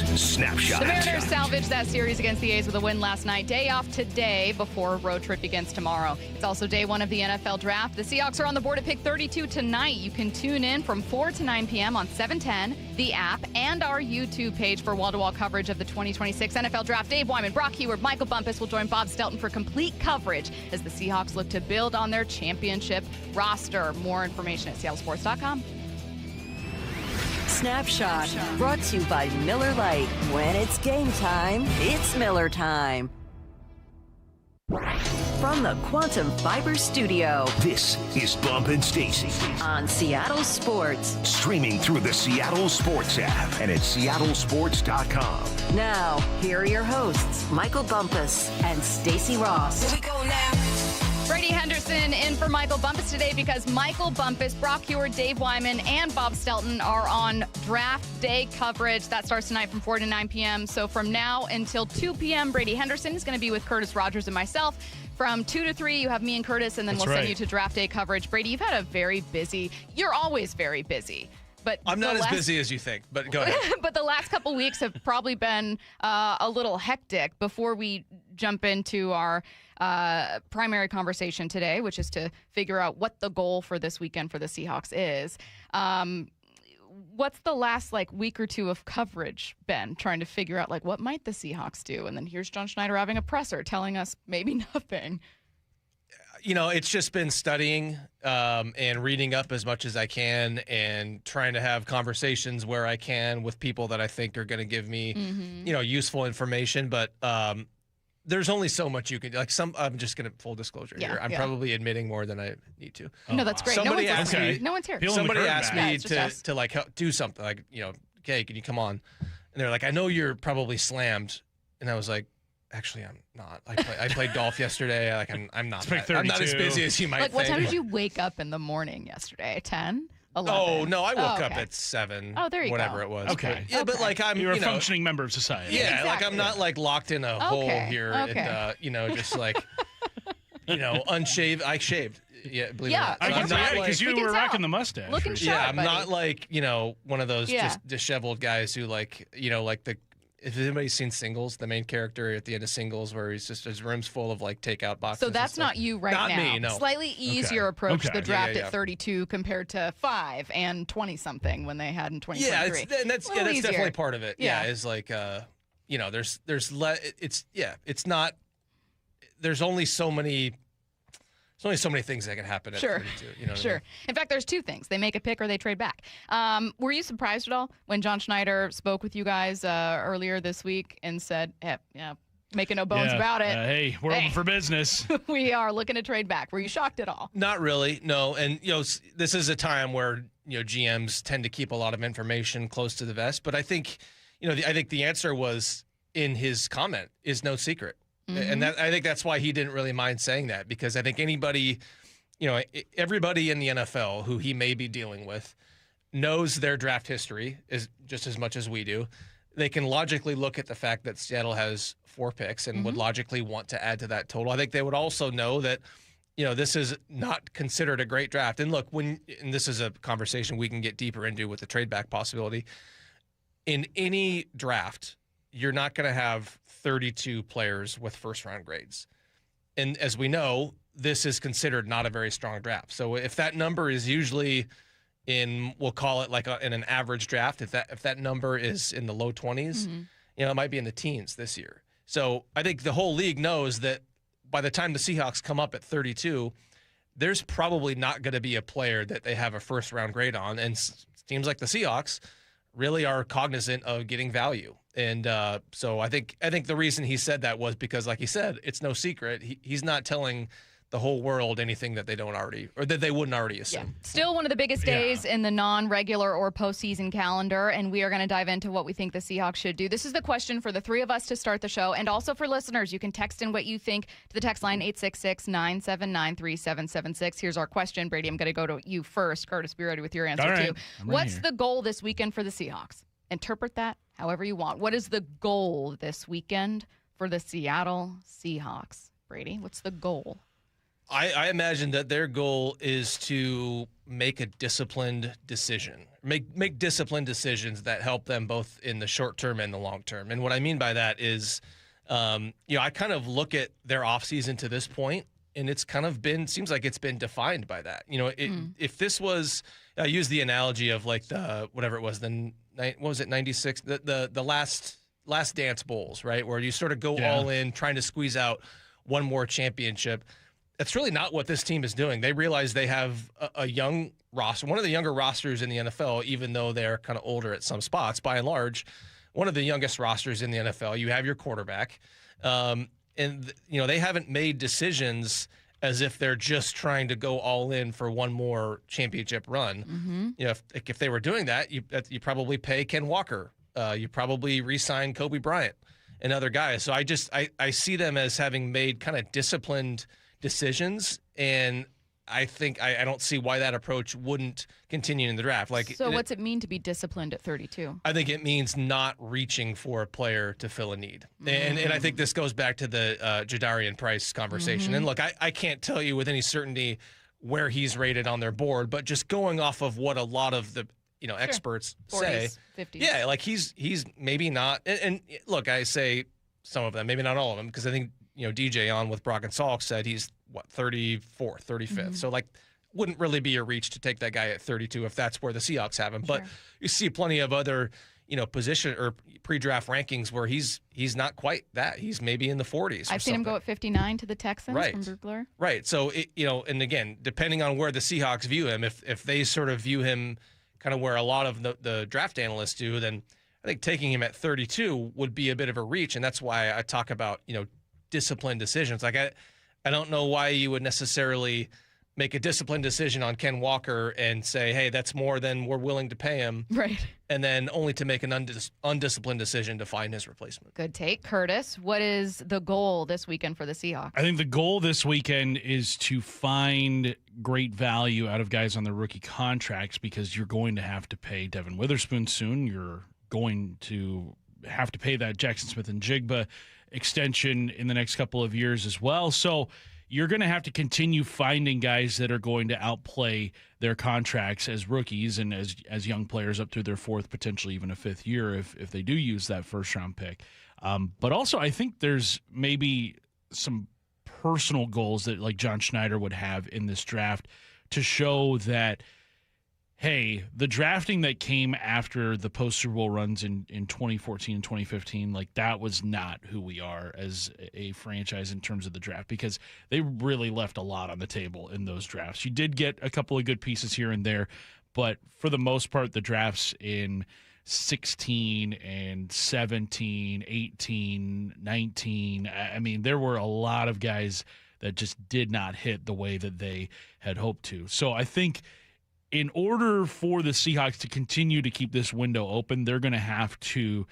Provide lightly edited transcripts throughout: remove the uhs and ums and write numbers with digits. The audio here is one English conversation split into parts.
Snapshot. The Mariners salvaged that series against the A's with a win last night. Day off today before a road trip begins tomorrow. It's also day one of the NFL draft. The Seahawks are on the board at pick 32 tonight. You can tune in from 4 to 9 p.m. on 710, the app, and our YouTube page for wall-to-wall coverage of the 2026 NFL draft. Dave Wyman, Brock Heward, Michael Bumpus will join Bob Stelton for complete coverage as the Seahawks look to build on their championship roster. More information at seattlesports.com. Snapshot, brought to you by Miller Lite. When it's game time, it's Miller time. From the Quantum Fiber Studio. This is Bump and Stacy On Seattle Sports. Streaming through the Seattle Sports app and at seattlesports.com. Now, here are your hosts, Michael Bumpus and Stacy Ross. Here we go now. Brady Henderson in for Michael Bumpus today because Michael Bumpus, Brock Heward, Dave Wyman, and Bob Stelton are on draft day coverage. That starts tonight from 4 to 9 p.m. So from now until 2 p.m., Brady Henderson is going to be with Curtis Rogers and myself. From 2 to 3, you have me and Curtis, and then we'll send you to draft day coverage. Brady, you've had a very busy, you're always very busy. But I'm not as busy as you think, but go ahead. But the last couple weeks have probably been a little hectic. Before we jump into our primary conversation today, which is to figure out what the goal for this weekend for the Seahawks is, what's the last week or two of coverage been trying to figure out what might the Seahawks do? And then here's John Schneider having a presser telling us maybe nothing. It's just been studying and reading up as much as I can and trying to have conversations where I can with people that I think are going to give me, useful information. But there's only so much you can do. I'm just going to full disclosure here. I'm probably admitting more than I need to. No, that's great. Somebody asked me. No one's here. Somebody asked me to help do something. Okay, can you come on? And they're like, I know you're probably slammed. And I was like, actually, I'm not. I played golf yesterday. I'm not. I'm not as busy as you might think. What time did you wake up in the morning yesterday? 10? 11? Oh no, I woke up at 7. Oh, there you whatever go. it was. Okay. Yeah, but you're a functioning member of society. Yeah, exactly. I'm not locked in a hole here, and just unshaved. I shaved. Yeah, believe it or not. I can tell because you were rocking the mustache. Looking sharp, yeah, I'm buddy. not one of those just disheveled guys who if anybody's seen Singles, the main character at the end of Singles, where his room's full of takeout boxes. So that's not you right now. Not me, no. Slightly easier approach to the draft at 32 compared to 5 and 20 something when they had in 2023. Yeah, that's definitely part of it. Yeah, is there's only so many. There's only so many things that can happen at 32. Sure. In fact, there's 2 things. They make a pick or they trade back. Were you surprised at all when John Schneider spoke with you guys earlier this week and said, making no bones about it. Hey, we're open for business. We are looking to trade back. Were you shocked at all? Not really, no. And, this is a time where, GMs tend to keep a lot of information close to the vest. But I think, I think the answer was in his comment is no secret. And I think that's why he didn't really mind saying that, because I think anybody, everybody in the NFL who he may be dealing with knows their draft history is just as much as we do. They can logically look at the fact that Seattle has 4 picks and would logically want to add to that total. I think they would also know that, this is not considered a great draft. And look, and this is a conversation we can get deeper into with the trade back possibility. In any draft, you're not going to have 32 players with first-round grades. And as we know, this is considered not a very strong draft. So if that number is usually we'll call it in an average draft, if that number is in the low 20s, it might be in the teens this year. So I think the whole league knows that by the time the Seahawks come up at 32, there's probably not going to be a player that they have a first-round grade on. And teams like the Seahawks really are cognizant of getting value. And so I think the reason he said that was because, like he said, it's no secret. He's not telling the whole world anything that they don't already, or that they wouldn't already assume. Yeah. Still one of the biggest days in the non-regular or postseason calendar, and we are going to dive into what we think the Seahawks should do. This is the question for the 3 of us to start the show, and also for listeners. You can text in what you think to the text line 866-979-3776. Here's our question. Brady, I'm going to go to you first. Curtis, be ready with your answer, too. What's the goal this weekend for the Seahawks? Interpret that however you want. What is the goal this weekend for the Seattle Seahawks? Brady, what's the goal? I imagine that their goal is to make a disciplined decision, make disciplined decisions that help them both in the short term and the long term. And what I mean by that is, I kind of look at their offseason to this point, and it's kind of seems like it's been defined by that. If this was, I use the analogy of like whatever it was, what was it, 96, the last Dance Bowls, right? Where you sort of go all in trying to squeeze out one more championship. That's really not what this team is doing. They realize they have a young roster, one of the younger rosters in the NFL, even though they're kind of older at some spots. By and large, one of the youngest rosters in the NFL. You have your quarterback. And they haven't made decisions as if they're just trying to go all in for one more championship run. Mm-hmm. If they were doing that, you probably pay Ken Walker. You probably re-sign Kobe Bryant and other guys. So I see them as having made kind of disciplined decisions, and I think I don't see why that approach wouldn't continue in the draft. What's it mean to be disciplined at 32? I think it means not reaching for a player to fill a need. And I think this goes back to the Jadarian Price conversation. Mm-hmm. And look, I can't tell you with any certainty where he's rated on their board, but just going off of what a lot of the experts 40s, say, 50s. Yeah, like he's maybe not. And look, I say some of them, maybe not all of them, because I think DJ on with Brock and Salk said he's 34th, 35th. Mm-hmm. So wouldn't really be a reach to take that guy at 32 if that's where the Seahawks have him. Sure. But you see plenty of other position or pre-draft rankings where he's not quite that. He's maybe in the 40s. I've seen him go at 59 to the Texans from Brugler. Right. So and again, depending on where the Seahawks view him, if they sort of view him kind of where a lot of the draft analysts do, then I think taking him at 32 would be a bit of a reach, and that's why I talk about disciplined decisions. Like I don't know why you would necessarily make a disciplined decision on Ken Walker and say, hey, that's more than we're willing to pay him. Right. And then only to make an undisciplined decision to find his replacement. Good take. Curtis, what is the goal this weekend for the Seahawks? I think the goal this weekend is to find great value out of guys on their rookie contracts, because you're going to have to pay Devin Witherspoon soon. You're going to have to pay that Jackson Smith and Jigba extension in the next couple of years as well. So you're going to have to continue finding guys that are going to outplay their contracts as rookies and as young players up through their fourth, potentially even a fifth year if they do use that first-round pick. But also I think there's maybe some personal goals that like John Schneider would have in this draft to show that, hey, the drafting that came after the post-Super Bowl runs in 2014 and 2015, like that was not who we are as a franchise in terms of the draft, because they really left a lot on the table in those drafts. You did get a couple of good pieces here and there, but for the most part, the drafts in 16 and 17, 18, 19, I mean, there were a lot of guys that just did not hit the way that they had hoped to. So I think in order for the Seahawks to continue to keep this window open, they're going to have to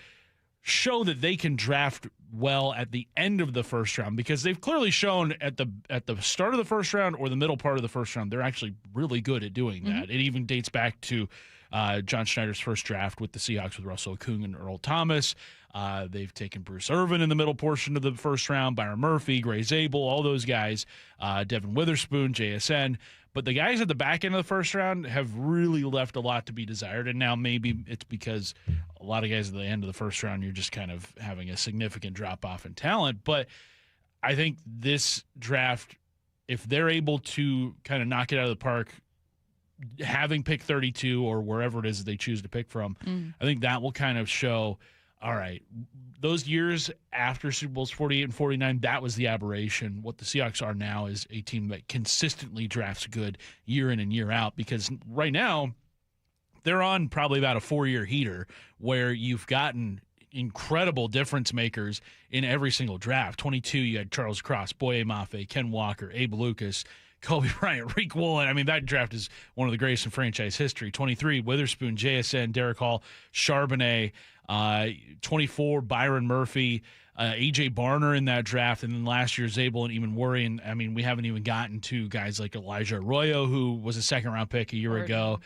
show that they can draft well at the end of the first round, because they've clearly shown at the start of the first round or the middle part of the first round, they're actually really good at doing that. Mm-hmm. It even dates back to John Schneider's first draft with the Seahawks with Russell Okung and Earl Thomas. They've taken Bruce Irvin in the middle portion of the first round, Byron Murphy, Gray Zabel, all those guys, Devin Witherspoon, JSN. But the guys at the back end of the first round have really left a lot to be desired. And now maybe it's because a lot of guys at the end of the first round, you're just kind of having a significant drop-off in talent. But I think this draft, if they're able to kind of knock it out of the park, having pick 32 or wherever it is that they choose to pick from, I think that will kind of show, all right, those years after Super Bowls 48 and 49, that was the aberration. What the Seahawks are now is a team that consistently drafts good year in and year out, because right now they're on probably about a 4-year heater where you've gotten incredible difference makers in every single draft. 22, you had Charles Cross, Boye Mafe, Ken Walker, Abe Lucas, Kobe Bryant, Reek Woolen. I mean, that draft is one of the greatest in franchise history. 23, Witherspoon, JSN, Derek Hall, Charbonnet. 24, Byron Murphy, A.J. Barner in that draft, and then last year Zabel and Eamon Worry. And I mean, we haven't even gotten to guys like Elijah Arroyo, who was a second-round pick a year ago.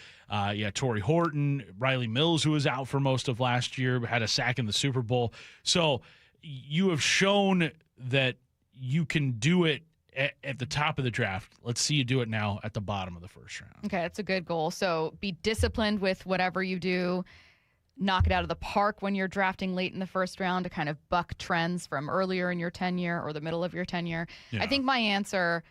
Torrey Horton, Riley Mills, who was out for most of last year, had a sack in the Super Bowl. So you have shown that you can do it at the top of the draft. Let's see you do it now at the bottom of the first round. Okay, that's a good goal. So be disciplined with whatever you do. Knock it out of the park when you're drafting late in the first round to kind of buck trends from earlier in your tenure or the middle of your tenure. Yeah. I think my answer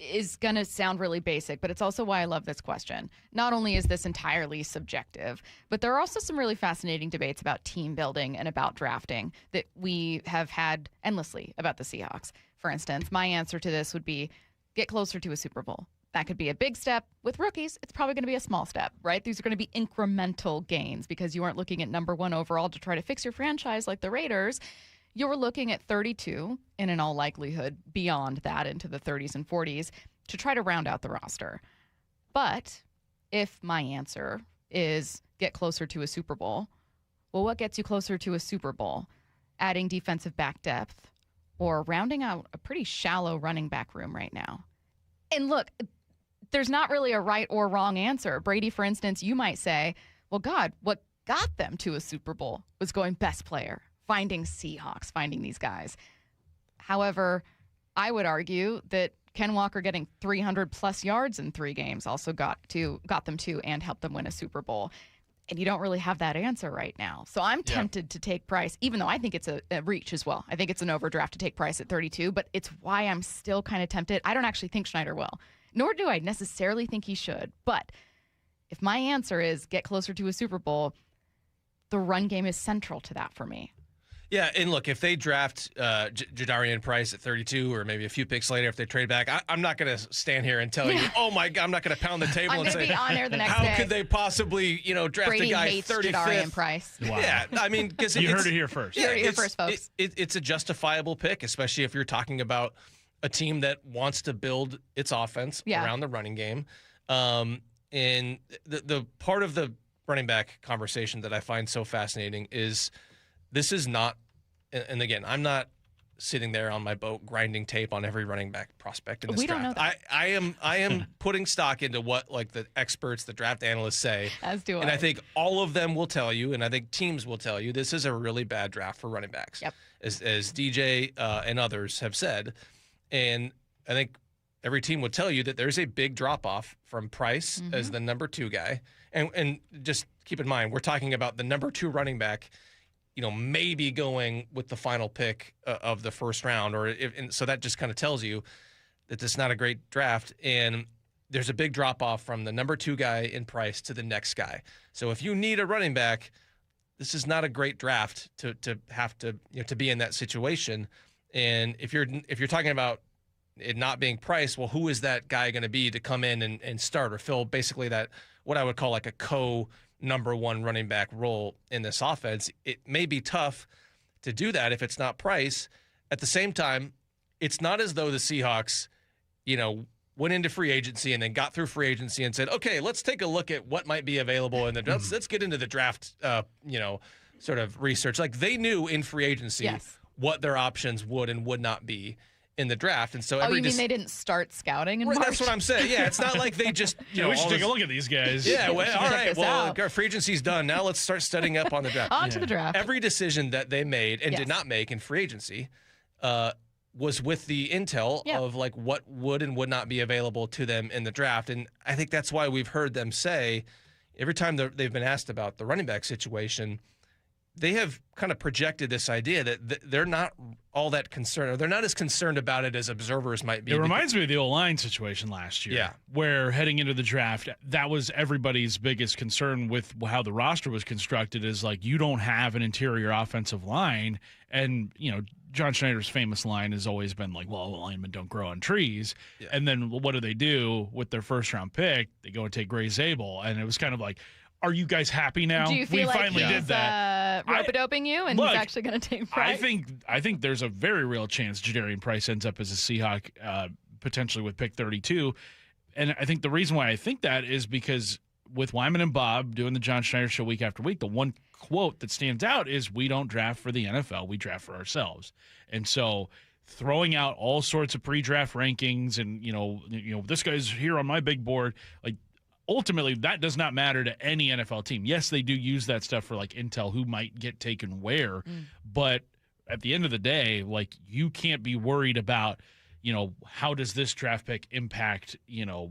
is going to sound really basic, but it's also why I love this question. Not only is this entirely subjective, but there are also some really fascinating debates about team building and about drafting that we have had endlessly about the Seahawks. For instance, my answer to this would be get closer to a Super Bowl. That could be a big step. With rookies, it's probably going to be a small step, right? These are going to be incremental gains because you aren't looking at number one overall to try to fix your franchise like the Raiders. You're looking at 32, and in all likelihood, beyond that into the 30s and 40s to try to round out the roster. But if my answer is get closer to a Super Bowl, well, what gets you closer to a Super Bowl? Adding defensive back depth or rounding out a pretty shallow running back room right now. And look, there's not really a right or wrong answer. Brady, for instance, you might say, well, God, what got them to a Super Bowl was going best player, finding Seahawks, finding these guys. However, I would argue that Ken Walker getting 300-plus yards in 3 games also got them to and helped them win a Super Bowl. And you don't really have that answer right now. So I'm tempted to take Price, even though I think it's a reach as well. I think it's an overdraft to take Price at 32, but it's why I'm still kind of tempted. I don't actually think Schneider will, nor do I necessarily think he should. But if my answer is get closer to a Super Bowl, the run game is central to that for me. Yeah, and look, if they draft Jadarian Price at 32 or maybe a few picks later if they trade back, I'm not going to stand here and tell you, oh, my God, I'm not going to pound the table and say, be on air the next how day. could they possibly, draft Brady a guy hates 35th? Jadarian Price. Wow. Yeah, I mean, because You heard it here first. You heard it here first, folks. It's a justifiable pick, especially if you're talking about a team that wants to build its offense around the running game. And the part of the running back conversation that I find so fascinating is this is not, and again, I'm not sitting there on my boat grinding tape on every running back prospect in this We draft. don't know that. I am putting stock into what like the experts, the draft analysts say. As do I. And I think all of them will tell you, and I think teams will tell you, this is a really bad draft for running backs. Yep. As DJ and others have said. And I think every team would tell you that there's a big drop-off from Price as the number 2 guy. And just keep in mind, we're talking about the number 2 running back, maybe going with the final pick of the first round. And so that just kind of tells you that this is not a great draft. And there's a big drop-off from the number 2 guy in Price to the next guy. So if you need a running back, this is not a great draft to have to to be in that situation. And if you're talking about it not being Price, well, who is that guy going to be to come in and start or fill basically that what I would call like a number 1 running back role in this offense? It may be tough to do that if it's not Price. At the same time, it's not as though the Seahawks, went into free agency and then got through free agency and said, okay, let's take a look at what might be available and let's get into the draft, sort of research. Like they knew in free agency what their options would and would not be in the draft. And so you mean they didn't start scouting in March? That's what I'm saying. Yeah, it's not like they just, we should take a look at these guys. Yeah, well, all right. Well, out. our free agency's done. Now let's start studying up on the draft. On to the draft. Every decision that they made and did not make in free agency was with the intel of like what would and would not be available to them in the draft. And I think that's why we've heard them say every time they've been asked about the running back situation, they have kind of projected this idea that they're not all that concerned, or they're not as concerned about it as observers might be. It reminds me of the O-line situation last year, where heading into the draft, that was everybody's biggest concern with how the roster was constructed is like you don't have an interior offensive line. And, John Schneider's famous line has always been like, well, linemen don't grow on trees. Yeah. And then what do they do with their first-round pick? They go and take Grey-Zabel. And it was kind of like, are you guys happy now? Do you feel like finally did that. Rope-a-doping you and he's actually going to take Price? I think there's a very real chance Jadarian Price ends up as a Seahawk potentially with pick 32. And I think the reason why I think that is because with Wyman and Bob doing the John Schneider show week after week, the one quote that stands out is we don't draft for the NFL, we draft for ourselves. And so throwing out all sorts of pre-draft rankings and, this guy's here on my big board, like, ultimately, that does not matter to any NFL team. Yes, they do use that stuff for like intel, who might get taken where, but at the end of the day, like you can't be worried about, how does this draft pick impact,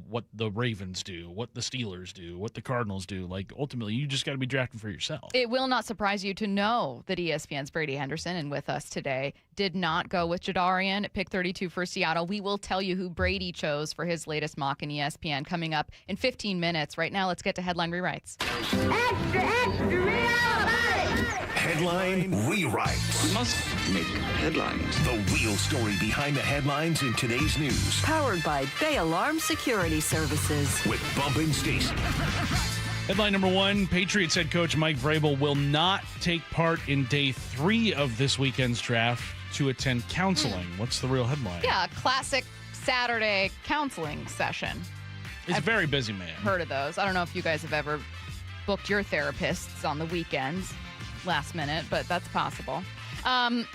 what the Ravens do, what the Steelers do, what the Cardinals do? Like, ultimately, you just got to be drafting for yourself. It will not surprise you to know that ESPN's Brady Henderson, and with us today, did not go with Jadarian at pick 32 for Seattle. We will tell you who Brady chose for his latest mock in ESPN coming up in 15 minutes. Right now, let's get to headline rewrites. Extra, extra, real body. Headline rewrites. We must make headlines. The real story behind the headlines in today's news. Powered by Bay Alarm Security Services. With Bump and Stacy. Headline number one, Patriots head coach Mike Vrabel will not take part in day 3 of this weekend's draft to attend counseling. What's the real headline? Yeah, classic Saturday counseling session. He's a very busy man. Heard of those. I don't know if you guys have ever booked your therapists on the weekends last minute, but that's possible. I'm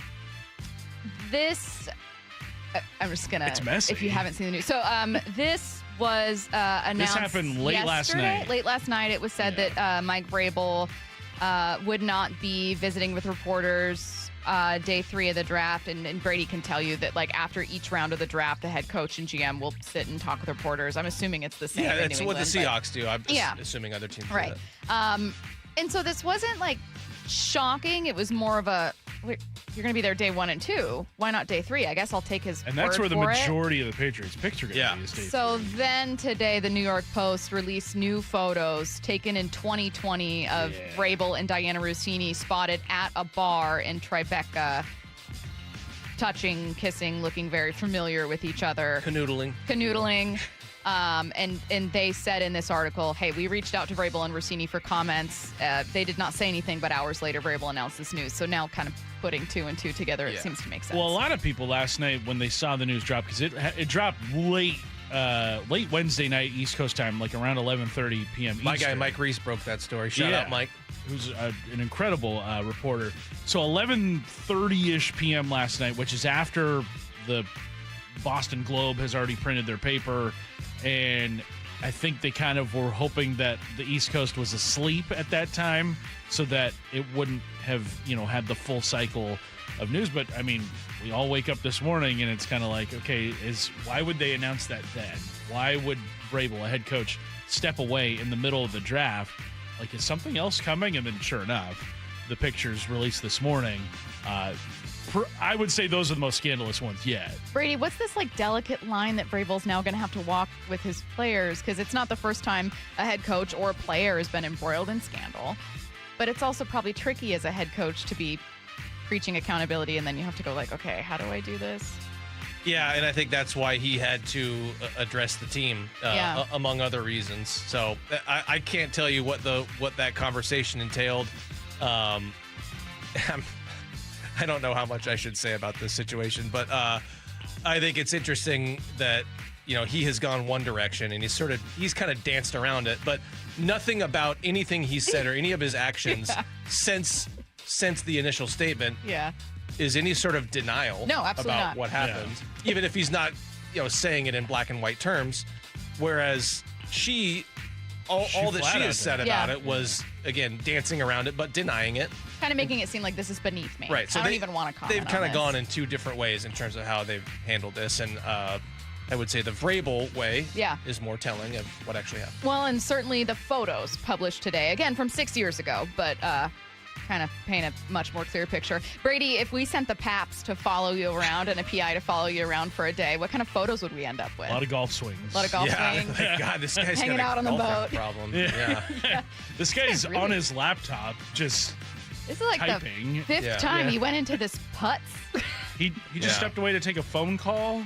just gonna. It's messy. If you haven't seen the news, so this was announced. This happened late last yesterday. night. Late last night, it was said that Mike Vrabel would not be visiting with reporters day 3 of the draft, and Brady can tell you that like after each round of the draft, the head coach and GM will sit and talk with reporters. I'm assuming it's the same. Yeah, in that's New what the England, Seahawks do. I'm assuming other teams right. do that. And so this wasn't like shocking. It was more of a, you're going to be there day 1 and 2. Why not day 3? I guess I'll take his And that's where word the for it. majority of the Patriots picks are going to be is day 3. So then today, the New York Post released new photos taken in 2020 of Vrabel and Diana Rossini spotted at a bar in Tribeca, touching, kissing, looking very familiar with each other. Canoodling. And they said in this article, hey, we reached out to Vrabel and Rossini for comments. They did not say anything, but hours later, Vrabel announced this news. So now kind of putting 2 and 2 together, it seems to make sense. Well, a lot of people last night when they saw the news drop, because it dropped late Wednesday night East Coast time, like around 11:30 p.m. My Eastern. guy Mike Reese broke that story. Shout out, Mike. Who's an incredible reporter. So 11:30-ish p.m. last night, which is after the Boston Globe has already printed their paper, and I think they kind of were hoping that the East Coast was asleep at that time so that it wouldn't have, had the full cycle of news. But, I mean, we all wake up this morning and it's kind of like, okay, why would they announce that then? Why would Vrabel, a head coach, step away in the middle of the draft? Like, is something else coming? And then, sure enough, the pictures released this morning. I would say those are the most scandalous ones yet. Brady, what's this like delicate line that Vrabel's now going to have to walk with his players? Because it's not the first time a head coach or a player has been embroiled in scandal. But it's also probably tricky as a head coach to be preaching accountability, and then you have to go like, okay, how do I do this? Yeah, and I think that's why he had to address the team, among other reasons. So I can't tell you what that conversation entailed. I don't know how much I should say about this situation, but I think it's interesting that he has gone one direction and he's kind of danced around it, but nothing about anything he's said or any of his actions since the initial statement is any sort of denial about what happened, even if he's not saying it in black and white terms. Whereas all that she has said about it was, again, dancing around it, but denying it. Kind of making it seem like this is beneath me. Right. So I don't even want to comment. They've kind of gone in 2 different ways in terms of how they've handled this. And I would say the Vrabel way is more telling of what actually happened. Well, and certainly the photos published today, again, from 6 years ago, but kind of paint a much more clear picture. Brady, if we sent the Paps to follow you around and a PI to follow you around for a day, what kind of photos would we end up with? A lot of golf swings. A lot of golf swings. My God, this guy's hanging got out on the boat. Problem. Yeah. This guy's really on his laptop just this is like typing. The 5th time he went into this putts. He just stepped away to take a phone call.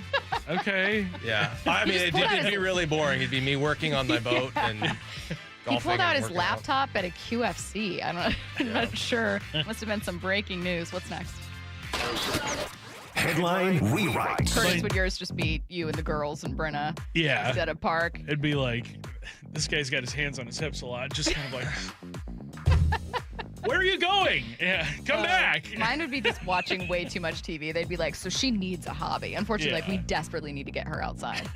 Okay. Yeah. I mean, it'd be really boring. It'd be me working on my boat and golfing. He pulled out his working laptop at a QFC. I'm not sure. Must have been some breaking news. What's next? Headline rewrite. Curtis, would yours just be you and the girls and Brenna? Yeah. At a park? It'd be like, this guy's got his hands on his hips a lot. Just kind of like, where are you going? Yeah, come back. Mine would be just watching way too much TV. They'd be like, so she needs a hobby. Unfortunately, we desperately need to get her outside.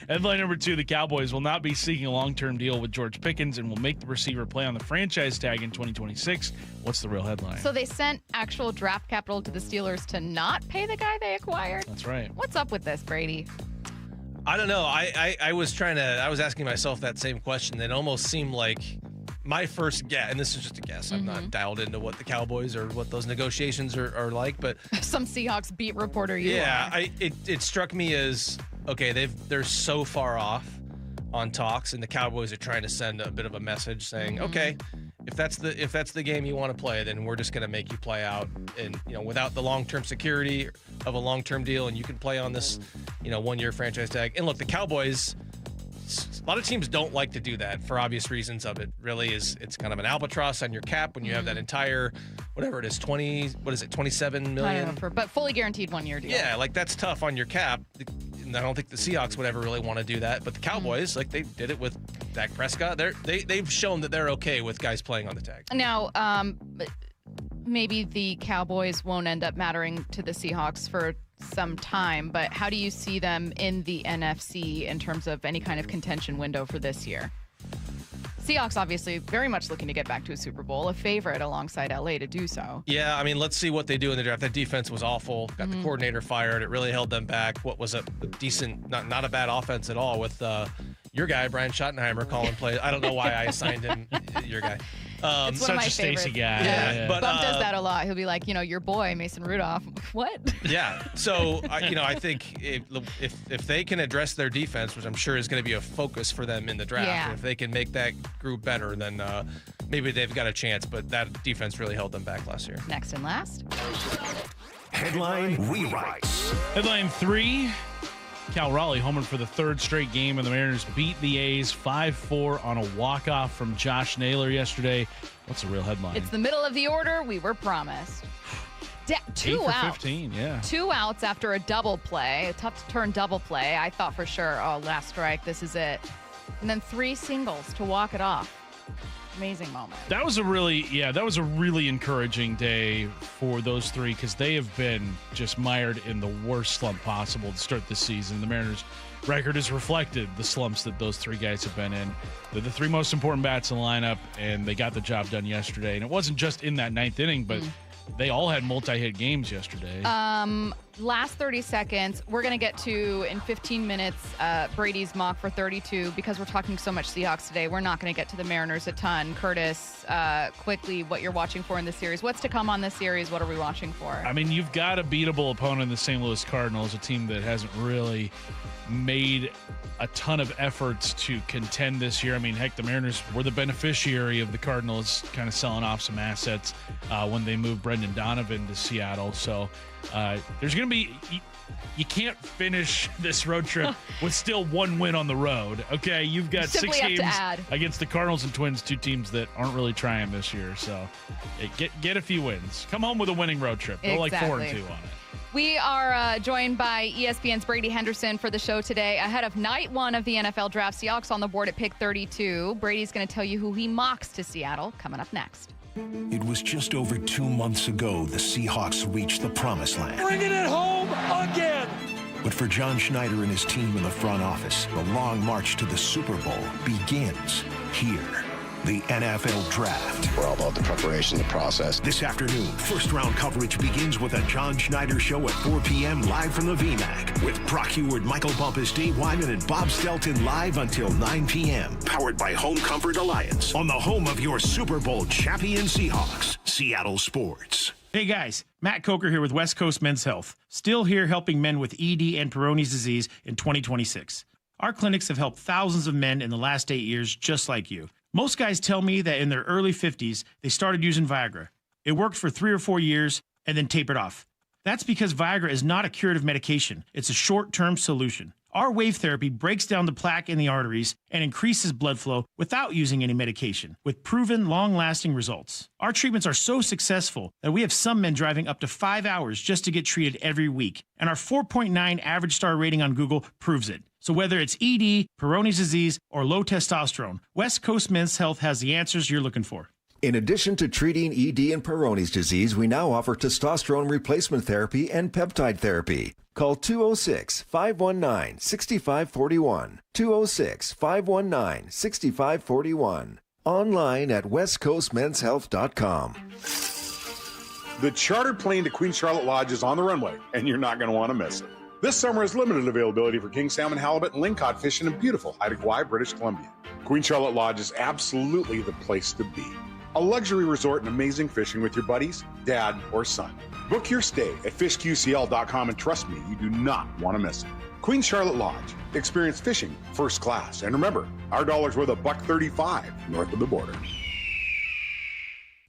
Headline number 2, the Cowboys will not be seeking a long-term deal with George Pickens and will make the receiver play on the franchise tag in 2026. What's the real headline? So they sent actual draft capital to the Steelers to not pay the guy they acquired? That's right. What's up with this, Brady? I don't know. I was asking myself that same question. It almost seemed like my first guess, and this is just a guess. I'm not dialed into what the Cowboys or what those negotiations are like, but Some Seahawks beat reporter are. It struck me as, okay, they're so far off on talks, and the Cowboys are trying to send a bit of a message saying, okay, if that's the game you want to play, then we're just going to make you play out, and without the long-term security of a long-term deal, and you can play on this 1-year franchise tag. And look, the Cowboys, a lot of teams don't like to do that for obvious reasons. Of it really is, it's kind of an albatross on your cap when you have that entire, whatever it is, 27 million, but fully guaranteed 1-year deal. Yeah, like that's tough on your cap. And I don't think the Seahawks would ever really want to do that, but the Cowboys, like they did it with Dak Prescott. They've shown that they're okay with guys playing on the tag. Now, maybe the Cowboys won't end up mattering to the Seahawks for some time, but how do you see them in the NFC in terms of any kind of contention window for this year? Seahawks obviously very much looking to get back to a Super Bowl, a favorite alongside LA to do so. Yeah, I mean, let's see what they do in the draft. That defense was awful. Got the coordinator fired. It really held them back. What was a decent, not a bad offense at all with your guy, Brian Schottenheimer, calling plays. I don't know why I assigned him your guy. It's one of my Such a Stacy guy. Yeah. But Bump does that a lot. He'll be like, your boy, Mason Rudolph. What? Yeah. So, I think if they can address their defense, which I'm sure is going to be a focus for them in the draft, and if they can make that group better, then maybe they've got a chance. But that defense really held them back last year. Next and last. Headline rewrites. Headline 3, Cal Raleigh homered for the 3rd straight game, and the Mariners beat the A's 5-4 on a walk-off from Josh Naylor yesterday. What's the real headline? It's the middle of the order we were promised. 2 8 for outs. 15, yeah. 2 outs after a double play, a tough-to-turn double play. I thought for sure, last strike, this is it. And then 3 singles to walk it off. Amazing moment. That was a really encouraging day for those 3 because they have been just mired in the worst slump possible to start this season. The Mariners' record has reflected the slumps that those 3 guys have been in. They're the 3 most important bats in the lineup, and they got the job done yesterday. And it wasn't just in that 9th inning, but they all had multi-hit games yesterday. Last 30 seconds, we're going to get to, in 15 minutes, Brady's mock for 32. Because we're talking so much Seahawks today, we're not going to get to the Mariners a ton. Curtis, quickly, what you're watching for in this series. What's to come on this series? What are we watching for? I mean, you've got a beatable opponent in the St. Louis Cardinals, a team that hasn't really made a ton of efforts to contend this year. I mean, heck, the Mariners were the beneficiary of the Cardinals kind of selling off some assets when they moved Brendan Donovan to Seattle. So there's going to be you can't finish this road trip with still 1 win on the road. Okay, you've got 6 games against the Cardinals and Twins, 2 teams that aren't really trying this year. So get a few wins. Come home with a winning road trip. Go like 4-2 on it. We are joined by ESPN's Brady Henderson for the show today. Ahead of night 1 of the NFL draft, Seahawks on the board at pick 32. Brady's going to tell you who he mocks to Seattle coming up next. It was just over 2 months ago the Seahawks reached the promised land. Bringing it home again. But for John Schneider and his team in the front office, the long march to the Super Bowl begins here. The NFL Draft. We're all about the preparation, the process. This afternoon, first-round coverage begins with a John Schneider Show at 4 p.m. live from the VMAC with Brock Heward, Michael Bumpus, Dave Wyman, and Bob Stelton live until 9 p.m. Powered by Home Comfort Alliance on the home of your Super Bowl champion Seahawks, Seattle Sports. Hey guys, Matt Coker here with West Coast Men's Health. Still here helping men with ED and Peyronie's disease in 2026. Our clinics have helped thousands of men in the last 8 years just like you. Most guys tell me that in their early 50s, they started using Viagra. It worked for 3 or 4 years and then tapered off. That's because Viagra is not a curative medication. It's a short-term solution. Our wave therapy breaks down the plaque in the arteries and increases blood flow without using any medication, with proven long-lasting results. Our treatments are so successful that we have some men driving up to 5 hours just to get treated every week. And our 4.9 average star rating on Google proves it. So whether it's ED, Peyronie's disease, or low testosterone, West Coast Men's Health has the answers you're looking for. In addition to treating ED and Peyronie's disease, we now offer testosterone replacement therapy and peptide therapy. Call 206-519-6541. 206-519-6541. Online at westcoastmenshealth.com. The chartered plane to Queen Charlotte Lodge is on the runway, and you're not going to want to miss it. This summer has limited availability for king salmon, halibut, and lingcod fishing in beautiful Haida Gwaii, British Columbia. Queen Charlotte Lodge is absolutely the place to be. A luxury resort and amazing fishing with your buddies, dad, or son. Book your stay at fishqcl.com, and trust me, you do not want to miss it. Queen Charlotte Lodge. Experience fishing first class. And remember, our dollar's worth $1.35 north of the border.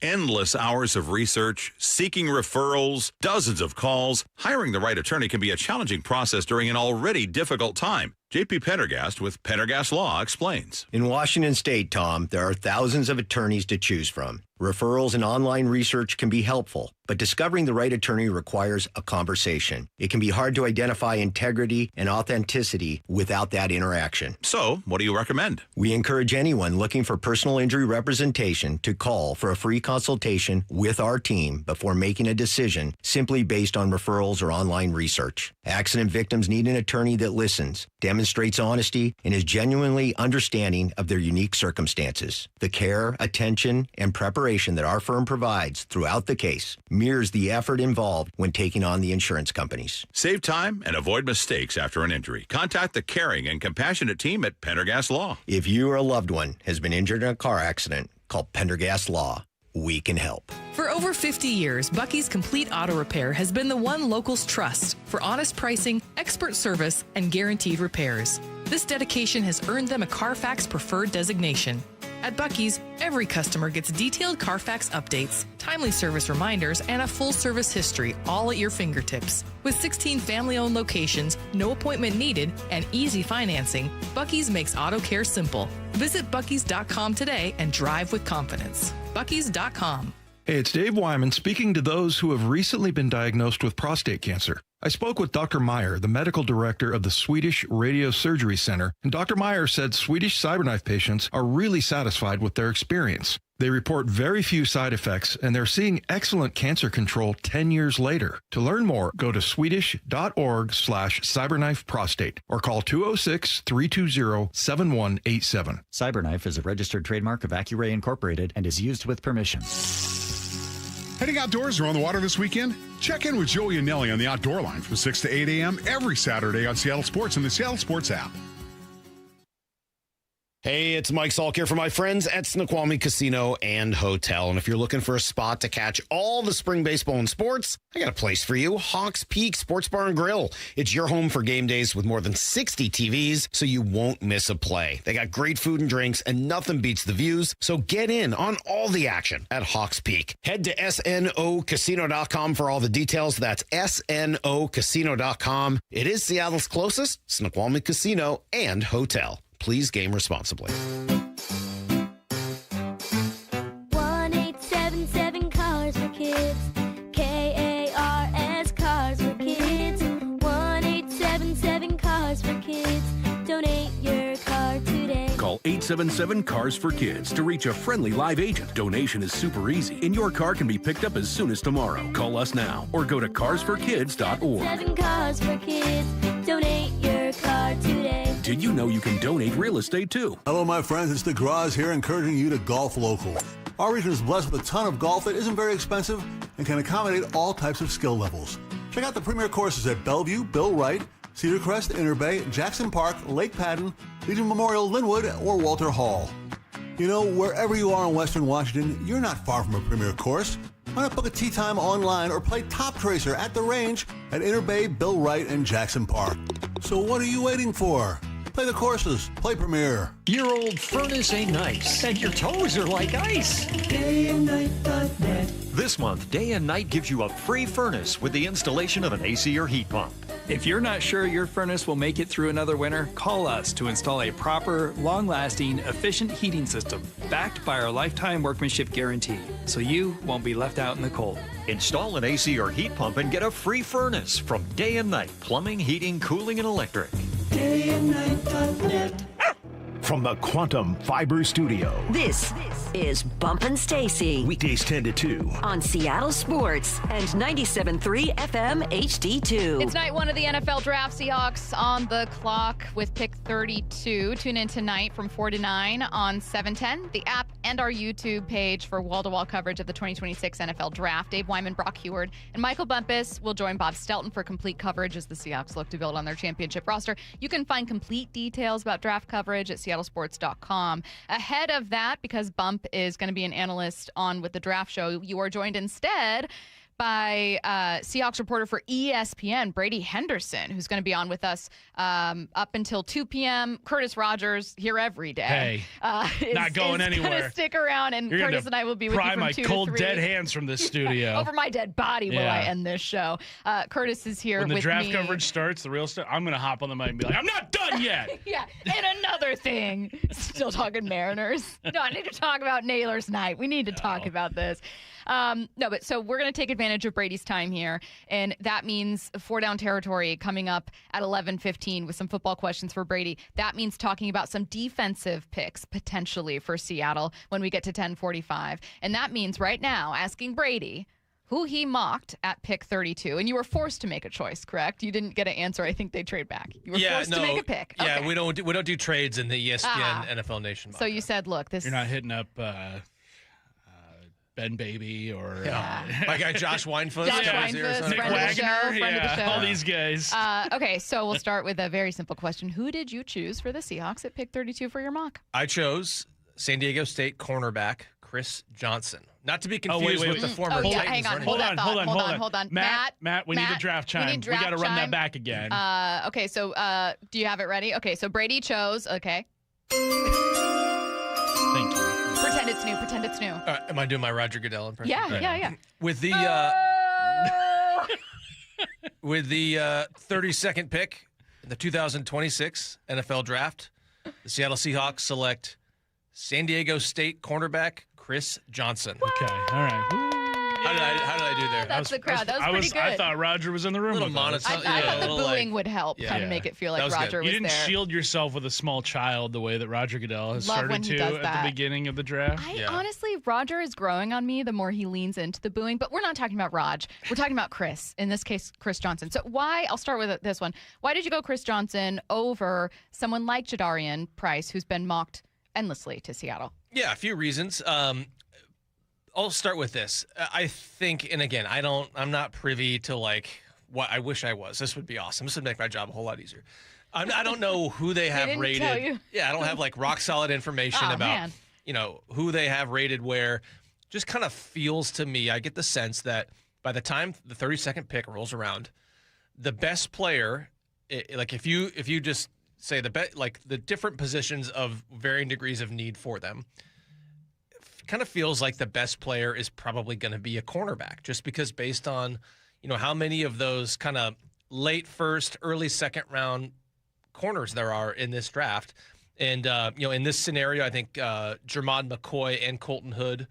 Endless hours of research, seeking referrals, dozens of calls. Hiring the right attorney can be a challenging process during an already difficult time. J.P. Pendergast with Pendergast Law explains. In Washington State, Tom, there are thousands of attorneys to choose from. Referrals and online research can be helpful, but discovering the right attorney requires a conversation. It can be hard to identify integrity and authenticity without that interaction. So, what do you recommend? We encourage anyone looking for personal injury representation to call for a free consultation with our team before making a decision simply based on referrals or online research. Accident victims need an attorney that listens, demonstrates honesty, and is genuinely understanding of their unique circumstances. The care, attention, and preparation that our firm provides throughout the case mirrors the effort involved when taking on the insurance companies. Save time and avoid mistakes after an injury. Contact the caring and compassionate team at Pendergast Law. If you or a loved one has been injured in a car accident, call Pendergast Law. We can help. For over 50 years, Bucky's Complete Auto Repair has been the one locals trust for honest pricing, expert service, and guaranteed repairs. This dedication has earned them a Carfax Preferred designation. At Bucky's, every customer gets detailed Carfax updates, timely service reminders, and a full service history all at your fingertips. With 16 family-owned locations, no appointment needed, and easy financing, Bucky's makes auto care simple. Visit Bucky's.com today and drive with confidence. Bucky's.com. Hey, it's Dave Wyman speaking to those who have recently been diagnosed with prostate cancer. I spoke with Dr. Meyer, the medical director of the Swedish Radiosurgery Center, and Dr. Meyer said Swedish CyberKnife patients are really satisfied with their experience. They report very few side effects, and they're seeing excellent cancer control 10 years later. To learn more, go to swedish.org/cyberknifeprostate or call 206-320-7187. CyberKnife is a registered trademark of Accuray Incorporated and is used with permission. Heading outdoors or on the water this weekend? Check in with Joey and Nelly on the Outdoor Line from 6 to 8 a.m. every Saturday on Seattle Sports and the Seattle Sports app. Hey, it's Mike Salk here for my friends at Snoqualmie Casino and Hotel. And if you're looking for a spot to catch all the spring baseball and sports, I got a place for you. Hawks Peak Sports Bar and Grill. It's your home for game days with more than 60 TVs, so you won't miss a play. They got great food and drinks, and nothing beats the views. So get in on all the action at Hawks Peak. Head to snocasino.com for all the details. That's snocasino.com. It is Seattle's closest Snoqualmie Casino and Hotel. Please game responsibly. 1-877 Cars for Kids. KARS Cars for Kids. 1-877 Cars for Kids. Donate your car today. Call 877 Cars for Kids to reach a friendly live agent. Donation is super easy, and your car can be picked up as soon as tomorrow. Call us now or go to carsforkids.org. 7 Cars for Kids. Donate your car today. Did you know you can donate real estate too? Hello, my friends. It's the Graz here, encouraging you to golf local. Our region is blessed with a ton of golf that isn't very expensive and can accommodate all types of skill levels. Check out the premier courses at Bellevue, Bill Wright, Cedar Crest, Interbay, Jackson Park, Lake Patton, Legion Memorial, Linwood, or Walter Hall. You know, wherever you are in Western Washington, you're not far from a premier course. Why not book a tee time online or play Top Tracer at the range at Interbay, Bill Wright, and Jackson Park? So what are you waiting for? Play the courses. Play Premier. Your old furnace ain't nice, and your toes are like ice. DayandNight.net. This month, Day and Night gives you a free furnace with the installation of an AC or heat pump. If you're not sure your furnace will make it through another winter, call us to install a proper, long-lasting, efficient heating system backed by our lifetime workmanship guarantee, so you won't be left out in the cold. Install an AC or heat pump and get a free furnace from Day and Night Plumbing, Heating, Cooling, and Electric. DayandNight.net. from the Quantum Fiber Studio. This is Bump and Stacy. Weekdays 10 to 2. On Seattle Sports and 97.3 FM HD2. It's night one of the NFL Draft. Seahawks on the clock with pick 32. Tune in tonight from 4 to 9 on 710, the app, and our YouTube page for wall-to-wall coverage of the 2026 NFL Draft. Dave Wyman, Brock Heward, and Michael Bumpus will join Bob Stelton for complete coverage as the Seahawks look to build on their championship roster. You can find complete details about draft coverage at seattlesports.com. Ahead of that, because Bump is going to be an analyst on with the draft show, you are joined instead by Seahawks reporter for ESPN, Brady Henderson, who's going to be on with us up until 2 p.m. Curtis Rogers here every day. Hey, not going anywhere. Going to stick around, and You're Curtis and I will be with you from 2 to 3. Pry my cold, dead hands from this studio. Over my dead body will I end this show. Curtis is here with me. When the draft coverage starts, the real stuff, I'm going to hop on the mic and be like, I'm not done yet. Yeah, and another thing. Still talking Mariners. No, I need to talk about Nailers night. We need to talk about this. So we're going to take advantage of Brady's time here, and that means 4 Down Territory coming up at 11:15 with some football questions for Brady. That means talking about some defensive picks potentially for Seattle when we get to 10:45, and that means right now asking Brady who he mocked at pick 32, and you were forced to make a choice, correct? You didn't get an answer. I think they trade back. You were forced to make a pick. Yeah, okay. we don't do trades in the ESPN NFL Nation. So you said, look, You're not hitting up Ben Baby or my guy Josh Weinfuss, Nick Wagner, all these guys. Okay, so we'll start with a very simple question. Who did you choose for the Seahawks at pick 32 for your mock? I chose San Diego State cornerback Chris Johnson. Not to be confused with the former Titans. Hang on, hold on. Matt, we need a draft chime. We got to run that back again. Okay, so do you have it ready? Okay, so Brady chose, okay. Thank you. Pretend it's new. Am I doing my Roger Goodell impression? Yeah. With the with the 32nd pick in the 2026 NFL Draft, the Seattle Seahawks select San Diego State cornerback Chris Johnson. Okay, all right. How did I do there? That's the crowd. That was pretty good. I thought Roger was in the room. A little monotone. I thought the booing would help kind of make it feel like Roger was there. You didn't shield yourself with a small child the way that Roger Goodell has started to at the beginning of the draft. Honestly, Roger is growing on me the more he leans into the booing. But we're not talking about Raj. We're talking about Chris. In this case, Chris Johnson. So I'll start with this one. Why did you go Chris Johnson over someone like Jadarian Price, who's been mocked endlessly to Seattle? Yeah, a few reasons. I'll start with this. I think, and again, I'm not privy to like what I wish I was. This would be awesome. This would make my job a whole lot easier. I don't know who they have rated. Tell you. Yeah, I don't have like rock solid information about, who they have rated where. Just kind of feels to me, I get the sense that by the time the 32nd pick rolls around, the best player, like if you just say the different positions of varying degrees of need for them, kind of feels like the best player is probably going to be a cornerback, just because based on, how many of those kind of late first, early second round corners there are in this draft. And, in this scenario, I think Jermod McCoy and Colton Hood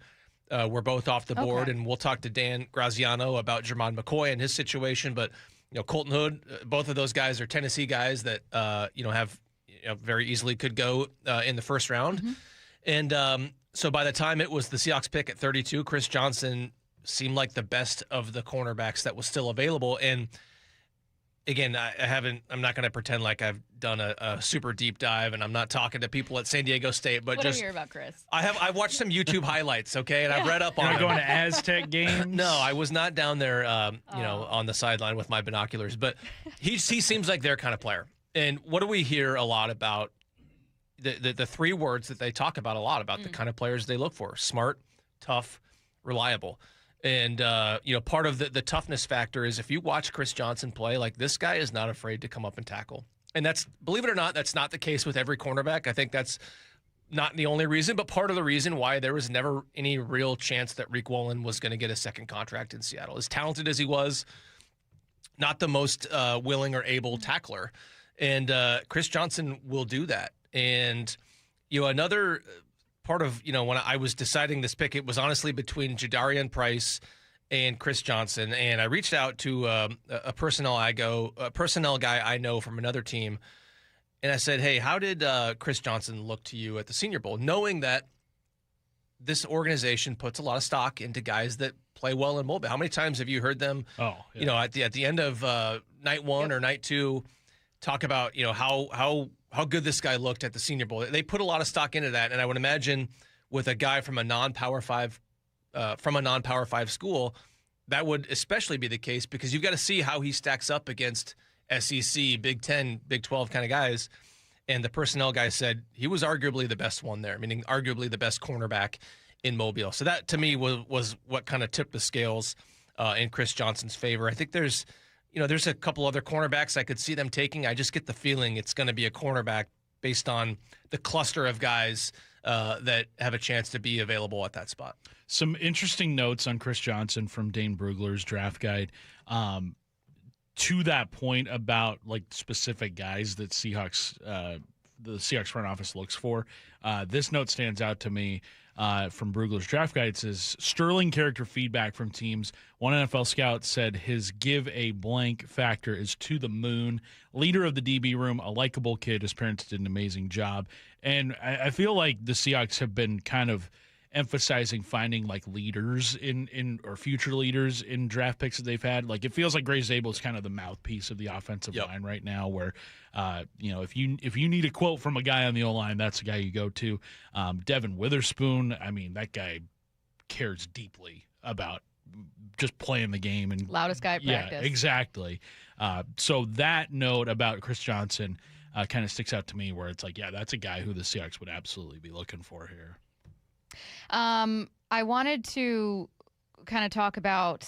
were both off the board. And we'll talk to Dan Graziano about Jermod McCoy and his situation. But, Colton Hood, both of those guys are Tennessee guys that, have very easily could go in the first round. Mm-hmm. And, so by the time it was the Seahawks pick at 32, Chris Johnson seemed like the best of the cornerbacks that was still available. And again, I'm not going to pretend like I've done a super deep dive, and I'm not talking to people at San Diego State, but what do you hear about Chris? I've watched some YouTube highlights, okay, and I've read up on. You're going to Aztec games? No, I was not down there, on the sideline with my binoculars, but he seems like their kind of player. And what do we hear a lot about? The three words that they talk about a lot about the kind of players they look for: smart, tough, reliable. And, part of the toughness factor is if you watch Chris Johnson play, like this guy is not afraid to come up and tackle. And believe it or not, that's not the case with every cornerback. I think that's not the only reason, but part of the reason why there was never any real chance that Rick Woolen was going to get a second contract in Seattle. As talented as he was, not the most willing or able tackler. And Chris Johnson will do that. And, another part of, when I was deciding this pick, it was honestly between Jadarian Price and Chris Johnson. And I reached out to a personnel guy I know from another team. and I said, hey, how did Chris Johnson look to you at the Senior Bowl, knowing that this organization puts a lot of stock into guys that play well in mobile? How many times have you heard them, at the end of night one or night two, talk about, how good this guy looked at the Senior Bowl? They put a lot of stock into that, and I would imagine with a guy from a non-Power 5 school, that would especially be the case, because you've got to see how he stacks up against SEC, Big 10, Big 12 kind of guys. And the personnel guy said he was arguably the best one there, meaning arguably the best cornerback in Mobile. So that, to me, was what kind of tipped the scales in Chris Johnson's favor. I think there's a couple other cornerbacks I could see them taking. I just get the feeling it's going to be a cornerback based on the cluster of guys that have a chance to be available at that spot. Some interesting notes on Chris Johnson from Dane Brugler's draft guide. To that point about like specific guys that the Seahawks front office looks for, this note stands out to me from Brugler's draft guide. It says, sterling character feedback from teams. One NFL scout said his give a blank factor is to the moon. Leader of the DB room, a likable kid. His parents did an amazing job. And I feel like the Seahawks have been kind of emphasizing finding like leaders in or future leaders in draft picks that they've had. Like, it feels like Gray Zabel is kind of the mouthpiece of the offensive line right now, where if you need a quote from a guy on the O-line, that's the guy you go to. Devin Witherspoon, I mean, that guy cares deeply about just playing the game, and loudest guy at practice. Yeah, exactly. So that note about Chris Johnson kind of sticks out to me, where it's like, yeah, that's a guy who the Seahawks would absolutely be looking for here. I wanted to kind of talk about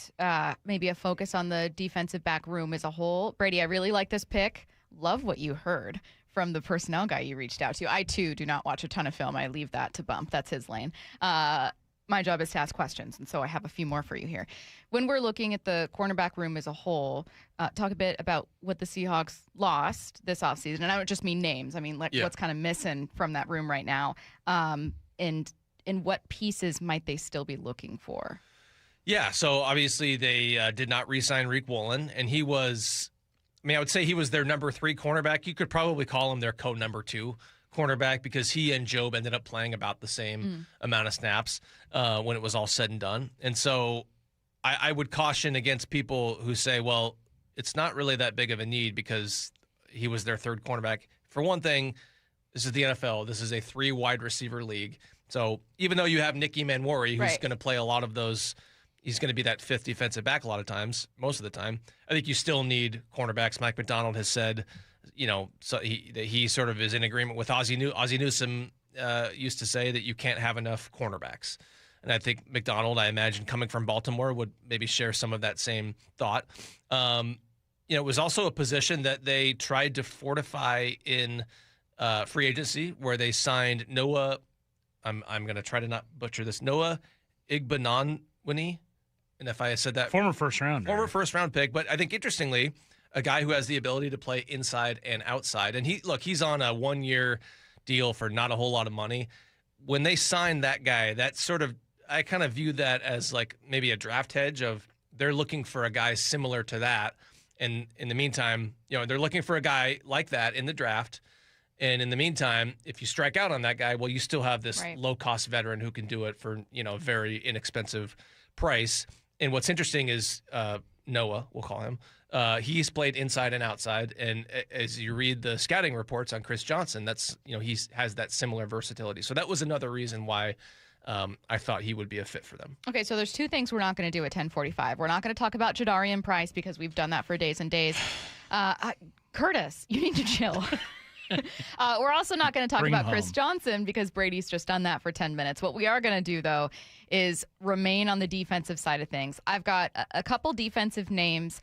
maybe a focus on the defensive back room as a whole. Brady, I really like this pick. Love what you heard from the personnel guy you reached out to. I, too, do not watch a ton of film. I leave that to Bump. That's his lane. My job is to ask questions, and so I have a few more for you here. When we're looking at the cornerback room as a whole, talk a bit about what the Seahawks lost this offseason. And I don't just mean names. I mean, what's kind of missing from that room right now, and what pieces might they still be looking for? Yeah, so obviously they did not re-sign Reek Woolen, and he was, I would say he was their number 3 cornerback. You could probably call him their co-number 2 cornerback, because he and Job ended up playing about the same amount of snaps when it was all said and done. And so I would caution against people who say, well, it's not really that big of a need because he was their 3rd cornerback. For one thing, this is the NFL. This is a 3 wide receiver league. So even though you have Nicky Manwari, who's going to play a lot of those, he's going to be that 5th defensive back a lot of times, most of the time. I think you still need cornerbacks. Mike McDonald has said, so he sort of is in agreement with Ozzie Newsome used to say that you can't have enough cornerbacks. And I think McDonald, I imagine, coming from Baltimore, would maybe share some of that same thought. It was also a position that they tried to fortify in free agency, where they signed Noah. I'm going to try to not butcher this. Noah Igbenogany. And if I said that, former first round pick. But I think, interestingly, a guy who has the ability to play inside and outside. And he's on a 1-year deal for not a whole lot of money. When they signed that guy, that sort of, I kind of view that as like maybe a draft hedge of they're looking for a guy similar to that. And in the meantime, they're looking for a guy like that in the draft. And in the meantime, if you strike out on that guy, well, you still have this low-cost veteran who can do it for, a very inexpensive price. And what's interesting is Noah, we'll call him, he's played inside and outside. And as you read the scouting reports on Chris Johnson, that's, he has that similar versatility. So that was another reason why I thought he would be a fit for them. Okay, so there's 2 things we're not going to do at 10:45. We're not going to talk about Jadarian Price, because we've done that for days and days. Curtis, you need to chill. We're also not going to talk about Chris Johnson, because Brady's just done that for 10 minutes. What we are going to do, though, is remain on the defensive side of things. I've got a couple defensive names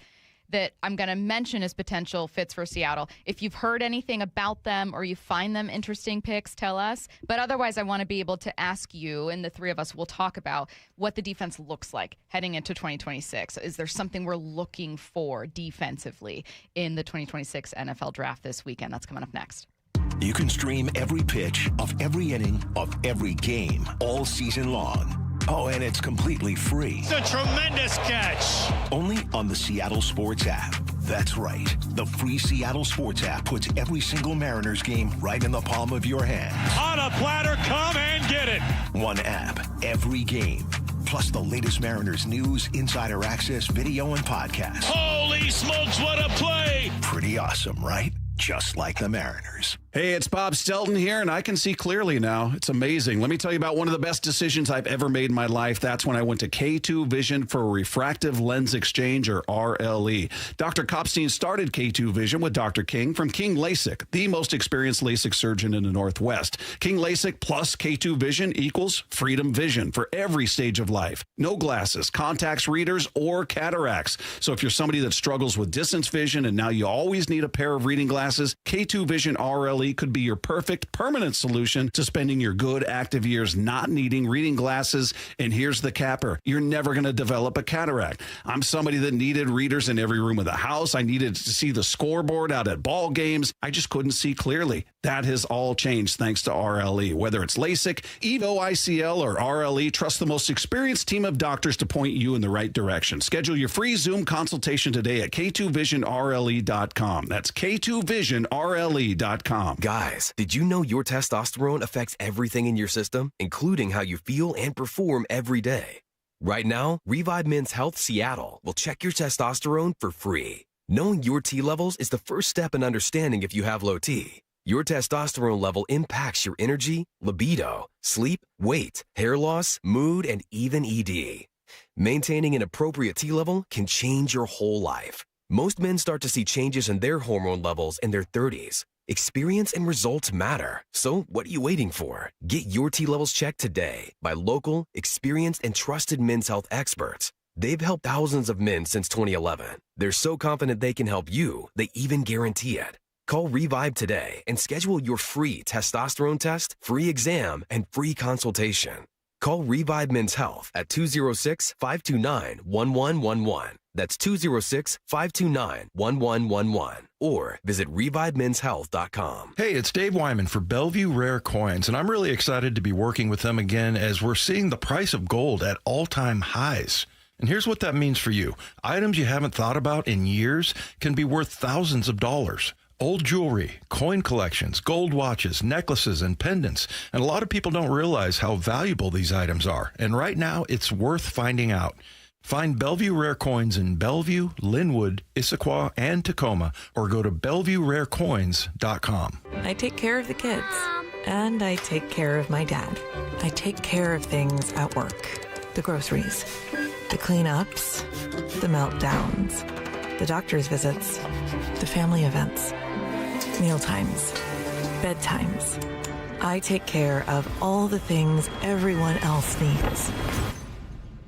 that I'm going to mention as potential fits for Seattle. If you've heard anything about them or you find them interesting picks, tell us. But otherwise, I want to be able to ask you, and the 3 of us will talk about what the defense looks like heading into 2026. Is there something we're looking for defensively in the 2026 NFL draft this weekend? That's coming up next. You can stream every pitch of every inning of every game all season long. Oh, and it's completely free. It's a tremendous catch. Only on the Seattle Sports app. That's right. The free Seattle Sports app puts every single Mariners game right in the palm of your hand. On a platter, come and get it. One app, every game. Plus the latest Mariners news, insider access, video, and podcasts. Holy smokes, what a play! Pretty awesome, right? Just like the Mariners. Hey, it's Bob Stelton here, and I can see clearly now. It's amazing. Let me tell you about one of the best decisions I've ever made in my life. That's when I went to K2 Vision for refractive lens exchange, or RLE. Dr. Kopstein started K2 Vision with Dr. King from King LASIK, the most experienced LASIK surgeon in the Northwest. King LASIK plus K2 Vision equals freedom vision for every stage of life. No glasses, contacts, readers, or cataracts. So if you're somebody that struggles with distance vision and now you always need a pair of reading glasses, K2 Vision RLE could be your perfect permanent solution to spending your good active years not needing reading glasses. And here's the capper. You're never going to develop a cataract. I'm somebody that needed readers in every room of the house. I needed to see the scoreboard out at ball games. I just couldn't see clearly. That has all changed thanks to RLE. Whether it's LASIK, EVO ICL, or RLE, trust the most experienced team of doctors to point you in the right direction. Schedule your free Zoom consultation today at K2VisionRLE.com. That's K2VisionRLE.com. Guys, did you know your testosterone affects everything in your system, including how you feel and perform every day? Right now, Revive Men's Health Seattle will check your testosterone for free. Knowing your T levels is the first step in understanding if you have low T. Your testosterone level impacts your energy, libido, sleep, weight, hair loss, mood, and even ED. Maintaining an appropriate T level can change your whole life. Most men start to see changes in their hormone levels in their 30s. Experience and results matter. So what are you waiting for? Get your T levels checked today by local, experienced, and trusted men's health experts. They've helped thousands of men since 2011. They're so confident they can help you, they even guarantee it. Call Revive today and schedule your free testosterone test, free exam, and free consultation. Call Revive Men's Health at 206-529-1111. That's 206-529-1111. Or visit ReviveMen'sHealth.com. Hey, it's Dave Wyman for Bellevue Rare Coins, and I'm really excited to be working with them again as we're seeing the price of gold at all-time highs. And here's what that means for you. Items you haven't thought about in years can be worth thousands of dollars. Old jewelry, coin collections, gold watches, necklaces, and pendants. And a lot of people don't realize how valuable these items are. And right now, it's worth finding out. Find Bellevue Rare Coins in Bellevue, Linwood, Issaquah, and Tacoma, or go to BellevueRareCoins.com. I take care of the kids, and I take care of my dad. I take care of things at work. The groceries, the cleanups, the meltdowns, the doctor's visits, the family events, mealtimes, bedtimes. I take care of all the things everyone else needs.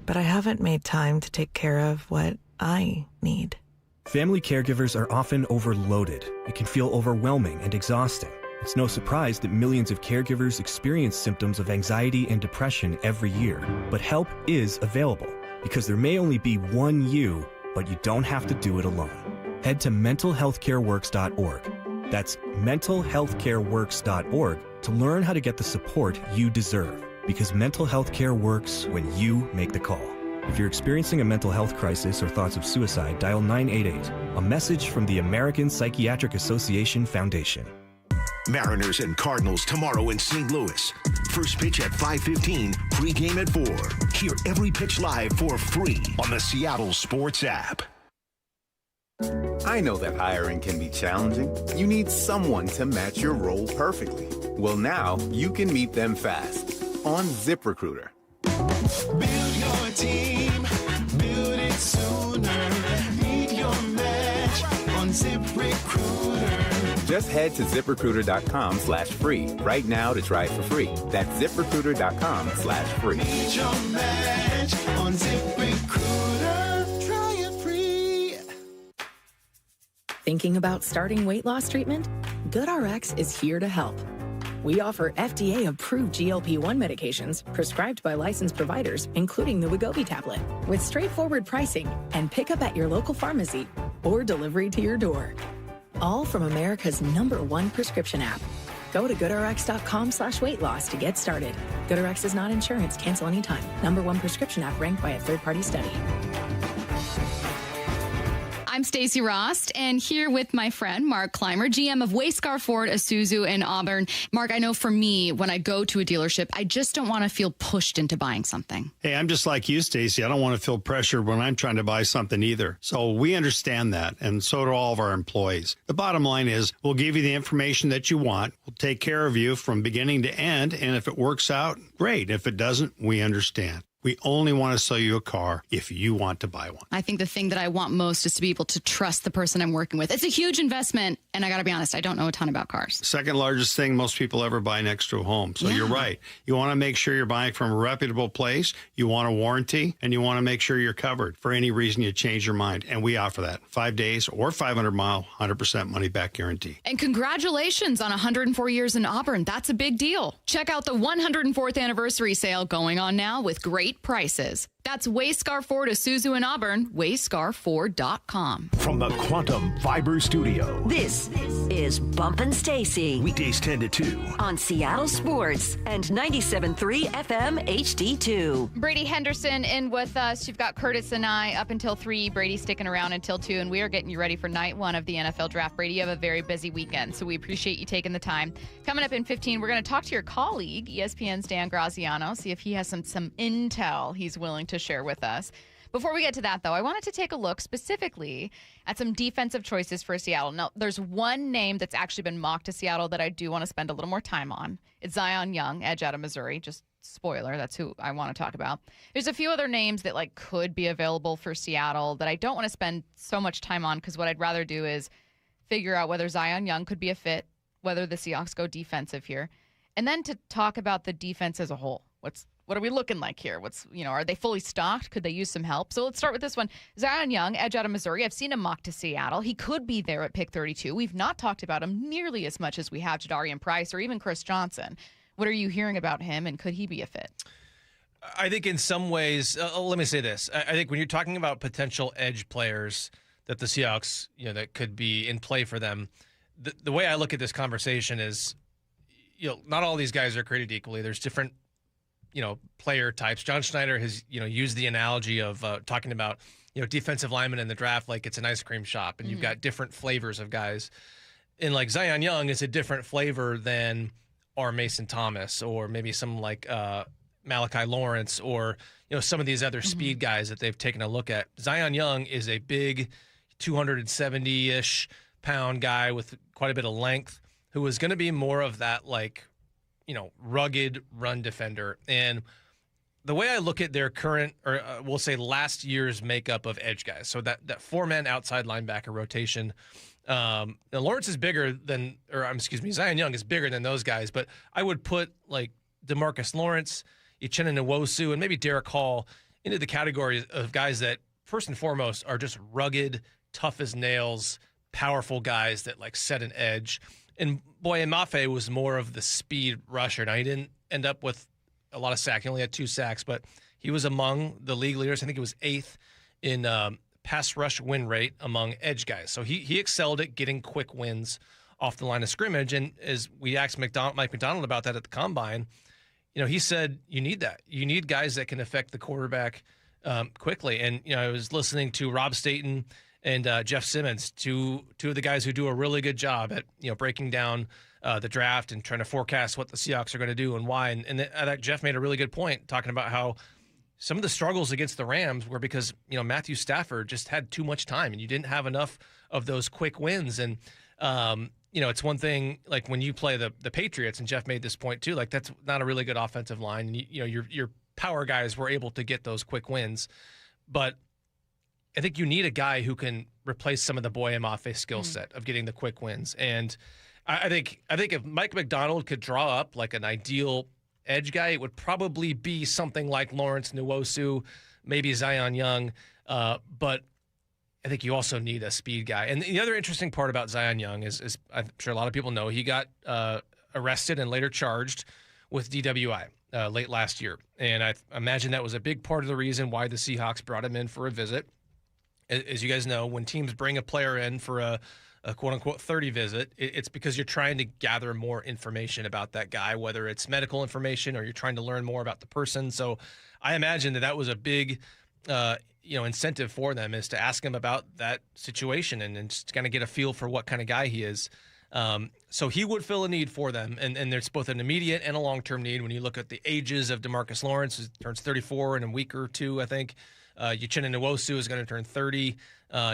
But I haven't made time to take care of what I need. Family caregivers are often overloaded. It can feel overwhelming and exhausting. It's no surprise that millions of caregivers experience symptoms of anxiety and depression every year. But help is available, because there may only be one you, but you don't have to do it alone. Head to mentalhealthcareworks.org. That's mentalhealthcareworks.org to learn how to get the support you deserve. Because mental health care works when you make the call. If you're experiencing a mental health crisis or thoughts of suicide, dial 988. A message from the American Psychiatric Association Foundation. Mariners and Cardinals tomorrow in St. Louis. First pitch at 5:15, pregame at 4. Hear every pitch live for free on the Seattle Sports app. I know that hiring can be challenging. You need someone to match your role perfectly. Well, now you can meet them fast on ZipRecruiter. Build your team, build it sooner. Meet your match on ZipRecruiter. Just head to ZipRecruiter.com/free right now to try it for free. That's ZipRecruiter.com/free. Meet your match on ZipRecruiter. Try it free. Thinking about starting weight loss treatment? GoodRx is here to help. We offer FDA-approved GLP-1 medications prescribed by licensed providers, including the Wegovy tablet, with straightforward pricing and pickup at your local pharmacy or delivery to your door. All from America's #1 prescription app. Go to GoodRx.com/weight loss to get started. GoodRx is not insurance. Cancel anytime. #1 prescription app ranked by a third-party study. I'm Stacey Rost, and here with my friend Mark Clymer, GM of Wayscar Ford, Isuzu in Auburn. Mark, I know for me, when I go to a dealership, I just don't want to feel pushed into buying something. Hey, I'm just like you, Stacey. I don't want to feel pressured when I'm trying to buy something either. So we understand that, and so do all of our employees. The bottom line is we'll give you the information that you want. We'll take care of you from beginning to end, and if it works out, great. If it doesn't, we understand. We only want to sell you a car if you want to buy one. I think the thing that I want most is to be able to trust the person I'm working with. It's a huge investment, and I got to be honest, I don't know a ton about cars. Second largest thing most people ever buy next to a home. So You're right. You want to make sure you're buying from a reputable place. You want a warranty, and you want to make sure you're covered for any reason you change your mind. And we offer that 5 days or 500-mile, 100% money back guarantee. And congratulations on 104 years in Auburn. That's a big deal. Check out the 104th anniversary sale going on now with great prices. That's Wayscar Ford Isuzu in Auburn, wayscarford.com. From the Quantum Fiber Studio. This is Bumpin' Stacy. Weekdays 10 to 2. On Seattle Sports and 97.3 FM HD2. Brady Henderson in with us. You've got Curtis and I up until 3. Brady sticking around until 2. And we are getting you ready for night 1 of the NFL Draft. Brady, you have a very busy weekend, so we appreciate you taking the time. Coming up in 15, we're going to talk to your colleague, ESPN's Dan Graziano, see if he has some intel he's willing to share with us. Before we get to that, though, I wanted to take a look specifically at some defensive choices for Seattle. Now, there's one name that's actually been mocked to Seattle that I do want to spend a little more time on. It's Zion Young, edge out of Missouri. Just spoiler, that's who I want to talk about. There's a few other names that could be available for Seattle that I don't want to spend so much time on, because what I'd rather do is figure out whether Zion Young could be a fit, whether the Seahawks go defensive here, and then to talk about the defense as a whole. What are we looking like here? Are they fully stocked? Could they use some help? So let's start with this one. Zion Young, edge out of Missouri. I've seen him mocked to Seattle. He could be there at pick 32. We've not talked about him nearly as much as we have Jadarian Price or even Chris Johnson. What are you hearing about him, and could he be a fit? I think in some ways, let me say this. I think when you're talking about potential edge players that the Seahawks, that could be in play for them, the way I look at this conversation is, not all these guys are created equally. There's different player types. John Schneider has, used the analogy of talking about, defensive linemen in the draft like it's an ice cream shop, and you've got different flavors of guys. And Zion Young is a different flavor than our Mason Thomas, or maybe some Malachi Lawrence, or, some of these other speed guys that they've taken a look at. Zion Young is a big 270-ish pound guy with quite a bit of length, who is going to be more of that rugged run defender. And the way I look at their current, or we'll say last year's makeup of edge guys, so that 4-man outside linebacker rotation, Lawrence is bigger than, Zion Young is bigger than those guys, but I would put DeMarcus Lawrence, Uchenna Nwosu, and maybe Derek Hall into the category of guys that first and foremost are just rugged, tough as nails, powerful guys that set an edge. And Boye Mafe was more of the speed rusher. Now, he didn't end up with a lot of sacks. He only had 2 sacks, but he was among the league leaders. I think he was 8th in pass rush win rate among edge guys. So he excelled at getting quick wins off the line of scrimmage. And as we asked Mike McDonald about that at the Combine, he said you need that. You need guys that can affect the quarterback quickly. And, I was listening to Rob Staten and Jeff Simmons, two of the guys who do a really good job at breaking down the draft and trying to forecast what the Seahawks are going to do and why. And I thought Jeff made a really good point talking about how some of the struggles against the Rams were because Matthew Stafford just had too much time, and you didn't have enough of those quick wins. And it's one thing when you play the Patriots, and Jeff made this point too. That's not a really good offensive line, and your power guys were able to get those quick wins, but I think you need a guy who can replace some of the Boye Mafe skill set of getting the quick wins. And I think if Mike McDonald could draw up an ideal edge guy, it would probably be something like Lawrence Nwosu, maybe Zion Young. But I think you also need a speed guy. And the other interesting part about Zion Young is I'm sure a lot of people know, he got arrested and later charged with DWI late last year. And I imagine that was a big part of the reason why the Seahawks brought him in for a visit. As you guys know, when teams bring a player in for a quote-unquote 30 visit, it's because you're trying to gather more information about that guy, whether it's medical information or you're trying to learn more about the person. So I imagine that was a big incentive for them is to ask him about that situation and just kind of get a feel for what kind of guy he is. So he would fill a need for them, and there's both an immediate and a long-term need when you look at the ages of DeMarcus Lawrence, who turns 34 in a week or two, I think. Uchenna Nwosu is going to turn 30.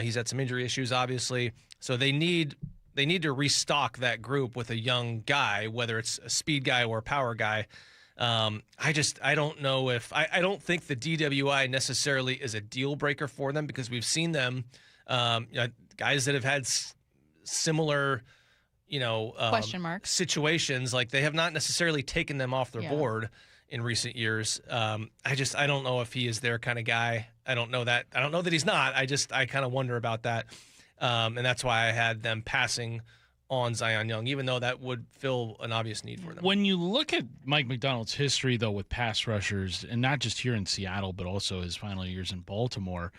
He's had some injury issues, obviously. So they need to restock that group with a young guy, whether it's a speed guy or a power guy. I don't know if I don't think the DWI necessarily is a deal breaker for them, because we've seen them, guys that have had similar, question marks situations. Like, they have not necessarily taken them off their board in recent years. I don't know if he is their kind of guy. I don't know that he's not. I kind of wonder about that. And that's why I had them passing on Zion Young, even though that would fill an obvious need for them. When you look at Mike Macdonald's history, though, with pass rushers, and not just here in Seattle, but also his final years in Baltimore,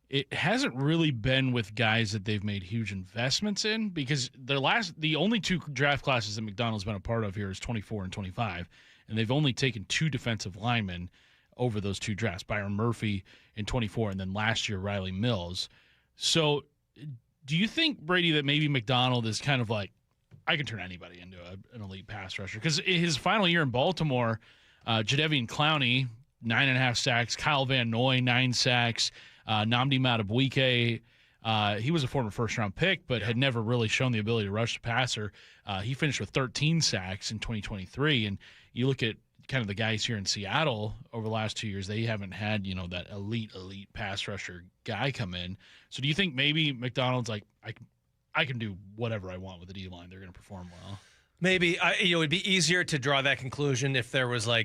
it hasn't really been with guys that they've made huge investments in, because the only two draft classes that Macdonald's been a part of here is 24 and 25, and they've only taken 2 defensive linemen over those 2 drafts, Byron Murphy in 24, and then last year Riley Mills. So do you think, Brady, that maybe Macdonald is kind of like, I can turn anybody into an elite pass rusher? Because his final year in Baltimore, Jadeveon Clowney, 9.5 sacks, Kyle Van Noy, 9 sacks, Nnamdi Madubuike, he was a former first-round pick, but had never really shown the ability to rush the passer. He finished with 13 sacks in 2023, and you look at kind of the guys here in Seattle over the last 2 years, they haven't had, that elite pass rusher guy come in. So do you think maybe McDonald's like, I can do whatever I want with the D-line, they're going to perform well? Maybe. It'd be easier to draw that conclusion if there was 4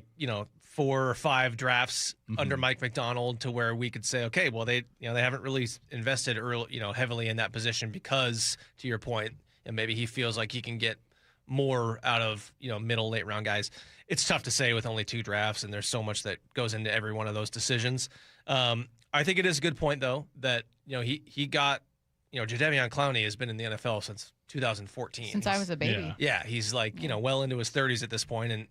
or 5 drafts under Mike Macdonald, to where we could say, okay, well, they haven't really invested heavily in that position, because, to your point, and maybe he feels like he can get more out of middle, late round guys. It's tough to say with only 2 drafts, and there's so much that goes into every one of those decisions. I think it is a good point, though, that he got Jadeveon Clowney has been in the NFL since 2014. Since I was a baby. Yeah, he's well into his 30s at this point, and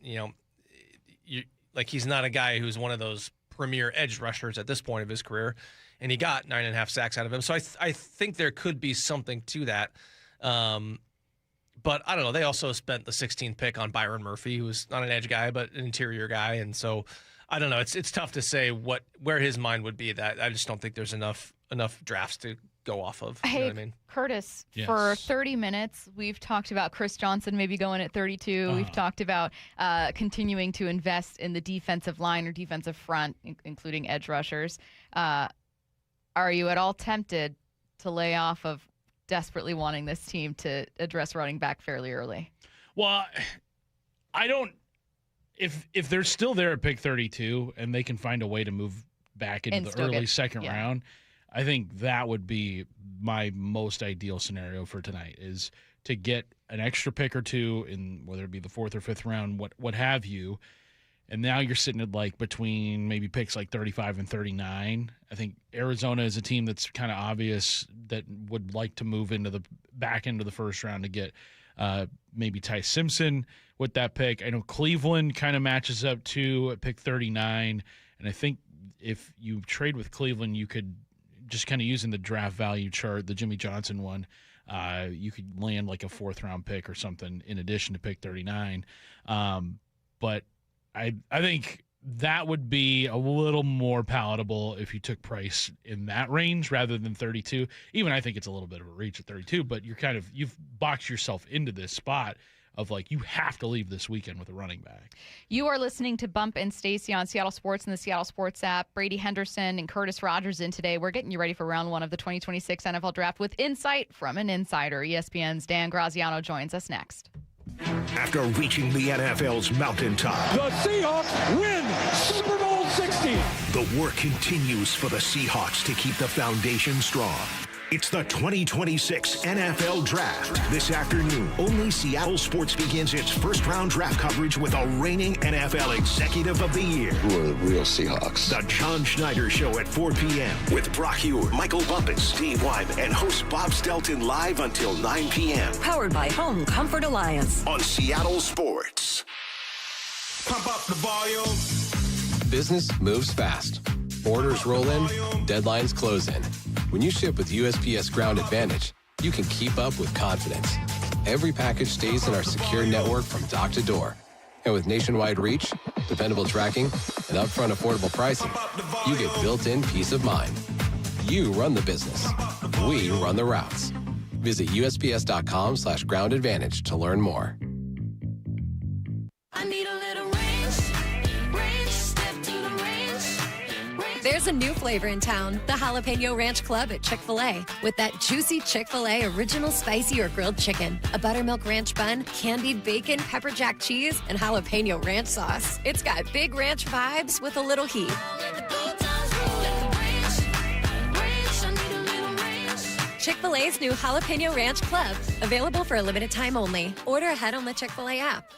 he's not a guy who's one of those premier edge rushers at this point of his career, and he got 9.5 sacks out of him. So I think there could be something to that. But I don't know. They also spent the 16th pick on Byron Murphy, who's not an edge guy, but an interior guy. And so I don't know. It's tough to say where his mind would be. That I just don't think there's enough drafts to go off of. You know what I mean? Curtis, Yes. for 30 minutes, we've talked about Chris Johnson maybe going at 32. We've talked about continuing to invest in the defensive line or defensive front, including edge rushers. Are you at all tempted to lay off of desperately wanting this team to address running back fairly early? Well, I don't. If they're still there at pick 32 and they can find a way to move back into the early second round, I think that would be my most ideal scenario for tonight, is to get an extra pick or 2 in, whether it be the 4th or 5th round, what have you. And now you're sitting at between maybe picks 35 and 39. I think Arizona is a team that's kind of obvious that would like to move into the back end of the first round to get maybe Ty Simpson with that pick. I know Cleveland kind of matches up too at pick 39. And I think if you trade with Cleveland, you could, just kind of using the draft value chart, the Jimmy Johnson one, you could land a 4th round pick or something in addition to pick 39. But I think that would be a little more palatable if you took Price in that range rather than 32. Even I think it's a little bit of a reach at 32, but you've boxed yourself into this spot of you have to leave this weekend with a running back. You are listening to Bump and Stacy on Seattle Sports and the Seattle Sports app. Brady Henderson and Curtis Rogers in today. We're getting you ready for round 1 of the 2026 NFL Draft with insight from an insider. ESPN's Dan Graziano joins us next. After reaching the NFL's mountaintop, The Seahawks win Super Bowl 60. the work continues for the Seahawks to keep the foundation strong. It's the 2026 NFL Draft. This afternoon, only Seattle Sports begins its first-round draft coverage with a reigning NFL Executive of the Year. Who are the real Seahawks? The John Schneider Show at 4 p.m. with Brock Ewart, Michael Bumpus, Dave Wyman, and host Bob Stelton live until 9 p.m. Powered by Home Comfort Alliance. on Seattle Sports. Pump up the volume. Business moves fast. Orders roll in, deadlines close in. When you ship with USPS Ground Advantage, you can keep up with confidence. Every package stays in our secure network from dock to door. And with nationwide reach, dependable tracking, and upfront affordable pricing, you get built-in peace of mind. You run the business. We run the routes. Visit USPS.com/Ground Advantage to learn more. I need a little range, step to the range. There's a new flavor in town, the Jalapeno Ranch Club at Chick-fil-A. With that juicy Chick-fil-A original spicy or grilled chicken, a buttermilk ranch bun, candied bacon, pepper jack cheese, and jalapeno ranch sauce. It's got big ranch vibes with a little heat. Chick-fil-A's new Jalapeno Ranch Club, available for a limited time only. Order ahead on the Chick-fil-A app.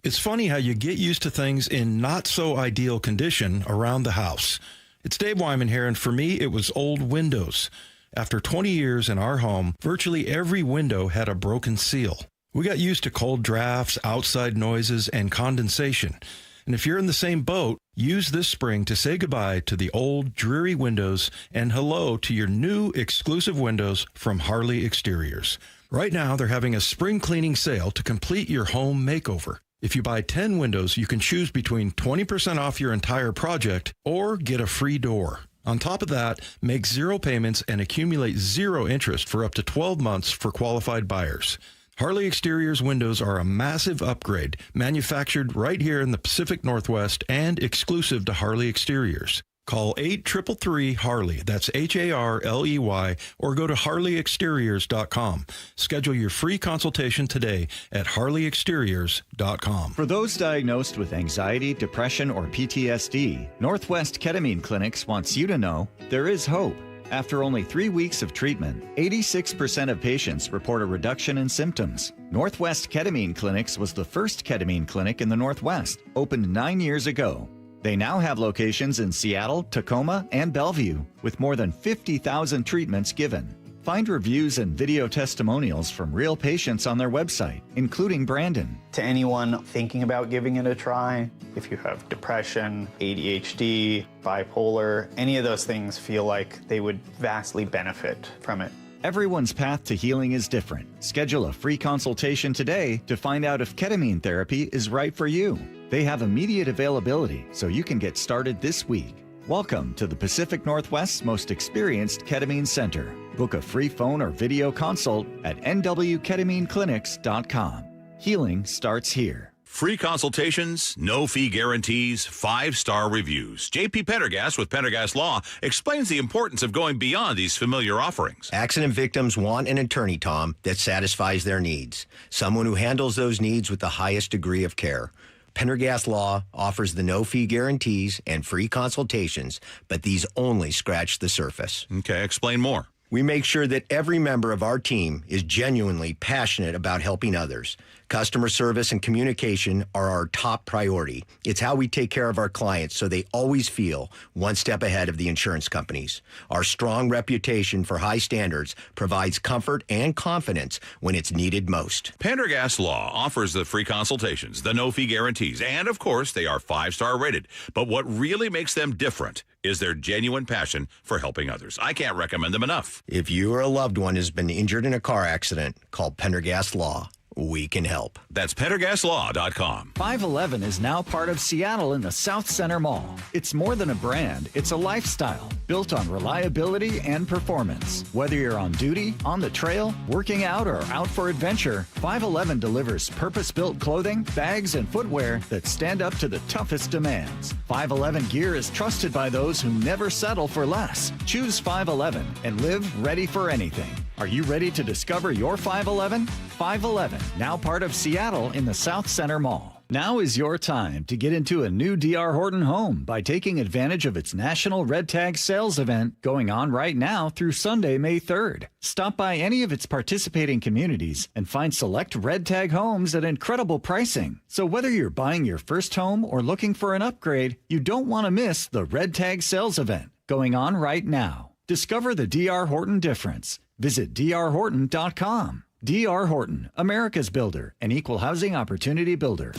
It's funny how you get used to things in not so ideal condition around the house. It's Dave Wyman here, and for me, it was old windows. After 20 years in our home, virtually every window had a broken seal. We got used to cold drafts, outside noises, and condensation. And if you're in the same boat, use this spring to say goodbye to the old, dreary windows and hello to your new exclusive windows from Harley Exteriors. Right now, they're having a spring cleaning sale to complete your home makeover. If you buy 10 windows, you can choose between 20% off your entire project or get a free door. On top of that, make 0 payments and accumulate 0 interest for up to 12 months for qualified buyers. Harley Exteriors windows are a massive upgrade, manufactured right here in the Pacific Northwest and exclusive to Harley Exteriors. Call 833-HARLEY, that's HARLEY, or go to harleyexteriors.com. Schedule your free consultation today at harleyexteriors.com. For those diagnosed with anxiety, depression, or PTSD, Northwest Ketamine Clinics wants you to know there is hope. After only 3 weeks of treatment, 86% of patients report a reduction in symptoms. Northwest Ketamine Clinics was the first ketamine clinic in the Northwest, opened 9 years ago. They now have locations in Seattle, Tacoma, and Bellevue, with more than 50,000 treatments given. Find reviews and video testimonials from real patients on their website, including Brandon. To anyone thinking about giving it a try, if you have depression, ADHD, bipolar, any of those things feel like they would vastly benefit from it. Everyone's path to healing is different. Schedule a free consultation today to find out if ketamine therapy is right for you. They have immediate availability, so you can get started this week. Welcome to the Pacific Northwest's most experienced ketamine center. Book a free phone or video consult at nwketamineclinics.com. Healing starts here. Free consultations, no fee guarantees, 5-star reviews. J.P. Pendergast with Pendergast Law explains the importance of going beyond these familiar offerings. Accident victims want an attorney, Tom, that satisfies their needs. Someone who handles those needs with the highest degree of care. Pendergast Law offers the no-fee guarantees and free consultations, but these only scratch the surface. Okay, explain more. We make sure that every member of our team is genuinely passionate about helping others. Customer service and communication are our top priority. It's how we take care of our clients so they always feel one step ahead of the insurance companies. Our strong reputation for high standards provides comfort and confidence when it's needed most. Pendergast Law offers the free consultations, the no-fee guarantees, and of course, they are 5-star rated. But what really makes them different is their genuine passion for helping others. I can't recommend them enough. If you or a loved one has been injured in a car accident, call Pendergast Law. We can help. That's PendergastLaw.com. 511 is now part of Seattle in the South Center Mall. It's more than a brand, it's a lifestyle built on reliability and performance. Whether you're on duty, on the trail, working out, or out for adventure, 511 delivers purpose-built clothing, bags, and footwear that stand up to the toughest demands. 511 gear is trusted by those who never settle for less. Choose 511 and live ready for anything. Are you ready to discover your 511? 511, now part of Seattle in the South Center Mall. Now is your time to get into a new D.R. Horton home by taking advantage of its National Red Tag Sales event going on right now through Sunday, May 3rd. Stop by any of its participating communities and find select Red Tag homes at incredible pricing. So whether you're buying your first home or looking for an upgrade, you don't want to miss the Red Tag Sales event going on right now. Discover the D.R. Horton difference. Visit drhorton.com. D.R. Horton, America's builder, an equal housing opportunity builder.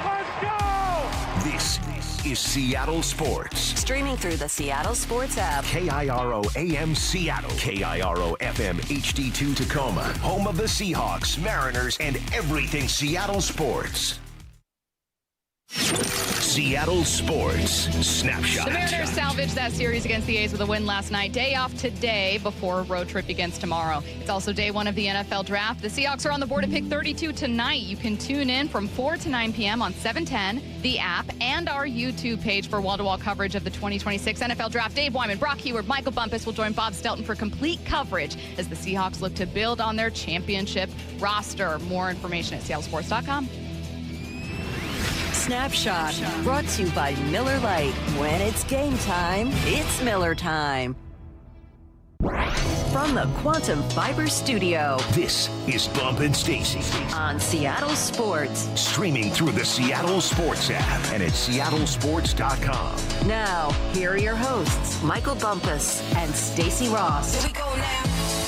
Let's go! This This is Seattle Sports. Streaming through the Seattle Sports app. KIRO AM Seattle. KIRO FM HD2 Tacoma. Home of the Seahawks, Mariners, and everything Seattle sports. Seattle Sports Snapshot. The Mariners salvaged that series against the A's with a win last night. Day off today before a road trip begins tomorrow. It's also day one of the NFL draft. The Seahawks are on the board to pick 32 tonight. You can tune in from 4 to 9 p.m. on 710, the app, and our YouTube page for wall-to-wall coverage of the 2026 NFL draft. Dave Wyman, Brock Heward, Michael Bumpus will join Bob Stelton for complete coverage as the Seahawks look to build on their championship roster. More information at seattlesports.com. Snapshot, brought to you by Miller Lite. When it's game time, it's Miller time. From the Quantum Fiber Studio, this is Bump and Stacy on Seattle Sports. Streaming through the Seattle Sports app and at seattlesports.com. Now, here are your hosts, Michael Bumpus and Stacy Ross. Here we go now.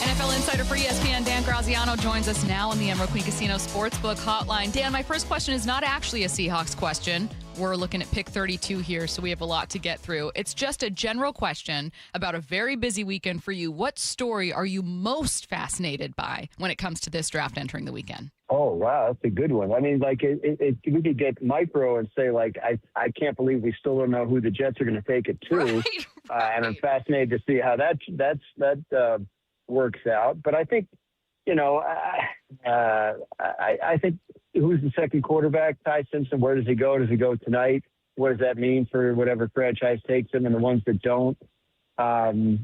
NFL insider for ESPN, Dan Graziano, joins us now on the Emerald Queen Casino Sportsbook Hotline. Dan, my first question is not actually a Seahawks question. We're looking at pick 32 here, so we have a lot to get through. It's just a general question about a very busy weekend for you. What story are you most fascinated by when it comes to this draft entering the weekend? Oh, wow, that's a good one. I mean, like, we could get micro and say, like, I can't believe we still don't know who the Jets are going to take it to. Right. And I'm fascinated to see how that works out. But I think, I think who's the second quarterback? Ty Simpson, where does he go? Does he go tonight? What does that mean for whatever franchise takes him and the ones that don't? I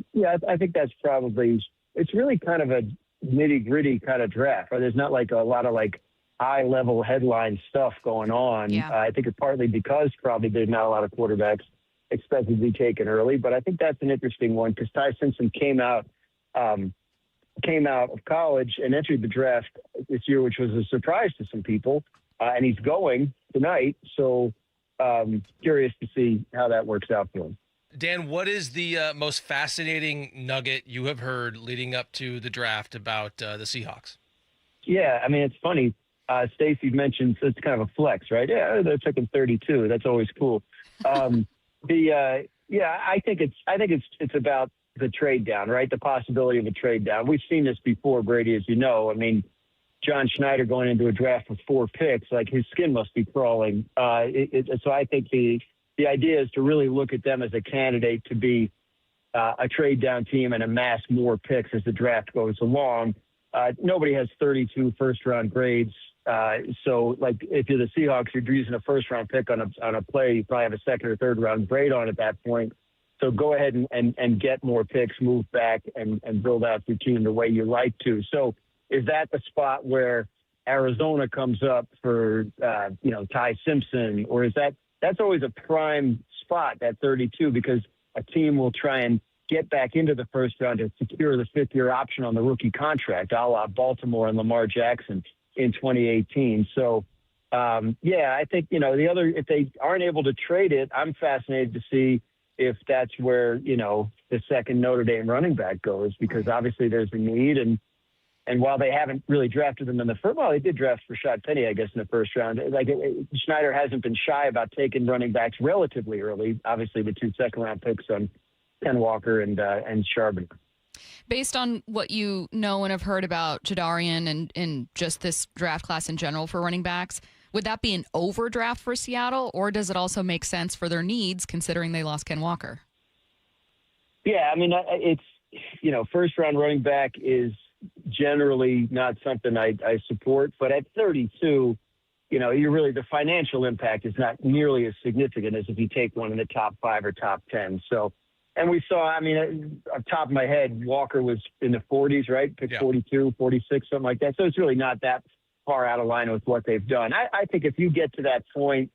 think that's probably, it's really kind of a nitty gritty kind of draft. Right? There's not like a lot of like high level headline stuff going on. Yeah. I think it's partly because probably there's not a lot of quarterbacks expected to be taken early, but I think that's an interesting one because Ty Simpson came out of college and entered the draft this year, which was a surprise to some people. And he's going tonight. So curious to see how that works out for him. Dan, what is the most fascinating nugget you have heard leading up to the draft about the Seahawks? Yeah, I mean, it's funny. Stacy mentioned it's kind of a flex, right? Yeah, they're taking 32. That's always cool. I think it's about the trade down, right? The possibility of a trade down. We've seen this before, Brady, as you know. I mean, John Schneider going into a draft with 4 picks, like his skin must be crawling. So I think the idea is to really look at them as a candidate to be a trade down team and amass more picks as the draft goes along. Nobody has 32 first round grades. So like if you're the Seahawks, you're using a first round pick on a play, you probably have a second or third round grade on at that point. So go ahead and get more picks, move back, and build out your team the way you like to. So is that the spot where Arizona comes up for, Ty Simpson? Or is that's always a prime spot, that 32, because a team will try and get back into the first round to secure the 5th-year option on the rookie contract, a la Baltimore and Lamar Jackson in 2018. So, I think, if they aren't able to trade it, I'm fascinated to see if that's where, the second Notre Dame running back goes, because obviously there's a need. And while they haven't really drafted them in the first, they did draft Rashad Penny, I guess, in the first round. Schneider hasn't been shy about taking running backs relatively early. Obviously, the 2 second-round picks on Ken Walker and Charbonnet. Based on what you know and have heard about Jadarian and just this draft class in general for running backs, would that be an overdraft for Seattle, or does it also make sense for their needs considering they lost Ken Walker? Yeah, I mean, it's, first-round running back is generally not something I support, but at 32, you're really, the financial impact is not nearly as significant as if you take one in the top 5 or top 10. So, and we saw, I mean, off the top of my head, Walker was in the 40s, right? Pick 42, 46, something like that. So it's really not that far out of line with what they've done. I think if you get to that point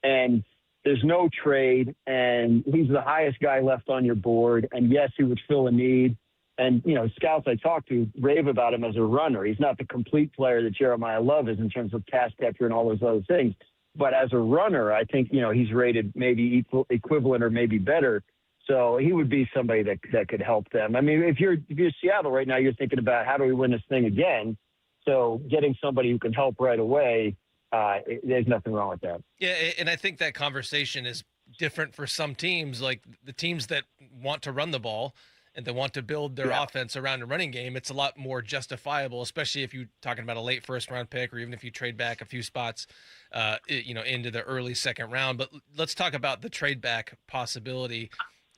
and there's no trade and he's the highest guy left on your board, and yes, he would fill a need. And, scouts I talk to rave about him as a runner. He's not the complete player that Jeremiah Love is in terms of pass catcher and all those other things. But as a runner, I think, he's rated maybe equivalent or maybe better. So he would be somebody that could help them. I mean, if you're Seattle right now, you're thinking about how do we win this thing again? So getting somebody who can help right away, there's nothing wrong with that. Yeah, and I think that conversation is different for some teams, like the teams that want to run the ball and they want to build their offense around a running game. It's a lot more justifiable, especially if you're talking about a late first-round pick or even if you trade back a few spots, into the early second round. But let's talk about the trade back possibility.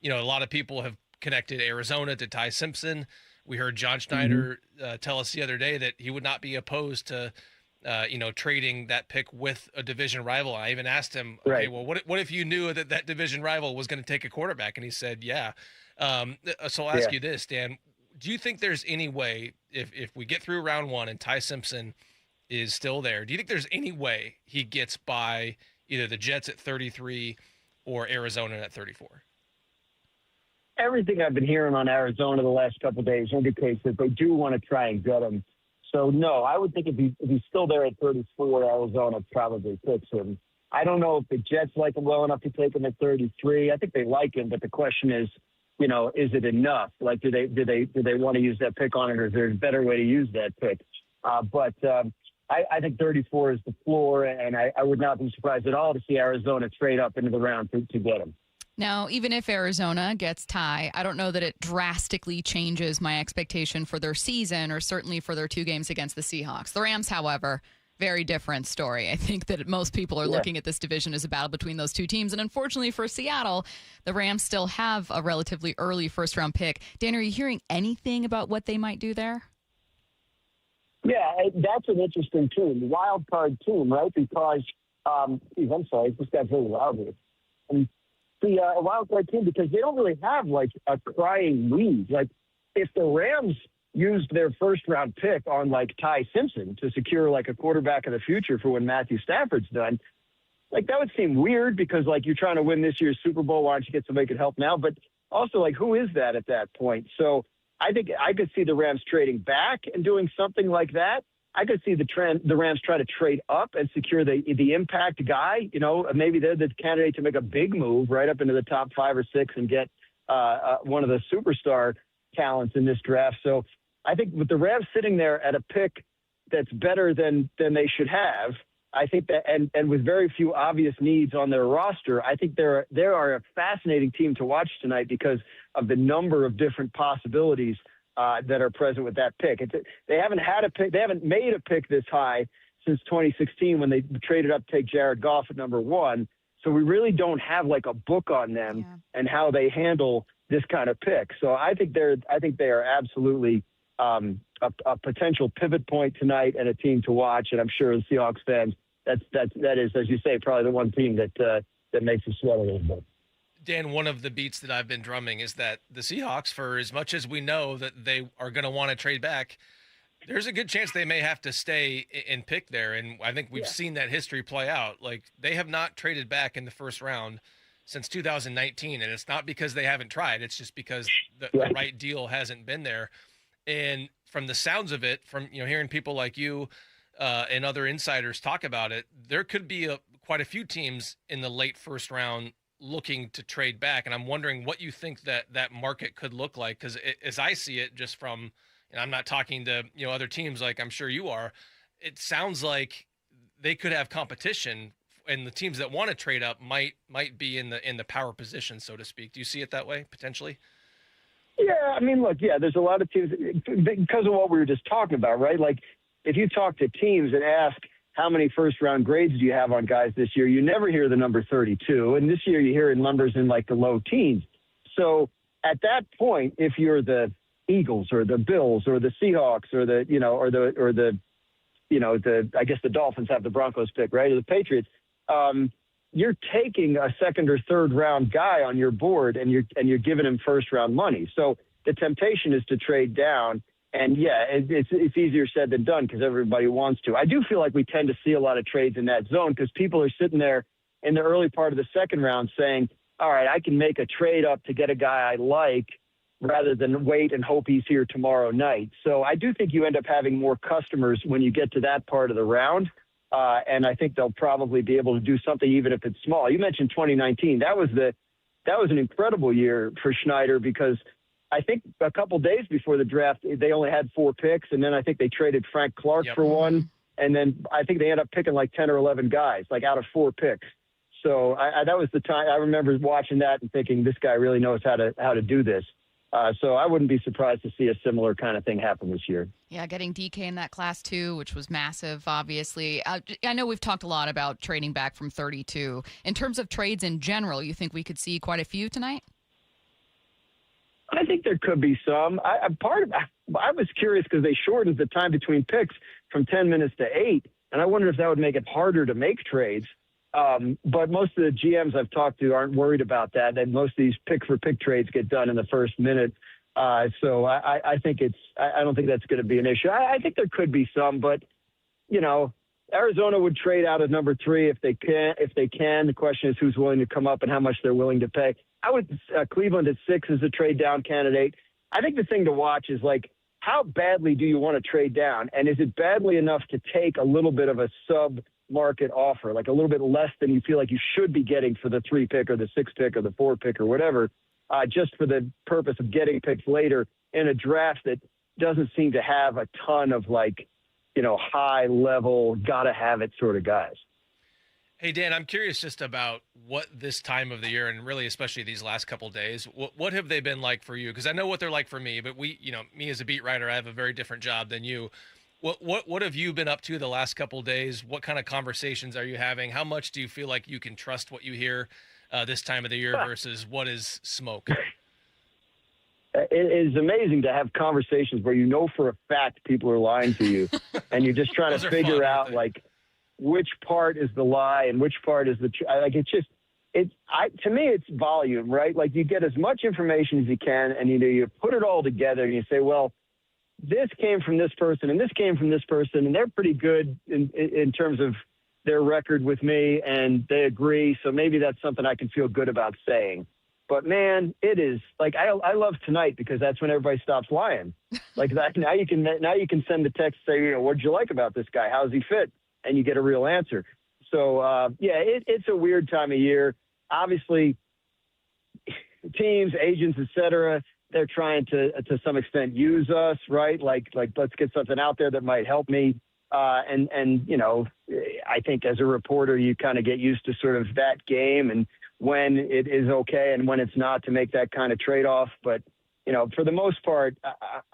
A lot of people have connected Arizona to Ty Simpson. We heard John Schneider tell us the other day that he would not be opposed to trading that pick with a division rival. I even asked him, okay, well, what if you knew that division rival was going to take a quarterback? And he said, yeah. So I'll ask you this, Dan. Do you think there's any way, if we get through round one and Ty Simpson is still there, do you think there's any way he gets by either the Jets at 33 or Arizona at 34? Everything I've been hearing on Arizona the last couple of days indicates that they do want to try and get him. So, no, I would think if he's still there at 34, Arizona probably picks him. I don't know if the Jets like him well enough to take him at 33. I think they like him, but the question is, is it enough? Like, do they want to use that pick on it, or is there a better way to use that pick? But I think 34 is the floor, and I would not be surprised at all to see Arizona trade up into the round to get him. Now, even if Arizona gets Ty, I don't know that it drastically changes my expectation for their season or certainly for their 2 games against the Seahawks. The Rams, however, very different story. I think that most people are looking at this division as a battle between those 2 teams. And unfortunately for Seattle, the Rams still have a relatively early first-round pick. Dan, are you hearing anything about what they might do there? Yeah, that's an interesting team, wild card team, right? Because, I'm sorry, this got very loud here. A wild card team because they don't really have like a crying need. Like if the Rams used their first round pick on like Ty Simpson to secure like a quarterback of the future for when Matthew Stafford's done, like that would seem weird because like you're trying to win this year's Super Bowl. Why don't you get somebody who can help now? But also like who is that at that point? So I think I could see the Rams trading back and doing something like that. I could see the Rams try to trade up and secure the impact guy. Maybe they're the candidate to make a big move right up into the top 5 or 6 and get one of the superstar talents in this draft. So I think with the Rams sitting there at a pick that's better than they should have, I think that and with very few obvious needs on their roster, I think they are a fascinating team to watch tonight because of the number of different possibilities that are present with that pick. They haven't had a pick. They haven't made a pick this high since 2016 when they traded up to take Jared Goff at number 1. So we really don't have like a book on them and how they handle this kind of pick. So I think they are absolutely a potential pivot point tonight and a team to watch. And I'm sure the Seahawks fans, that is, as you say, probably the one team that makes you sweat a little bit. Dan, one of the beats that I've been drumming is that the Seahawks, for as much as we know that they are going to want to trade back, there's a good chance they may have to stay and pick there. And I think we've seen that history play out. Like they have not traded back in the first round since 2019. And it's not because they haven't tried. It's just because the right deal hasn't been there. And from the sounds of it, from hearing people like you and other insiders talk about it, there could be quite a few teams in the late first round looking to trade back. And I'm wondering what you think that market could look like. Because as I see it, just from, and I'm not talking to, other teams like I'm sure you are, it sounds like they could have competition and the teams that want to trade up might be in the power position, so to speak. Do you see it that way potentially? Yeah. I mean, look, there's a lot of teams because of what we were just talking about, right? Like if you talk to teams and ask, how many first-round grades do you have on guys this year? You never hear the number 32. And this year you hear numbers in like the low teens. So at that point, if you're the Eagles or the Bills or the Seahawks or I guess the Dolphins have the Broncos pick, right? Or the Patriots, you're taking a second or third round guy on your board and you're giving him first-round money. So the temptation is to trade down. And, it's easier said than done because everybody wants to. I do feel like we tend to see a lot of trades in that zone because people are sitting there in the early part of the second round saying, all right, I can make a trade up to get a guy I like rather than wait and hope he's here tomorrow night. So I do think you end up having more customers when you get to that part of the round. And I think they'll probably be able to do something even if it's small. You mentioned 2019. That was an incredible year for Schneider because I think a couple days before the draft, they only had 4 picks, and then I think they traded Frank Clark for one, and then I think they ended up picking like 10 or 11 guys, like out of 4 picks. So that was the time I remember watching that and thinking, this guy really knows how to do this. So I wouldn't be surprised to see a similar kind of thing happen this year. Yeah, getting DK in that class too, which was massive, obviously. I know we've talked a lot about trading back from 32. In terms of trades in general, you think we could see quite a few tonight? I think there could be some. I was curious because they shortened the time between picks from 10 minutes to 8, and I wonder if that would make it harder to make trades. But most of the GMs I've talked to aren't worried about that. And most of these pick-for-pick trades get done in the first minute. So I think I don't think that's going to be an issue. I think there could be some, but, Arizona would trade out of number 3 if they can. The question is who's willing to come up and how much they're willing to pay. Cleveland at 6 is a trade down candidate. I think the thing to watch is, like, how badly do you want to trade down? And is it badly enough to take a little bit of a sub-market offer, like a little bit less than you feel like you should be getting for the 3 pick or the 6 pick or the 4 pick or whatever, just for the purpose of getting picks later in a draft that doesn't seem to have a ton of, like, high-level, gotta-have-it sort of guys. Hey, Dan, I'm curious just about what this time of the year, and really especially these last couple of days, what have they been like for you? Because I know what they're like for me, but me as a beat writer, I have a very different job than you. What have you been up to the last couple of days? What kind of conversations are you having? How much do you feel like you can trust what you hear this time of the year versus what is smoke? It is amazing to have conversations where you know for a fact people are lying to you, and you're just trying to figure out, like, which part is the lie and which part is the like. To me, it's volume, right? Like, you get as much information as you can, and you put it all together, and you say, well, this came from this person, and this came from this person, and they're pretty good in terms of their record with me, and they agree. So maybe that's something I can feel good about saying. But man, it is like I love tonight because that's when everybody stops lying. Like that, now you can send the text, say, what'd you like about this guy? How's he fit? And you get a real answer. So it's a weird time of year. Obviously, teams, agents, etc., they're trying to some extent use us, right? Like let's get something out there that might help me. And I think as a reporter, you kind of get used to sort of that game and when it is okay and when it's not, to make that kind of trade-off. But, for the most part,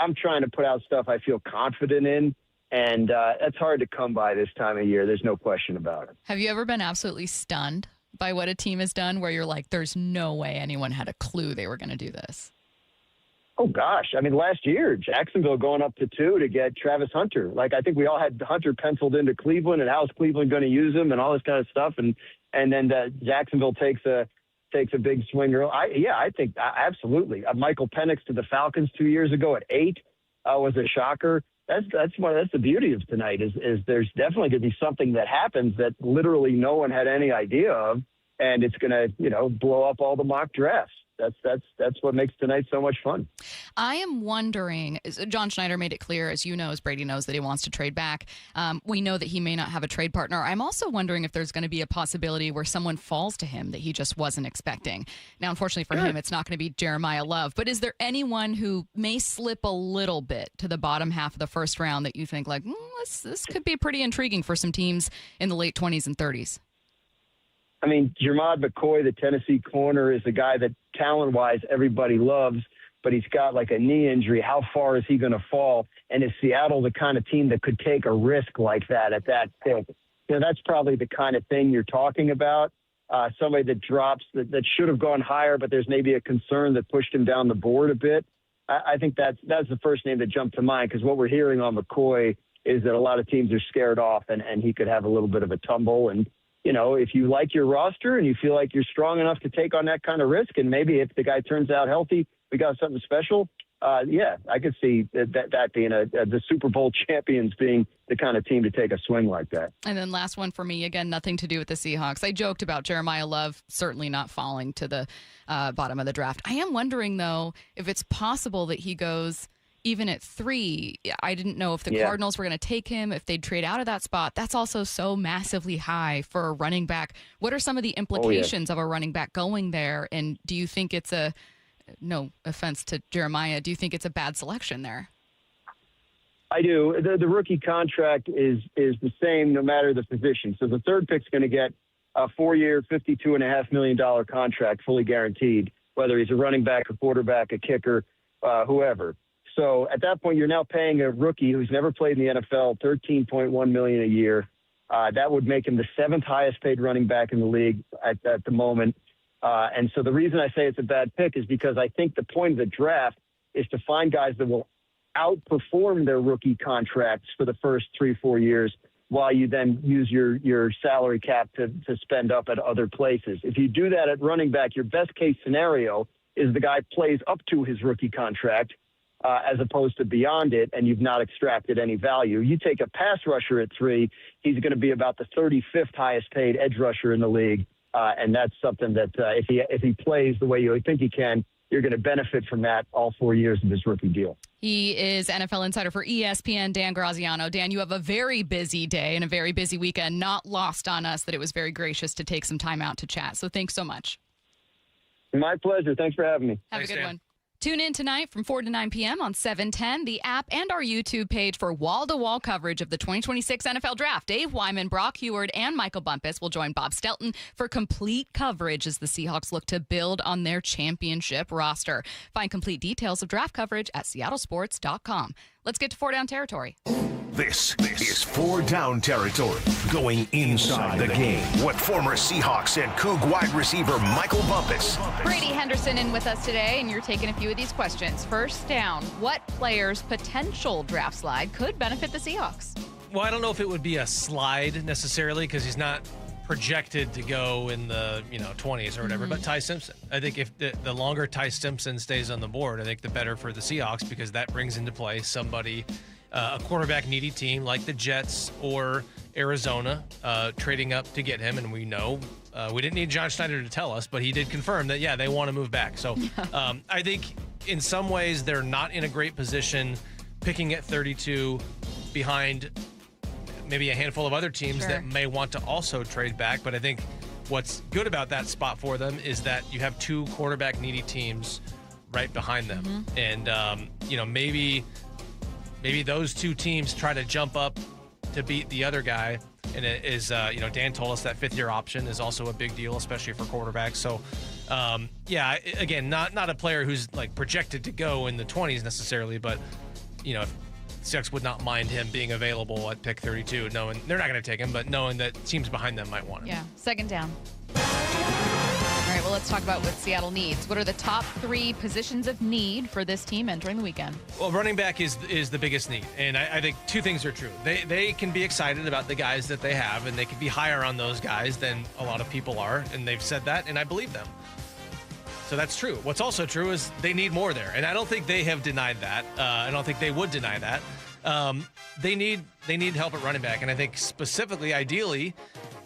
I'm trying to put out stuff I feel confident in. And that's hard to come by this time of year. There's no question about it. Have you ever been absolutely stunned by what a team has done where you're like, there's no way anyone had a clue they were going to do this? Oh, gosh. I mean, last year, Jacksonville going up to 2 to get Travis Hunter. Like, I think we all had Hunter penciled into Cleveland and how's Cleveland going to use him and all this kind of stuff. And then Jacksonville takes a big swinger. I think absolutely. Michael Penix to the Falcons 2 years ago at 8 was a shocker. That's the beauty of tonight is there's definitely going to be something that happens that literally no one had any idea of, and it's going to blow up all the mock drafts. That's what makes tonight so much fun. I am wondering, John Schneider made it clear, as you know, as Brady knows, that he wants to trade back. We know that he may not have a trade partner. I'm also wondering if there's going to be a possibility where someone falls to him that he just wasn't expecting. Now, unfortunately for him, it's not going to be Jeremiah Love, but is there anyone who may slip a little bit to the bottom half of the first round that you think, like, this could be pretty intriguing for some teams in the late 20s and 30s? I mean, Jermod McCoy, the Tennessee corner, is a guy that talent-wise everybody loves, but he's got like a knee injury. How far is he going to fall? And is Seattle the kind of team that could take a risk like that at that pick? That's probably the kind of thing you're talking about. Somebody that drops that should have gone higher, but there's maybe a concern that pushed him down the board a bit. I think that's the first name that jumped to mind, because what we're hearing on McCoy is that a lot of teams are scared off, and he could have a little bit of a tumble. And if you like your roster and you feel like you're strong enough to take on that kind of risk, and maybe if the guy turns out healthy, we got something special. I could see that being the Super Bowl champions being the kind of team to take a swing like that. And then last one for me, again, nothing to do with the Seahawks. I joked about Jeremiah Love certainly not falling to the bottom of the draft. I am wondering, though, if it's possible that he goes even at 3. I didn't know if the Cardinals were going to take him, if they'd trade out of that spot. That's also so massively high for a running back. What are some of the implications of a running back going there? And do you think it's no offense to Jeremiah, do you think it's a bad selection there? I do. The rookie contract is the same no matter the position. So the third pick's going to get a 4-year, $52.5 million contract, fully guaranteed, whether he's a running back, a quarterback, a kicker, whoever. So at that point, you're now paying a rookie who's never played in the NFL $13.1 million a year. That would make him the 7th highest paid running back in the league at the moment. And so the reason I say it's a bad pick is because I think the point of the draft is to find guys that will outperform their rookie contracts for the first 3-4 years, while you then use your salary cap to spend up at other places. If you do that at running back, your best case scenario is the guy plays up to his rookie contract as opposed to beyond it, and you've not extracted any value. You take a pass rusher at 3, he's going to be about the 35th highest paid edge rusher in the league, and that's something that if he plays the way you think he can, you're going to benefit from that all 4 years of his rookie deal. He is NFL insider for ESPN, Dan Graziano. Dan, you have a very busy day and a very busy weekend. Not lost on us that it was very gracious to take some time out to chat. So thanks so much. My pleasure. Thanks for having me. Have a good one. Tune in tonight from 4 to 9 p.m. on 710, the app, and our YouTube page for wall-to-wall coverage of the 2026 NFL Draft. Dave Wyman, Brock Heward, and Michael Bumpus will join Bob Stelton for complete coverage as the Seahawks look to build on their championship roster. Find complete details of draft coverage at seattlesports.com. Let's get to 4 Down territory. This is 4 Down territory, going inside the game with former Seahawks and Coug wide receiver Michael Bumpus. Brady Henderson in with us today, and you're taking a few of these questions. First down, what player's potential draft slide could benefit the Seahawks? Well, I don't know if it would be a slide necessarily because he's not projected to go in the 20s or whatever, but Ty Simpson. I think if the longer Ty Simpson stays on the board, I think the better for the Seahawks because that brings into play somebody, a quarterback needy team like the Jets or Arizona trading up to get him. And we know we didn't need John Schneider to tell us, but he did confirm that, they want to move back. So I think in some ways they're not in a great position picking at 32 behind maybe a handful of other teams that may want to also trade back. But I think what's good about that spot for them is that you have 2 quarterback needy teams right behind them. And, maybe those 2 teams try to jump up to beat the other guy. And it is, Dan told us that 5th-year option is also a big deal, especially for quarterbacks. So, again, not a player who's like projected to go in the 20s necessarily, but, if Seahawks would not mind him being available at pick 32, knowing they're not going to take him, but knowing that teams behind them might want him. Yeah, second down. All right, well, let's talk about what Seattle needs. What are the top 3 positions of need for this team entering the weekend? Well, running back is the biggest need, and I think 2 things are true. They can be excited about the guys that they have, and they can be higher on those guys than a lot of people are, and they've said that, and I believe them. So that's true. What's also true is they need more there, and I don't think they have denied that. I don't think they would deny that. They need help at running back, and I think specifically, ideally,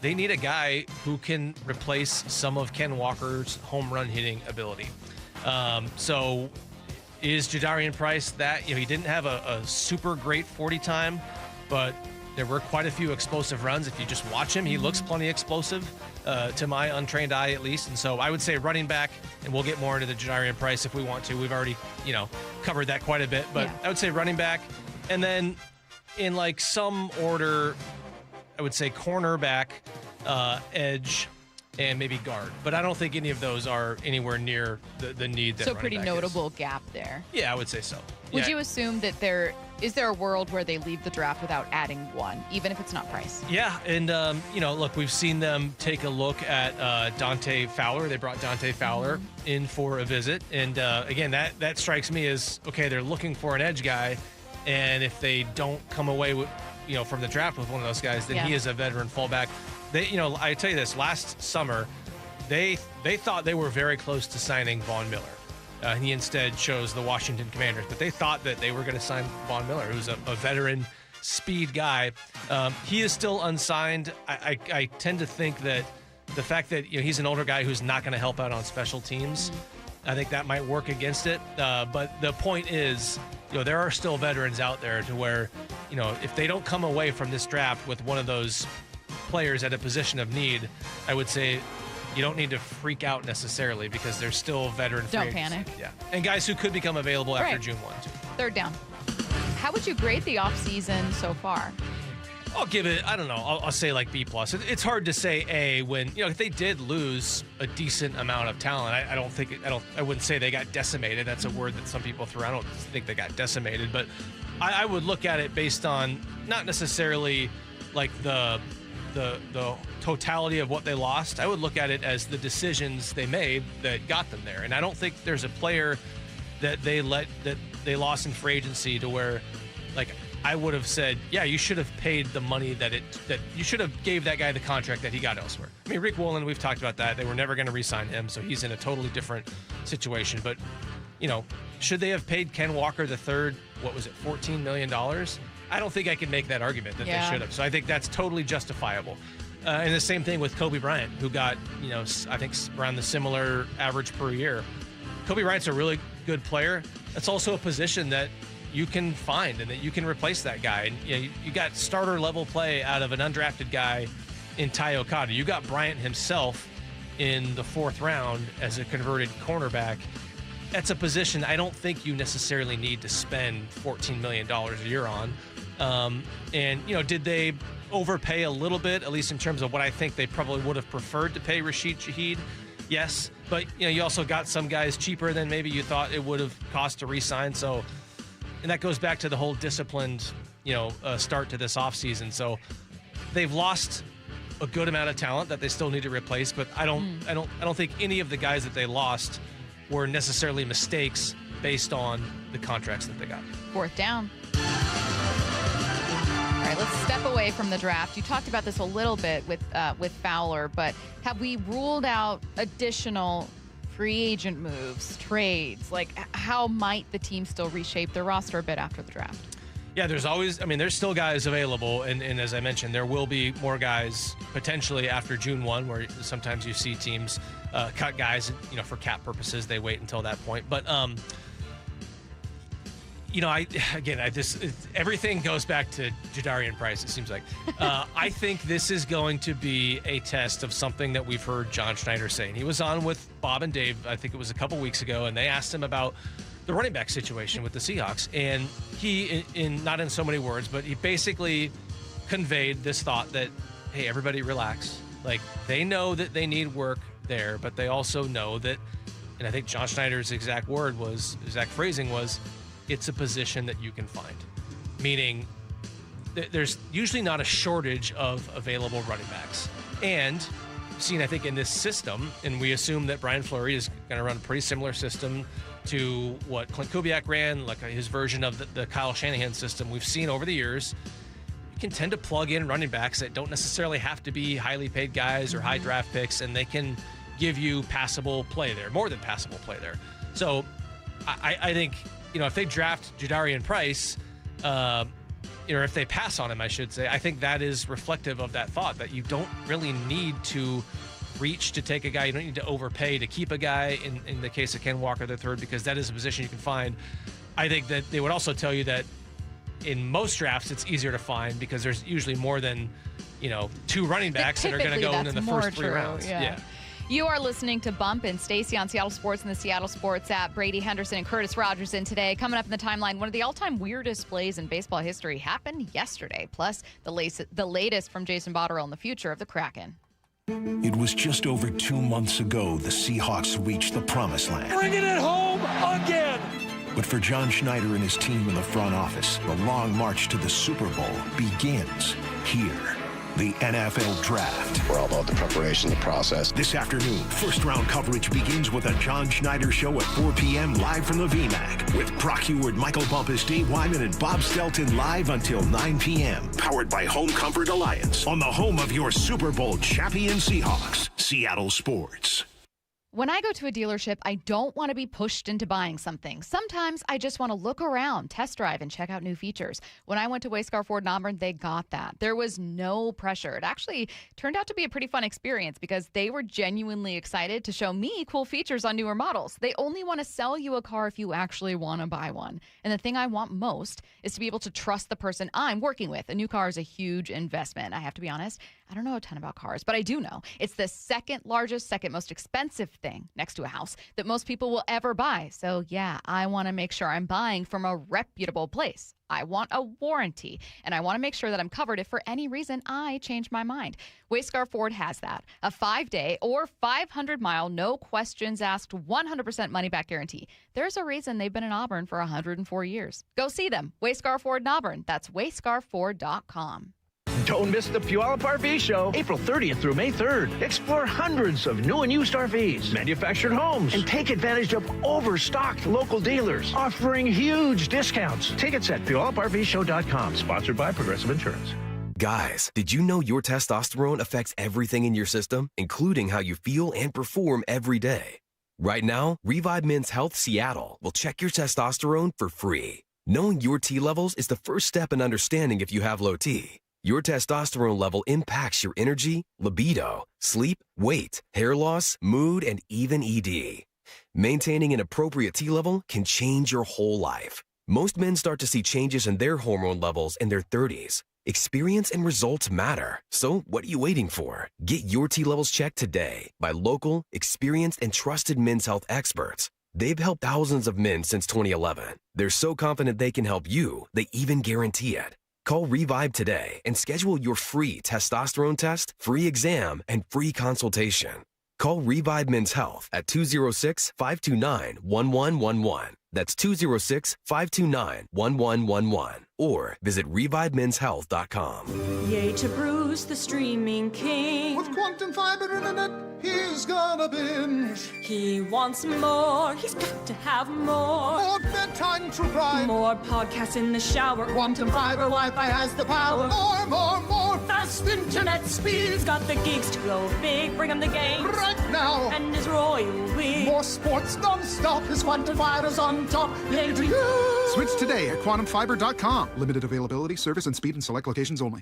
they need a guy who can replace some of Ken Walker's home run hitting ability. So is Jadarian Price that? He didn't have a super great 40 time, but there were quite a few explosive runs. If you just watch him, he looks plenty explosive to my untrained eye at least. And so I would say running back, and we'll get more into the Jadarian Price if we want to. We've already, covered that quite a bit, but I would say running back. And then in like some order, I would say cornerback, edge, and maybe guard. But I don't think any of those are anywhere near the need that So pretty notable gap there. Yeah, I would say so. Would you assume that is there a world where they leave the draft without adding one, even if it's not Price? Yeah, and, look, we've seen them take a look at Dante Fowler. They brought Dante Fowler in for a visit. And, again, that strikes me as, okay, they're looking for an edge guy. And if they don't come away with, from the draft with one of those guys, then he is a veteran fullback. I tell you this, last summer, they thought they were very close to signing Von Miller. And he instead chose the Washington Commanders. But they thought that they were going to sign Von Miller, who's a veteran speed guy. He is still unsigned. I tend to think that the fact that he's an older guy who's not going to help out on special teams, I think that might work against it. But the point is, there are still veterans out there to where, if they don't come away from this draft with one of those players at a position of need, I would say you don't need to freak out necessarily because there's still veteran free Don't agents. panic. Yeah. And guys who could become available after June 1, too. Third down. How would you grade the offseason so far? I'll give it, I don't know, I'll say like B+. It's hard to say A when, if they did lose a decent amount of talent, I wouldn't say they got decimated. That's a word that some people throw. I don't think they got decimated, but I would look at it based on not necessarily like the totality of what they lost. I would look at it as the decisions they made that got them there. And I don't think there's a player that they lost in free agency to where, like, I would have said, yeah, you should have paid the money that you should have gave that guy the contract that he got elsewhere. I mean, Rick Woolen, we've talked about that. They were never going to re-sign him, so he's in a totally different situation. But, should they have paid Ken Walker III, what was it, $14 million? I don't think I can make that argument that they should have. So I think that's totally justifiable. And the same thing with Kobe Bryant, who got, I think around the similar average per year. Kobe Bryant's a really good player. That's also a position that you can find and that you can replace that guy. And you got starter level play out of an undrafted guy in Ty Okada. You got Bryant himself in the 4th round as a converted cornerback. That's a position I don't think you necessarily need to spend $14 million a year on. Did they overpay a little bit, at least in terms of what I think they probably would have preferred to pay Rashid Shaheed? Yes. But, you also got some guys cheaper than maybe you thought it would have cost to re-sign. So, and that goes back to the whole disciplined, start to this offseason. So they've lost a good amount of talent that they still need to replace, but I don't think any of the guys that they lost were necessarily mistakes based on the contracts that they got. 4th down. All right, let's step away from the draft. You talked about this a little bit with Fowler, but have we ruled out additional free agent moves, trades? Like, how might the team still reshape their roster a bit after the draft? Yeah, there's still guys available. And as I mentioned, there will be more guys potentially after June 1, where sometimes you see teams cut guys, for cap purposes. They wait until that point. But, everything goes back to Jadarian Price, it seems like. I think this is going to be a test of something that we've heard John Schneider say. And he was on with Bob and Dave, I think it was a couple weeks ago, and they asked him about the running back situation with the Seahawks. And he, not in so many words, but he basically conveyed this thought that, hey, everybody relax. Like, they know that they need work there, but they also know that, and I think John Schneider's exact phrasing was, it's a position that you can find. Meaning, there's usually not a shortage of available running backs. And seen, I think, in this system, and we assume that Brian Fleury is going to run a pretty similar system to what Clint Kubiak ran, like his version of the Kyle Shanahan system we've seen over the years. You can tend to plug in running backs that don't necessarily have to be highly paid guys or high draft picks, and they can give you passable play there, more than passable play there. So I think, if they draft Jadarian Price, or if they pass on him, I should say, I think that is reflective of that thought that you don't really need to reach to take a guy. You don't need to overpay to keep a guy in the case of Ken Walker III, because that is a position you can find. I think that they would also tell you that in most drafts, it's easier to find because there's usually more than, 2 running backs that are going to go in the first 3 rounds. Yeah. You are listening to Bump and Stacy on Seattle Sports and the Seattle Sports app. Brady Henderson and Curtis Rogers in today. Coming up in the timeline, one of the all-time weirdest plays in baseball history happened yesterday. Plus, the latest from Jason Botterill and the future of the Kraken. It was just over 2 months ago the Seahawks reached the promised land. Bringing it home again. But for John Schneider and his team in the front office, the long march to the Super Bowl begins here. The NFL Draft. We're all about the preparation, the process. This afternoon, first-round coverage begins with a John Schneider Show at 4 p.m. live from the VMAC. With Brock Heward, Michael Bumpus, Dave Wyman, and Bob Stelton live until 9 p.m. Powered by Home Comfort Alliance. On the home of your Super Bowl champion Seahawks, Seattle Sports. When I go to a dealership, I don't want to be pushed into buying something. Sometimes I just want to look around, test drive, and check out new features. When I went to Wayscar Ford in Auburn, they got that. There was no pressure. It actually turned out to be a pretty fun experience because they were genuinely excited to show me cool features on newer models. They only want to sell you a car if you actually want to buy one. And the thing I want most is to be able to trust the person I'm working with. A new car is a huge investment. I have to be honest, I don't know a ton about cars, but I do know it's the second largest, second most expensive thing next to a house that most people will ever buy. So yeah, I want to make sure I'm buying from a reputable place. I want a warranty, and I want to make sure that I'm covered if for any reason I change my mind. Wayscar Ford has that. A 5-day or 500-mile, no questions asked, 100% money-back guarantee. There's a reason they've been in Auburn for 104 years. Go see them. Wayscar Ford in Auburn. That's wayscarford.com. Don't miss the Puyallup RV Show, April 30th through May 3rd. Explore hundreds of new and used RVs, manufactured homes, and take advantage of overstocked local dealers offering huge discounts. Tickets at PuyallupRVShow.com, sponsored by Progressive Insurance. Guys, did you know your testosterone affects everything in your system, including how you feel and perform every day? Right now, Revive Men's Health Seattle will check your testosterone for free. Knowing your T levels is the first step in understanding if you have low T. Your testosterone level impacts your energy, libido, sleep, weight, hair loss, mood, and even ED. Maintaining an appropriate T level can change your whole life. Most men start to see changes in their hormone levels in their 30s. Experience and results matter. So what are you waiting for? Get your T levels checked today by local, experienced, and trusted men's health experts. They've helped thousands of men since 2011. They're so confident they can help you, they even guarantee it. Call Revive today and schedule your free testosterone test, free exam, and free consultation. Call Revive Men's Health at 206-529-1111. That's 206-529-1111. Or visit ReviveMen'sHealth.com. Yay to Bruce, the streaming king. With quantum fiber internet, he's gonna binge. He wants more, he's got to have more. More bedtime true crime. More podcasts in the shower. Quantum fiber Wi-Fi has the power. More fast internet speed. He's got the geeks to go big, bring him the games. Right now. And his royal we. More sports non-stop, his quantum fiber's on top. Yay to you. Switch today at quantumfiber.com. Limited availability, service, and speed in select locations only.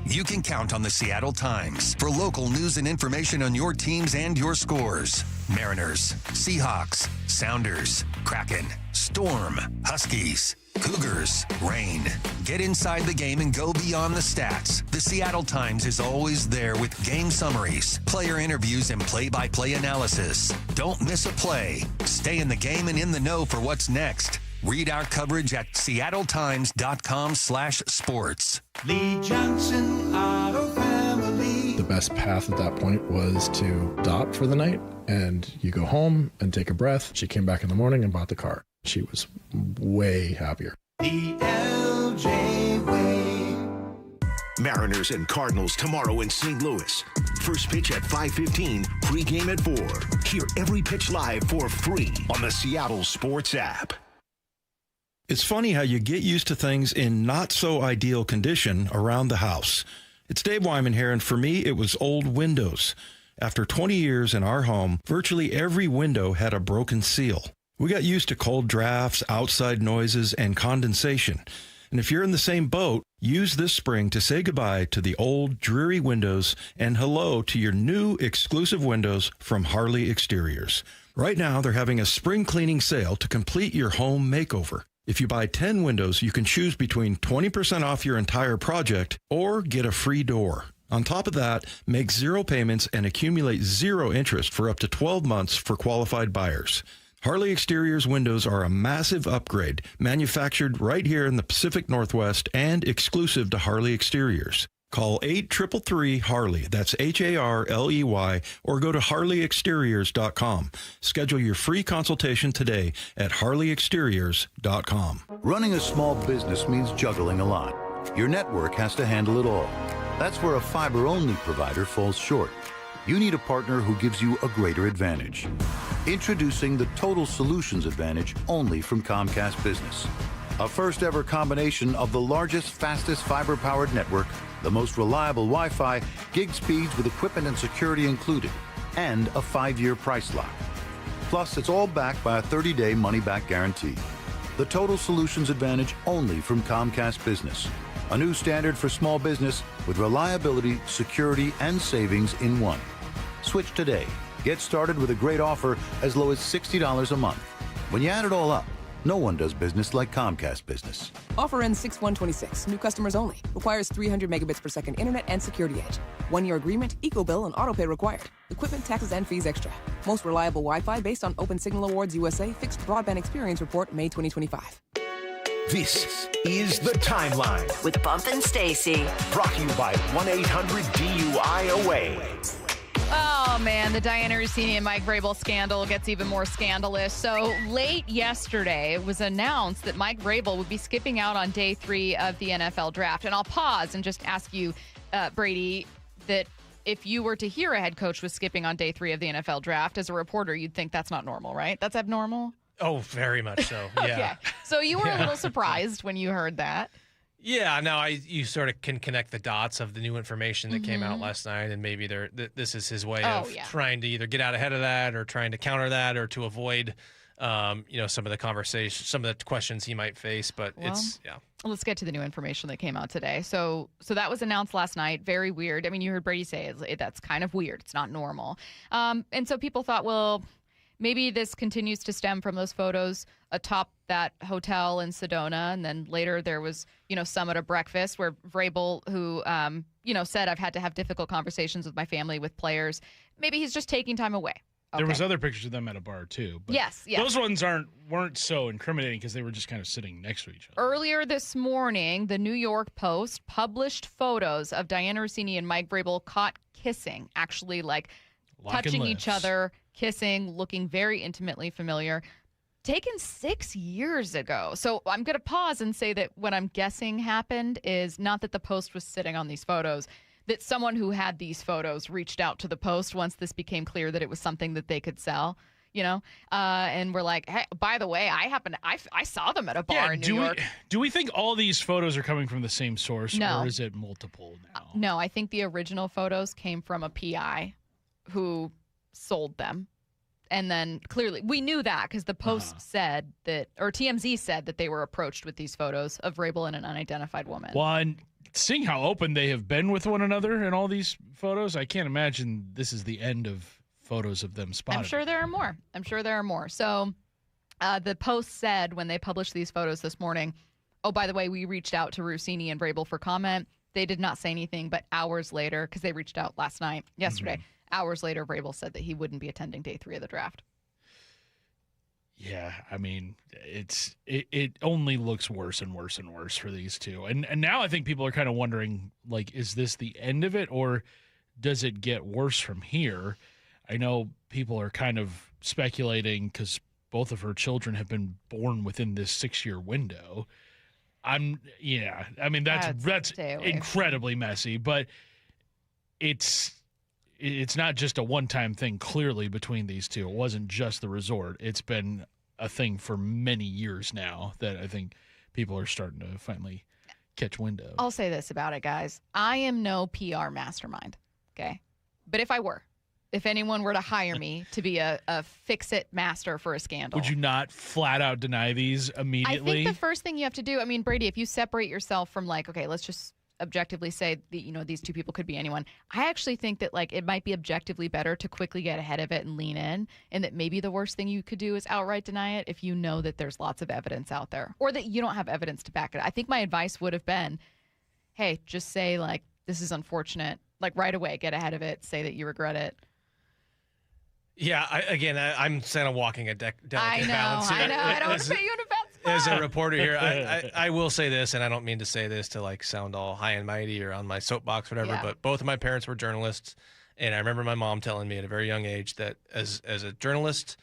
You can count on the Seattle Times for local news and information on your teams and your scores. Mariners, Seahawks, Sounders, Kraken, Storm, Huskies, Cougars, Rain. Get inside the game and go beyond the stats. The Seattle Times is always there with game summaries, player interviews, and play-by-play analysis. Don't miss a play. Stay in the game and in the know for what's next. Read our coverage at seattletimes.com/sports. Lee Johnson Auto Family. The best path at that point was to stop for the night, and you go home and take a breath. She came back in the morning and bought the car. She was way happier. The LJ Way. Mariners and Cardinals tomorrow in St. Louis. First pitch at 5:15, pregame at 4. Hear every pitch live for free on the Seattle Sports app. It's funny how you get used to things in not so ideal condition around the house. It's Dave Wyman here, and for me, it was old windows. After 20 years in our home, virtually every window had a broken seal. We got used to cold drafts, outside noises, and condensation. And if you're in the same boat, use this spring to say goodbye to the old, dreary windows and hello to your new exclusive windows from Harley Exteriors. Right now, they're having a spring cleaning sale to complete your home makeover. If you buy 10 windows, you can choose between 20% off your entire project or get a free door. On top of that, make 0 payments and accumulate 0 interest for up to 12 months for qualified buyers. Harley Exteriors windows are a massive upgrade, manufactured right here in the Pacific Northwest and exclusive to Harley Exteriors. Call 833-HARLEY, that's HARLEY, or go to harleyexteriors.com. Schedule your free consultation today at harleyexteriors.com. Running a small business means juggling a lot. Your network has to handle it all. That's where a fiber-only provider falls short. You need a partner who gives you a greater advantage. Introducing the Total Solutions Advantage only from Comcast Business. A first-ever combination of the largest, fastest fiber-powered network, the most reliable Wi-Fi, gig speeds with equipment and security included, and a 5-year price lock. Plus, it's all backed by a 30-day money-back guarantee. The Total Solutions Advantage only from Comcast Business. A new standard for small business with reliability, security, and savings in one. Switch today. Get started with a great offer as low as $60 a month. When you add it all up, No one does business like Comcast Business. Offer ends 6/1/26. New customers only. Requires 300 megabits per second internet and security edge. 1-year agreement, eco-bill, and autopay required. Equipment, taxes, and fees extra. Most reliable Wi-Fi based on Open Signal Awards USA Fixed Broadband Experience Report, May 2025. This is The Timeline with Bump and Stacy. Brought to you by 1-800-DUI-AWAY. Oh, man, the Diana Rossini and Mike Vrabel scandal gets even more scandalous. So late yesterday, it was announced that Mike Vrabel would be skipping out on day 3 of the NFL draft. And I'll pause and just ask you, Brady, that if you were to hear a head coach was skipping on day 3 of the NFL draft, as a reporter, you'd think that's not normal, right? That's abnormal? Oh, very much so, yeah. Okay. So you were a little surprised when you heard that. Yeah, no, you sort of can connect the dots of the new information that came out last night, and maybe this is his way of trying to either get out ahead of that or trying to counter that or to avoid, some of the conversation, some of the questions he might face. But Let's get to the new information that came out today. So that was announced last night. Very weird. I mean, you heard Brady say that's kind of weird. It's not normal. And so people thought, well, maybe this continues to stem from those photos atop that hotel in Sedona. And then later there was, some at a breakfast where Vrabel, who, said, I've had to have difficult conversations with my family, with players. Maybe he's just taking time away. Okay. There was other pictures of them at a bar, too. But yes. Those ones weren't so incriminating because they were just kind of sitting next to each other. Earlier this morning, the New York Post published photos of Diana Rossini and Mike Vrabel caught kissing, actually touching each other, kissing, looking very intimately familiar, taken 6 years ago. So I'm going to pause and say that what I'm guessing happened is not that the Post was sitting on these photos, that someone who had these photos reached out to the Post once this became clear that it was something that they could sell, and we're like, hey, by the way, I saw them at a bar in New York. Do we think all these photos are coming from the same source, or is it multiple now? No, I think the original photos came from a PI who sold them. And then clearly we knew that because the Post said that, or TMZ said that they were approached with these photos of Vrabel and an unidentified woman. Well, and seeing how open they have been with one another in all these photos, I can't imagine this is the end of photos of them spotted. I'm sure there are more. So the Post said when they published these photos this morning, oh, by the way, we reached out to Rossini and Vrabel for comment. They did not say anything, but hours later, because they reached out yesterday, hours later, Vrabel said that he wouldn't be attending day 3 of the draft. Yeah, I mean, it only looks worse and worse and worse for these two. And now I think people are kind of wondering, is this the end of it, or does it get worse from here? I know people are kind of speculating because both of her children have been born within this 6-year window. I mean, that's incredibly messy, but it's not just a one-time thing, clearly, between these two. It wasn't just the resort. It's been a thing for many years now that I think people are starting to finally catch wind of. I'll say this about it, guys. I am no PR mastermind, okay? But if anyone were to hire me to be a fix-it master for a scandal. Would you not flat out deny these immediately? I think the first thing you have to do, Brady, if you separate yourself from okay, let's just objectively say that, these two people could be anyone. I actually think that it might be objectively better to quickly get ahead of it and lean in, and that maybe the worst thing you could do is outright deny it if you know that there's lots of evidence out there or that you don't have evidence to back it. I think my advice would have been, hey, just say this is unfortunate, right away, get ahead of it, say that you regret it. Yeah, I'm kind of walking a delicate balance here. I know. I don't want to put you in a bad spot. As a reporter here, I will say this, and I don't mean to say this to sound all high and mighty or on my soapbox, whatever, but both of my parents were journalists, and I remember my mom telling me at a very young age that as a journalist,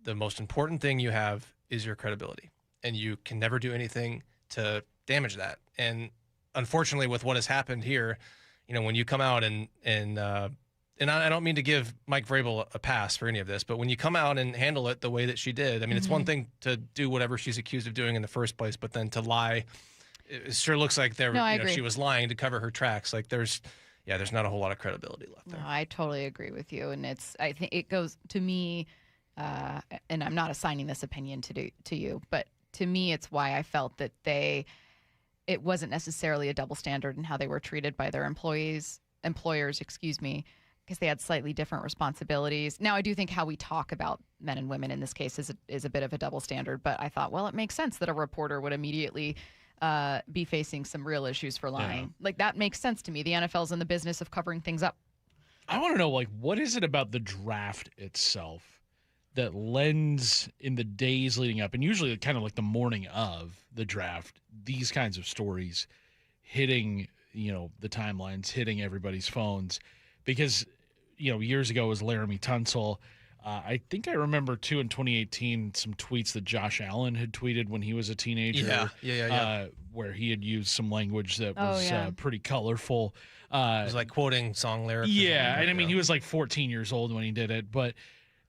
the most important thing you have is your credibility, and you can never do anything to damage that. And unfortunately, with what has happened here, when you come out and I don't mean to give Mike Vrabel a pass for any of this, but when you come out and handle it the way that she did, it's one thing to do whatever she's accused of doing in the first place, but then to lie, it sure looks like she was lying to cover her tracks. There's not a whole lot of credibility left there. No, I totally agree with you, and I think it goes to me, and I'm not assigning this opinion to you, but to me, it's why I felt that it wasn't necessarily a double standard in how they were treated by their employers, because they had slightly different responsibilities. Now, I do think how we talk about men and women in this case is a bit of a double standard, but I thought, well, it makes sense that a reporter would immediately be facing some real issues for lying. Yeah. Like, that makes sense to me. The NFL's in the business of covering things up. I want to know, like, what is it about the draft itself that lends in the days leading up, and usually kind of like the morning of the draft, these kinds of stories hitting, the timelines, hitting everybody's phones? Because, years ago it was Laramie Tunsil. I think I remember, too, in 2018, some tweets that Josh Allen had tweeted when he was a teenager. Yeah. Where he had used some language that was pretty colorful. It was like quoting song lyrics. Yeah, and I mean, he was like 14 years old when he did it. But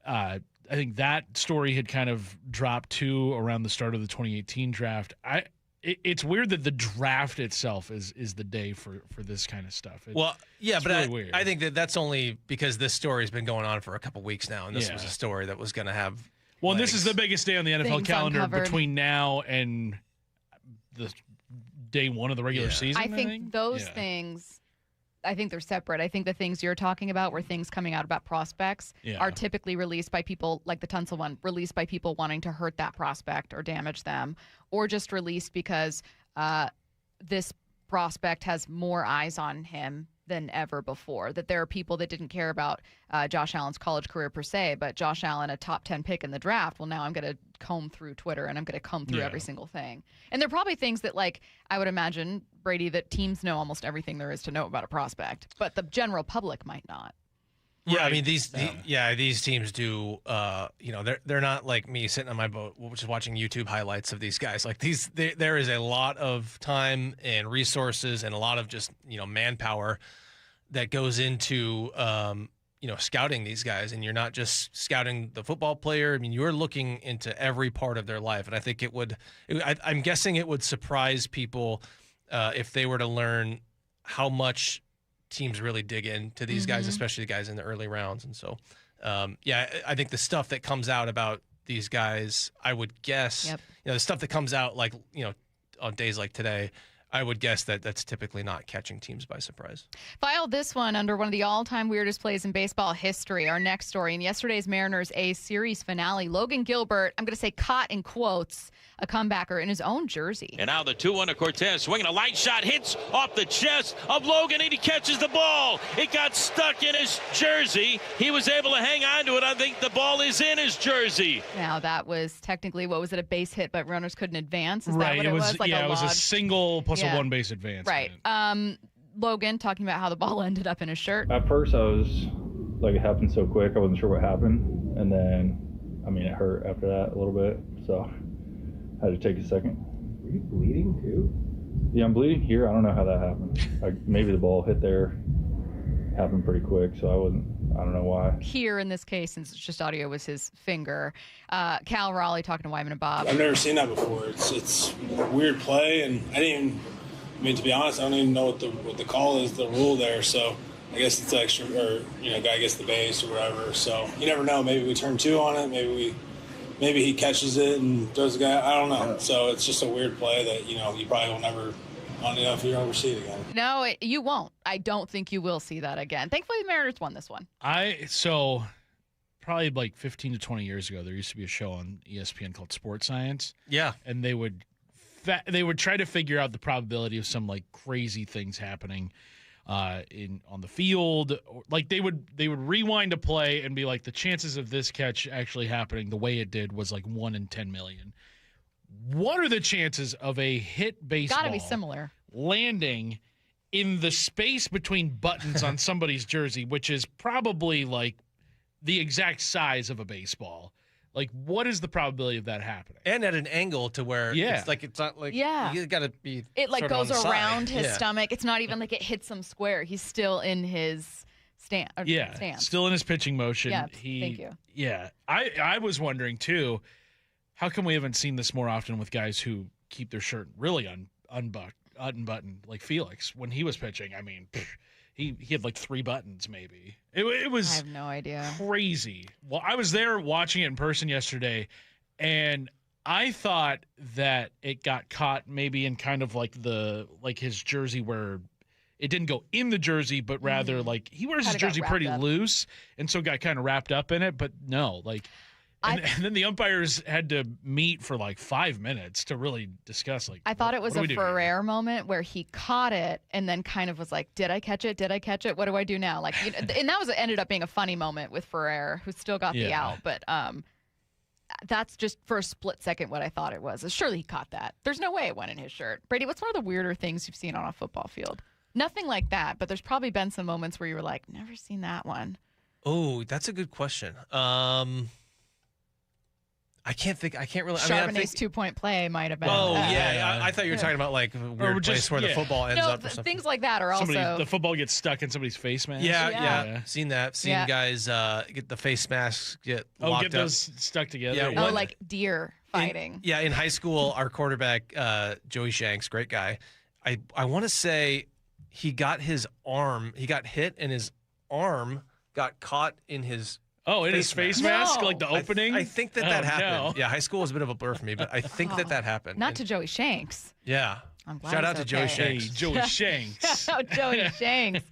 I think that story had kind of dropped, too, around the start of the 2018 draft. It's weird that the draft itself is the day for this kind of stuff. But really weird. I think that's only because this story has been going on for a couple weeks now, and this was a story that was going to have Well, and legs. this is the biggest day on the NFL Things calendar uncovered. between now and the day one of the regular season. I think those things, I think they're separate. I think the things you're talking about, where things coming out about prospects, are typically released by people, like the Tunsil one, released by people wanting to hurt that prospect or damage them, or just released because this prospect has more eyes on him than ever before. That there are people that didn't care about Josh Allen's college career per se, but Josh Allen, a top 10 pick in the draft, well, now I'm going to comb through Twitter and I'm going to comb through every single thing. And they're probably things that, like, I would imagine, Brady, that teams know almost everything there is to know about a prospect, but the general public might not. Yeah, I mean, these teams do. They're not like me sitting on my boat, just watching YouTube highlights of these guys. Like there is a lot of time and resources and a lot of just manpower that goes into scouting these guys. And you're not just scouting the football player. I mean, you're looking into every part of their life. And I think I'm guessing it would surprise people if they were to learn how much teams really dig into these guys, especially the guys in the early rounds. And so, I think the stuff that comes out about these guys, I would guess, the stuff that comes out like, on days like today, I would guess that that's typically not catching teams by surprise. Filed this one under one of the all-time weirdest plays in baseball history. Our next story, in yesterday's Mariners A series finale, Logan Gilbert, I'm going to say caught in quotes, a comebacker in his own jersey. And now the 2-1 to Cortez, swinging a line shot, hits off the chest of Logan, and he catches the ball. It got stuck in his jersey. He was able to hang on to it. I think the ball is in his jersey. Now, that was technically, a base hit, but runners couldn't advance? Is right. that what it was? Like it was a single plus a one base advance. Right. Logan talking about how the ball ended up in his shirt. At first, I was like, it happened so quick, I wasn't sure what happened. And then, it hurt after that a little bit. So I had to take a second. Were you bleeding too? Yeah, I'm bleeding here. I don't know how that happened. Maybe the ball hit there, happened pretty quick. So I don't know why. Here in this case, since it's just audio, was his finger. Cal Raleigh talking to Wyman and Bob. I've never seen that before. It's a weird play, and to be honest, I don't even know what the call is, the rule there. So I guess it's extra, or guy gets the base or whatever. So you never know. Maybe we turn 2 on it. Maybe he catches it and throws the guy. I don't know. So it's just a weird play that you probably will never. I don't know if you'll ever see it again. No, you won't. I don't think you will see that again. Thankfully, the Mariners won this one. So probably like 15 to 20 years ago, there used to be a show on ESPN called Sports Science. Yeah. And they would try to figure out the probability of some like crazy things happening on the field. Like they would rewind a play and be like, the chances of this catch actually happening the way it did was like 1 in 10 million. What are the chances of a hit baseball gotta be similar landing in the space between buttons on somebody's jersey, which is probably like the exact size of a baseball? Like, what is the probability of that happening? And at an angle to where it's not like you got to be. It like goes around his stomach. stomach. It's not even like it hits him square. He's still in his stance. Still in his pitching motion. Yeah, thank you. Yeah, I was wondering too. How come we haven't seen this more often with guys who keep their shirt really unbuttoned, like Felix when he was pitching? I mean, he had like 3 buttons maybe. It was I have no idea. Crazy. Well, I was there watching it in person yesterday, and I thought that it got caught maybe in kind of like his jersey where it didn't go in the jersey, but rather like he wears his jersey pretty loose, and so got kind of wrapped up in it. But no, like. And then the umpires had to meet for like 5 minutes to really discuss. Like, I thought it was a Ferrer moment where he caught it and then kind of was like, "Did I catch it? Did I catch it? What do I do now?" Like, and that ended up being a funny moment with Ferrer, who still got the out. But that's just for a split second what I thought it was. Surely he caught that. There's no way it went in his shirt. Brady, what's one of the weirder things you've seen on a football field? Nothing like that, but there's probably been some moments where you were like, "Never seen that one." Oh, that's a good question. I can't really. Charbonnet's 2-point play might have been. Oh, yeah. I thought you were talking about like a weird place where the football ends up or something. Things like that are also. The football gets stuck in somebody's face mask. Yeah. Seen that. Seen guys get the face masks get locked up. Those stuck together. Yeah, like deer fighting. In high school, our quarterback, Joey Shanks, great guy. I want to say he got hit and his arm got caught in his. Oh, in his face mask? Like the opening? I think that happened. No. Yeah, high school was a bit of a blur for me, but I think that happened. Not to Joey Shanks. Yeah. I'm glad Shout out to Joey Shanks. Hey, Joey Shanks. Shout out Joey Shanks.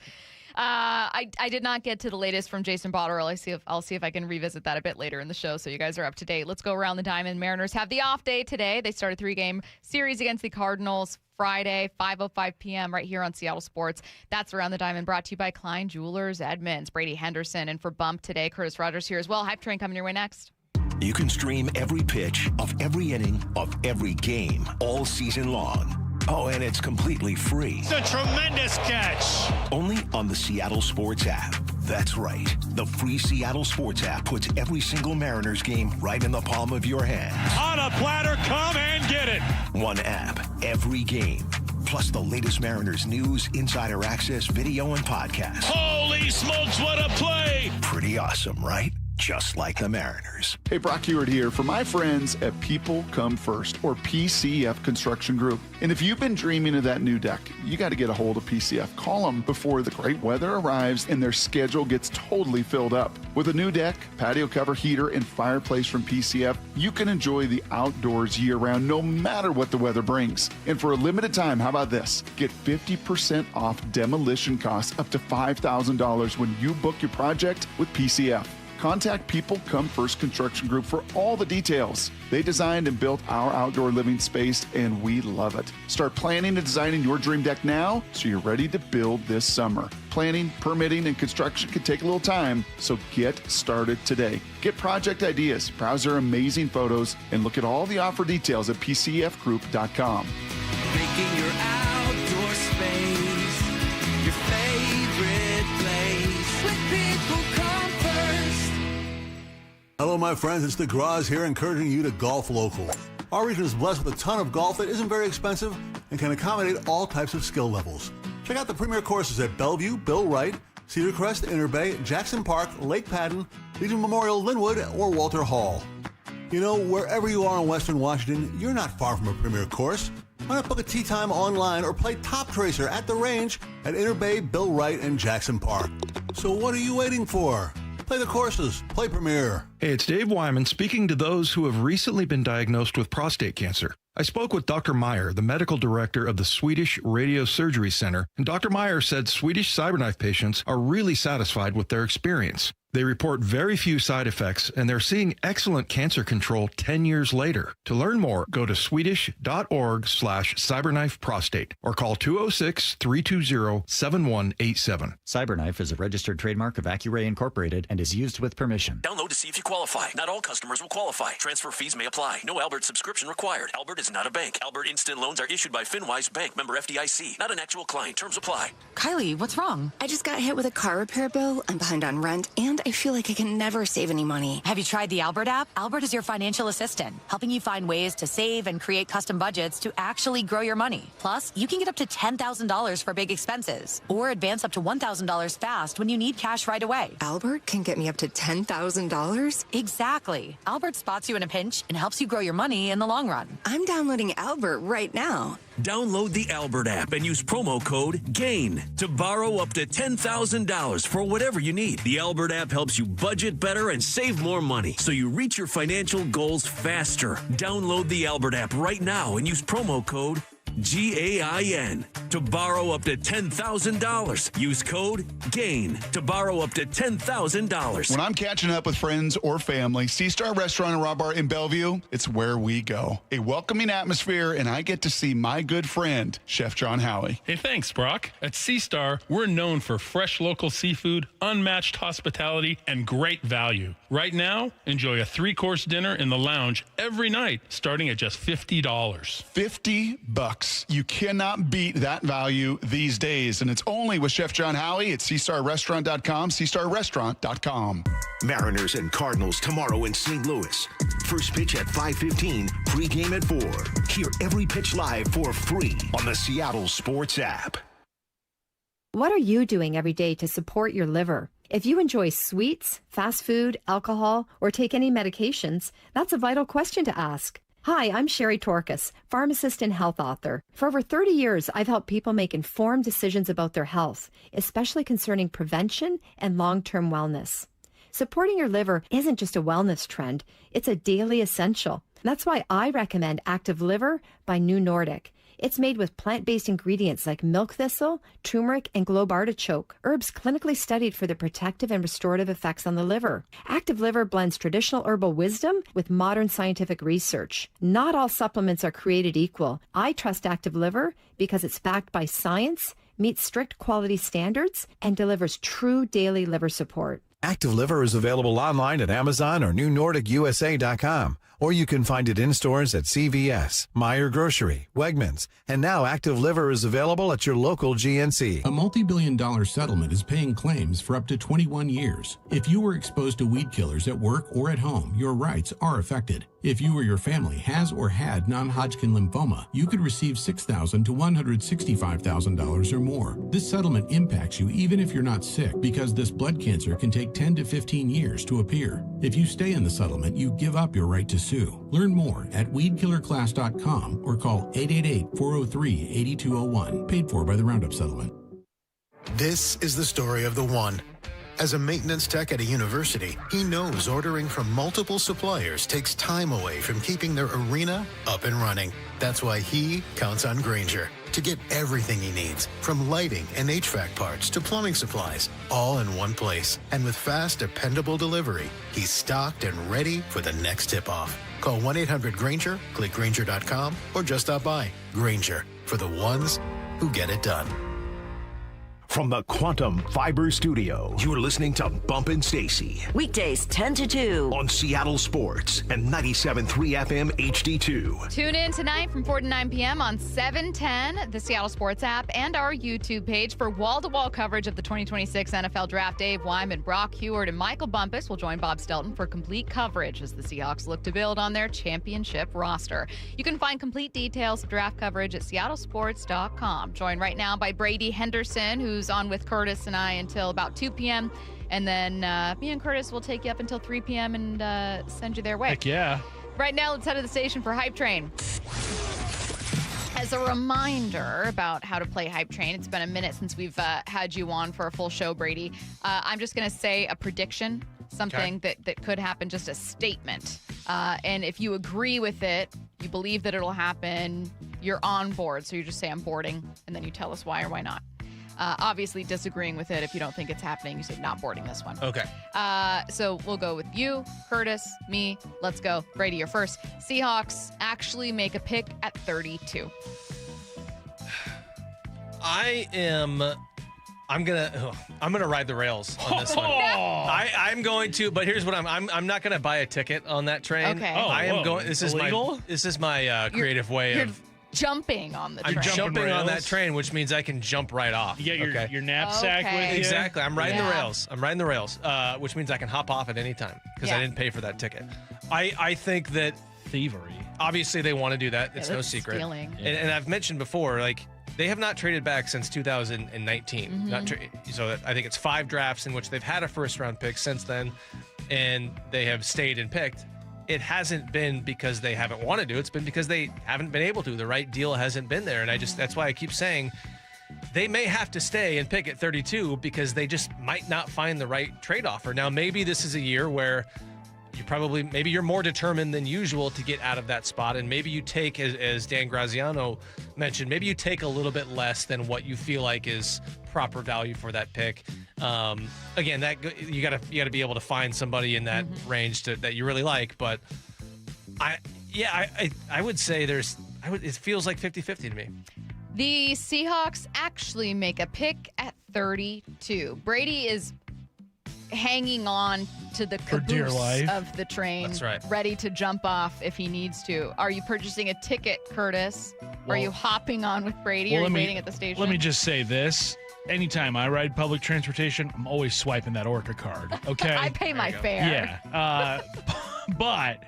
I did not get to the latest from Jason Botterill. I'll see if I can revisit that a bit later in the show so you guys are up to date. Let's go around the diamond. Mariners have the off day today. They start a 3-game series against the Cardinals Friday, 5:05 p.m. right here on Seattle Sports. That's Around the Diamond, brought to you by Klein Jewelers, Edmonds, Brady Henderson, and for Bump today, Curtis Rogers here as well. Hype Train coming your way next. You can stream every pitch of every inning of every game all season long. Oh, and it's completely free. It's a tremendous catch. Only on the Seattle Sports app. That's right. The free Seattle Sports app puts every single Mariners game right in the palm of your hand. On a platter, come and get it. One app, every game. Plus the latest Mariners news, insider access, video, and podcasts. Holy smokes, what a play. Pretty awesome, right? Just like the Mariners. Hey, Brock Hewitt here for my friends at People Come First, or PCF Construction Group. And if you've been dreaming of that new deck, you got to get a hold of PCF. Call them before the great weather arrives and their schedule gets totally filled up. With a new deck, patio cover, heater, and fireplace from PCF, you can enjoy the outdoors year-round no matter what the weather brings. And for a limited time, how about this? Get 50% off demolition costs up to $5,000 when you book your project with PCF. Contact People Come First Construction Group for all the details. They designed and built our outdoor living space, and we love it. Start planning and designing your dream deck now so you're ready to build this summer. Planning, permitting, and construction can take a little time, so get started today. Get project ideas, browse their amazing photos, and look at all the offer details at pcfgroup.com. Making your outdoor space your favorite place. With People Come First. Hello, my friends. It's the Graz here, encouraging you to golf local. Our region is blessed with a ton of golf that isn't very expensive and can accommodate all types of skill levels. Check out the premier courses at Bellevue, Bill Wright, Cedar Crest, Inter Bay, Jackson Park, Lake Padden, Legion Memorial, Linwood, or Walter Hall. You know, wherever you are in Western Washington, you're not far from a premier course. Why not book a tee time online or play Top Tracer at the range at Inter Bay, Bill Wright, and Jackson Park? So what are you waiting for? Play the courses. Play Premier. Hey, it's Dave Wyman speaking to those who have recently been diagnosed with prostate cancer. I spoke with Dr. Meyer, the medical director of the Swedish Radio Surgery Center, and Dr. Meyer said Swedish CyberKnife patients are really satisfied with their experience. They report very few side effects, and they're seeing excellent cancer control 10 years later. To learn more, go to swedish.org/cyberknifeprostate or call 206-320-7187. CyberKnife is a registered trademark of Accuray Incorporated and is used with permission. Download to see if you qualify. Not all customers will qualify. Transfer fees may apply. No Albert subscription required. Albert is not a bank. Albert Instant Loans are issued by FinWise Bank, member FDIC. Not an actual client. Terms apply. Kylie, what's wrong? I just got hit with a car repair bill. I'm behind on rent, and I feel like I can never save any money. Have you tried the Albert app? Albert is your financial assistant, helping you find ways to save and create custom budgets to actually grow your money. Plus, you can get up to $10,000 for big expenses or advance up to $1,000 fast when you need cash right away. Albert can get me up to $10,000? Exactly. Albert spots you in a pinch and helps you grow your money in the long run. I'm downloading Albert right now. Download the Albert app and use promo code GAIN to borrow up to $10,000 for whatever you need. The Albert app helps you budget better and save more money so you reach your financial goals faster. Download the Albert app right now and use promo code GAIN. To borrow up to $10,000, use code GAIN to borrow up to $10,000. When I'm catching up with friends or family, Seastar Restaurant and Raw Bar in Bellevue, it's where we go. A welcoming atmosphere, and I get to see my good friend, Chef John Howie. Hey, thanks, Brock. At Seastar, we're known for fresh local seafood, unmatched hospitality, and great value. Right now, enjoy a 3-course dinner in the lounge every night, starting at just $50. $50. You cannot beat that value these days, and it's only with Chef John Howie at SeastarRestaurant.com, SeastarRestaurant.com. Mariners and Cardinals tomorrow in St. Louis. First pitch at 5:15, pregame at 4. Hear every pitch live for free on the Seattle Sports app. What are you doing every day to support your liver? If you enjoy sweets, fast food, alcohol, or take any medications, that's a vital question to ask. Hi, I'm Sherry Torkas, pharmacist and health author. For over 30 years, I've helped people make informed decisions about their health, especially concerning prevention and long-term wellness. Supporting your liver isn't just a wellness trend, it's a daily essential. That's why I recommend Active Liver by New Nordic. It's made with plant-based ingredients like milk thistle, turmeric, and globe artichoke, herbs clinically studied for their protective and restorative effects on the liver. Active Liver blends traditional herbal wisdom with modern scientific research. Not all supplements are created equal. I trust Active Liver because it's backed by science, meets strict quality standards, and delivers true daily liver support. Active Liver is available online at Amazon or NewNordicUSA.com, or you can find it in stores at CVS, Meijer Grocery, Wegmans, and now Active Liver is available at your local GNC. A multi-billion-dollar settlement is paying claims for up to 21 years. If you were exposed to weed killers at work or at home, your rights are affected. If you or your family has or had non-Hodgkin lymphoma, you could receive $6,000 to $165,000 or more. This settlement impacts you even if you're not sick, because this blood cancer can take 10 to 15 years to appear. If you stay in the settlement, you give up your right to sue. Learn more at weedkillerclass.com or call 888-403-8201. Paid for by the Roundup Settlement. This is the story of the one. As a maintenance tech at a university, he knows ordering from multiple suppliers takes time away from keeping their arena up and running. That's why he counts on Grainger to get everything he needs, from lighting and HVAC parts to plumbing supplies, all in one place. And with fast, dependable delivery, he's stocked and ready for the next tip-off. Call 1-800-GRAINGER, click Grainger.com, or just stop by. Grainger, for the ones who get it done. From the Quantum Fiber Studio, you're listening to Bump and Stacy. Weekdays 10 to 2. On Seattle Sports and 97.3 FM HD2. Tune in tonight from 4 to 9 p.m. on 710, the Seattle Sports app, and our YouTube page for wall-to-wall coverage of the 2026 NFL Draft. Dave Wyman, Brock Heward, and Michael Bumpus will join Bob Stelton for complete coverage as the Seahawks look to build on their championship roster. You can find complete details of draft coverage at seattlesports.com. Joined right now by Brady Henderson, who's on with Curtis and I until about 2 p.m. And then me and Curtis will take you up until 3 p.m. and send you their way. Heck yeah. Right now, let's head to the station for Hype Train. As a reminder about how to play Hype Train, it's been a minute since we've had you on for a full show, Brady. I'm just going to say a prediction, something that could happen, just a statement. And if you agree with it, you believe that it'll happen, you're on board. So you just say, I'm boarding, and then you tell us why or why not. Obviously, disagreeing with it, if you don't think it's happening, you say, not boarding this one. Okay. So we'll go with you, Curtis, me. Let's go. Brady, you're first. Seahawks actually make a pick at 32. I'm gonna ride the rails on this one. I'm going to, but here's what I'm not gonna buy a ticket on that train. Okay. I am going. This is Illegal? my creative way of jumping on the train. I'm jumping on that train, which means I can jump right off. You get your knapsack with you. Exactly. I'm riding the rails. which means I can hop off at any time because I didn't pay for that ticket. I think that thievery. Obviously, they want to do that. It's no that's secret. Stealing. And I've mentioned before, like, they have not traded back since 2019. Mm-hmm. So I think it's 5 drafts in which they've had a first-round pick since then, and they have stayed and picked. It hasn't been because they haven't wanted to. It's been because they haven't been able to. The right deal hasn't been there. And that's why I keep saying they may have to stay and pick at 32 because they just might not find the right trade offer. Now, maybe this is a year where maybe you're more determined than usual to get out of that spot, and maybe you take, as Dan Graziano mentioned, maybe you take a little bit less than what you feel like is proper value for that pick. Again, that you gotta be able to find somebody in that range that you really like. But I would say it feels like 50-50 to me. The Seahawks actually make a pick at 32. Brady is hanging on to the caboose of the train. That's right. Ready to jump off if he needs to. Are you purchasing a ticket, Curtis? Are you hopping on with Brady? Or are you waiting at the station? Let me just say this. Anytime I ride public transportation, I'm always swiping that Orca card, okay? I pay my fare. Yeah. But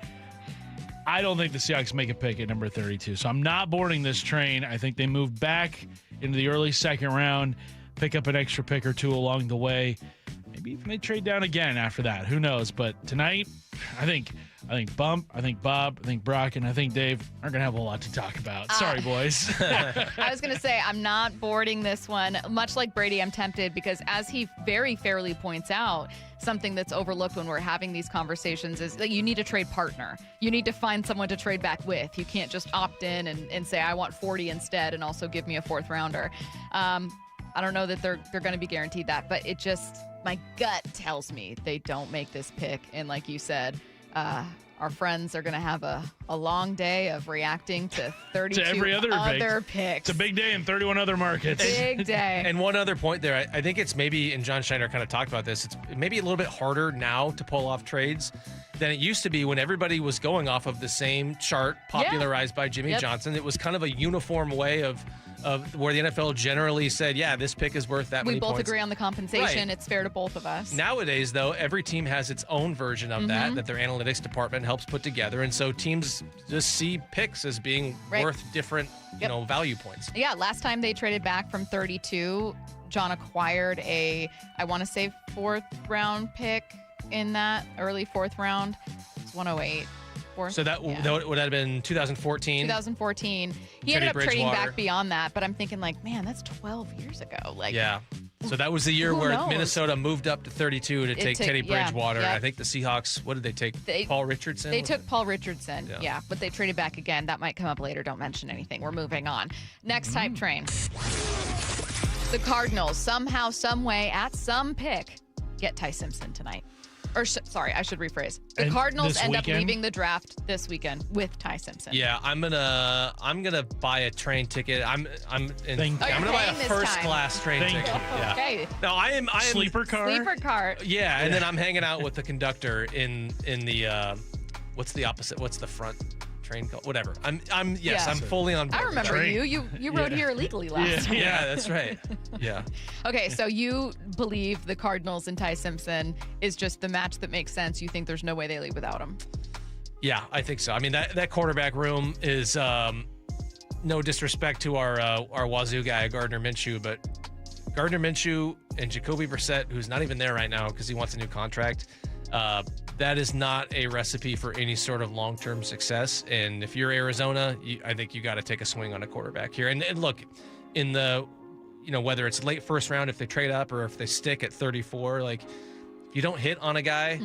I don't think the Seahawks make a pick at number 32. So I'm not boarding this train. I think they move back into the early second round, pick up an extra pick or two along the way. Maybe even they trade down again after that. Who knows? But tonight, I think Bump, I think Bob, I think Brock, and I think Dave aren't going to have a whole lot to talk about. Sorry, boys. I was going to say, I'm not boarding this one. Much like Brady, I'm tempted because as he very fairly points out, something that's overlooked when we're having these conversations is that you need a trade partner. You need to find someone to trade back with. You can't just opt in and say, I want 40 instead and also give me a fourth rounder. I don't know that they're going to be guaranteed that, but it just, my gut tells me they don't make this pick. And like you said, our friends are going to have a long day of reacting to 32 to every other picks. It's a big day in 31 other markets. Big day. And one other point there, I think it's maybe, and John Schneider kind of talked about this, it's maybe a little bit harder now to pull off trades than it used to be when everybody was going off of the same chart popularized by Jimmy Johnson. It was kind of a uniform way of where the NFL generally said, yeah, this pick is worth that many points. We both agree on the compensation. Right. It's fair to both of us. Nowadays, though, every team has its own version of that their analytics department helps put together. And so teams just see picks as being worth different value points. Yeah, last time they traded back from 32, John acquired I want to say, fourth round pick in that early fourth round. It's 108. So that would have been 2014. 2014. He ended up trading back beyond that, but I'm thinking like, man, that's 12 years ago. Like, yeah. So that was the year where Minnesota moved up to 32 to take Teddy Bridgewater. Yeah. I think the Seahawks, what did they take? Paul Richardson? They took Paul Richardson, but they traded back again. That might come up later. Don't mention anything. We're moving on. Next type train. The Cardinals, somehow, some way, at some pick, get Ty Simpson tonight. Or sorry, I should rephrase. The Cardinals end up leaving the draft this weekend with Ty Simpson. Yeah, I'm gonna buy a train ticket. I'm gonna buy a first class train ticket. Yeah. Okay. No, I am sleeper car. Sleeper car. Yeah, and then I'm hanging out with the conductor in the what's the opposite? What's the front train called? Whatever. I'm fully on board. I remember you rode here illegally last year. Yeah, that's right. Yeah. Okay, so you believe the Cardinals and Ty Simpson is just the match that makes sense. You think there's no way they leave without him? Yeah, I think so. I mean, that quarterback room is no disrespect to our Wazoo guy, Gardner Minshew, but Gardner Minshew and Jacoby Brissett, who's not even there right now because he wants a new contract, that is not a recipe for any sort of long-term success. And if you're Arizona, I think you got to take a swing on a quarterback here. And look, in the, whether it's late first round, if they trade up or if they stick at 34, like if you don't hit on a guy,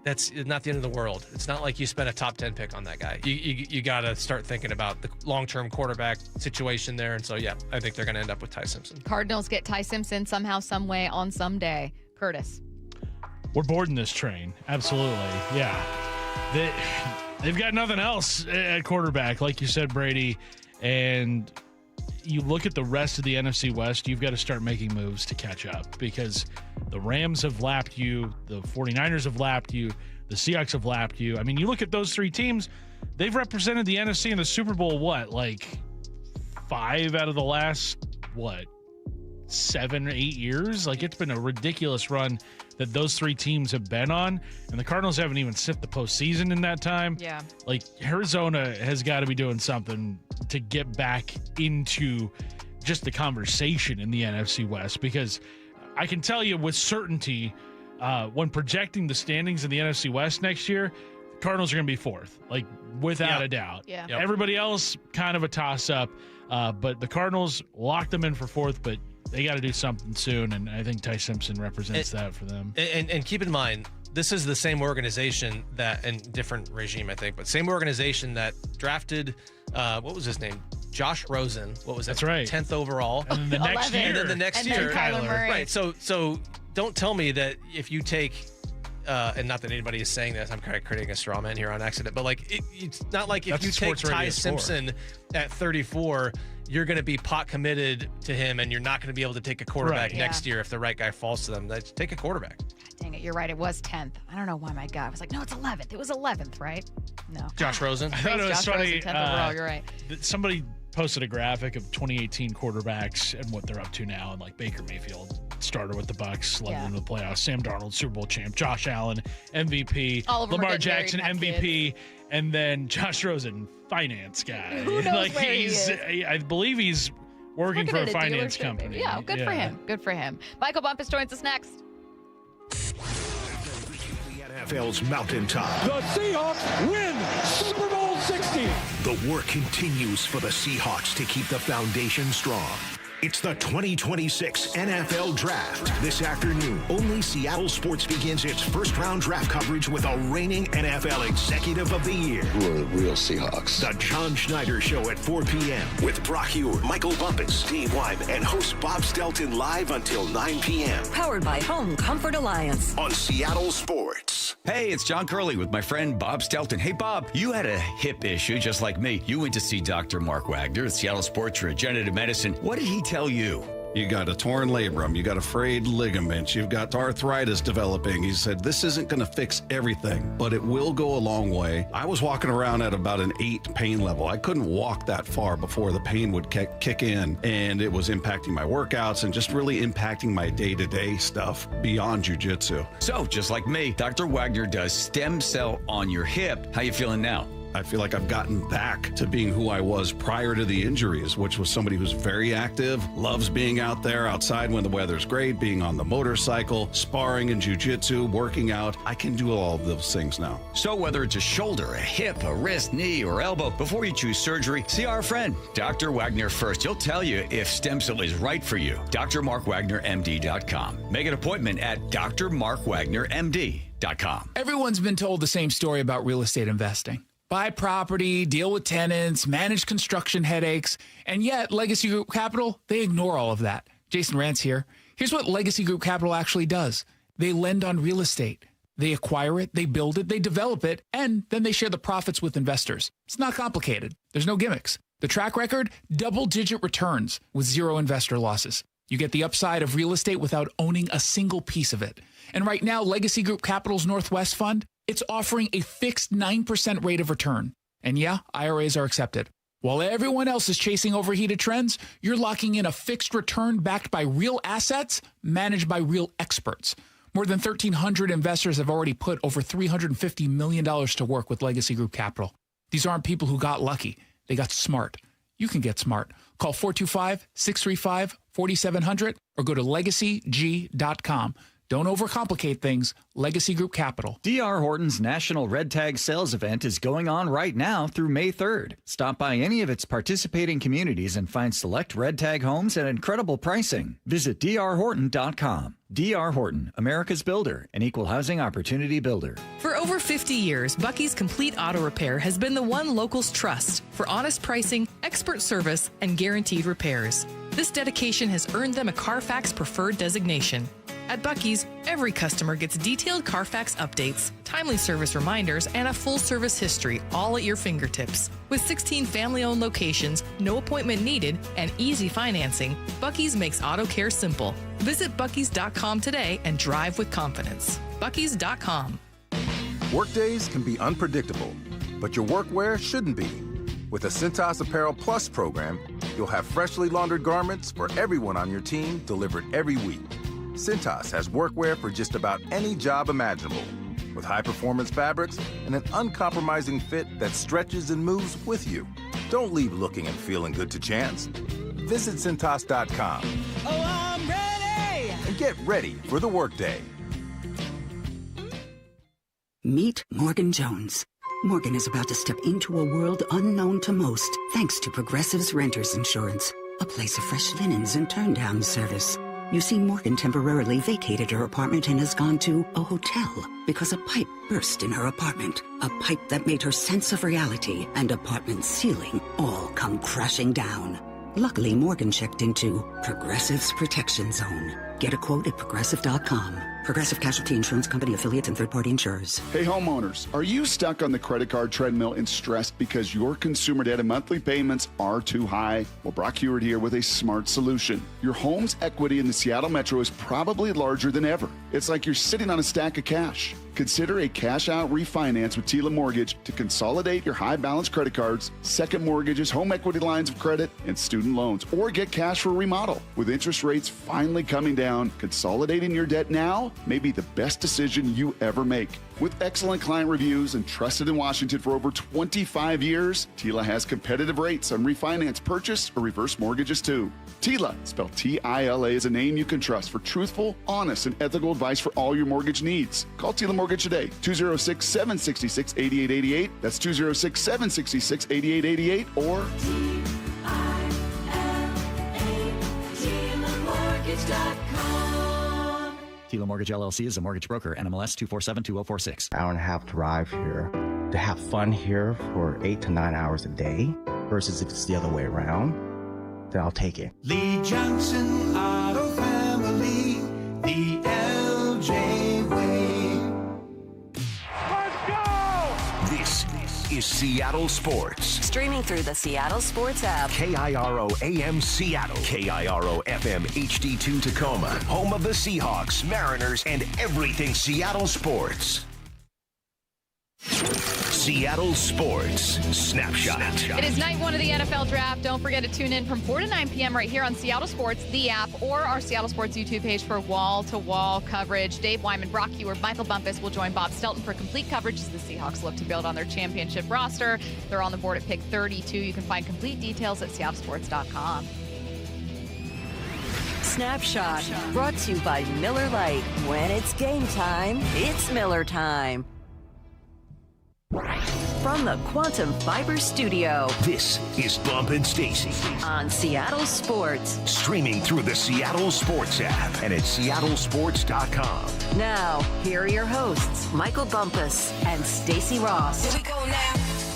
that's not the end of the world. It's not like you spent a top 10 pick on that guy. You got to start thinking about the long-term quarterback situation there. And so, yeah, I think they're going to end up with Ty Simpson. Cardinals get Ty Simpson somehow, some way, on some day. Curtis. We're boarding this train. Absolutely. Yeah. They've got nothing else at quarterback, like you said, Brady. And you look at the rest of the NFC West, you've got to start making moves to catch up because the Rams have lapped you, the 49ers have lapped you, the Seahawks have lapped you. I mean, you look at those three teams, they've represented the NFC in the Super Bowl, like 5 out of the last, 7 or 8 years? Like, it's been a ridiculous run that those three teams have been on, and the Cardinals haven't even sniffed the postseason in that time. Yeah. Like, Arizona has got to be doing something to get back into just the conversation in the NFC West, because I can tell you with certainty, when projecting the standings in the NFC West next year, the Cardinals are going to be 4th, like, without a doubt. Yeah. Yep. Everybody else, kind of a toss-up, but the Cardinals locked them in for 4th, but they got to do something soon, and I think Ty Simpson represents that for them. And keep in mind, this is the same organization that, and different regime, I think, but same organization that drafted, what was his name? Josh Rosen. What was that? That's right. 10th overall. And then the next year. And then the next year. Kyler Murray. Right. So don't tell me that if you take, and not that anybody is saying this, I'm kind of creating a straw man here on accident, but like it's not like if That's you a take sports Ty radio score. Simpson at 34, you're going to be pot committed to him, and you're not going to be able to take a quarterback Right. next year if the right guy falls to them. Take a quarterback. Dang it, you're right. It was 10th. I don't know why my gut was like, no, it's 11th. It was 11th, right? No. Josh Rosen. I thought it was Josh funny. Rosen, 10th overall. You're right. Somebody posted a graphic of 2018 quarterbacks and what they're up to now, and like Baker Mayfield started with the Bucks, led them to the playoffs. Sam Darnold, Super Bowl champ. Josh Allen, MVP. All of them are Lamar getting Jackson, married and have MVP. And then Josh Rosen, finance guy. Who knows like where he he's, is? I believe he's working for a at finance dealership, company. maybe. Yeah, good for him. Good for him. Michael Bumpus joins us next. NFL's mountaintop. The Seahawks win Super Bowl 60. The work continues for the Seahawks to keep the foundation strong. It's the 2026 NFL Draft. This afternoon, only Seattle Sports begins its first-round draft coverage with a reigning NFL Executive of the Year. Who are the real Seahawks? The John Schneider Show at 4 p.m. with Brock Heward, Michael Bumpus, Dave Wyman, and host Bob Stelton live until 9 p.m. Powered by Home Comfort Alliance. on Seattle Sports. Hey, it's John Curley with my friend Bob Stelton. Hey, Bob, you had a hip issue just like me. You went to see Dr. Mark Wagner at Seattle Sports Regenerative Medicine. What did he tell you? You got a torn labrum, you got a frayed ligament, you've got arthritis developing. He said, this isn't going to fix everything, but it will go a long way. I was walking around at about an 8 pain level. I couldn't walk that far before the pain would kick in, and it was impacting my workouts and just really impacting my day-to-day stuff beyond jiu-jitsu. So, just like me, Dr. Wagner does stem cell on your hip. How you feeling now? I feel like I've gotten back to being who I was prior to the injuries, which was somebody who's very active, loves being out there outside when the weather's great, being on the motorcycle, sparring in jiu-jitsu, working out. I can do all of those things now. So whether it's a shoulder, a hip, a wrist, knee, or elbow, before you choose surgery, see our friend, Dr. Wagner first. He'll tell you if stem cell is right for you. drmarkwagnermd.com. Make an appointment at drmarkwagnermd.com. Everyone's been told the same story about real estate investing. Buy property, deal with tenants, manage construction headaches, and yet Legacy Group Capital, they ignore all of that. Jason Rantz here. Here's what Legacy Group Capital actually does. They lend on real estate. They acquire it, they build it, they develop it, and then they share the profits with investors. It's not complicated. There's no gimmicks. The track record, double-digit returns with zero investor losses. You get the upside of real estate without owning a single piece of it. And right now, Legacy Group Capital's Northwest Fund, it's offering a fixed 9% rate of return. And yeah, IRAs are accepted. While everyone else is chasing overheated trends, you're locking in a fixed return backed by real assets, managed by real experts. More than 1,300 investors have already put over $350 million to work with Legacy Group Capital. These aren't people who got lucky. They got smart. You can get smart. Call 425-635-4700 or go to legacyg.com. Don't overcomplicate things. Legacy Group Capital. D.R. Horton's National Red Tag Sales Event is going on right now through May 3rd. Stop by any of its participating communities and find select Red Tag homes at incredible pricing. Visit drhorton.com. D.R. Horton, America's builder, an equal housing opportunity builder. For over 50 years, Bucky's Complete Auto Repair has been the one locals trust for honest pricing, expert service, and guaranteed repairs. This dedication has earned them a Carfax Preferred designation. At Bucky's, every customer gets detailed Carfax updates, timely service reminders, and a full service history, all at your fingertips. With 16 family-owned locations, no appointment needed, and easy financing, Bucky's makes auto care simple. Visit Bucky's.com today and drive with confidence. Bucky's.com. Workdays can be unpredictable, but your workwear shouldn't be. With the Cintas Apparel Plus program, you'll have freshly laundered garments for everyone on your team delivered every week. Cintas has workwear for just about any job imaginable, with high-performance fabrics and an uncompromising fit that stretches and moves with you. Don't leave looking and feeling good to chance. Visit Cintas.com. Oh, I'm ready! And get ready for the workday. Meet Morgan Jones. Morgan is about to step into a world unknown to most, thanks to Progressive's Renters Insurance, a place of fresh linens and turn-down service. You see, Morgan temporarily vacated her apartment and has gone to a hotel because a pipe burst in her apartment. A pipe that made her sense of reality and apartment ceiling all come crashing down. Luckily, Morgan checked into Progressive's Protection Zone. Get a quote at Progressive.com. Progressive Casualty Insurance Company, affiliates, and third-party insurers. Hey, homeowners, are you stuck on the credit card treadmill and stressed because your consumer debt and monthly payments are too high? Well, Brock Heward here with a smart solution. Your home's equity in the Seattle Metro is probably larger than ever. It's like you're sitting on a stack of cash. Consider a cash-out refinance with Tila Mortgage to consolidate your high-balance credit cards, second mortgages, home equity lines of credit, and student loans, or get cash for a remodel. With interest rates finally coming down, consolidating your debt now may be the best decision you ever make. With excellent client reviews and trusted in Washington for over 25 years, Tila has competitive rates on refinance, purchase, or reverse mortgages too. Tila, spelled T-I-L-A, is a name you can trust for truthful, honest, and ethical advice for all your mortgage needs. Call Tila Mortgage today, 206-766-8888. That's 206-766-8888 or TilaMortgage.com. Tila Mortgage LLC is a mortgage broker. NMLS 2472046. Hour and a half drive here. To have fun here for 8 to 9 hours a day versus if it's the other way around, then I'll take it. Lee Johnson Auto Family, the LJ way. Let's go! This is Seattle Sports. Streaming through the Seattle Sports app. KIRO AM Seattle. KIRO FM HD2 Tacoma. Home of the Seahawks, Mariners, and everything Seattle sports. Seattle Sports Snapshot. It is night one of the NFL Draft. Don't forget to tune in from 4 to 9 p.m. right here on Seattle Sports, the app, or our Seattle Sports YouTube page for wall-to-wall coverage. Dave Wyman, Brock Heward, Michael Bumpus will join Bob Stelton for complete coverage as the Seahawks look to build on their championship roster. They're on the board at pick 32. You can find complete details at seattlesports.com. Snapshot, brought to you by Miller Lite. When it's game time, it's Miller time. From the Quantum Fiber Studio, this is Bump and Stacy on Seattle Sports. Streaming through the Seattle Sports app and at seattlesports.com. Now, here are your hosts, Michael Bumpus and Stacy Ross. Here we go now.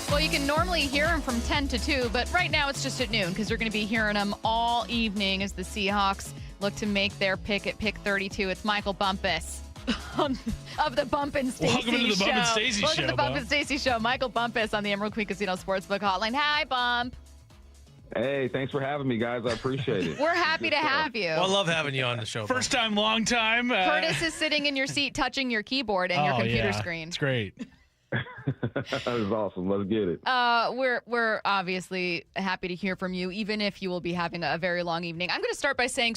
Well, you can normally hear them from 10 to 2, but right now it's just at noon because you're going to be hearing them all evening as the Seahawks look to make their pick at pick 32. It's Michael Bumpus. Of the Bump and Stacy Show. Welcome to the Bump and Stacy Show. Welcome to the Bump and Stacy Show. Michael Bumpus on the Emerald Queen Casino Sportsbook Hotline. Hi, Bump. Hey, thanks for having me, guys. I appreciate it. We're happy to have you. Well, I love having you on the show. First time, long time. Curtis is sitting in your seat touching your keyboard and your computer screen. It's great. That was awesome. Let's get it. We're obviously happy to hear from you, even if you will be having a very long evening. I'm going to start by saying,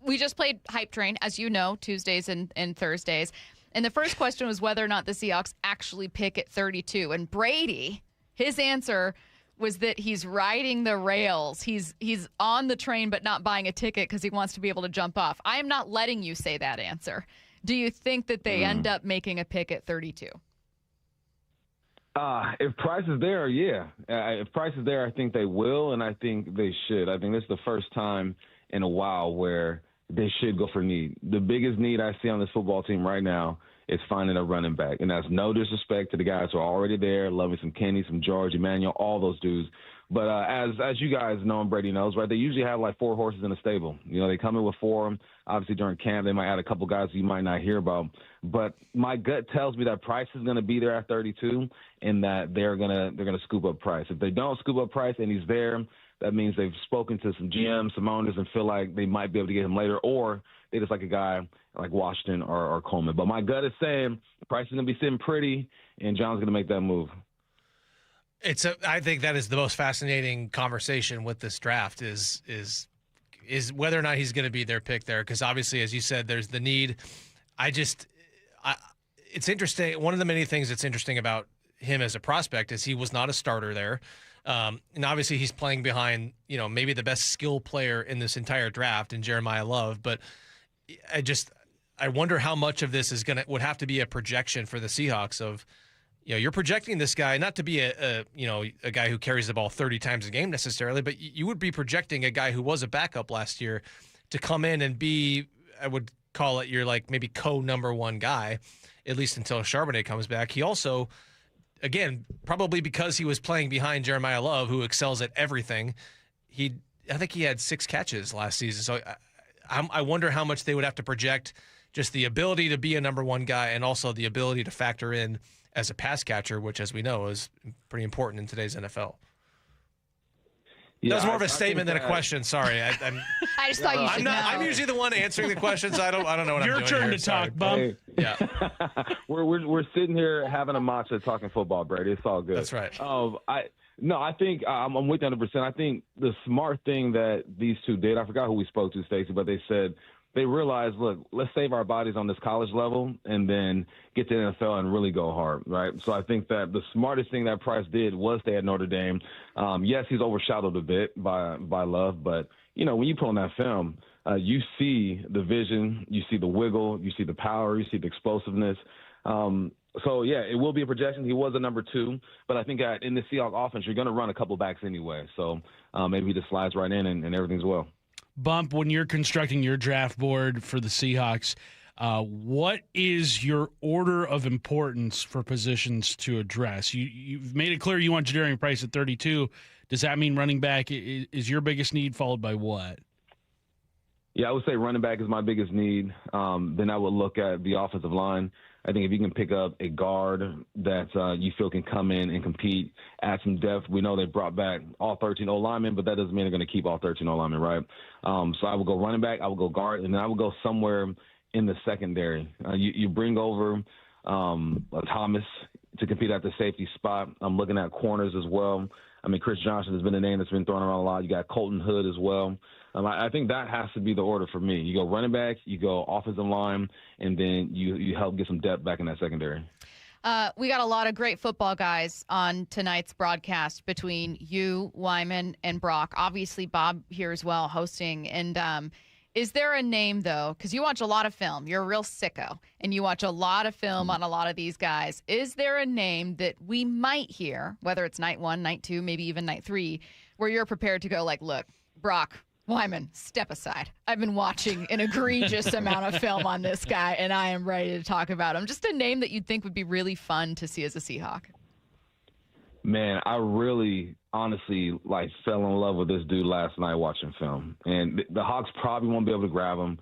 we just played Hype Train, as you know, Tuesdays and Thursdays. And the first question was whether or not the Seahawks actually pick at 32. And Brady, his answer was that he's riding the rails. He's on the train but not buying a ticket because he wants to be able to jump off. I am not letting you say that answer. Do you think that they end up making a pick at 32? If price is there, yeah. If price is there, I think they will, and I think they should. I think this is the first time in a while where they should go for need. The biggest need I see on this football team right now is finding a running back, and that's no disrespect to the guys who are already there, loving some Kenny, some George, Emmanuel, all those dudes. But as you guys know and Brady knows, right, they usually have like 4 horses in a stable. You know, they come in with 4. Obviously, during camp, they might add a couple guys you might not hear about. But my gut tells me that Price is going to be there at 32 and that they're gonna scoop up Price. If they don't scoop up Price and he's there, that means they've spoken to some GMs, some owners, and feel like they might be able to get him later, or they just like a guy like Washington or Coleman. But my gut is saying Price is going to be sitting pretty, and John's going to make that move. I think that is the most fascinating conversation with this draft is whether or not he's going to be their pick there. Because obviously, as you said, there's the need. It's interesting. One of the many things that's interesting about him as a prospect is he was not a starter there. And obviously he's playing behind, maybe the best skill player in this entire draft in Jeremiah Love. But I wonder how much of this would have to be a projection for the Seahawks of, you're projecting this guy not to be a guy who carries the ball 30 times a game necessarily, but you would be projecting a guy who was a backup last year to come in and be, I would call it your like maybe co-number one guy, at least until Charbonnet comes back. He also, again, probably because he was playing behind Jeremiah Love, who excels at everything, I think he had 6 catches last season. So I wonder how much they would have to project just the ability to be a number one guy and also the ability to factor in as a pass catcher, which, as we know, is pretty important in today's NFL. Yeah, that was more of a statement than a question. Sorry, I just thought you should know. I'm usually the one answering the questions. I don't know what Your I'm doing. turn here. to talk, Bump. Hey. Yeah, we're sitting here having a matcha talking football, Brady. It's all good. That's right. I think I'm with you 100%. I think the smart thing that these two did, I forgot who we spoke to, Stacey, but they said they realized, look, let's save our bodies on this college level and then get to the NFL and really go hard, right? So I think that the smartest thing that Price did was stay at Notre Dame. Yes, he's overshadowed a bit by Love, but, when you pull on that film, you see the vision, you see the wiggle, you see the power, you see the explosiveness. So, yeah, it will be a projection. He was a number 2, but I think in the Seahawks offense, you're going to run a couple backs anyway. So maybe he just slides right in and everything's well. Bump, when you're constructing your draft board for the Seahawks, what is your order of importance for positions to address? You've made it clear you want Jadarian Price at 32. Does that mean running back is your biggest need, followed by what? Yeah, I would say running back is my biggest need. Then I would look at the offensive line. I think if you can pick up a guard that you feel can come in and compete, add some depth. We know they brought back all 13 O-linemen, but that doesn't mean they're going to keep all 13 O-linemen, right? So I would go running back, I would go guard, and then I would go somewhere in the secondary. You bring over Thomas to compete at the safety spot. I'm looking at corners as well. I mean, Chris Johnson has been a name that's been thrown around a lot. You got Colton Hood as well. I think that has to be the order for me. You go running back, you go offensive line, and then you help get some depth back in that secondary. We got a lot of great football guys on tonight's broadcast between you, Wyman, and Brock. Obviously, Bob here as well hosting. And is there a name, though, because you watch a lot of film. You're a real sicko, and you watch a lot of film on a lot of these guys. Is there a name that we might hear, whether it's night 1, night 2, maybe even night 3, where you're prepared to go like, look, Brock, Wyman, step aside. I've been watching an egregious amount of film on this guy, and I am ready to talk about him. Just a name that you'd think would be really fun to see as a Seahawk. Man, I really, honestly, fell in love with this dude last night watching film. And the Hawks probably won't be able to grab him.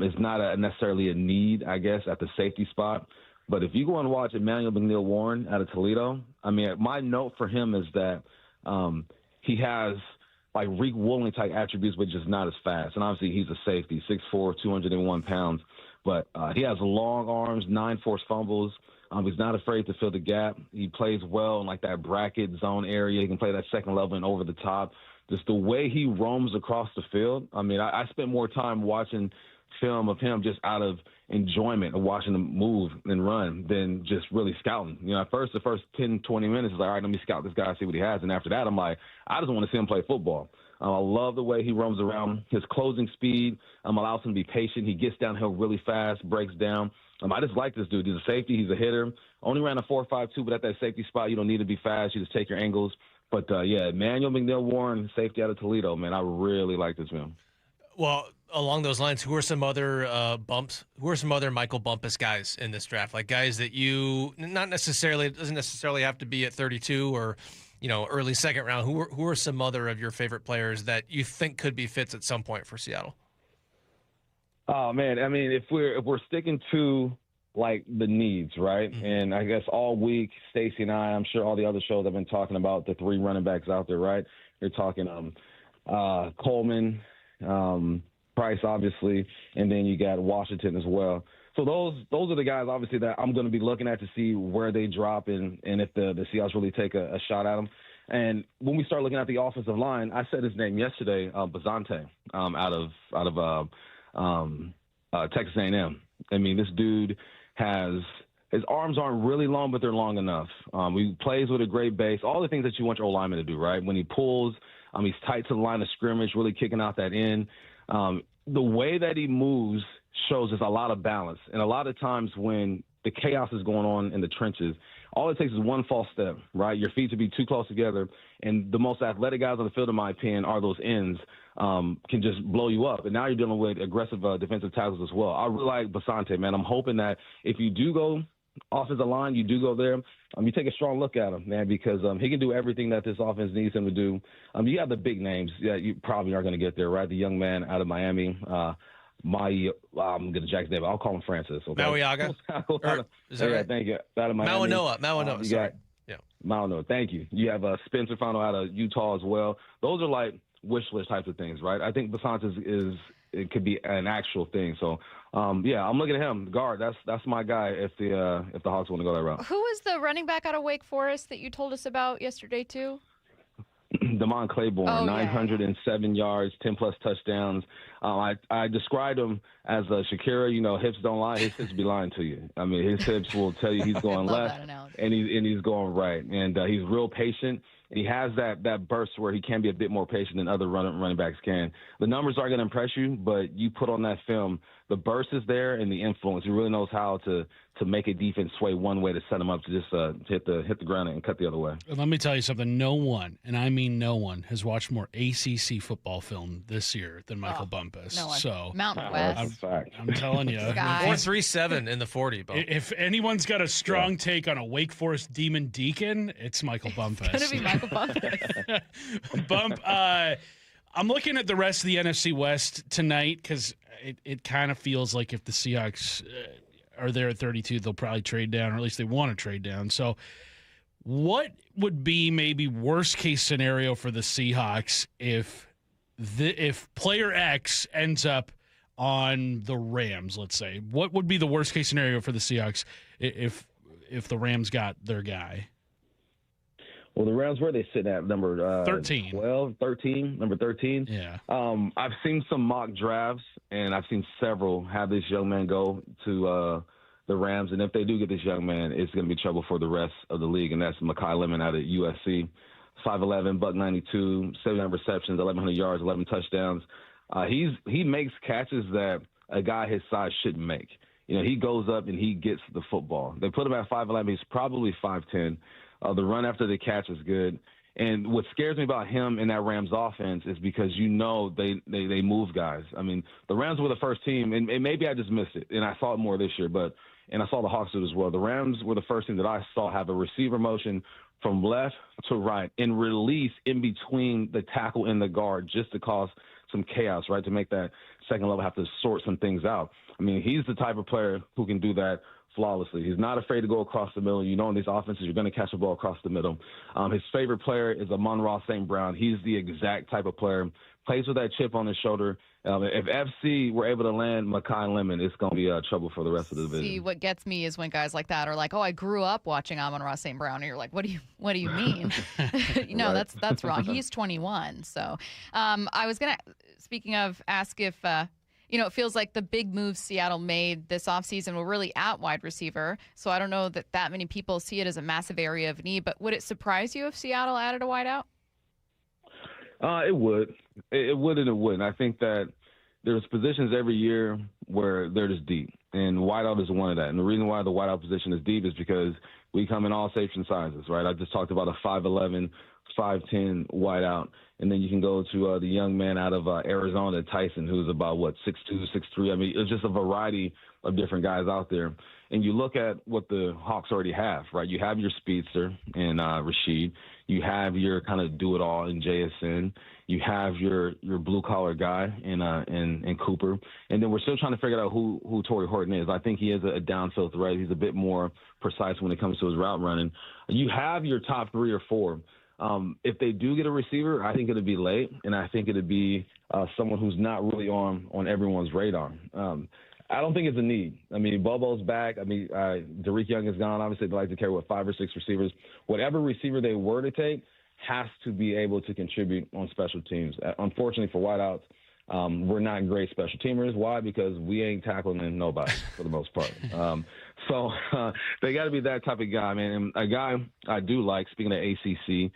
It's not necessarily a need, I guess, at the safety spot. But if you go and watch Emmanuel McNeil-Warren out of Toledo, I mean, my note for him is that he has – Reek Woolen-type attributes, but just not as fast. And obviously he's a safety, 6'4", 201 pounds. But he has long arms, 9 forced fumbles. He's not afraid to fill the gap. He plays well in that bracket zone area. He can play that second level and over the top. Just the way he roams across the field. I mean, I spent more time watching film of him just out of enjoyment of watching him move and run than just really scouting. At first, the first 10, 20 minutes is all right, let me scout this guy, see what he has. And after that, I'm like, I just want to see him play football. I love the way he roams around. His closing speed allows him to be patient. He gets downhill really fast, breaks down. I just like this dude. He's a safety. He's a hitter. Only ran a 4.52, but at that safety spot, you don't need to be fast. You just take your angles. But, Emmanuel McNeil-Warren, safety out of Toledo, man, I really like this man. Well, along those lines, who are some other bumps? Who are some other Michael Bumpus guys in this draft? Guys that you not necessarily, it doesn't necessarily have to be at 32 or early second round. Who are some other of your favorite players that you think could be fits at some point for Seattle? Oh man, I mean, if we're sticking to the needs, right? Mm-hmm. And I guess all week, Stacey and I'm sure all the other shows have been talking about the 3 running backs out there, right? You're talking Coleman. Price, obviously, and then you got Washington as well. So those are the guys, obviously, that I'm going to be looking at to see where they drop and if the Seahawks really take a shot at them. And when we start looking at the offensive line, I said his name yesterday, Bazante, out of Texas A&M. I mean, this dude his arms aren't really long, but they're long enough. He plays with a great base, all the things that you want your O-lineman to do, right? When he pulls, he's tight to the line of scrimmage, really kicking out that end. The way that he moves shows us a lot of balance. And a lot of times when the chaos is going on in the trenches, all it takes is one false step, right? Your feet to be too close together. And the most athletic guys on the field, in my opinion, are those ends. can just blow you up. And now you're dealing with aggressive defensive tackles as well. I really like Basante, man. I'm hoping that if you do go offensive line, you do go there, you take a strong look at him, man, because he can do everything that this offense needs him to do. You have the big names. Yeah, you probably aren't going to get there, right? The young man out of Miami, I'm going to jack his name. I'll call him Francis. Okay? Mauiaga? Is that right? Thank you. Out of Miami. Mauanoa. Sorry. Yeah. Mauanoa. Thank you. You have Spencer Fano out of Utah as well. Those are like wish list types of things, right? I think Basante it could be an actual thing. So, yeah, I'm looking at him. Guard, that's my guy if the Hawks want to go that route. Who is the running back out of Wake Forest that you told us about yesterday too? Damon Claiborne, 907 yards, 10-plus touchdowns. I described him as Shakira, hips don't lie. His hips be lying to you. I mean, his hips will tell you he's going left and he's going right. And he's real patient. And he has that burst where he can be a bit more patient than other running backs can. The numbers aren't going to impress you, but you put on that film, the burst is there and the influence. He really knows how to make a defense sway one way to set him up to just hit the ground and cut the other way. Let me tell you something. No one, and I mean no one, has watched more ACC football film this year than Michael Bumpus. No one. So Mountain West. I'm telling you. 4.37 in the 40. Bump. If anyone's got a strong take on a Wake Forest Demon Deacon, it's Michael Bumpus. It's going to be Michael Bumpus. Bump, I'm looking at the rest of the NFC West tonight because it kind of feels like if the Seahawks are there at 32, they'll probably trade down, or at least they want to trade down. So what would be maybe worst case scenario for the Seahawks if player X ends up on the Rams, let's say? What would be the worst case scenario for the Seahawks if the Rams got their guy? Well, the Rams, where are they sitting at? Number 13. 12, 13, number 13. Yeah. I've seen some mock drafts, and I've seen several have this young man go to the Rams. And if they do get this young man, it's going to be trouble for the rest of the league. And that's Mekhi Lemon out of USC. 5'11", $192, 79 receptions, 1,100 yards, 11 touchdowns. He makes catches that a guy his size shouldn't make. He goes up and he gets the football. They put him at 5'11". He's probably 5'10". The run after the catch is good. And what scares me about him in that Rams offense is because they move guys. I mean, the Rams were the first team, and maybe I just missed it, and I saw it more this year, and I saw the Hawks do it as well. The Rams were the first team that I saw have a receiver motion from left to right and release in between the tackle and the guard just to cause some chaos, right, to make that second level have to sort some things out. I mean, he's the type of player who can do that flawlessly. He's not afraid to go across the middle. In these offenses, you're going to catch the ball across the middle. His favorite player is Amon-Ra St. Brown. He's the exact type of player. Plays with that chip on his shoulder. If FC were able to land Mekhi Lemon, it's going to be trouble for the rest of the division. See, what gets me is when guys like that are like, "Oh, I grew up watching Amon-Ra St. Brown," and you're like, "What do you mean?" Right. That's wrong. He's 21. So, I was gonna, speaking of, ask if. It feels like the big moves Seattle made this offseason were really at wide receiver. So I don't know that many people see it as a massive area of need. But would it surprise you if Seattle added a wideout? It would. It would and it wouldn't. I think that there's positions every year where they're just deep. And wideout is one of that. And the reason why the wideout position is deep is because we come in all shapes and sizes, right? I just talked about a 5'11", 5'10" wideout. And then you can go to the young man out of Arizona, Tyson, who's about, 6'2", 6'3". I mean, it's just a variety of different guys out there. And you look at what the Hawks already have, right? You have your speedster in Rashid. You have your kind of do-it-all in JSN. You have your blue-collar guy in Cooper. And then we're still trying to figure out who Torrey Horton is. I think he is a downfield threat. He's a bit more precise when it comes to his route running. You have your top 3 or 4. If they do get a receiver, I think it'll be late, and I think it'll be someone who's not really on everyone's radar. I don't think it's a need. I mean, Bobo's back. I mean, Derek Young is gone. Obviously, they like to carry, 5 or 6 receivers. Whatever receiver they were to take has to be able to contribute on special teams. Unfortunately for wideouts, we're not great special teamers. Why? Because we ain't tackling nobody for the most part. So they got to be that type of guy, man. And a guy I do like, speaking of ACC,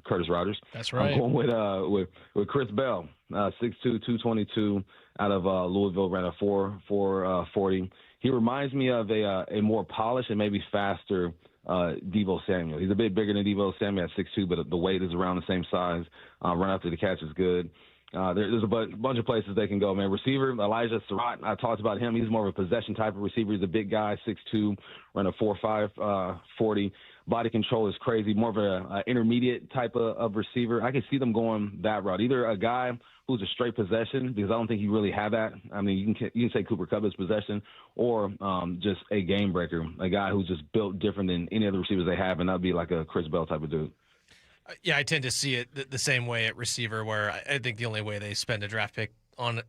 Curtis Rodgers. That's right. I'm going with Chris Bell, 6'2", 222, out of Louisville, ran a 4.40. He reminds me of a more polished and maybe faster Deebo Samuel. He's a bit bigger than Deebo Samuel at 6'2", but the weight is around the same size. Run after the catch is good. There's a bunch of places they can go, man. Receiver, Elijah Surratt, I talked about him. He's more of a possession type of receiver. He's a big guy, 6'2", running a 4.5 40. Body control is crazy, more of a intermediate type of receiver. I can see them going that route. Either a guy who's a straight possession, because I don't think you really have that. I mean, you can say Cooper Kupp is possession, or just a game breaker, a guy who's just built different than any other receivers they have, and that would be like a Chris Bell type of dude. Yeah, I tend to see it the same way at receiver, where I think the only way they spend a draft pick on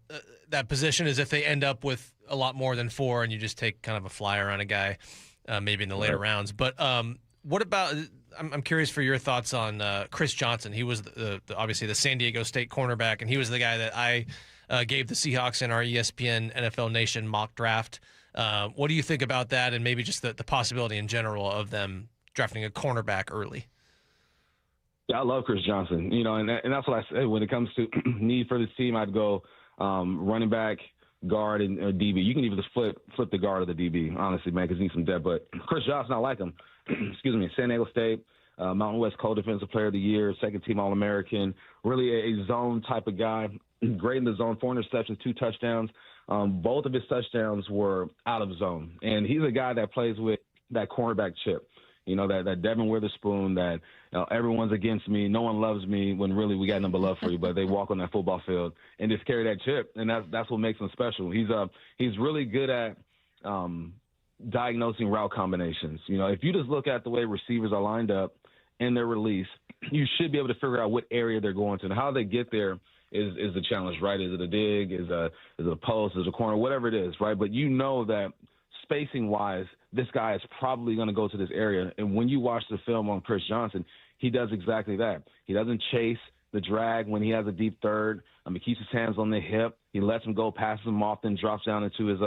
that position is if they end up with a lot more than 4 and you just take kind of a flyer on a guy, maybe in the later rounds. But what about – I'm curious for your thoughts on Chris Johnson. He was obviously the San Diego State cornerback, and he was the guy that I gave the Seahawks in our ESPN NFL Nation mock draft. What do you think about that, and maybe just the possibility in general of them drafting a cornerback early? Yeah, I love Chris Johnson. And that's what I say when it comes to need for this team. I'd go running back, guard, and DB. You can even just flip the guard or the DB, honestly, man, because you need some depth. But Chris Johnson, I like him. Excuse me, San Diego State, Mountain West Co-Defensive Player of the Year, second-team All-American, really a zone type of guy. Great in the zone, 4 interceptions, 2 touchdowns. Both of his touchdowns were out of zone. And he's a guy that plays with that cornerback chip. That Devin Witherspoon, that everyone's against me, no one loves me, when really we got number love for you, but they walk on that football field and just carry that chip, and that's what makes him special. He's really good at diagnosing route combinations. If you just look at the way receivers are lined up in their release, you should be able to figure out what area they're going to, and how they get there is the challenge, right? Is it a dig? Is it a post? Is it a corner? Whatever it is, right? But you know that spacing-wise, this guy is probably going to go to this area. And when you watch the film on Chris Johnson, he does exactly that. He doesn't chase the drag when he has a deep third. He keeps his hands on the hip. He lets him go, passes him off, then drops down into his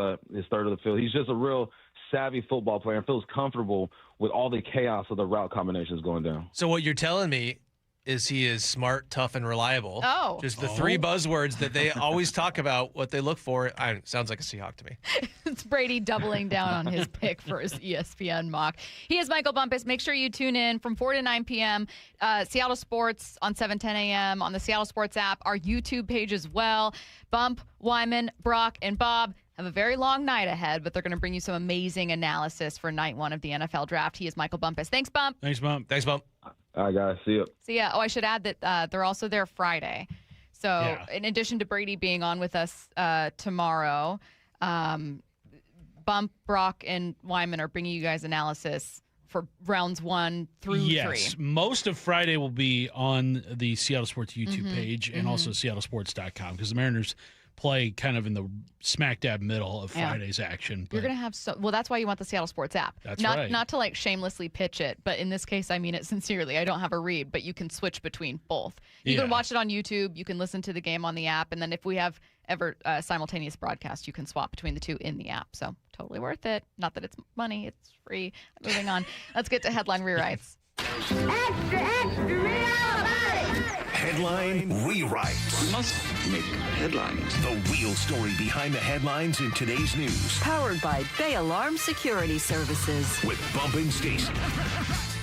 third of the field. He's just a real savvy football player and feels comfortable with all the chaos of the route combinations going down. So what you're telling me is he is smart, tough, and reliable. Oh. Just the 3 buzzwords that they always talk about, what they look for. Sounds like a Seahawk to me. It's Brady doubling down on his pick for his ESPN mock. He is Michael Bumpus. Make sure you tune in from 4 to 9 p.m. Seattle Sports on 7:10 a.m. on the Seattle Sports app, our YouTube page as well. Bump, Wyman, Brock, and Bob have a very long night ahead, but they're going to bring you some amazing analysis for night 1 of the NFL draft. He is Michael Bumpus. Thanks, Bump. Thanks, Bump. Thanks, Bump. All right, guys. See you. See ya. Oh, I should add that they're also there Friday. So in addition to Brady being on with us tomorrow, Bump, Brock, and Wyman are bringing you guys analysis for rounds 1 through 3. Yes, most of Friday will be on the Seattle Sports YouTube page and also seattlesports.com, because the Mariners play kind of in the smack dab middle of Friday's action. You're going to have that's why you want the Seattle Sports app. That's right. Not to like shamelessly pitch it, but in this case, I mean it sincerely. I don't have a read, but you can switch between both. You can watch it on YouTube. You can listen to the game on the app. And then if we have ever simultaneous broadcast, you can swap between the 2 in the app. So totally worth it. Not that it's money. It's free. Moving on. Let's get to headline rewrites. Extra, extra, real Headline rewrites. We must make headlines. The real story behind the headlines in today's news. Powered by Bay Alarm Security Services. With Bump and Stacy.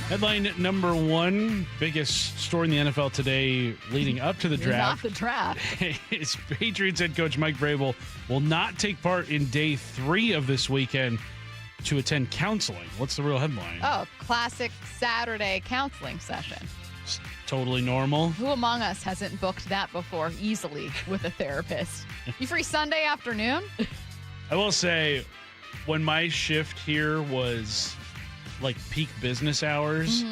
Headline number 1, biggest story in the NFL today leading up to the draft. Not the draft. is Patriots head coach Mike Vrabel will not take part in day 3 of this weekend to attend counseling. What's the real headline? Oh, classic Saturday counseling session. It's totally normal. Who among us hasn't booked that before easily with a therapist? You free Sunday afternoon? I will say, when my shift here was like peak business hours,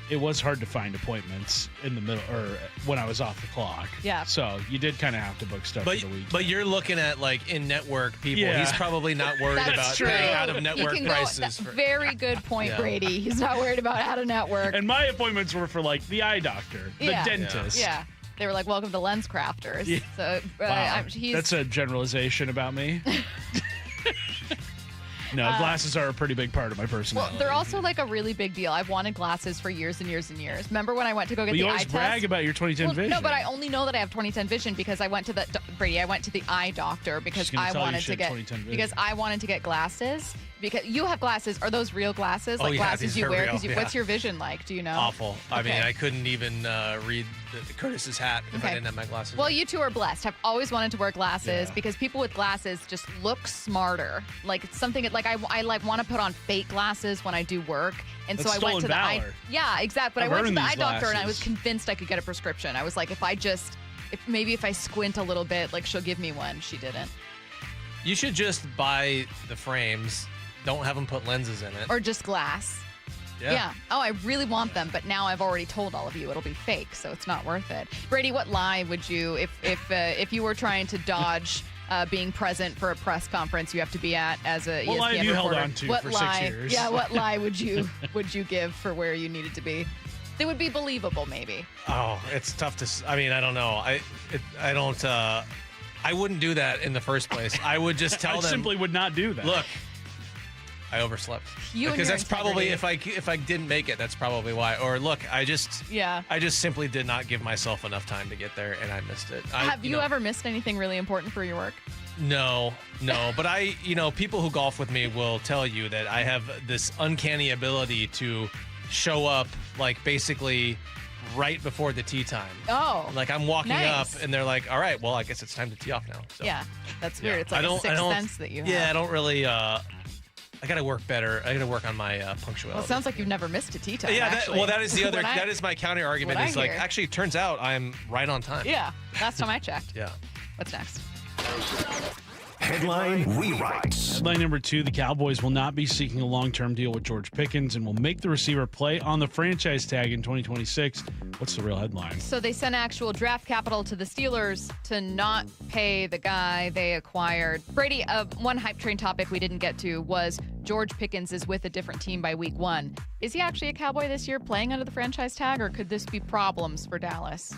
it was hard to find appointments in the middle or when I was off the clock. Yeah. So you did kind of have to book stuff for the week. But you're looking at like in-network people. Yeah. He's probably not worried about paying out-of-network prices. Very good point, Brady. He's not worried about out-of-network. And my appointments were for like the eye doctor, the dentist. Yeah. They were like, welcome to Lens Crafters. Yeah. So wow. That's a generalization about me. No, glasses are a pretty big part of my personality. Well, they're also like a really big deal. I've wanted glasses for years and years and years. Remember when I went to go get the eye test? You always brag about your 2010 vision. No, but I only know that I have 2010 vision because I went to the eye doctor because I wanted to get glasses because you have glasses. Are those real glasses? Like glasses you wear? Real, What's your vision like? Do you know? Awful. I mean, I couldn't even read Curtis's hat if I didn't have my glasses. Well, you two are blessed. I've always wanted to wear glasses because people with glasses just look smarter. Like it's something like I like want to put on fake glasses when I do work. And so I went to the eye. Yeah, exactly. But I went to the eye doctor and I was convinced I could get a prescription. I was like, if I squint a little bit, like she'll give me one. She didn't. You should just buy the frames. Don't have them put lenses in it. Or just glass. Yeah. Oh, I really want them, but now I've already told all of you it'll be fake, so it's not worth it. Brady, what lie would you, if you were trying to dodge being present for a press conference you have to be at as a ESPN lie have you reporter? held on to for 6 years? Yeah, what lie would you give for where you needed to be? They would be believable, maybe. Oh, it's tough to. I mean, I don't know. I wouldn't do that in the first place. I would just tell them. I simply would not do that. Look, I overslept. Because that's probably if I didn't make it, that's probably why. Or look, I just simply did not give myself enough time to get there, and I missed it. Have you ever missed anything really important for your work? No. But people who golf with me will tell you that I have this uncanny ability to show up, like basically right before the tee time. Oh. Like I'm walking up and they're like, all right, well, I guess it's time to tee off now. So, yeah, that's weird. It's like a sixth sense that you have. Yeah, I don't really, I got to work better. I got to work on my punctuality. Well, it sounds like you've never missed a tee time. Yeah, that is the other, that is my counter argument is like, actually, it turns out I'm right on time. Yeah, last time I checked. Yeah. What's next? Headline rewrites. Headline number 2, the Cowboys will not be seeking a long-term deal with George Pickens and will make the receiver play on the franchise tag in 2026. What's the real headline? So they sent actual draft capital to the Steelers to not pay the guy they acquired. Brady, one hype train topic we didn't get to was George Pickens is with a different team by week 1. Is he actually a Cowboy this year playing under the franchise tag, or could this be problems for Dallas?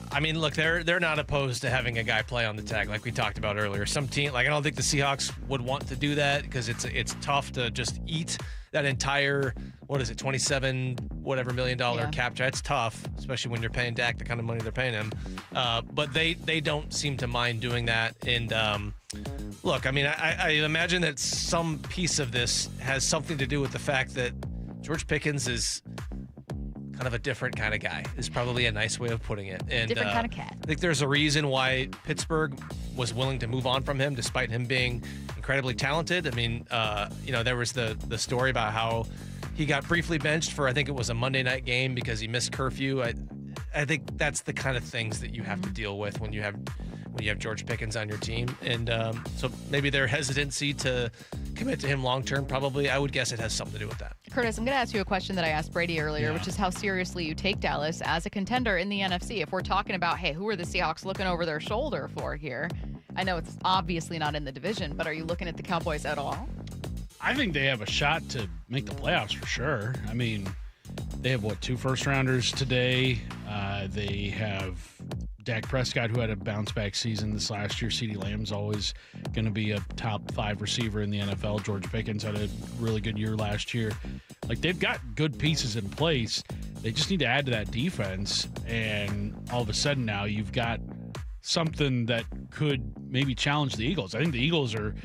I mean, look, they're not opposed to having a guy play on the tag like we talked about earlier. Some team, like I don't think the Seahawks would want to do that because it's tough to just eat that entire, what is it, $27 million cap. It's tough, especially when you're paying Dak the kind of money they're paying him. But they don't seem to mind doing that. And look, I mean, I imagine that some piece of this has something to do with the fact that George Pickens is kind of a different kind of guy is probably a nice way of putting it. And different kind of cat. I think there's a reason why Pittsburgh was willing to move on from him despite him being incredibly talented. I mean, there was the story about how he got briefly benched for, I think it was a Monday night game because he missed curfew. I think that's the kind of things that you have to deal with when you have George Pickens on your team. And so maybe their hesitancy to commit to him long-term, probably, I would guess it has something to do with that. Curtis, I'm going to ask you a question that I asked Brady earlier, which is how seriously you take Dallas as a contender in the NFC. If we're talking about, hey, who are the Seahawks looking over their shoulder for here? I know it's obviously not in the division, but are you looking at the Cowboys at all? I think they have a shot to make the playoffs for sure. I mean, they have, 2 first-rounders today. They have Dak Prescott, who had a bounce-back season this last year. CeeDee Lamb's always going to be a top 5 receiver in the NFL. George Pickens had a really good year last year. Like, they've got good pieces in place. They just need to add to that defense, and all of a sudden now you've got something that could maybe challenge the Eagles. I think the Eagles are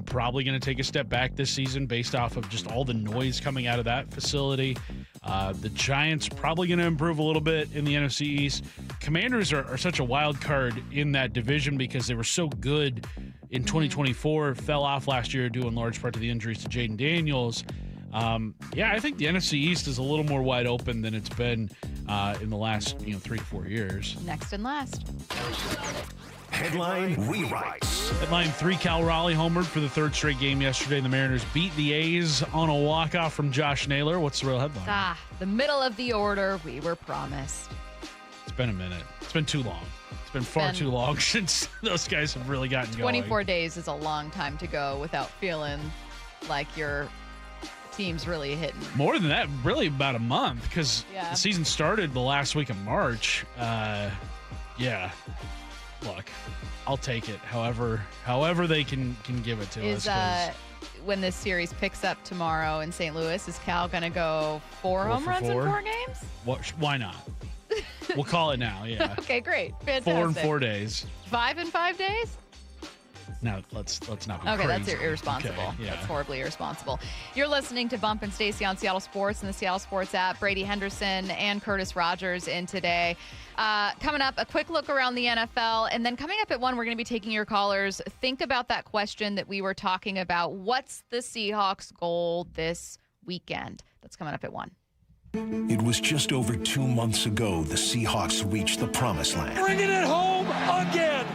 probably going to take a step back this season based off of just all the noise coming out of that facility. The Giants probably going to improve a little bit in the NFC East. Commanders are such a wild card in that division because they were so good in 2024, fell off last year due in large part to the injuries to Jaden Daniels. I think the NFC East is a little more wide open than it's been in the last 3 to 4 years. Next and last. Headline rewrites. Headline 3, Cal Raleigh homered for the 3rd straight game yesterday. The Mariners beat the A's on a walk-off from Josh Naylor. What's the real headline? The middle of the order we were promised. It's been a minute. It's been too long. It's been far too long since those guys have really gotten 24 days is a long time to go without feeling like your team's really hitting. More than that, really about a month because the season started the last week of March. Look, I'll take it. However they can give it to us. When this series picks up tomorrow in St. Louis, is Cal going to go 4 home runs in 4 games? Why not? We'll call it now. Yeah. Okay, great, fantastic. 4 in 4 days. 5 in 5 days. Now, let's not be Okay, crazy. that's irresponsible. Okay, yeah. That's horribly irresponsible. You're listening to Bump and Stacy on Seattle Sports and the Seattle Sports app. Brady Henderson and Curtis Rogers in today. Coming up, a quick look around the NFL. And then coming up at 1, we're going to be taking your callers. Think about that question that we were talking about. What's the Seahawks' goal this weekend? That's coming up at 1. It was just over 2 months ago the Seahawks reached the promised land. Bringing it home again.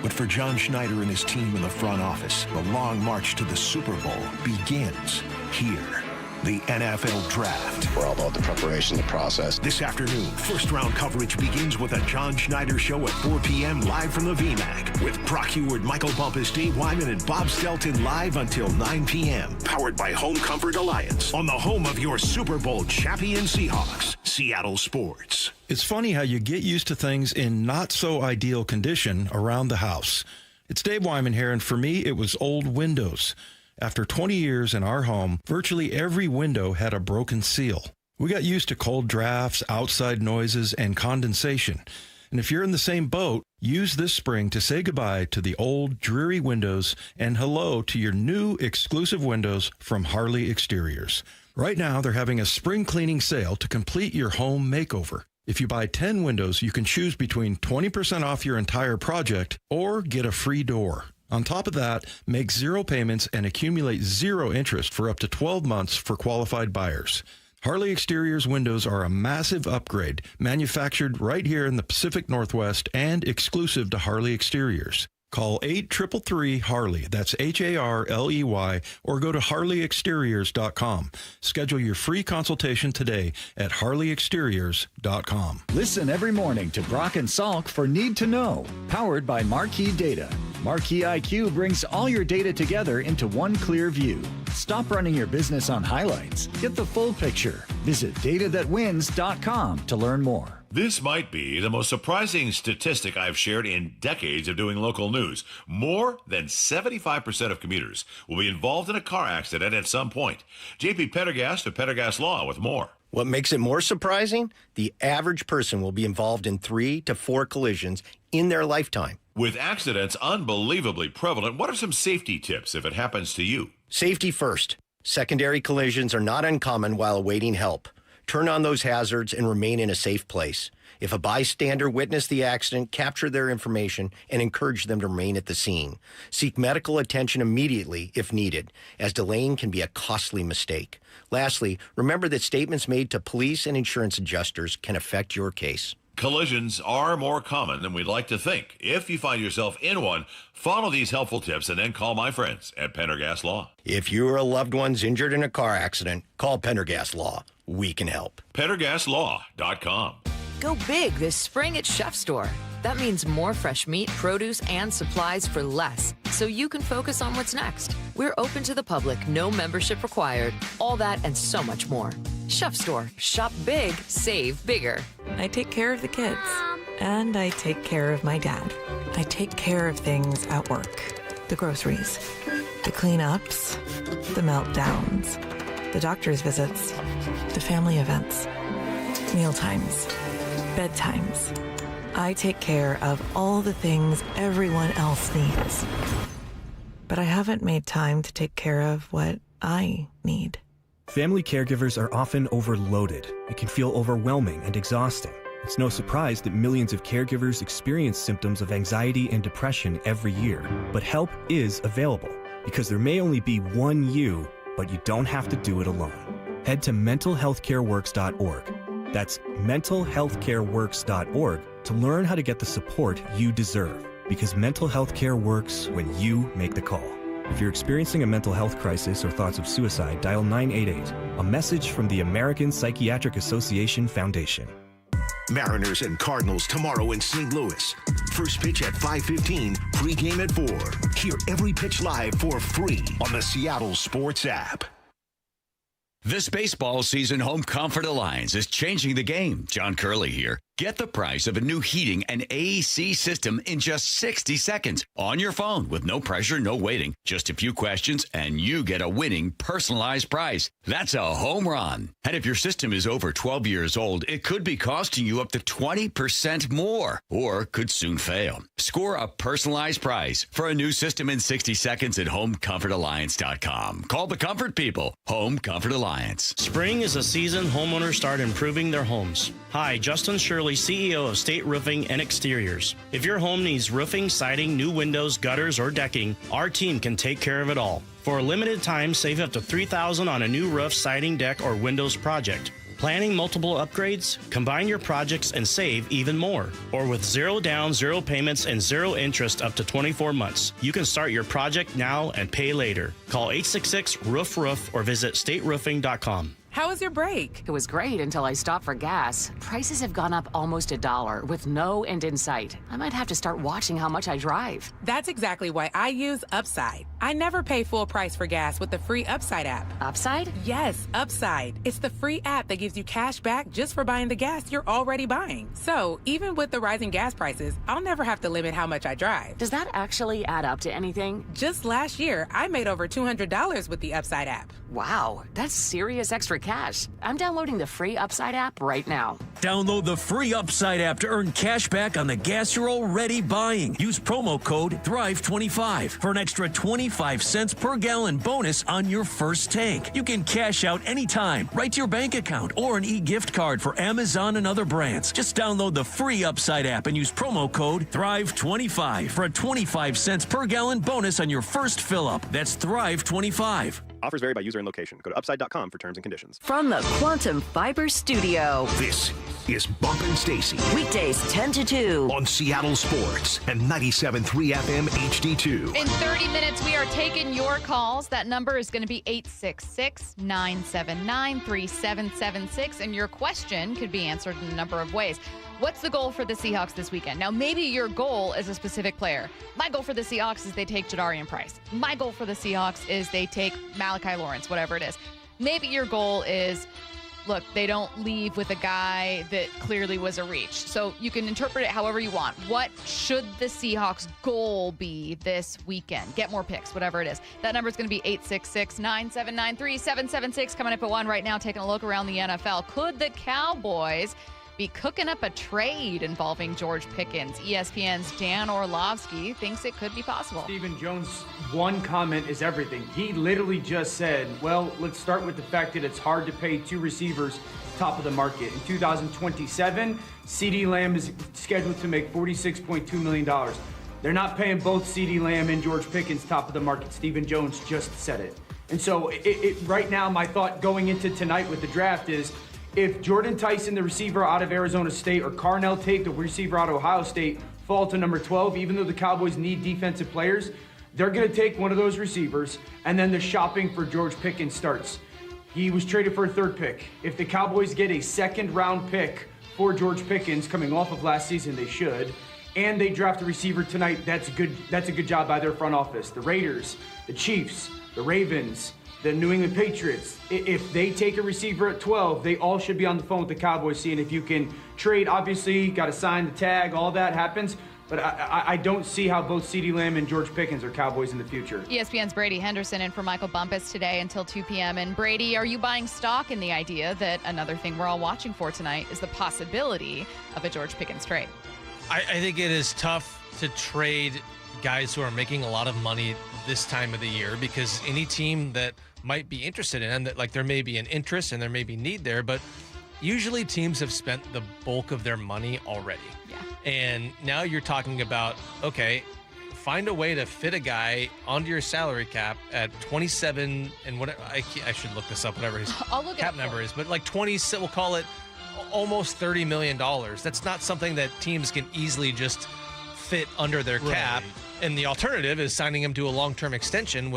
But for John Schneider and his team in the front office, the long march to the Super Bowl begins here. The NFL Draft. We're all about the preparation, the process. This afternoon, first-round coverage begins with a John Schneider Show at 4 p.m. live from the VMAC. With Brock Heward, Michael Bumpus, Dave Wyman, and Bob Stelton live until 9 p.m. Powered by Home Comfort Alliance. On the home of your Super Bowl champion Seahawks, Seattle Sports. It's funny how you get used to things in not-so-ideal condition around the house. It's Dave Wyman here, and for me, it was old windows. After 20 years in our home, virtually every window had a broken seal. We got used to cold drafts, outside noises, and condensation. And if you're in the same boat, use this spring to say goodbye to the old, dreary windows and hello to your new exclusive windows from Harley Exteriors. Right now, they're having a spring cleaning sale to complete your home makeover. If you buy 10 windows, you can choose between 20% off your entire project or get a free door. On top of that, make 0 payments and accumulate 0 interest for up to 12 months for qualified buyers. Harley Exteriors windows are a massive upgrade, manufactured right here in the Pacific Northwest and exclusive to Harley Exteriors. Call 833-HARLEY, that's HARLEY, or go to harleyexteriors.com. Schedule your free consultation today at harleyexteriors.com. Listen every morning to Brock and Salk for Need to Know, powered by Marquee Data. Marquee IQ brings all your data together into one clear view. Stop running your business on highlights. Get the full picture. Visit datathatwins.com to learn more. This might be the most surprising statistic I've shared in decades of doing local news. More than 75% of commuters will be involved in a car accident at some point. JP Pendergast of Pendergast Law with more. What makes it more surprising? The average person will be involved in 3 to 4 collisions in their lifetime. With accidents unbelievably prevalent, what are some safety tips if it happens to you? Safety first. Secondary collisions are not uncommon while awaiting help. Turn on those hazards and remain in a safe place. If a bystander witnessed the accident, capture their information and encourage them to remain at the scene. Seek medical attention immediately if needed, as delaying can be a costly mistake. Lastly, remember that statements made to police and insurance adjusters can affect your case. Collisions are more common than we'd like to think. If you find yourself in one, follow these helpful tips and then call my friends at Pendergast Law. If you or a loved one's injured in a car accident, call Pendergast Law. We can help. PendergastLaw.com. Go big this spring at Chef Store. That means more fresh meat, produce, and supplies for less, so you can focus on what's next. We're open to the public, no membership required. All that and so much more. Chef Store. Shop big, save bigger. I take care of the kids, and I take care of my dad. I take care of things at work. The groceries, the cleanups, the meltdowns, the doctor's visits, the family events, mealtimes, bedtimes. I take care of all the things everyone else needs. But I haven't made time to take care of what I need. Family caregivers are often overloaded. It can feel overwhelming and exhausting. It's no surprise that millions of caregivers experience symptoms of anxiety and depression every year. But help is available, because there may only be one you, but you don't have to do it alone. Head to mentalhealthcareworks.org. That's mentalhealthcareworks.org to learn how to get the support you deserve, because mental health care works when you make the call. If you're experiencing a mental health crisis or thoughts of suicide, dial 988, a message from the American Psychiatric Association Foundation. Mariners and Cardinals tomorrow in St. Louis. First pitch at 5:15, pregame at 4. Hear every pitch live for free on the Seattle Sports app. This baseball season, Home Comfort Alliance is changing the game. John Curley here. Get the price of a new heating and AC system in just 60 seconds on your phone with no pressure, no waiting. Just a few questions and you get a winning personalized price. That's a home run. And if your system is over 12 years old, it could be costing you up to 20% more or could soon fail. Score a personalized price for a new system in 60 seconds at HomeComfortAlliance.com. Call the comfort people. Home Comfort Alliance. Spring is a season homeowners start improving their homes. Hi, Justin Shirley, CEO of State Roofing and Exteriors. If your home needs roofing, siding, new windows, gutters, or decking, our team can take care of it all. For a limited time, save up to $3,000 on a new roof, siding, deck, or windows project. Planning multiple upgrades? Combine your projects and save even more. Or with 0 down, 0 payments, and 0 interest up to 24 months. You can start your project now and pay later. Call 866-ROOF-ROOF or visit stateroofing.com. How was your break? It was great until I stopped for gas. Prices have gone up almost $1 with no end in sight. I might have to start watching how much I drive. That's exactly why I use Upside. I never pay full price for gas with the free Upside app. Upside? Yes, Upside. It's the free app that gives you cash back just for buying the gas you're already buying. So even with the rising gas prices, I'll never have to limit how much I drive. Does that actually add up to anything? Just last year, I made over $200 with the Upside app. Wow, that's serious extra cash. I'm downloading the free Upside app right now. Download the free Upside app to earn cash back on the gas you're already buying. Use promo code THRIVE25 for an extra 25 cents per gallon bonus on your first tank. You can cash out anytime, right to your bank account, or an e-gift card for Amazon and other brands. Just download the free Upside app and use promo code THRIVE25 for a 25 cents per gallon bonus on your first fill-up. That's THRIVE25. Offers vary by user and location. Go to upside.com for terms and conditions. From the Quantum Fiber Studio. This is Bump and Stacy. Weekdays 10 to 2. On Seattle Sports and 97.3 FM HD2. In 30 minutes, we are taking your calls. That number is going to be 866-979-3776. And your question could be answered in a number of ways. What's the goal for the Seahawks this weekend? Now, maybe your goal is a specific player. My goal for the Seahawks is they take Jadarian Price. My goal for the Seahawks is they take Malachi Lawrence, whatever it is. Maybe your goal is, look, they don't leave with a guy that clearly was a reach. So you can interpret it however you want. What should the Seahawks' goal be this weekend? Get more picks, whatever it is. That number is going to be 866-979-3776. Coming up at 1 right now, taking a look around the NFL. Could the Cowboys be cooking up a trade involving George Pickens? ESPN's Dan Orlovsky thinks it could be possible. Stephen Jones' one comment is everything. He literally just said, well, let's start with the fact that it's hard to pay two receivers top of the market. In 2027, CeeDee Lamb is scheduled to make $46.2 million. They're not paying both CeeDee Lamb and George Pickens top of the market. Stephen Jones just said it. And so right now, my thought going into tonight with the draft is, if Jordan Tyson, the receiver out of Arizona State, or Carnell Tate, the receiver out of Ohio State, fall to number 12, even though the Cowboys need defensive players, they're going to take one of those receivers, and then the shopping for George Pickens starts. He was traded for a third pick. If the Cowboys get a second-round pick for George Pickens coming off of last season, they should, and they draft a receiver tonight, that's a good job by their front office. The Raiders, the Chiefs, the Ravens, the New England Patriots, if they take a receiver at 12, they all should be on the phone with the Cowboys, seeing if you can trade. Obviously, got to sign the tag, all that happens. But I don't see how both CeeDee Lamb and George Pickens are Cowboys in the future. ESPN's Brady Henderson in for Michael Bumpus today until 2 p.m. And Brady, are you buying stock in the idea that another thing we're all watching for tonight is the possibility of a George Pickens trade? I think it is tough to trade guys who are making a lot of money this time of the year, because any team that might be interested in, that like there may be an interest and there may be need there, but usually teams have spent the bulk of their money already. Yeah. And now you're talking about, okay, find a way to fit a guy onto your salary cap at 27 and what I should look this up, whatever his cap number is, but like 20, we'll call it almost $30 million. That's not something that teams can easily just fit under their cap. Right. And the alternative is signing him to a long-term extension,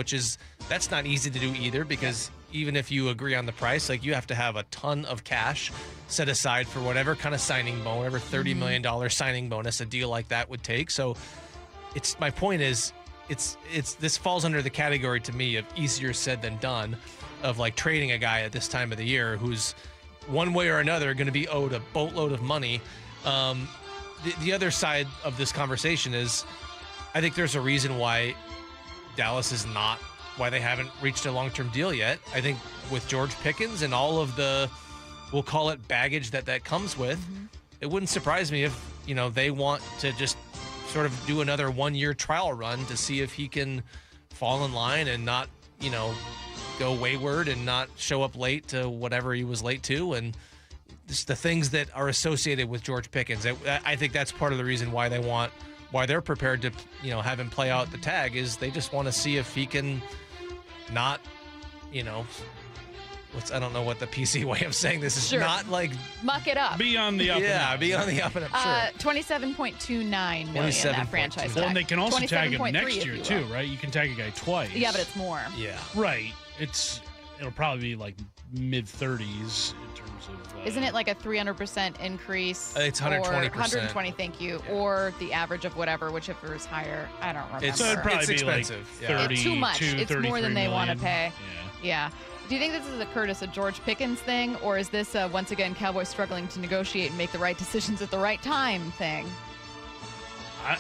that's not easy to do either, because even if you agree on the price, like you have to have a ton of cash set aside for whatever kind of signing bonus, whatever $30 million signing bonus a deal like that would take. So my point is, this falls under the category to me of easier said than done, of like trading a guy at this time of the year who's one way or another going to be owed a boatload of money. The other side of this conversation is I think there's a reason why Dallas is not, why they haven't reached a long-term deal yet. I think with George Pickens and all of the, we'll call it baggage that comes with, it wouldn't surprise me if, they want to just sort of do another 1-year trial run to see if he can fall in line and not, go wayward and not show up late to whatever he was late to. And just the things that are associated with George Pickens. I think that's part of the reason why they're prepared to, have him play out the tag, is they just want to see if he can not, I don't know what the PC way of saying this is. Sure. Not like muck it up. Be on the up and up. Yeah, be on the up and up. Sure. $27.29 million that franchise tag. Well, and they can also tag him next year too, will. right? You can tag a guy twice. Yeah, but it's more. Yeah. Right. It'll probably be like mid-30s in terms of. Isn't it like a 300% increase? It's 120%. 120, thank you. Yeah. Or the average of whichever is higher. I don't remember. So it'd probably it's be expensive. Like 30, it's too much. It's more than they want to pay. Yeah. Do you think this is a Curtis, a George Pickens thing, or is this once again Cowboys struggling to negotiate and make the right decisions at the right time thing?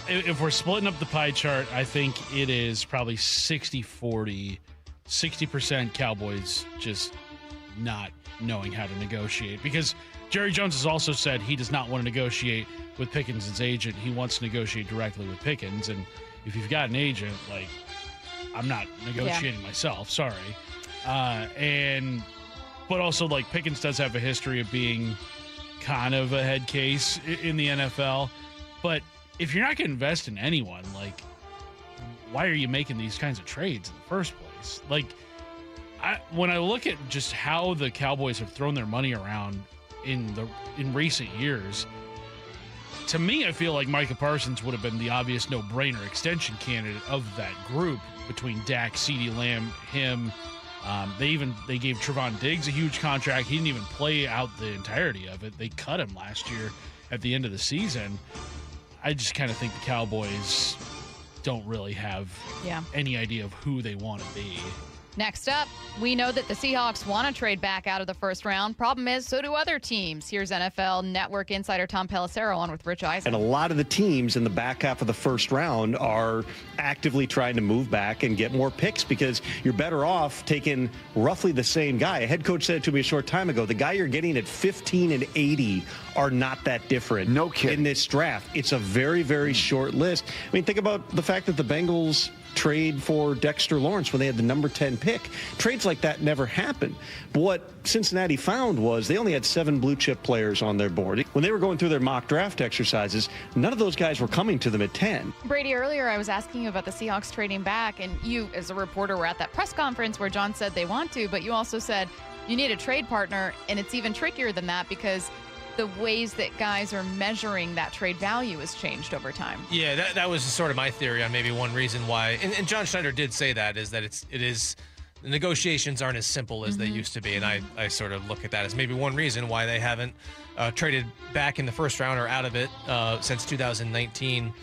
If we're splitting up the pie chart, I think it is probably 60-40. 60% Cowboys just not knowing how to negotiate, because Jerry Jones has also said he does not want to negotiate with Pickens' agent. He wants to negotiate directly with Pickens. And if you've got an agent, like, I'm not negotiating myself. Sorry. But also, like, Pickens does have a history of being kind of a head case in the NFL. But if you're not going to invest in anyone, like, why are you making these kinds of trades in the first place? Like, when I look at just how the Cowboys have thrown their money around in recent years, to me, I feel like Micah Parsons would have been the obvious no-brainer extension candidate of that group between Dak, CeeDee Lamb, him. They gave Trevon Diggs a huge contract. He didn't even play out the entirety of it. They cut him last year at the end of the season. I just kind of think the Cowboys don't really have any idea of who they want to be. Next up, we know that the Seahawks want to trade back out of the first round. Problem is, so do other teams. Here's NFL Network insider Tom Pelissero on with Rich Eisen. And a lot of the teams in the back half of the first round are actively trying to move back and get more picks, because you're better off taking roughly the same guy. A head coach said it to me a short time ago. The guy you're getting at 15 and 80 are not that different. No kidding. In this draft. It's a very, very short list. I mean, think about the fact that the Bengals trade for Dexter Lawrence when they had the number 10 pick. Trades like that never happen. But what Cincinnati found was they only had 7 blue chip players on their board. When they were going through their mock draft exercises, none of those guys were coming to them at 10. Brady, earlier I was asking you about the Seahawks trading back, and you as a reporter were at that press conference where John said they want to, but you also said you need a trade partner, and it's even trickier than that because the ways that guys are measuring that trade value has changed over time. Yeah, that was sort of my theory on maybe one reason why, and John Schneider did say that, is that it is the negotiations aren't as simple as they used to be, and I sort of look at that as maybe one reason why they haven't traded back in the first round or out of it since 2019.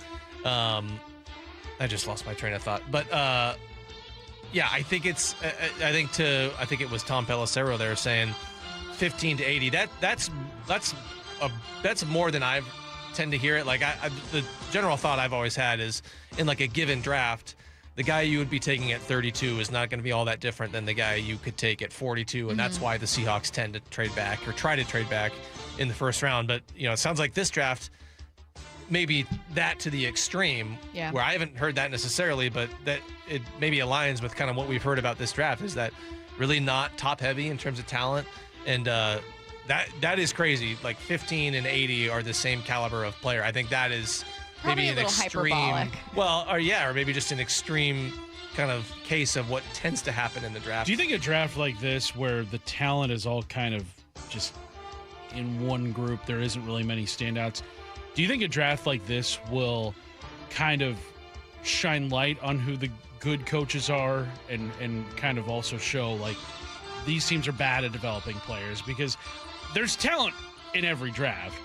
I just lost my train of thought, but yeah, I think it's I think it was Tom Pelissero there saying 15 to 80. That's more than I tend to hear it. Like the general thought I've always had is in like a given draft, the guy you would be taking at 32 is not going to be all that different than the guy you could take at 42, and that's why the Seahawks tend to trade back or try to trade back in the first round. But it sounds like this draft maybe that to the extreme, where I haven't heard that necessarily, but that it maybe aligns with kind of what we've heard about this draft, is that really not top heavy in terms of talent. And that is crazy. Like 15 and 80 are the same caliber of player. I think that is probably maybe an extreme. Hyperbolic. Well, or maybe just an extreme kind of case of what tends to happen in the draft. Do you think a draft like this, where the talent is all kind of just in one group, there isn't really many standouts? Do you think a draft like this will kind of shine light on who the good coaches are, and kind of also show like these teams are bad at developing players? Because there's talent in every draft.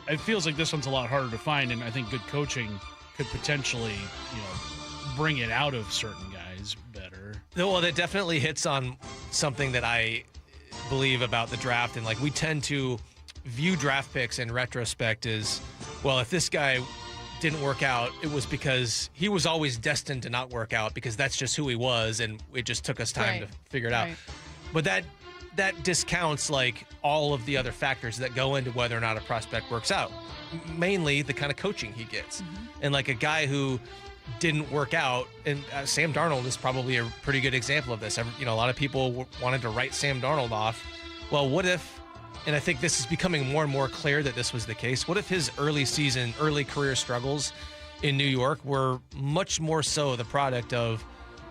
It feels like this one's a lot harder to find, and I think good coaching could potentially, bring it out of certain guys better. Well, that definitely hits on something that I believe about the draft, and like we tend to view draft picks in retrospect is, well, if this guy didn't work out, it was because he was always destined to not work out because that's just who he was, and it just took us time to figure it out. But that discounts like all of the other factors that go into whether or not a prospect works out. Mainly the kind of coaching he gets. And like a guy who didn't work out, and Sam Darnold is probably a pretty good example of this. A lot of people wanted to write Sam Darnold off. Well, what if, and I think this is becoming more and more clear that this was the case, what if his early career struggles in New York were much more so the product of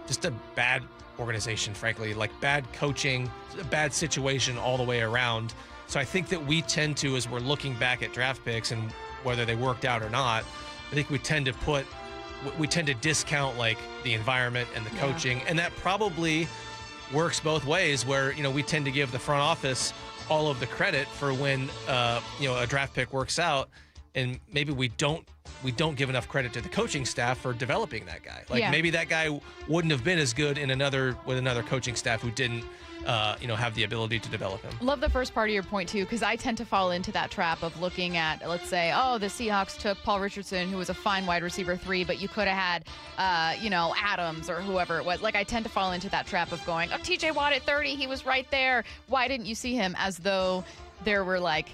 just a bad organization, frankly, like bad coaching, a bad situation all the way around. So I think that we tend to, as we're looking back at draft picks and whether they worked out or not, I think we tend to discount like the environment and the coaching, and that probably works both ways where, we tend to give the front office all of the credit for when a draft pick works out, and maybe we don't give enough credit to the coaching staff for developing that guy. Like maybe that guy wouldn't have been as good with another coaching staff who didn't have the ability to develop him. Love the first part of your point too, because I tend to fall into that trap of looking at, let's say, the Seahawks took Paul Richardson, who was a fine wide receiver 3, but you could have had Adams or whoever it was. Like I tend to fall into that trap of going, TJ Watt at 30, he was right there. Why didn't you see him? As though there were like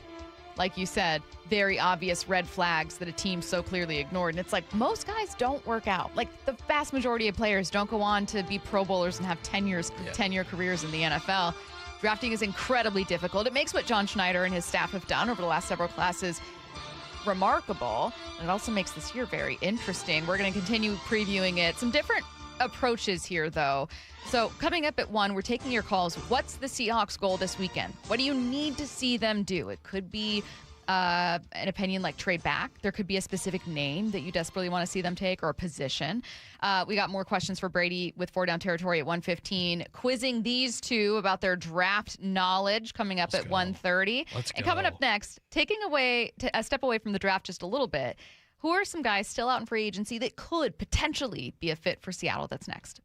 you said, very obvious red flags that a team so clearly ignored. And it's like, most guys don't work out. Like the vast majority of players don't go on to be Pro Bowlers and have 10-year careers in the NFL. Drafting is incredibly difficult. It makes what John Schneider and his staff have done over the last several classes remarkable. And it also makes this year very interesting. We're going to continue previewing it. Some different approaches here, though. So coming up at 1, we're taking your calls. What's the Seahawks goal this weekend? What do you need to see them do? It could be an opinion like trade back. There could be a specific name that you desperately want to see them take, or a position. We got more questions for Brady with 4 Down Territory at 1:15. Quizzing these two about their draft knowledge coming up at 1:30. And coming up next, taking a step away from the draft just a little bit, who are some guys still out in free agency that could potentially be a fit for Seattle? That's next.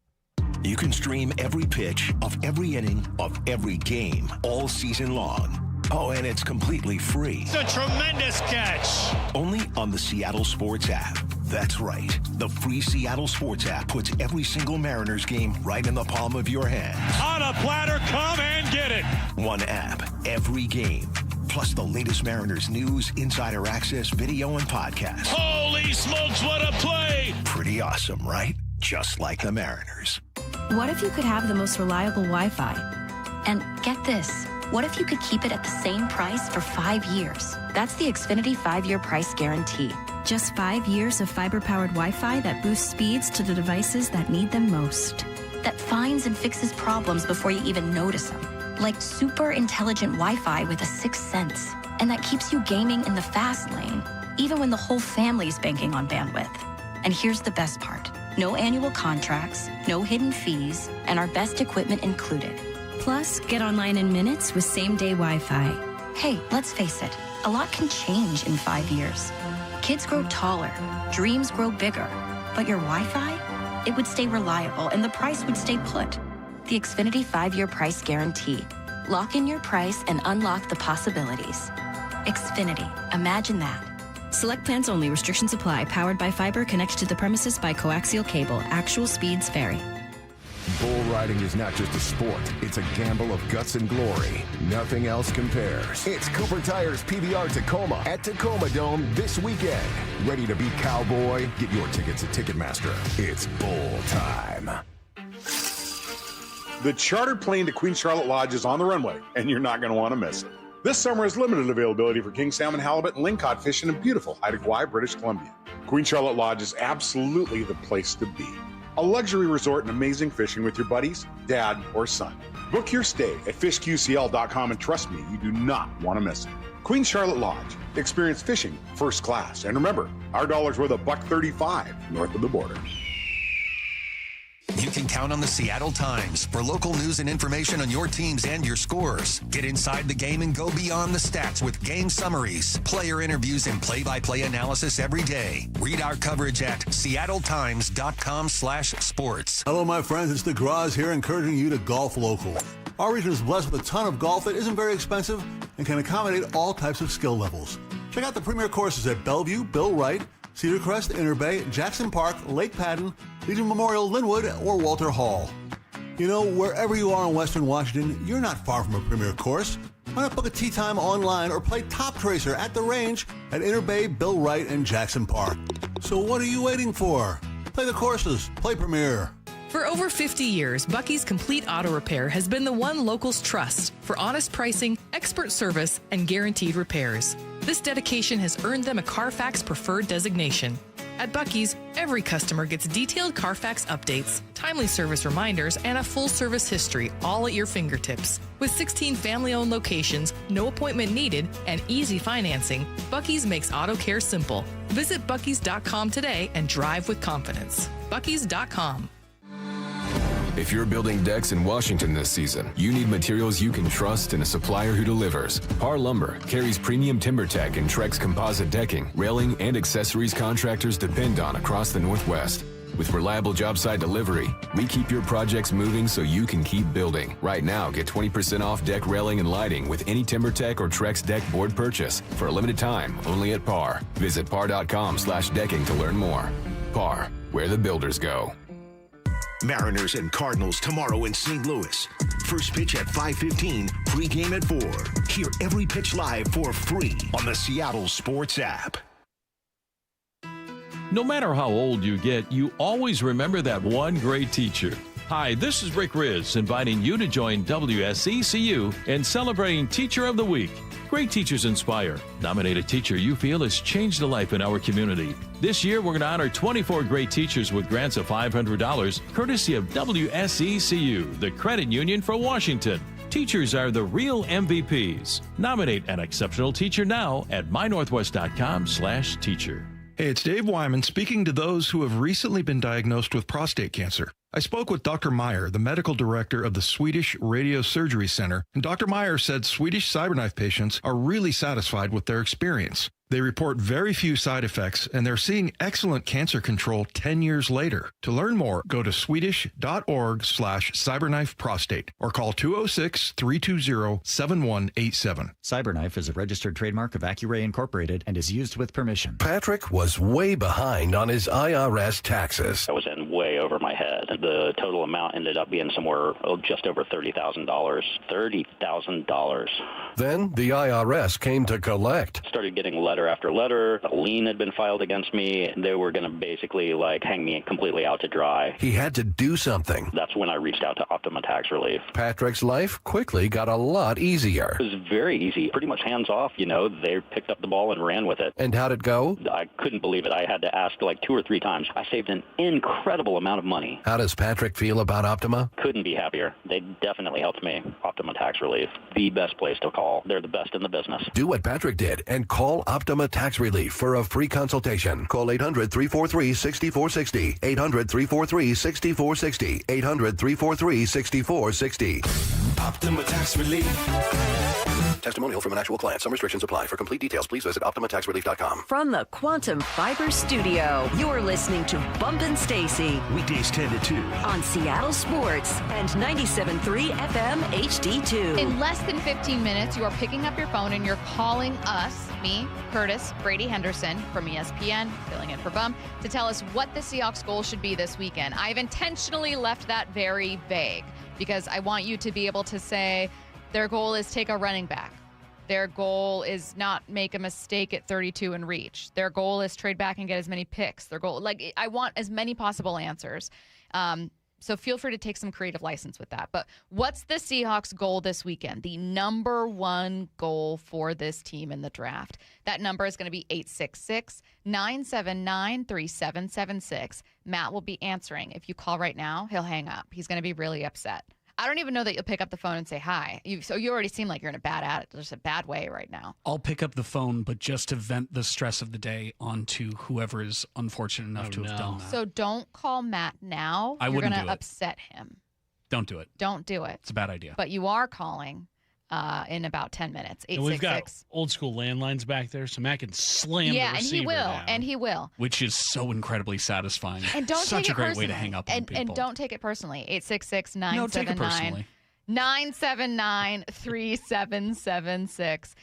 You can stream every pitch of every inning of every game all season long. Oh, and it's completely free. It's a tremendous catch. Only on the Seattle Sports app. That's right. The free Seattle Sports app puts every single Mariners game right in the palm of your hand. On a platter, come and get it. One app, every game. Plus the latest Mariners news, insider access, video, and podcasts. Holy smokes, what a play! Pretty awesome, right? Just like the Mariners. What if you could have the most reliable Wi-Fi? And get this, what if you could keep it at the same price for 5 years? That's the Xfinity 5-year price guarantee. Just 5 years of fiber-powered Wi-Fi that boosts speeds to the devices that need them most. That finds and fixes problems before you even notice them. Like super intelligent Wi-Fi with a 6th sense. And that keeps you gaming in the fast lane, even when the whole family's banking on bandwidth. And here's the best part. No annual contracts, no hidden fees, and our best equipment included. Plus, get online in minutes with same-day Wi-Fi. Hey, let's face it, a lot can change in 5 years. Kids grow taller, dreams grow bigger, but your Wi-Fi, it would stay reliable and the price would stay put. The Xfinity 5-year price guarantee. Lock in your price and unlock the possibilities. Xfinity, imagine that. Select plans only. Restrictions apply. Powered by fiber. Connected to the premises by coaxial cable. Actual speeds vary. Bull riding is not just a sport. It's a gamble of guts and glory. Nothing else compares. It's Cooper Tire's PBR Tacoma at Tacoma Dome this weekend. Ready to be cowboy? Get your tickets at Ticketmaster. It's bull time. The charter plane to Queen Charlotte Lodge is on the runway, and you're not going to want to miss it. This summer has limited availability for king salmon, halibut, and lingcod fishing in beautiful Haida Gwaii, British Columbia. Queen Charlotte Lodge is absolutely the place to be. A luxury resort and amazing fishing with your buddies, dad, or son. Book your stay at fishqcl.com, and trust me, you do not want to miss it. Queen Charlotte Lodge. Experience fishing first class. And remember, our dollar's worth $1.35 north of the border. You can count on the Seattle Times for local news and information on your teams and your scores. Get inside the game and go beyond the stats with game summaries, player interviews, and play-by-play analysis every day. Read our coverage at seattletimes.com/sports. Hello, my friends. It's the Graz here, encouraging you to golf local. Our region is blessed with a ton of golf that isn't very expensive and can accommodate all types of skill levels. Check out the premier courses at Bellevue, Bill Wright, Cedar Crest, Inner Bay, Jackson Park, Lake Padden, Legion Memorial, Linwood, or Walter Hall. You know, wherever you are in Western Washington, you're not far from a premier course. Why not book a tee time online or play Top Tracer at the range at Inner Bay, Bill Wright, and Jackson Park? So what are you waiting for? Play the courses. Play Premier. For over 50 years, Bucky's Complete Auto Repair has been the one locals trust for honest pricing, expert service, and guaranteed repairs. This dedication has earned them a Carfax Preferred designation. At Bucky's, every customer gets detailed Carfax updates, timely service reminders, and a full service history, all at your fingertips. With 16 family-owned locations, no appointment needed, and easy financing, Bucky's makes auto care simple. Visit Bucky's.com today and drive with confidence. Bucky's.com. If you're building decks in Washington this season, you need materials you can trust and a supplier who delivers. Par Lumber carries premium TimberTech and Trex composite decking, railing, and accessories contractors depend on across the Northwest. With reliable job site delivery, we keep your projects moving so you can keep building. Right now, get 20% off deck railing and lighting with any TimberTech or Trex deck board purchase for a limited time only at Par. Visit par.com/decking to learn more. Par, where the builders go. Mariners and Cardinals tomorrow in St. Louis. First pitch at 5:15, pregame at 4. Hear every pitch live for free on the Seattle Sports app. No matter how old you get, you always remember that one great teacher. Hi, this is Rick Riz, inviting you to join WSECU in celebrating Teacher of the Week. Great teachers inspire. Nominate a teacher you feel has changed a life in our community. This year, we're going to honor 24 great teachers with grants of $500, courtesy of WSECU, the credit union for Washington. Teachers are the real MVPs. Nominate an exceptional teacher now at mynorthwest.com/teacher. Hey, it's Dave Wyman speaking to those who have recently been diagnosed with prostate cancer. I spoke with Dr. Meyer, the medical director of the Swedish Radiosurgery Center, and Dr. Meyer said Swedish CyberKnife patients are really satisfied with their experience. They report very few side effects, and they're seeing excellent cancer control 10 years later. To learn more, go to swedish.org/cyberknifeprostate or call 206-320-7187. CyberKnife is a registered trademark of Accuray Incorporated and is used with permission. Patrick was way behind on his IRS taxes. I was in way over my head. The total amount ended up being somewhere just over $30,000. $30,000. Then the IRS came to collect. Started getting letter after letter. A lien had been filed against me. They were going to basically hang me completely out to dry. He had to do something. That's when I reached out to Optima Tax Relief. Patrick's life quickly got a lot easier. It was very easy, pretty much hands off. They picked up the ball and ran with it. And how'd it go? I couldn't believe it. I had to ask 2 or 3 times. I saved an incredible amount of money. How does Patrick feel about Optima? Couldn't be happier. They definitely helped me. Optima Tax Relief, the best place to call. They're the best in the business. Do what Patrick did and call Optima Tax Relief for a free consultation. Call 800-343-6460. 800-343-6460. 800-343-6460. Optima Tax Relief. Testimonial from an actual client. Some restrictions apply. For complete details, please visit OptimaTaxRelief.com. From the Quantum Fiber Studio, you're listening to Bump and Stacy. Weekdays 10 to 2. On Seattle Sports and 97.3 FM HD2. In less than 15 minutes, you are picking up your phone and you're calling us, me, Curtis, Brady Henderson from ESPN, filling in for Bump, to tell us what the Seahawks goal should be this weekend. I've intentionally left that very vague because I want you to be able to say their goal is take a running back. Their goal is not make a mistake at 32 and reach. Their goal is trade back and get as many picks. Their goal, I want as many possible answers. So feel free to take some creative license with that. But what's the Seahawks goal this weekend? The number one goal for this team in the draft. That number is going to be 866-979-3776. Matt will be answering. If you call right now, he'll hang up. He's going to be really upset. I don't even know that you'll pick up the phone and say hi. So you already seem like you're in a bad attitude, just a bad way right now. I'll pick up the phone, but just to vent the stress of the day onto whoever is unfortunate enough to have done that. So don't call Matt now. I wouldn't do it. You're going to upset him. Don't do it. Don't do it. It's a bad idea. But you are calling in about 10 minutes. 866. And we've got old school landlines back there, so Matt can slam the receiver down. And he will. Which is so incredibly satisfying. And don't Such take a great personally. way to hang up on people. And don't take it personally. 866-979. No, take it personally. 979-3776.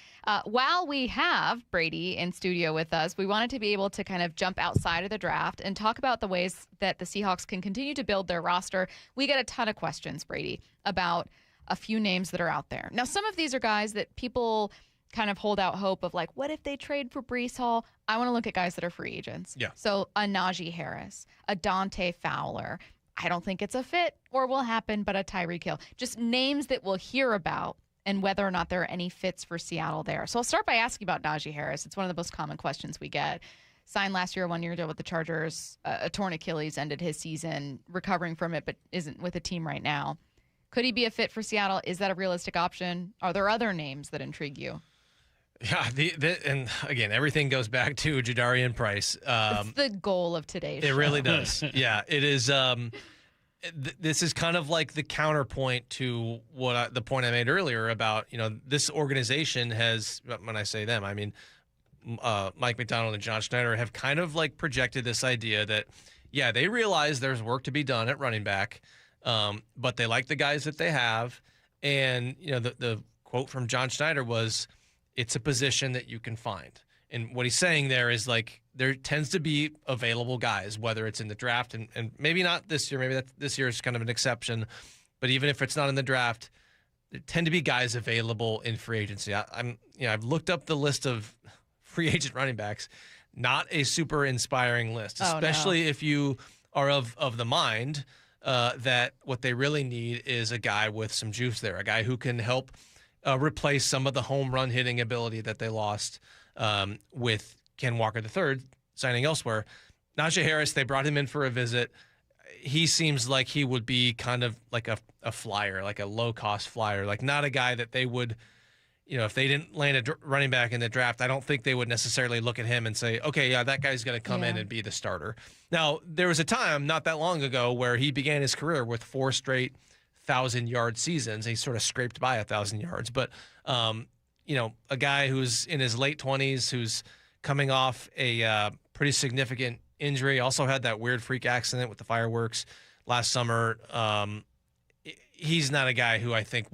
While we have Brady in studio with us, we wanted to be able to kind of jump outside of the draft and talk about the ways that the Seahawks can continue to build their roster. We get a ton of questions, Brady, about a few names that are out there. Now, some of these are guys that people kind of hold out hope of, like, what if they trade for Breece Hall? I want to look at guys that are free agents. Yeah. So a Najee Harris, a Dante Fowler. I don't think it's a fit or will happen, but a Tyreek Hill. Just names that we'll hear about and whether or not there are any fits for Seattle there. So I'll start by asking about Najee Harris. It's one of the most common questions we get. Signed last year, 1 year deal with the Chargers. A torn Achilles, ended his season recovering from it, but isn't with a team right now. Could he be a fit for Seattle? Is that a realistic option? Are there other names that intrigue you? Yeah, and again, everything goes back to Jadarian Price. It's the goal of today's show. It really does. Yeah, it is. This is kind of like the counterpoint to the point I made earlier about, this organization has, when I say them, I mean Mike McDonald and John Schneider have kind of like projected this idea that, yeah, they realize there's work to be done at running back, but they like the guys that they have. And, the quote from John Schneider was, it's a position that you can find. And what he's saying there is, like, there tends to be available guys, whether it's in the draft and maybe not this year, maybe this year is kind of an exception, but even if it's not in the draft, there tend to be guys available in free agency. I've looked up the list of free agent running backs, not a super inspiring list, especially if you are of the mind that what they really need is a guy with some juice there, a guy who can help replace some of the home run hitting ability that they lost with Ken Walker III signing elsewhere. Najee Harris, they brought him in for a visit. He seems like he would be kind of like a flyer, like a low-cost flyer, like not a guy that they would, if they didn't land a running back in the draft, I don't think they would necessarily look at him and say, okay, yeah, that guy's going to come in and be the starter. Now, there was a time not that long ago where he began his career with 4 straight 1,000-yard seasons. He sort of scraped by 1,000 yards, but a guy who's in his late 20s, who's coming off a pretty significant injury, also had that weird freak accident with the fireworks last summer. He's not a guy who I think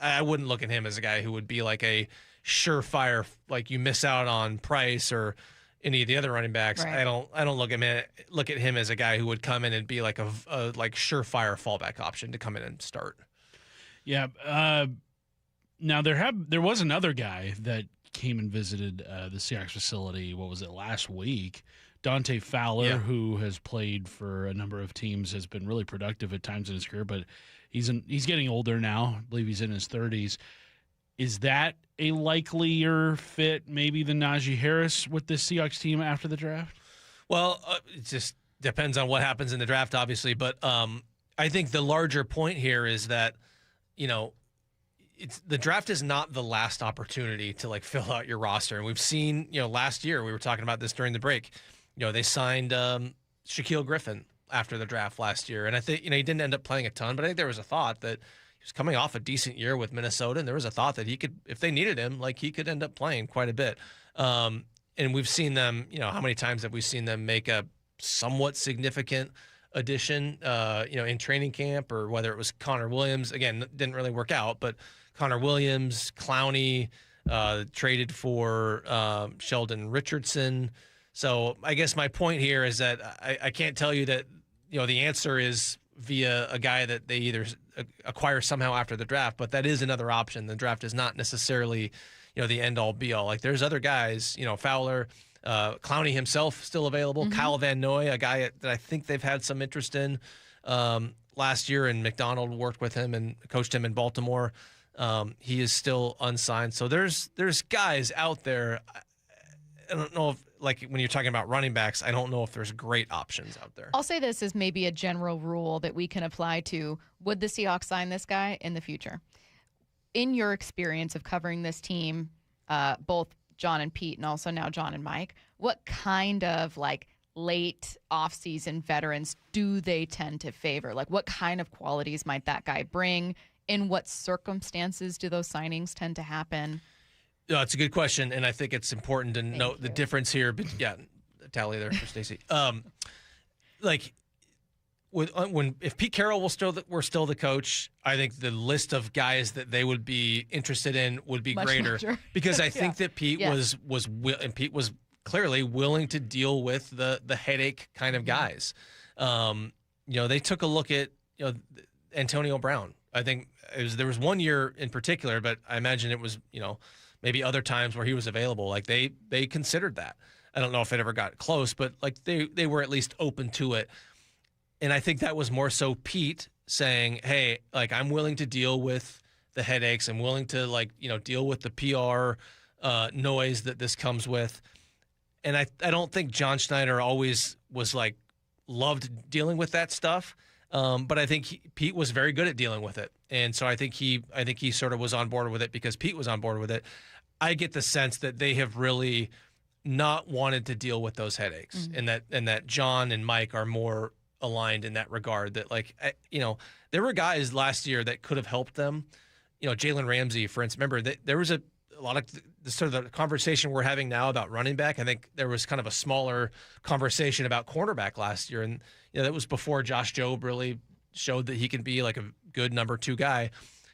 I wouldn't look at him as a guy who would be like a surefire, like you miss out on Price or any of the other running backs. Right. I don't look at him as a guy who would come in and be like a surefire fallback option to come in and start. Yeah. Now there was another guy that came and visited the Seahawks facility. What was it, last week? Dante Fowler, who has played for a number of teams, has been really productive at times in his career, but he's getting older now. I believe he's in his 30s. Is that a likelier fit maybe than Najee Harris with this Seahawks team after the draft? Well, it just depends on what happens in the draft, obviously. But I think the larger point here is that, the draft is not the last opportunity to like fill out your roster. And we've seen, last year, we were talking about this during the break, they signed Shaquille Griffin after the draft last year. And I think, he didn't end up playing a ton, but I think there was a thought that he was coming off a decent year with Minnesota, and there was a thought that he could, if they needed him, like he could end up playing quite a bit. And we've seen them, how many times have we seen them make a somewhat significant addition, in training camp, or whether it was Connor Williams, again, didn't really work out, but Connor Williams, Clowney, traded for Sheldon Richardson. So I guess my point here is that I can't tell you that, the answer is via a guy that they either acquire somehow after the draft, but that is another option. The draft is not necessarily, the end-all, be-all. Like, there's other guys, Fowler, Clowney himself still available, mm-hmm. Kyle Van Noy, a guy that I think they've had some interest in last year, and McDonald worked with him and coached him in Baltimore. He is still unsigned. So there's guys out there. I don't know if, like, when you're talking about running backs, I don't know if there's great options out there. I'll say this as maybe a general rule that we can apply to, would the Seahawks sign this guy in the future? In your experience of covering this team, both John and Pete and also now John and Mike, what kind of like late offseason veterans do they tend to favor? Like, what kind of qualities might that guy bring? In what circumstances do those signings tend to happen? It's a good question, and I think it's important to note the difference here. But yeah, tally there for Stacy. Like, if Pete Carroll were still the coach, I think the list of guys that they would be interested in would be Much greater larger. because I think that Pete Yeah. was clearly willing to deal with the headache kind of guys. They took a look at Antonio Brown. I think there was one year in particular, but I imagine it was maybe other times where he was available. Like they considered that. I don't know if it ever got close, but like they were at least open to it. And I think that was more so Pete saying, hey, like I'm willing to deal with the headaches. I'm willing to deal with the PR noise that this comes with. And I don't think John Schneider always was loved dealing with that stuff. But I think Pete was very good at dealing with it. And so I think he sort of was on board with it because Pete was on board with it. I get the sense that they have really not wanted to deal with those headaches, and that John and Mike are more aligned in that regard. That there were guys last year that could have helped them. Jalen Ramsey, for instance. Remember that there was a lot of the sort of the conversation we're having now about running back. I think there was kind of a smaller conversation about cornerback last year, and that was before Josh Jobe really showed that he can be like a good number 2 guy.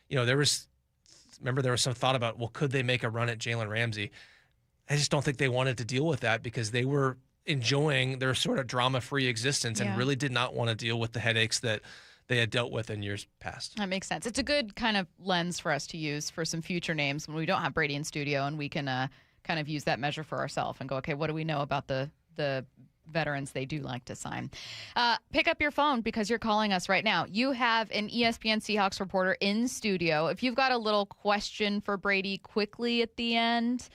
There was some thought about, well, could they make a run at Jalen Ramsey? I just don't think they wanted to deal with that because they were enjoying their sort of drama-free existence and really did not want to deal with the headaches that they had dealt with in years past. That makes sense. It's a good kind of lens for us to use for some future names when we don't have Brady in studio, and we can kind of use that measure for ourselves and go, okay, what do we know about the veterans they do like to sign? Pick up your phone because you're calling us right now. You have an ESPN Seahawks reporter in studio. If you've got a little question for Brady quickly at the end,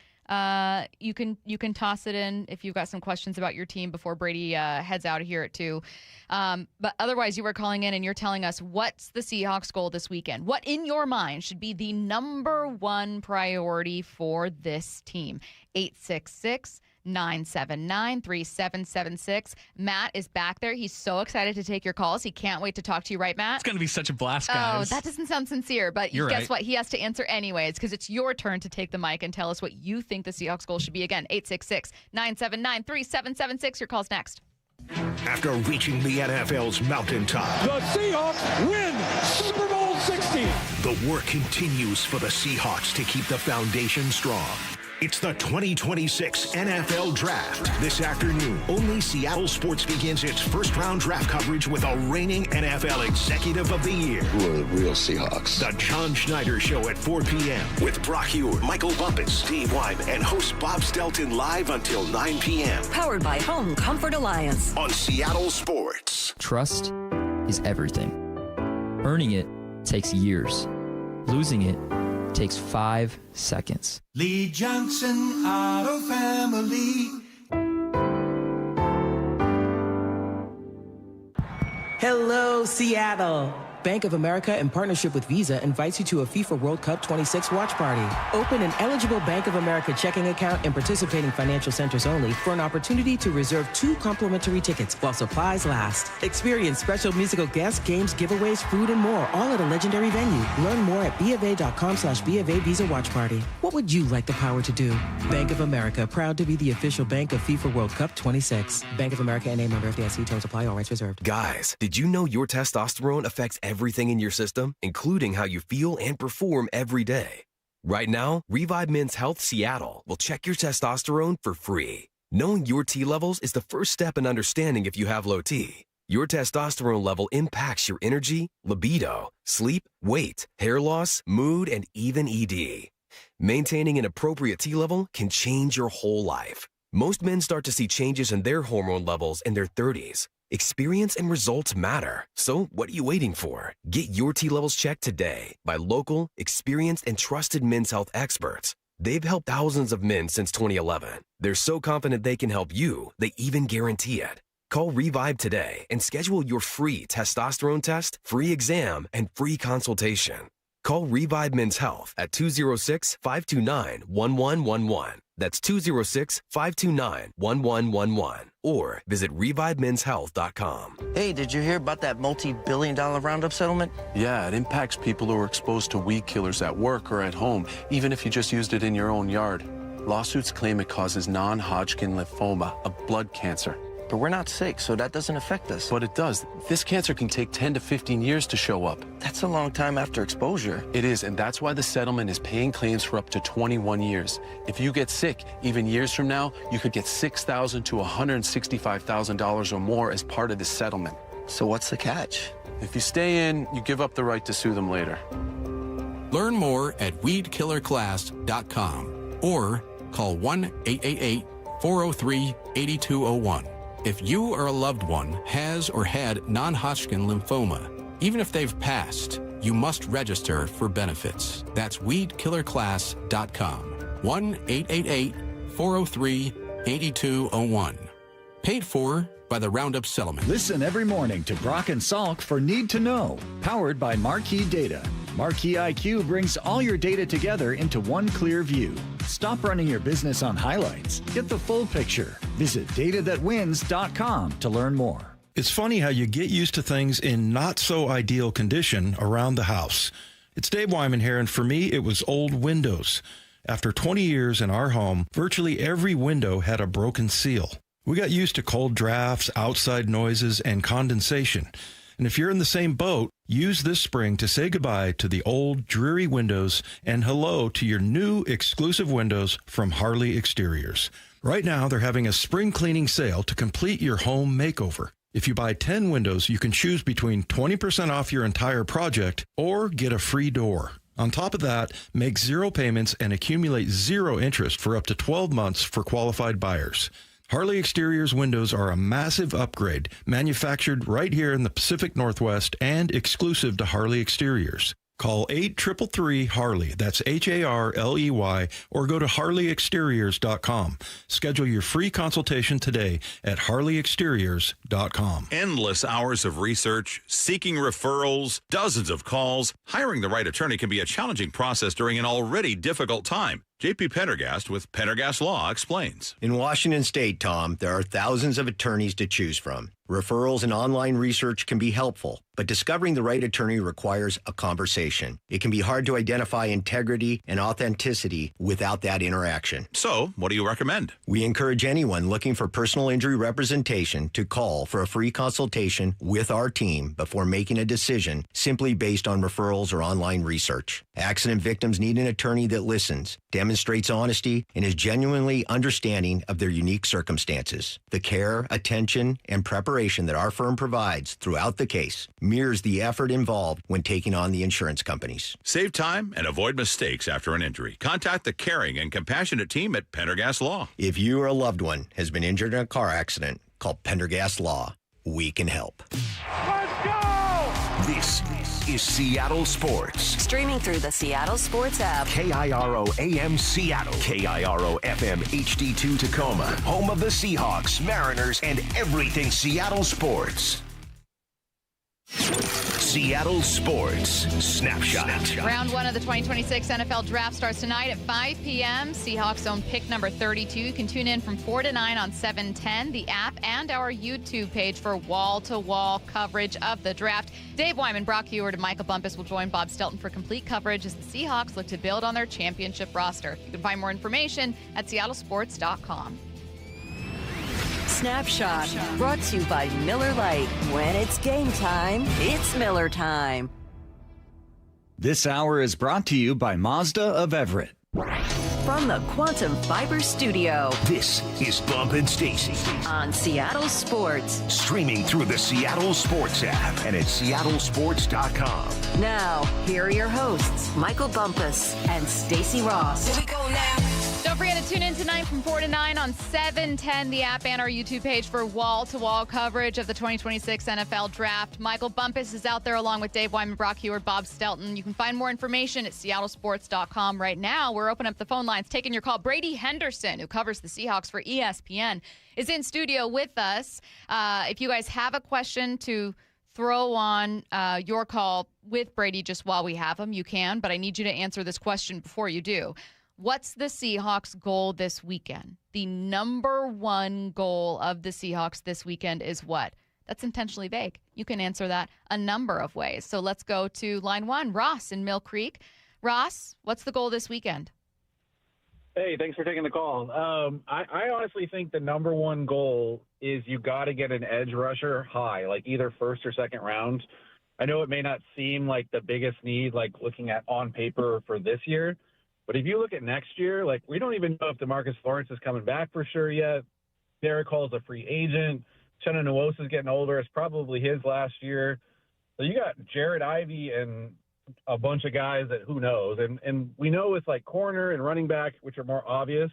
you can toss it in if you've got some questions about your team before Brady heads out of here at 2. But otherwise, you were calling in and you're telling us what's the Seahawks goal this weekend. What in your mind should be the number 1 priority for this team? 866-979-3776. Matt is back there. He's so excited to take your calls. He can't wait to talk to you, right, Matt? It's going to be such a blast, guys. Oh, that doesn't sound sincere, but You're guess right. what? He has to answer anyways because it's your turn to take the mic and tell us what you think the Seahawks goal should be. Again, 866-979-3776. Your call's next. After reaching the NFL's mountaintop, The Seahawks win Super Bowl 60. the work continues for the Seahawks to keep the foundation strong. It's the 2026 NFL Draft. This afternoon, only Seattle Sports begins its first-round draft coverage with a reigning NFL Executive of the Year. Who are the real Seahawks? The John Schneider Show at 4 p.m. with Brock Huard, Michael Bumpus, Steve Wyman, and host Bob Stelton live until 9 p.m. Powered by Home Comfort Alliance. on Seattle Sports. Trust is everything. Earning it takes years. Losing it takes 5 seconds. Lee Johnson Auto Family. Hello, Seattle. Bank of America, in partnership with Visa, invites you to a FIFA World Cup 26 watch party. Open an eligible Bank of America checking account in participating financial centers only for an opportunity to reserve 2 complimentary tickets while supplies last. Experience special musical guests, games, giveaways, food, and more, all at a legendary venue. Learn more at BofA.com/BofA Visa Watch Party. What would you like the power to do? Bank of America, proud to be the official bank of FIFA World Cup 26. Bank of America NA, member FDIC. Terms apply. All rights reserved. Guys, did you know your testosterone affects everything in your system, including how you feel and perform every day? Right now, Revive Men's Health Seattle will check your testosterone for free. Knowing your T levels is the first step in understanding if you have low T. Your testosterone level impacts your energy, libido, sleep, weight, hair loss, mood, and even ED. Maintaining an appropriate T level can change your whole life. Most men start to see changes in their hormone levels in their 30s. Experience and results matter. So what are you waiting for? Get your T levels checked today by local, experienced, and trusted men's health experts. They've helped thousands of men since 2011. They're so confident they can help you, they even guarantee it. Call Revive today and schedule your free testosterone test, free exam, and free consultation. Call Revive Men's Health at 206-529-1111. That's 206-529-1111. Or visit ReviveMen'sHealth.com. Hey, did you hear about that multi-billion-dollar Roundup settlement? Yeah, it impacts people who are exposed to weed killers at work or at home, even if you just used it in your own yard. Lawsuits claim it causes non-Hodgkin lymphoma, a blood cancer. But we're not sick, so that doesn't affect us. But it does. This cancer can take 10 to 15 years to show up. That's a long time after exposure. It is, and that's why the settlement is paying claims for up to 21 years. If you get sick, even years from now, you could get $6,000 to $165,000 or more as part of the settlement. So what's the catch? If you stay in, you give up the right to sue them later. Learn more at weedkillerclass.com or call 1-888-403-8201. If you or a loved one has or had non-Hodgkin lymphoma, even if they've passed, you must register for benefits. That's weedkillerclass.com. 1-888-403-8201. Paid for by the Roundup Settlement. Listen every morning to Brock and Salk for Need to Know, powered by Marquee Data. Marquee IQ brings all your data together into one clear view. Stop running your business on highlights. Get the full picture. Visit datathatwins.com to learn more. It's funny how you get used to things in not so ideal condition around the house. It's Dave Wyman here, and for me, it was old windows. After 20 years in our home, virtually every window had a broken seal. We got used to cold drafts, outside noises, and condensation. And if you're in the same boat, use this spring to say goodbye to the old, dreary windows and hello to your new exclusive windows from Harley Exteriors. Right now, they're having a spring cleaning sale to complete your home makeover. If you buy 10 windows, you can choose between 20% off your entire project or get a free door. On top of that, make 0 payments and accumulate 0 interest for up to 12 months for qualified buyers. Harley Exteriors windows are a massive upgrade, manufactured right here in the Pacific Northwest and exclusive to Harley Exteriors. Call 833-HARLEY, that's HARLEY, or go to harleyexteriors.com. Schedule your free consultation today at harleyexteriors.com. Endless hours of research, seeking referrals, dozens of calls. Hiring the right attorney can be a challenging process during an already difficult time. J.P. Pendergast with Pendergast Law explains. In Washington State, Tom, there are thousands of attorneys to choose from. Referrals and online research can be helpful, but discovering the right attorney requires a conversation. It can be hard to identify integrity and authenticity without that interaction. So, what do you recommend? We encourage anyone looking for personal injury representation to call for a free consultation with our team before making a decision simply based on referrals or online research. Accident victims need an attorney that listens, demonstrates honesty, and is genuinely understanding of their unique circumstances. The care, attention, and preparation that our firm provides throughout the case mirrors the effort involved when taking on the insurance companies. Save time and avoid mistakes after an injury. Contact the caring and compassionate team at Pendergast Law. If you or a loved one has been injured in a car accident, call Pendergast Law. We can help. Let's go! This is Seattle Sports. Streaming through the Seattle Sports app. KIRO AM Seattle. KIRO FM HD2 Tacoma. Home of the Seahawks, Mariners, and everything Seattle sports. Seattle Sports Snapshot. Round 1 of the 2026 NFL Draft starts tonight at 5 p.m. Seahawks own pick number 32. You can tune in from 4 to 9 on 710, the app, and our YouTube page for wall-to-wall coverage of the draft. Dave Wyman, Brock Heward, and Michael Bumpus will join Bob Stelton for complete coverage as the Seahawks look to build on their championship roster. You can find more information at seattlesports.com. Snapshot, brought to you by Miller Lite. When it's game time, it's Miller time. This hour is brought to you by Mazda of Everett. From the Quantum Fiber Studio. This is Bump and Stacy on Seattle Sports. Streaming through the Seattle Sports app and at seattlesports.com. Now, here are your hosts, Michael Bumpus and Stacy Ross. Here we go now. Don't forget to tune in tonight from 4 to 9 on 710, the app, and our YouTube page for wall-to-wall coverage of the 2026 NFL Draft. Michael Bumpus is out there along with Dave Wyman, Brock Heward, Bob Stelton. You can find more information at seattlesports.com. Right now, we're opening up the phone lines, taking your call. Brady Henderson, who covers the Seahawks for ESPN, is in studio with us. If you guys have a question to throw on your call with Brady just while we have him, you can, but I need you to answer this question before you do. What's the Seahawks' goal this weekend? The number one goal of the Seahawks this weekend is what? That's intentionally vague. You can answer that a number of ways. So let's go to line 1, Ross in Mill Creek. Ross, what's the goal this weekend? Hey, thanks for taking the call. I honestly think the number one goal is you got to get an edge rusher high, like either first or second round. I know it may not seem like the biggest need, like looking at on paper for this year, but if you look at next year, like we don't even know if DeMarcus Lawrence is coming back for sure yet. Derek Hall's a free agent. Chenna Nwosu is getting older. It's probably his last year. So you got Jared Ivey and a bunch of guys that who knows. And we know with like corner and running back, which are more obvious,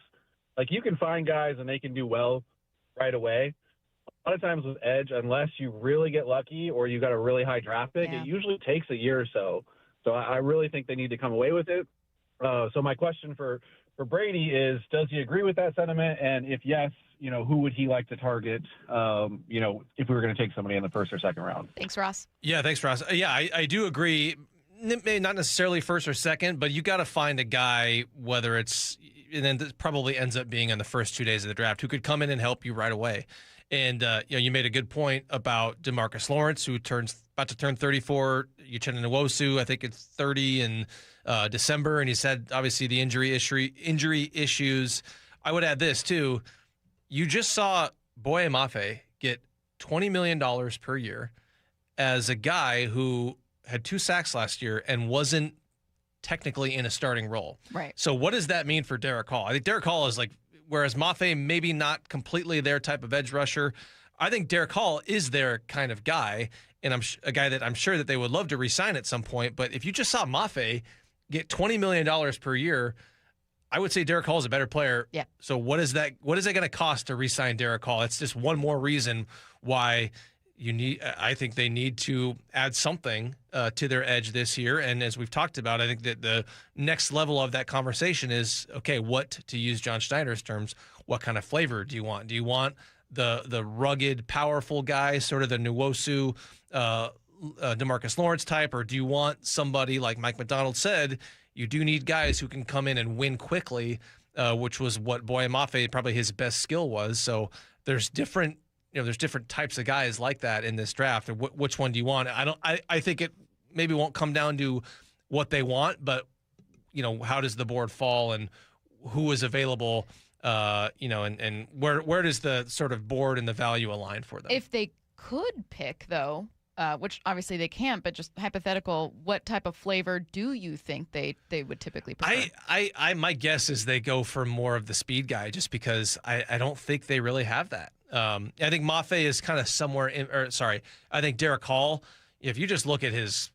like you can find guys and they can do well right away. A lot of times with edge, unless you really get lucky or you got a really high draft pick, it usually takes a year or so. So I really think they need to come away with it. So my question for Brady is, does he agree with that sentiment? And if yes, who would he like to target, if we were going to take somebody in the first or second round? Thanks, Ross. Yeah, thanks, Ross. Yeah, I do agree. Maybe not necessarily first or second, but you got to find a guy, whether it's, and then this probably ends up being on the first 2 days of the draft, who could come in and help you right away. And, you made a good point about DeMarcus Lawrence, who about to turn 34. Uchenna Nwosu, I think it's 30 in December, and he's had, obviously, the injury issues. I would add this, too. You just saw Boye Mafe get $20 million per year as a guy who had 2 sacks last year and wasn't technically in a starting role. Right. So what does that mean for Derek Hall? I think Derek Hall is like, whereas Mafe maybe not completely their type of edge rusher, I think Derek Hall is their kind of guy, and a guy that I'm sure that they would love to re-sign at some point. But if you just saw Mafe get $20 million per year, I would say Derek Hall is a better player. Yeah. So what is it going to cost to re-sign Derek Hall? It's just one more reason why I think they need to add something to their edge this year. And as we've talked about, I think that the next level of that conversation is, okay, to use John Schneider's terms, what kind of flavor do you want? Do you want the rugged, powerful guy, sort of the Nwosu, DeMarcus Lawrence type, or do you want somebody like Mike McDonald said, you do need guys who can come in and win quickly, which was what Boye Mafe, probably his best skill was. So there's different types of guys like that in this draft. Which one do you want? I think it maybe won't come down to what they want, but how does the board fall and who is available, and where does the sort of board and the value align for them? If they could pick, though, which obviously they can't, but just hypothetical, what type of flavor do you think they would typically prefer? My guess is they go for more of the speed guy, just because I don't think they really have that. I think Mafe is kind of somewhere I think Derek Hall, if you just look at his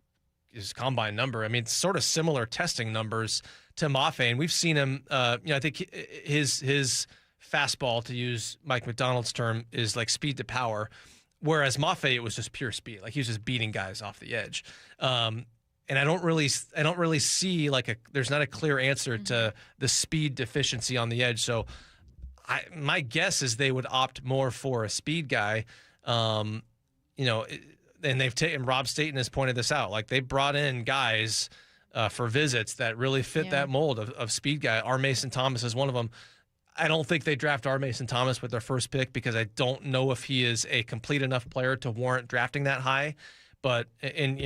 combine number, I mean, it's sort of similar testing numbers to Mafe, and we've seen him, I think his fastball, to use Mike McDonald's term, is like speed to power, whereas Mafe, it was just pure speed. Like he was just beating guys off the edge. And I don't really see there's not a clear answer to the speed deficiency on the edge. So my guess is they would opt more for a speed guy, and they've taken, Rob Staten has pointed this out, like they brought in guys for visits that really fit that mold of speed guy. R. Mason Thomas is one of them. I don't think they draft R. Mason Thomas with their first pick because I don't know if he is a complete enough player to warrant drafting that high. But,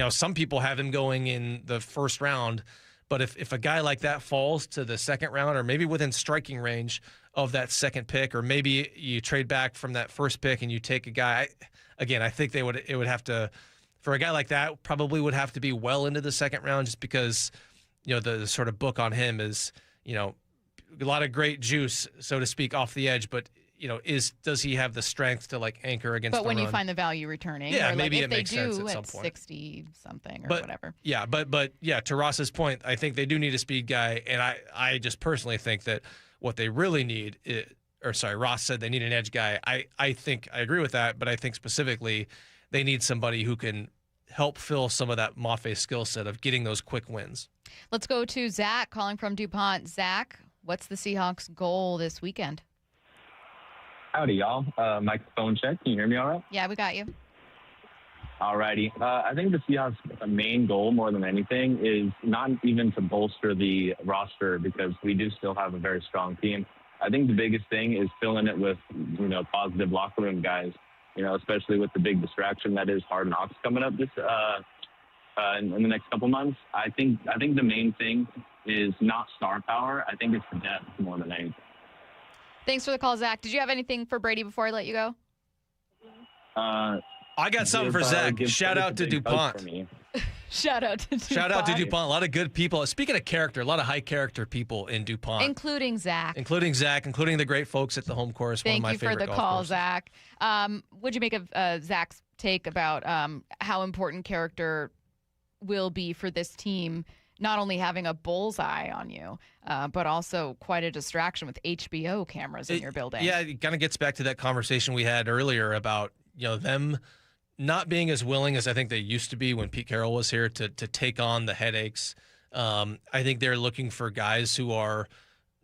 some people have him going in the first round. But if a guy like that falls to the second round, or maybe within striking range of that second pick, or maybe you trade back from that first pick and you take a guy, I think it would have to, for a guy like that, probably would have to be well into the second round, just because, the sort of book on him is, a lot of great juice, so to speak, off the edge, but does he have the strength to anchor against? But when you find the value returning, yeah, or maybe if it makes sense at some at point. 60 something or whatever. Yeah, but to Ross's point, I think they do need a speed guy, and I just personally think that what they really need, Ross said they need an edge guy. I think I agree with that, but I think specifically they need somebody who can help fill some of that Mafe skill set of getting those quick wins. Let's go to Zach calling from DuPont. Zach, what's the Seahawks' goal this weekend? Howdy, y'all. Microphone check. Can you hear me all right? Yeah, we got you. All righty. I think the Seahawks' main goal, more than anything, is not even to bolster the roster, because we do still have a very strong team. I think the biggest thing is filling it with, positive locker room guys, especially with the big distraction that is Hard Knocks coming up in the next couple months. I think the main thing is not star power. I think it's the depth more than anything. Thanks for the call, Zach. Did you have anything for Brady before I let you go? I got something for Zach. Shout out to DuPont. Shout out to DuPont. Shout out to DuPont. A lot of good people. Speaking of character, a lot of high character people in DuPont. Including Zach. Including the great folks at the home course. Thank one of my you for favorite the golf call, courses. Zach. What'd you make of Zach's take about how important character will be for this team, not only having a bullseye on you, but also quite a distraction with HBO cameras in your building? Yeah, it kind of gets back to that conversation we had earlier about, them not being as willing as I think they used to be when Pete Carroll was here to take on the headaches. I think they're looking for guys who are,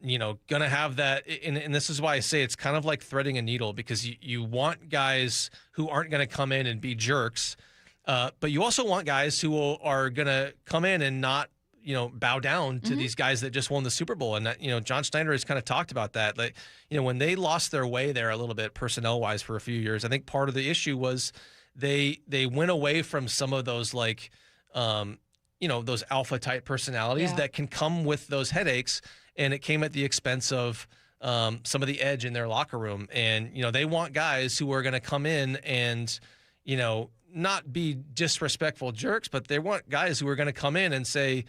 going to have that. And this is why I say it's kind of like threading a needle, because you want guys who aren't going to come in and be jerks. But you also want guys who are going to come in and not, bow down to these guys that just won the Super Bowl. And that, John Schneider has kind of talked about that. Like, when they lost their way there a little bit personnel wise for a few years, I think part of the issue was they went away from some of those those alpha type personalities that can come with those headaches. And it came at the expense of some of the edge in their locker room. And, they want guys who are going to come in and, not be disrespectful jerks, but they want guys who are going to come in and say,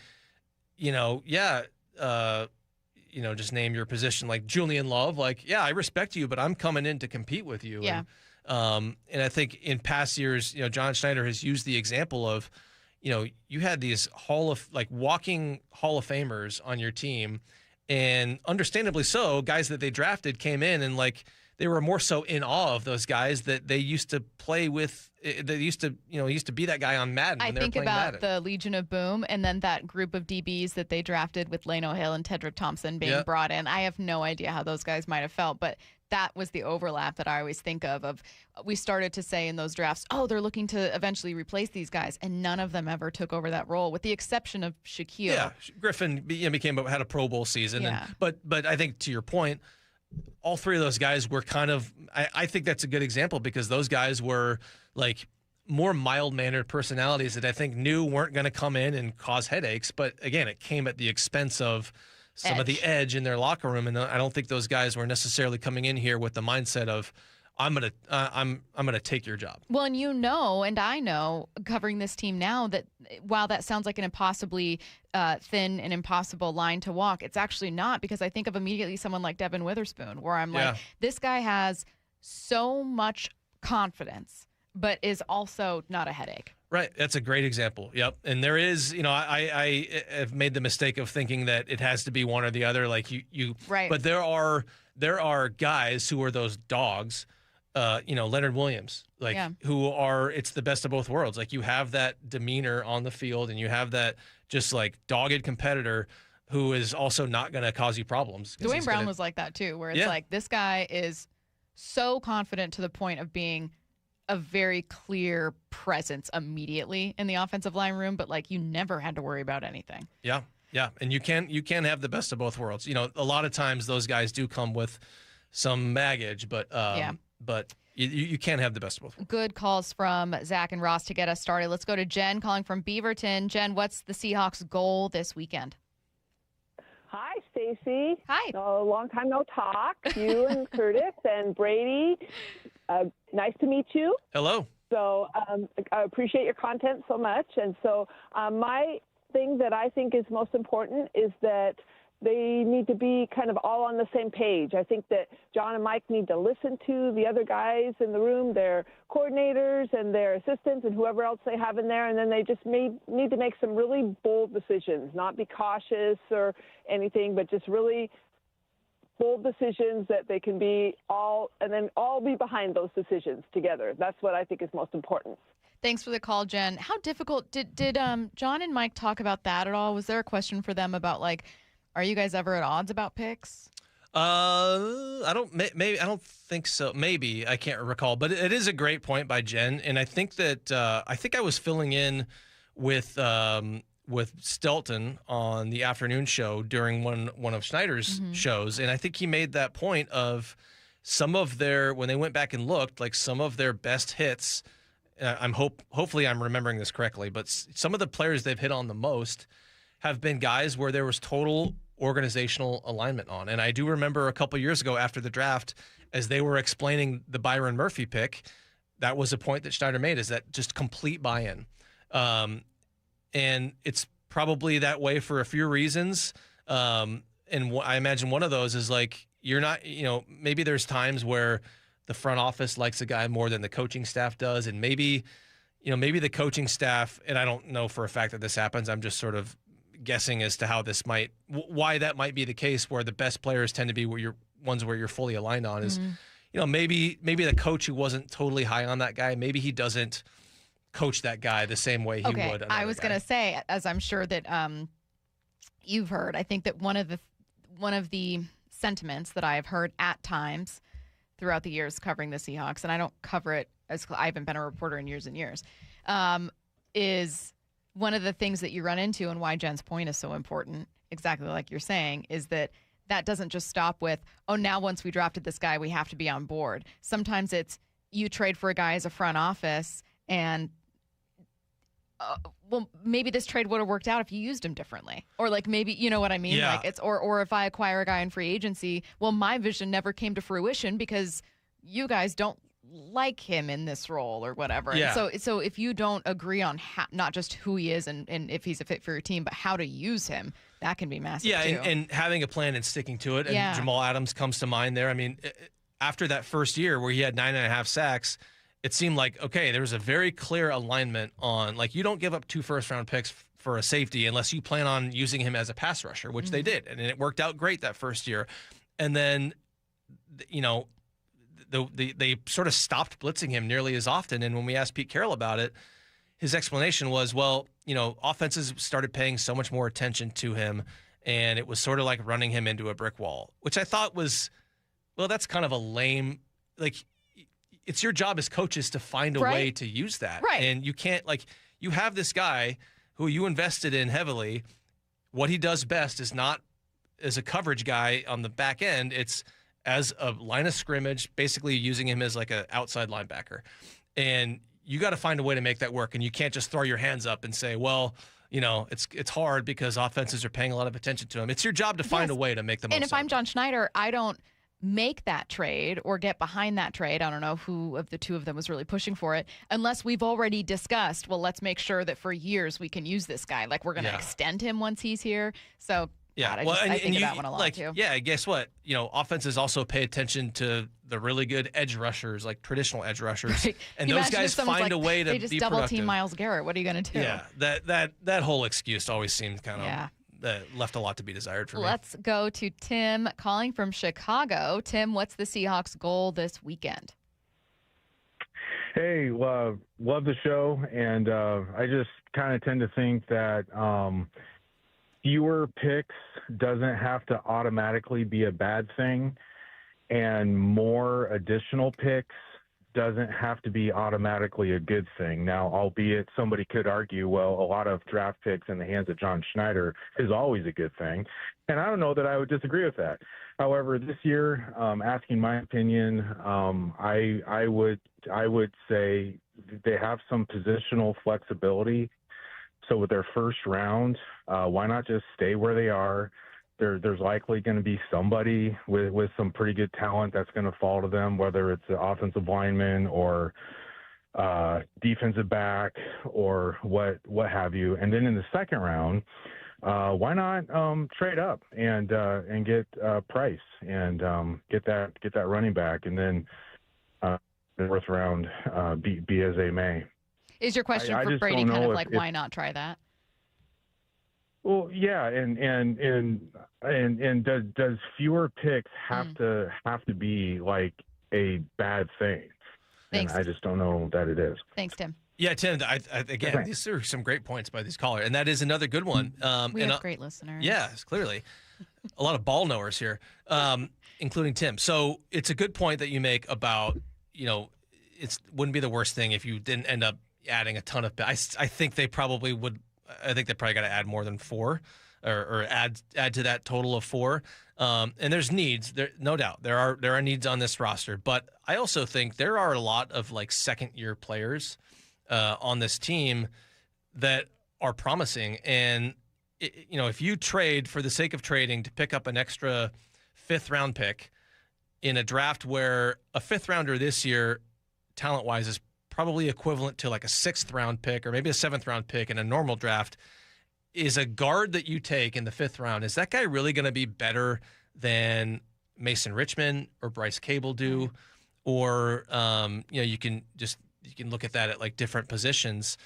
just name your position, like Julian Love, like, yeah, I respect you, but I'm coming in to compete with you. Yeah. And I think in past years, John Schneider has used the example of, you had these walking Hall of Famers on your team, and understandably so, guys that they drafted came in and they were more so in awe of those guys that they used to play with. They used to be that guy on Madden. I think about the Legion of Boom and then that group of DBs that they drafted with Lano Hill and Tedrick Thompson being brought in. I have no idea how those guys might have felt, but that was the overlap that I always think of we started to say in those drafts, they're looking to eventually replace these guys, and none of them ever took over that role, with the exception of Shaquille. Yeah, Griffin had a Pro Bowl season. Yeah. But I think, to your point, all three of those guys were kind of, I think that's a good example, because those guys were more mild-mannered personalities that I think knew weren't going to come in and cause headaches. But again, it came at the expense of some of the edge in their locker room. And I don't think those guys were necessarily coming in here with the mindset of, I'm gonna take your job. Well, and and I know, covering this team now, that while that sounds like an impossibly thin and impossible line to walk, it's actually not, because I think of immediately someone like Devin Witherspoon, where I'm like, this guy has so much confidence, but is also not a headache. Right. That's a great example. Yep. And there is, I have made the mistake of thinking that it has to be one or the other. Like right. But there are guys who are those dogs. Leonard Williams, who are, it's the best of both worlds. Like, you have that demeanor on the field, and you have that just dogged competitor who is also not going to cause you problems. Dwayne Brown was like that too, where it's this guy is so confident to the point of being a very clear presence immediately in the offensive line room, but you never had to worry about anything. Yeah. Yeah. And you can have the best of both worlds. A lot of times those guys do come with some baggage, but you can't have the best of both worlds. Good calls from Zach and Ross to get us started. Let's go to Jen calling from Beaverton. Jen, what's the Seahawks' goal this weekend? Hi, Stacy. Hi. Long time no talk. You and Curtis and Brady. Nice to meet you. Hello. So I appreciate your content so much. And so my thing that I think is most important is that they need to be kind of all on the same page. I think that John and Mike need to listen to the other guys in the room, their coordinators and their assistants and whoever else they have in there, and then they just need to make some really bold decisions, not be cautious or anything, but just really bold decisions that they can be all be behind those decisions together. That's what I think is most important. Thanks for the call, Jen. How difficult did John and Mike talk about that at all? Was there a question for them about are you guys ever at odds about picks? I don't think so. Maybe, I can't recall, but it is a great point by Jen. And I think that, I was filling in with Stelton on the afternoon show during one of Schneider's shows. And I think he made that point of some of when they went back and looked, some of their best hits hopefully I'm remembering this correctly, but some of the players they've hit on the most have been guys where there was total organizational alignment on. And I do remember a couple years ago after the draft, as they were explaining the Byron Murphy pick, that was a point that Schneider made, is that just complete buy-in. And it's probably that way for a few reasons. And I imagine one of those is like, you're not, maybe there's times where the front office likes a guy more than the coaching staff does. And maybe the coaching staff, and I don't know for a fact that this happens, I'm just sort of guessing as to how this why that might be the case, where the best players tend to be where you're fully aligned on is, maybe the coach who wasn't totally high on that guy, maybe he doesn't coach that guy the same way he would. I was going to say, as I'm sure that you've heard, I think that one of the sentiments that I have heard at times throughout the years covering the Seahawks, and I don't cover it as I haven't been a reporter in years and years, is one of the things that you run into, and why Jen's point is so important, exactly like you're saying, is that doesn't just stop with, oh, now once we drafted this guy, we have to be on board. Sometimes it's you trade for a guy as a front office, and well, maybe this trade would have worked out if you used him differently, or like maybe, you know what I mean? Yeah. Like it's or if I acquire a guy in free agency, well, my vision never came to fruition because you guys don't like him in this role or whatever. Yeah. And so if you don't agree on not just who he is and if he's a fit for your team, but how to use him, that can be massive. Yeah, too. and having a plan and sticking to it. And Yeah. Jamal Adams comes to mind there. I mean, after that first year where he had 9.5 sacks, it seemed like, okay, there was a very clear alignment on, like, you don't give up 2 first-round picks for a safety unless you plan on using him as a pass rusher, which they did. And it worked out great that first year. And then, they sort of stopped blitzing him nearly as often. And when we asked Pete Carroll about it, his explanation was, well, offenses started paying so much more attention to him, and it was sort of like running him into a brick wall, which I thought was, well, that's kind of a lame, like, it's your job as coaches to find a way to use that. Right. And you can't, like, you have this guy who you invested in heavily. What he does best is not as a coverage guy on the back end. It's as a line of scrimmage, basically using him as like an outside linebacker. And you got to find a way to make that work. And you can't just throw your hands up and say, well, it's hard because offenses are paying a lot of attention to him. It's your job to find a way to make the most And if of I'm John Schneider, I don't make that trade or get behind that trade. I don't know who of the two of them was really pushing for it, unless we've already discussed, well, let's make sure that for years we can use this guy. Like, we're going to extend him once he's here. So, yeah, God, I think of that one a lot, too. Yeah, guess what? Offenses also pay attention to the really good edge rushers, like traditional edge rushers. Right. And You those imagine if guys someone's find like, a way to they just be double productive. team Myles Garrett. What are you going to do? Yeah, that whole excuse always seemed kind of left a lot to be desired for me. Let's go to Tim calling from Chicago. Tim, what's the Seahawks' goal this weekend? Hey, love the show, and I just kind of tend to think that fewer picks doesn't have to automatically be a bad thing, and more additional picks doesn't have to be automatically a good thing. Now, albeit somebody could argue, well, a lot of draft picks in the hands of John Schneider is always a good thing, and I don't know that I would disagree with that. However, this year, asking my opinion, I would say they have some positional flexibility. So with their first round, why not just stay where they are? There's likely going to be somebody with some pretty good talent that's going to fall to them, whether it's an offensive lineman or defensive back or what have you. And then in the second round, why not trade up and get Price and get that running back, and then the fourth round be as they may. Is your question I for just Brady don't kind know of like, if why not try that? Well, yeah, and does fewer picks have to be like a bad thing? Thanks. And I just don't know that it is. Thanks, Tim. Yeah, Tim, again, these are some great points by these callers, and that is another good one. We have great listeners. Yeah, clearly. A lot of ball knowers here, including Tim. So it's a good point that you make about, it wouldn't be the worst thing if you didn't end up adding a ton of – I think they probably would – I think they probably got to add more than 4 or add to that total of 4. And there's needs, no doubt. There are needs on this roster. But I also think there are a lot of, like, second-year players on this team that are promising. And, if you trade for the sake of trading to pick up an extra 5th-round pick in a draft where a 5th-rounder this year, talent-wise, is probably equivalent to like a 6th-round pick or maybe a 7th-round pick in a normal draft, is a guard that you take in the 5th round, is that guy really going to be better than Mason Richmond or Bryce Cable do? Or, you can look at that at like different positions.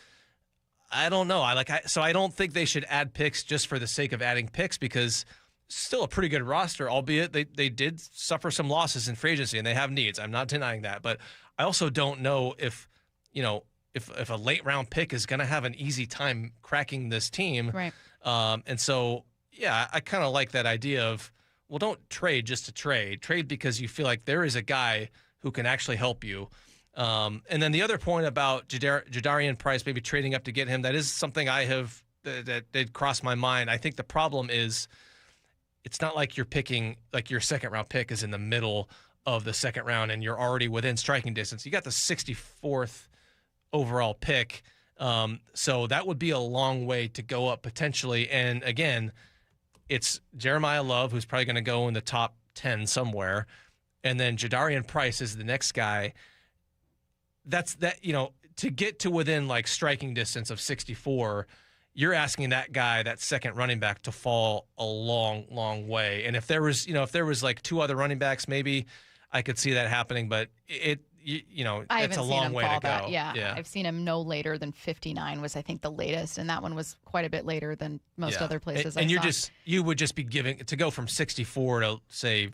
I don't know. So I don't think they should add picks just for the sake of adding picks, because still a pretty good roster, albeit they did suffer some losses in free agency and they have needs. I'm not denying that, but I also don't know if a late round pick is going to have an easy time cracking this team. Right. And so, yeah, I kind of like that idea of, well, don't trade just to trade. Trade because you feel like there is a guy who can actually help you. And then the other point about Jadarian Price, maybe trading up to get him, that is something that did cross my mind. I think the problem is it's not like you're picking, like your 2nd-round pick is in the middle of the 2nd round and you're already within striking distance. You got the 64th overall pick. So that would be a long way to go up potentially. And again, it's Jeremiah Love, who's probably going to go in the top 10 somewhere. And then Jadarian Price is the next guy. To get to within like striking distance of 64, you're asking that guy, that 2nd running back, to fall a long, long way. And if there was like 2 other running backs, maybe I could see that happening, but it's a long way to go. Yeah. I've seen him no later than 59 was, I think, the latest, and that one was quite a bit later than most other places. And you would just be giving to go from 64 to say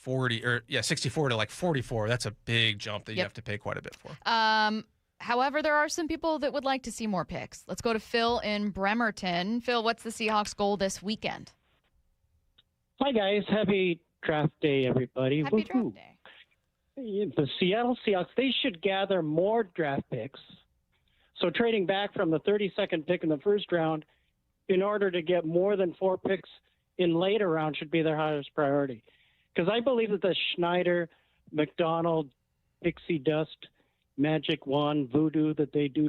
40 or 64 to like 44. That's a big jump that you have to pay quite a bit for. However, there are some people that would like to see more picks. Let's go to Phil in Bremerton. Phil, what's the Seahawks goal this weekend? Hi, guys. Happy draft day, everybody. Happy draft day. The Seattle Seahawks, they should gather more draft picks. So trading back from the 32nd pick in the 1st round in order to get more than 4 picks in later rounds should be their highest priority. Because I believe that the Schneider, McDonald, Pixie Dust, Magic Wand, Voodoo that they do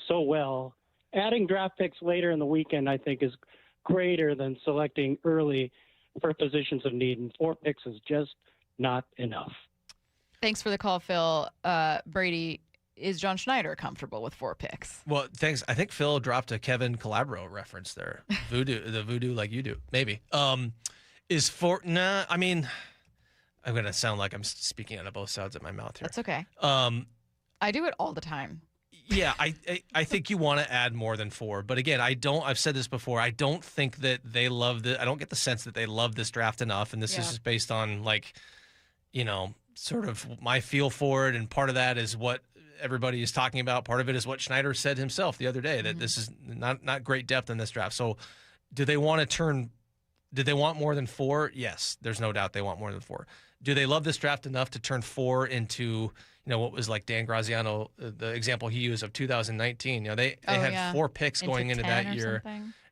so well, adding draft picks later in the weekend, I think, is greater than selecting early for positions of need. And 4 picks is just not enough. Thanks for the call, Phil. Brady, is John Schneider comfortable with 4 picks? Well, thanks. I think Phil dropped a Kevin Calabro reference there. The voodoo like you do. Maybe. Is 4? Nah, I mean, I'm going to sound like I'm speaking out of both sides of my mouth here. That's okay. I do it all the time. Yeah, I think you want to add more than 4. But again, I've said this before, I don't think that they love I don't get the sense that they love this draft enough. And this is just based on sort of my feel for it. And part of that is what everybody is talking about. Part of it is what Schneider said himself the other day, that this is not great depth in this draft. So did they want more than 4? Yes, there's no doubt they want more than 4. Do they love this draft enough to turn 4 into, what was like Dan Graziano, the example he used of 2019? They had 4 picks going into that year.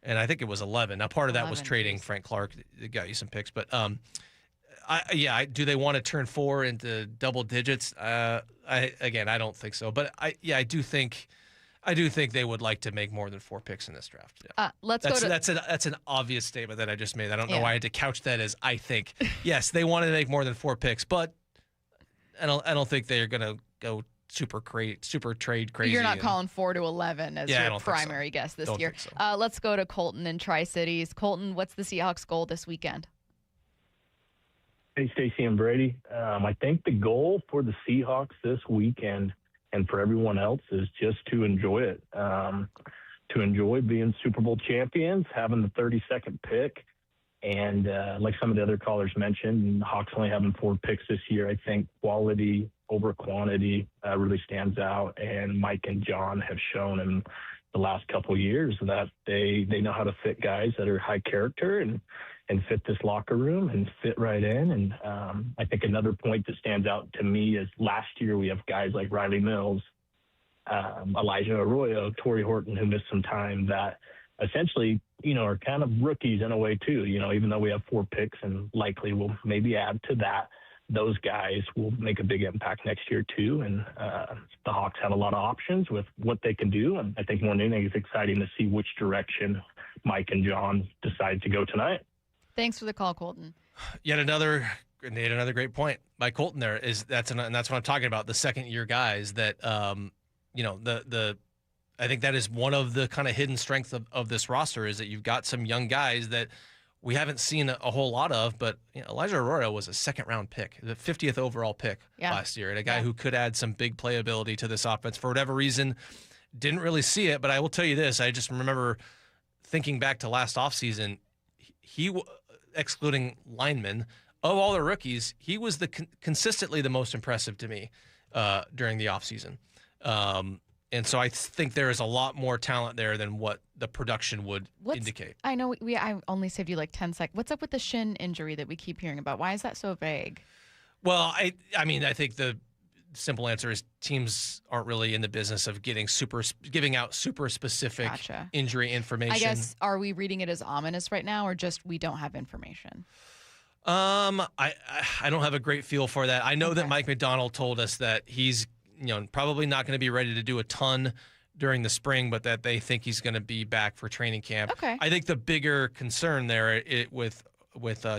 And I think it was 11. Now, part of that was trading Frank Clark. It got you some picks. But do they want to turn 4 into double digits? I don't think so. But I do think they would like to make more than 4 picks in this draft. Yeah. That's an obvious statement that I just made. I don't know why I had to couch that as I think. Yes, they want to make more than 4 picks, but I don't think they're going to go super trade crazy. You're not calling 4 to 11 as your primary guess this year. Let's go to Colton in Tri-Cities. Colton, what's the Seahawks goal this weekend? Hey, Stacy and Brady. I think the goal for the Seahawks this weekend and for everyone else is just to enjoy it, to enjoy being Super Bowl champions, having the 32nd pick. And like some of the other callers mentioned, Hawks only having 4 picks this year. I think quality over quantity really stands out. And Mike and John have shown in the last couple of years that they know how to fit guys that are high character and fit this locker room and fit right in. And I think another point that stands out to me is last year we have guys like Riley Mills, Elijah Arroyo, Torrey Horton, who missed some time, that essentially, are kind of rookies in a way too, even though we have 4 picks and likely will maybe add to that. those guys will make a big impact next year too. And the Hawks have a lot of options with what they can do. And I think more than anything, it's exciting to see which direction Mike and John decide to go tonight. Thanks for the call, Colton. Yet another great point by Colton there and that's what I'm talking about. The second year guys that, I think that is one of the kind of hidden strengths of this roster is that you've got some young guys that we haven't seen a whole lot of, but Elijah Arroyo was a second-round pick, the 50th overall pick last year, and a guy who could add some big playability to this offense. For whatever reason, didn't really see it, but I will tell you this. I just remember thinking back to last offseason, he excluding linemen, of all the rookies, he was consistently the most impressive to me during the offseason. And so I think there is a lot more talent there than what the production would indicate. I know I only saved you like 10 seconds. What's up with the shin injury that we keep hearing about? Why is that so vague? Well, I mean, I think the simple answer is teams aren't really in the business of giving out super specific injury information. I guess, are we reading it as ominous right now or just we don't have information? I don't have a great feel for that. I know that Mike McDonald told us that he's probably not going to be ready to do a ton during the spring, but that they think he's going to be back for training camp. Okay. I think the bigger concern there with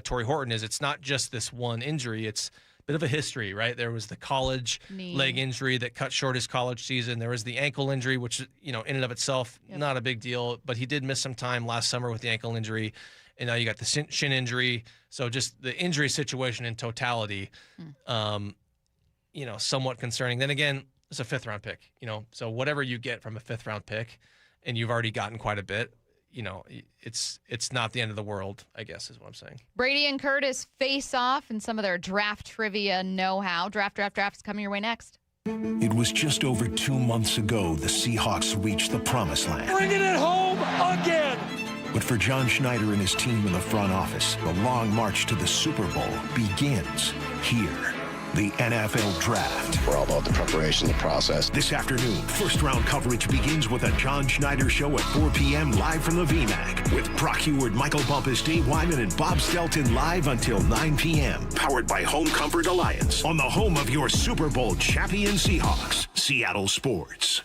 Torrey Horton is it's not just this one injury. It's a bit of a history, right? There was the college leg injury that cut short his college season. There was the ankle injury, which, in and of itself, not a big deal, but he did miss some time last summer with the ankle injury. And now you got the shin injury. So just the injury situation in totality, somewhat concerning. Then again, it's a 5th-round pick, so whatever you get from a 5th-round pick, and you've already gotten quite a bit, it's not the end of the world, I guess is what I'm saying. Brady and Curtis face off in some of their draft trivia know-how. Draft is coming your way next. It was just over 2 months ago the Seahawks reached the promised land. Bringing it home again. But for John Schneider and his team in the front office, the long march to the Super Bowl begins here. The NFL Draft. We're all about the preparation, the process. This afternoon, first-round coverage begins with a John Schneider Show at 4 p.m. live from the VMAC with Brock Heward, Michael Bumpus, Dave Wyman, and Bob Stelton live until 9 p.m. Powered by Home Comfort Alliance on the home of your Super Bowl champion Seahawks, Seattle Sports.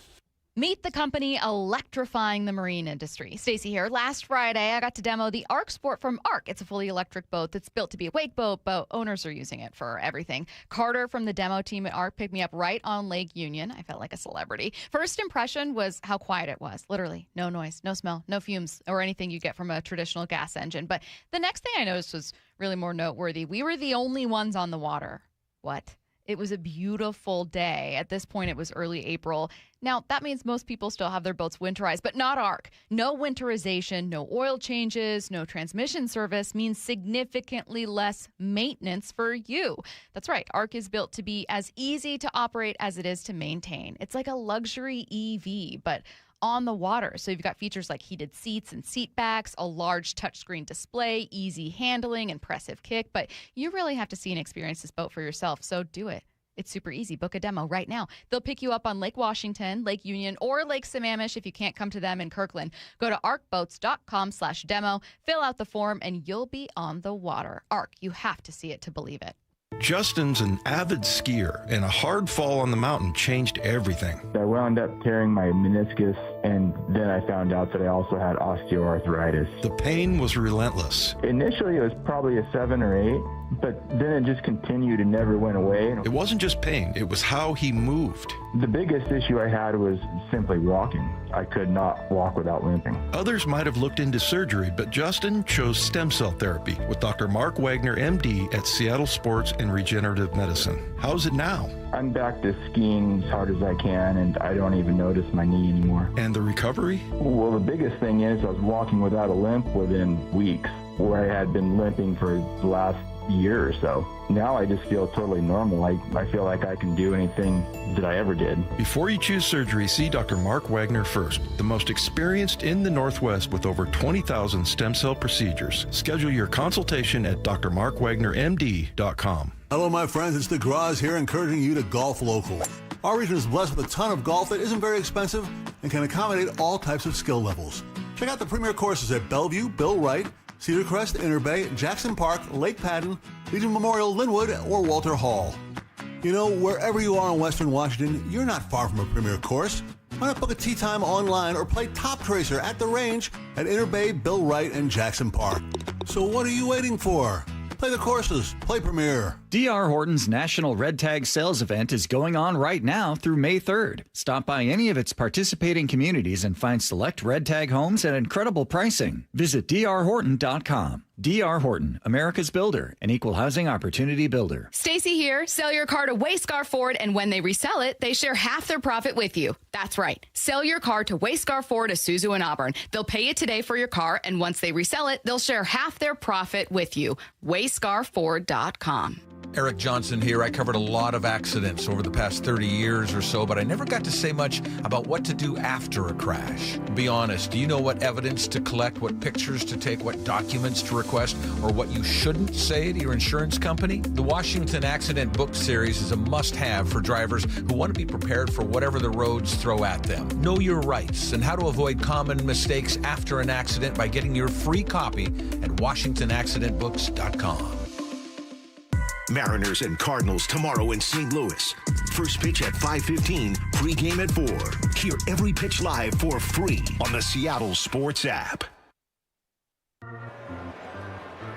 Meet the company electrifying the marine industry. Stacy here. Last Friday, I got to demo the Arc Sport from Arc. It's a fully electric boat that's built to be a wake boat, but owners are using it for everything. Carter from the demo team at Arc picked me up right on Lake Union. I felt like a celebrity. First impression was how quiet it was. Literally, no noise, no smell, no fumes, or anything you get from a traditional gas engine. But the next thing I noticed was really more noteworthy. We were the only ones on the water. What? It was a beautiful day. At this point, it was early April. Now, that means most people still have their boats winterized, but not Arc. No winterization, no oil changes, no transmission service means significantly less maintenance for you. That's right. Arc is built to be as easy to operate as it is to maintain. It's like a luxury EV, but on the water. So you've got features like heated seats and seat backs, a large touchscreen display, easy handling, impressive kick, but you really have to see and experience this boat for yourself, so do it. It's super easy. Book a demo right now. They'll pick you up on Lake Washington, Lake Union, or Lake Sammamish if you can't come to them in Kirkland. Go to arcboats.com/demo, fill out the form, and you'll be on the water. Arc, you have to see it to believe it. Justin's an avid skier, and a hard fall on the mountain changed everything. I wound up tearing my meniscus, and then I found out that I also had osteoarthritis. The pain was relentless. Initially, it was probably a 7 or 8, but then it just continued and never went away. It wasn't just pain, it was how he moved. The biggest issue I had was simply walking. I could not walk without limping. Others might have looked into surgery, but Justin chose stem cell therapy with Dr. Mark Wagner, MD, at Seattle Sports and Regenerative Medicine. How's it now? I'm back to skiing as hard as I can, and I don't even notice my knee anymore. And the recovery? Well, the biggest thing is I was walking without a limp within weeks, where I had been limping for the last year or so. Now I just feel totally normal. I feel like I can do anything that I ever did. Before you choose surgery, see Dr. Mark Wagner first, the most experienced in the Northwest with over 20,000 stem cell procedures. Schedule your consultation at drmarkwagnermd.com. Hello, my friends. It's the Graz here, encouraging you to golf local. Our region is blessed with a ton of golf that isn't very expensive and can accommodate all types of skill levels. Check out the premier courses at Bellevue, Bill Wright, Cedar Crest, Inner Bay, Jackson Park, Lake Padden, Legion Memorial, Linwood, or Walter Hall. You know, wherever you are in Western Washington, you're not far from a premier course. Why not book a tee time online or play Top Tracer at the range at Inner Bay, Bill Wright, and Jackson Park? So what are you waiting for? Play the courses. Play Premier. D.R. Horton's National Red Tag Sales Event is going on right now through May 3rd. Stop by any of its participating communities and find select Red Tag homes at incredible pricing. Visit drhorton.com. D.R. Horton, America's builder, an equal housing opportunity builder. Stacy here. Sell your car to Wayscar Ford, and when they resell it, they share half their profit with you. That's right. Sell your car to Wayscar Ford, Isuzu, and Auburn. They'll pay you today for your car, and once they resell it, they'll share half their profit with you. WayscarFord.com. Eric Johnson here. I covered a lot of accidents over the past 30 years or so, but I never got to say much about what to do after a crash. Be honest, do you know what evidence to collect, what pictures to take, what documents to request, or what you shouldn't say to your insurance company? The Washington Accident Book Series is a must-have for drivers who want to be prepared for whatever the roads throw at them. Know your rights and how to avoid common mistakes after an accident by getting your free copy at WashingtonAccidentBooks.com. Mariners and Cardinals tomorrow in St. Louis. First pitch at 5:15, pregame at 4. Hear every pitch live for free on the Seattle Sports app.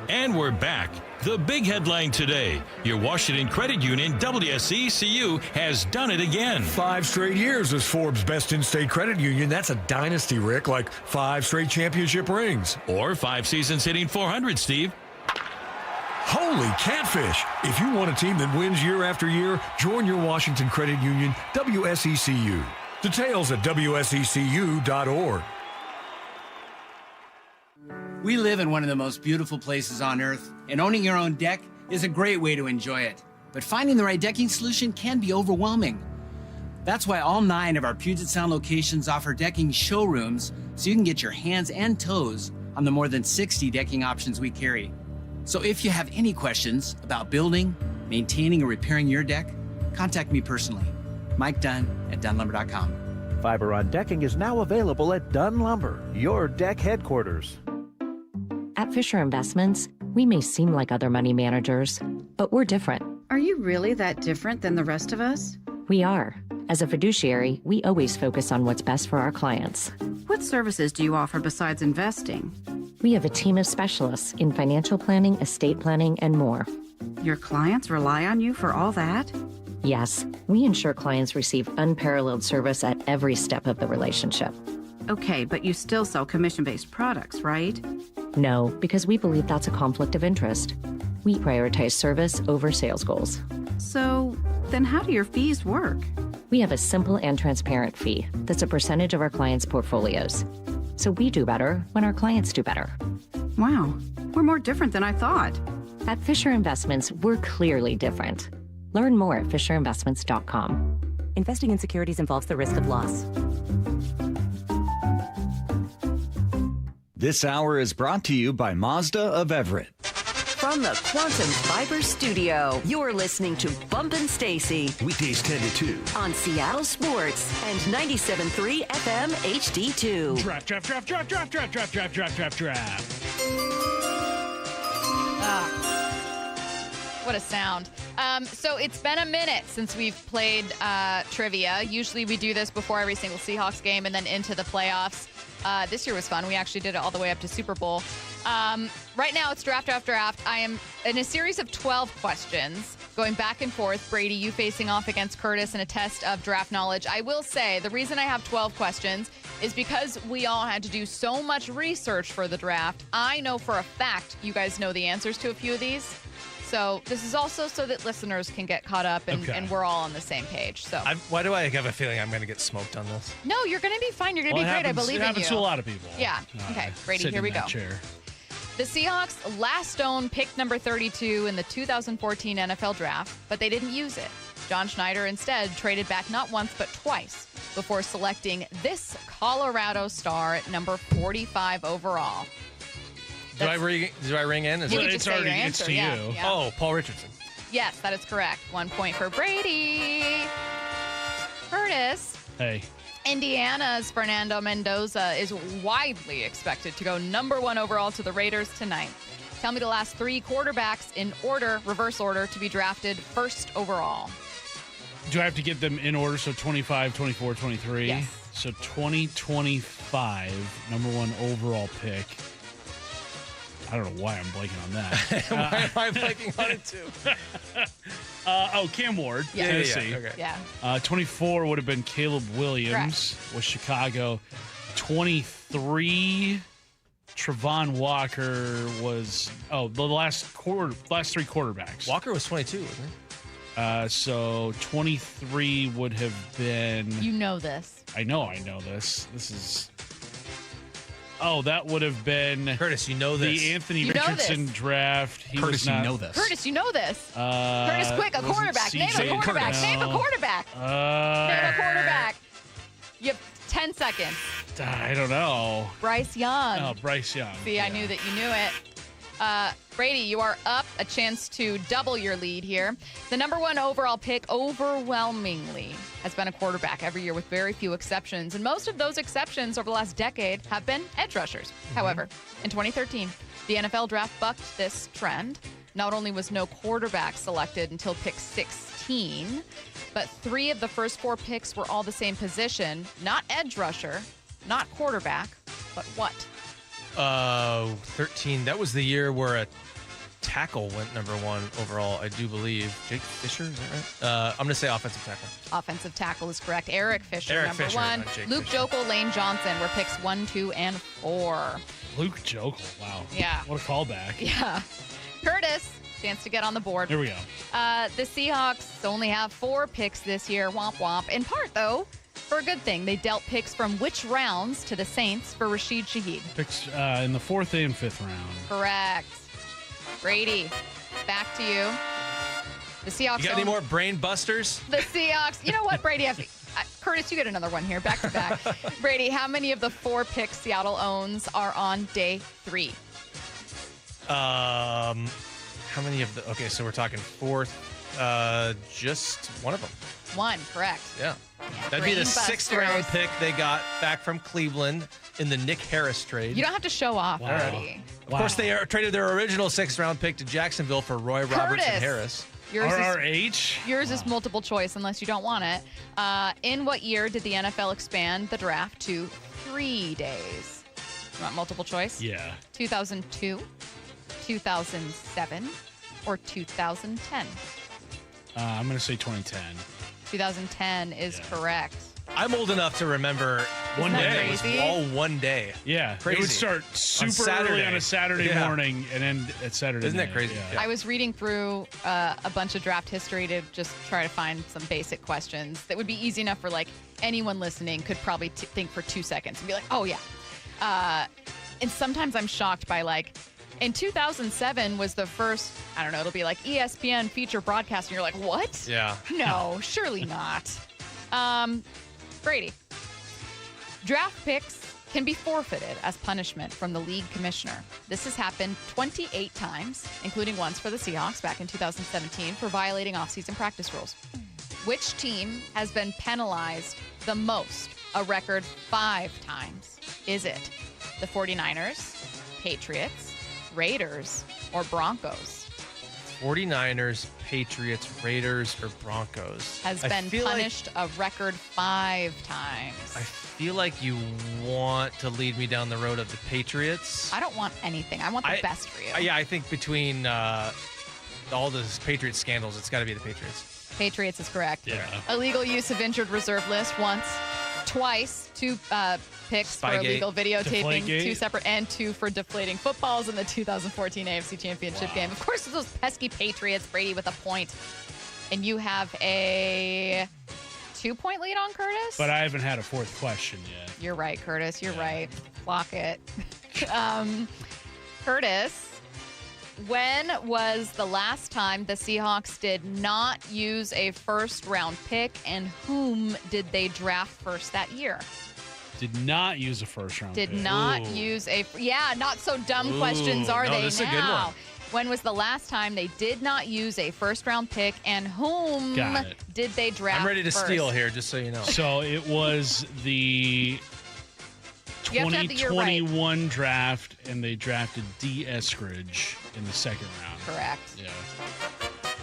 And we're back. The big headline today. Your Washington Credit Union, WSECU, has done it again. 5 straight years as Forbes' best in-state credit union. That's a dynasty, Rick, like 5 straight championship rings. Or 5 seasons hitting 400, Steve. Holy catfish! If you want a team that wins year after year, join your Washington Credit Union, WSECU. Details at WSECU.org. We live in one of the most beautiful places on earth, and owning your own deck is a great way to enjoy it. But finding the right decking solution can be overwhelming. That's why all 9 of our Puget Sound locations offer decking showrooms so you can get your hands and toes on the more than 60 decking options we carry. So if you have any questions about building, maintaining, or repairing your deck, contact me personally. Mike Dunn at DunnLumber.com. Fiber on decking is now available at Dunn Lumber, your deck headquarters. At Fisher Investments, we may seem like other money managers, but we're different. Are you really that different than the rest of us? We are. As a fiduciary, we always focus on what's best for our clients. What services do you offer besides investing? We have a team of specialists in financial planning, estate planning, and more. Your clients rely on you for all that? Yes, we ensure clients receive unparalleled service at every step of the relationship. Okay, but you still sell commission-based products, right? No, because we believe that's a conflict of interest. We prioritize service over sales goals. So, then how do your fees work? We have a simple and transparent fee that's a percentage of our clients' portfolios. So we do better when our clients do better. Wow, we're more different than I thought. At Fisher Investments, we're clearly different. Learn more at FisherInvestments.com. Investing in securities involves the risk of loss. This hour is brought to you by Mazda of Everett. From the Quantum Fiber Studio, you're listening to Bump and Stacy. Weekdays 10 to 2. On Seattle Sports and 97.3 FM HD2. Draft. What a sound. So it's been a minute since we've played trivia. Usually we do this before every single Seahawks game and then into the playoffs. This year was fun. We actually did it all the way up to Super Bowl. Right now it's draft. I am in a series of 12 questions going back and forth. Brady, you facing off against Curtis in a test of draft knowledge. I will say the reason I have 12 questions is because we all had to do so much research for the draft. I know for a fact you guys know the answers to a few of these. So this is also so that listeners can get caught up and we're all on the same page. So Why do I have a feeling I'm going to get smoked on this? No, you're going to be fine. You're going to be great. I believe in you. It happens to a lot of people. Yeah. Okay, Brady, here we go. Chair. The Seahawks last owned pick number 32 in the 2014 NFL Draft, but they didn't use it. John Schneider instead traded back not once but twice before selecting this Colorado star at number 45 overall. Do I ring in? You can just say your answer. It's to you. Yeah. Oh, Paul Richardson. Yes, that is correct. 1 point for Brady. Curtis. Hey. Indiana's Fernando Mendoza is widely expected to go number 1 overall to the Raiders tonight. Tell me the last 3 quarterbacks in order, reverse order, to be drafted first overall. Do I have to get them in order? So 25, 24, 23? Yes. So 2025, number 1 overall pick. I don't know why I'm blanking on that. Why am I blanking on it too? Cam Ward, Yeah. Tennessee. Okay. Yeah. 24 would have been Caleb Williams with Chicago. 23, Travon Walker was the last 3 quarterbacks. Walker was 22, wasn't he? So 23 would have been. You know this. I know this. This is. Oh, that would have been Curtis. You know this. The Anthony You know Richardson this. draft. He Curtis, was not, you know this. Curtis, you know this. Curtis, quick, a wasn't quarterback. Name a CJ quarterback. Curtis. Name a quarterback. Name a quarterback. You have 10 seconds. I don't know. Bryce Young. Oh, Bryce Young. See, I knew that you knew it. Brady, you are up, a chance to double your lead here. The number 1 overall pick overwhelmingly has been a quarterback every year with very few exceptions. And most of those exceptions over the last decade have been edge rushers. However, in 2013, the NFL draft bucked this trend. Not only was no quarterback selected until pick 16, but 3 of the first 4 picks were all the same position. Not edge rusher, not quarterback, but what? 13. That was the year where a tackle went number 1 overall, I do believe. Jake Fisher, is that right? I'm going to say offensive tackle. Offensive tackle is correct. Eric Fisher, number Fisher, 1. not Jake Luke Fisher. Jokel, Lane Johnson were picks 1, 2, and 4. Luke Jokel. Wow. Yeah. What a callback. Yeah. Curtis, chance to get on the board. Here we go. The Seahawks only have 4 picks this year. Womp womp. In part, though, for a good thing. They dealt picks from which rounds to the Saints for Rashid Shaheed? Picks in the 4th and 5th round. Correct. Brady, back to you. The Seahawks. You got any more brain busters? The Seahawks. You know what, Brady? Curtis, you get another one here, back to back. Brady, how many of the 4 picks Seattle owns are on day 3? How many of the? Okay, so we're talking 4th. Just one of them. 1, correct. Yeah. That'd be the 6th round pick they got back from Cleveland in the Nick Harris trade. You don't have to show off, Brady. Of course, they traded their original 6th round pick to Jacksonville for Roy Robertson Harris. Yours is multiple choice unless you don't want it. In what year did the NFL expand the draft to 3 days? You want multiple choice? Yeah. 2002, 2007, or 2010? I'm going to say 2010. 2010 is correct. I'm old enough to remember one day. It was all one day. Yeah. Crazy. It would start super early on a Saturday morning and end at Saturday Isn't night. that crazy? Yeah. I was reading through a bunch of draft history to just try to find some basic questions that would be easy enough for like anyone listening could probably think for 2 seconds and be like, oh yeah. And sometimes I'm shocked by like, in 2007 was the first, I don't know, it'll be like ESPN feature broadcast, and you're like, what? Yeah. No, surely not. Brady, draft picks can be forfeited as punishment from the league commissioner. This has happened 28 times, including once for the Seahawks back in 2017 for violating offseason practice rules. Which team has been penalized the most, a record 5 times? Is it the 49ers, Patriots, Raiders, or Broncos? 49ers, Patriots, Raiders, or Broncos. Has been punished a record 5 times. I feel like you want to lead me down the road of the Patriots. I don't want anything. I want the best for you. Yeah, I think between all those Patriots scandals, it's got to be the Patriots. Patriots is correct. Yeah. Illegal use of injured reserve list once, twice, 2 picks for Spygate. illegal videotaping, Deflategate. 2 separate, and 2 for deflating footballs in the 2014 AFC Championship game. Of course, those pesky Patriots, Brady with a point. And you have a 2-point lead on Curtis? But I haven't had a 4th question yet. You're right, Curtis. You're right. Block it. Curtis, when was the last time the Seahawks did not use a first-round pick, and whom did they draft first that year? Did not use a 1st round Did pick. not use a... Yeah, not so dumb questions are they this now. is a good one. When was the last time they did not use a first-round pick, and whom did they draft I'm ready to first? steal here, just so you know. So it was the 2021 draft, and they drafted D. Eskridge in the second round. Correct. Yeah.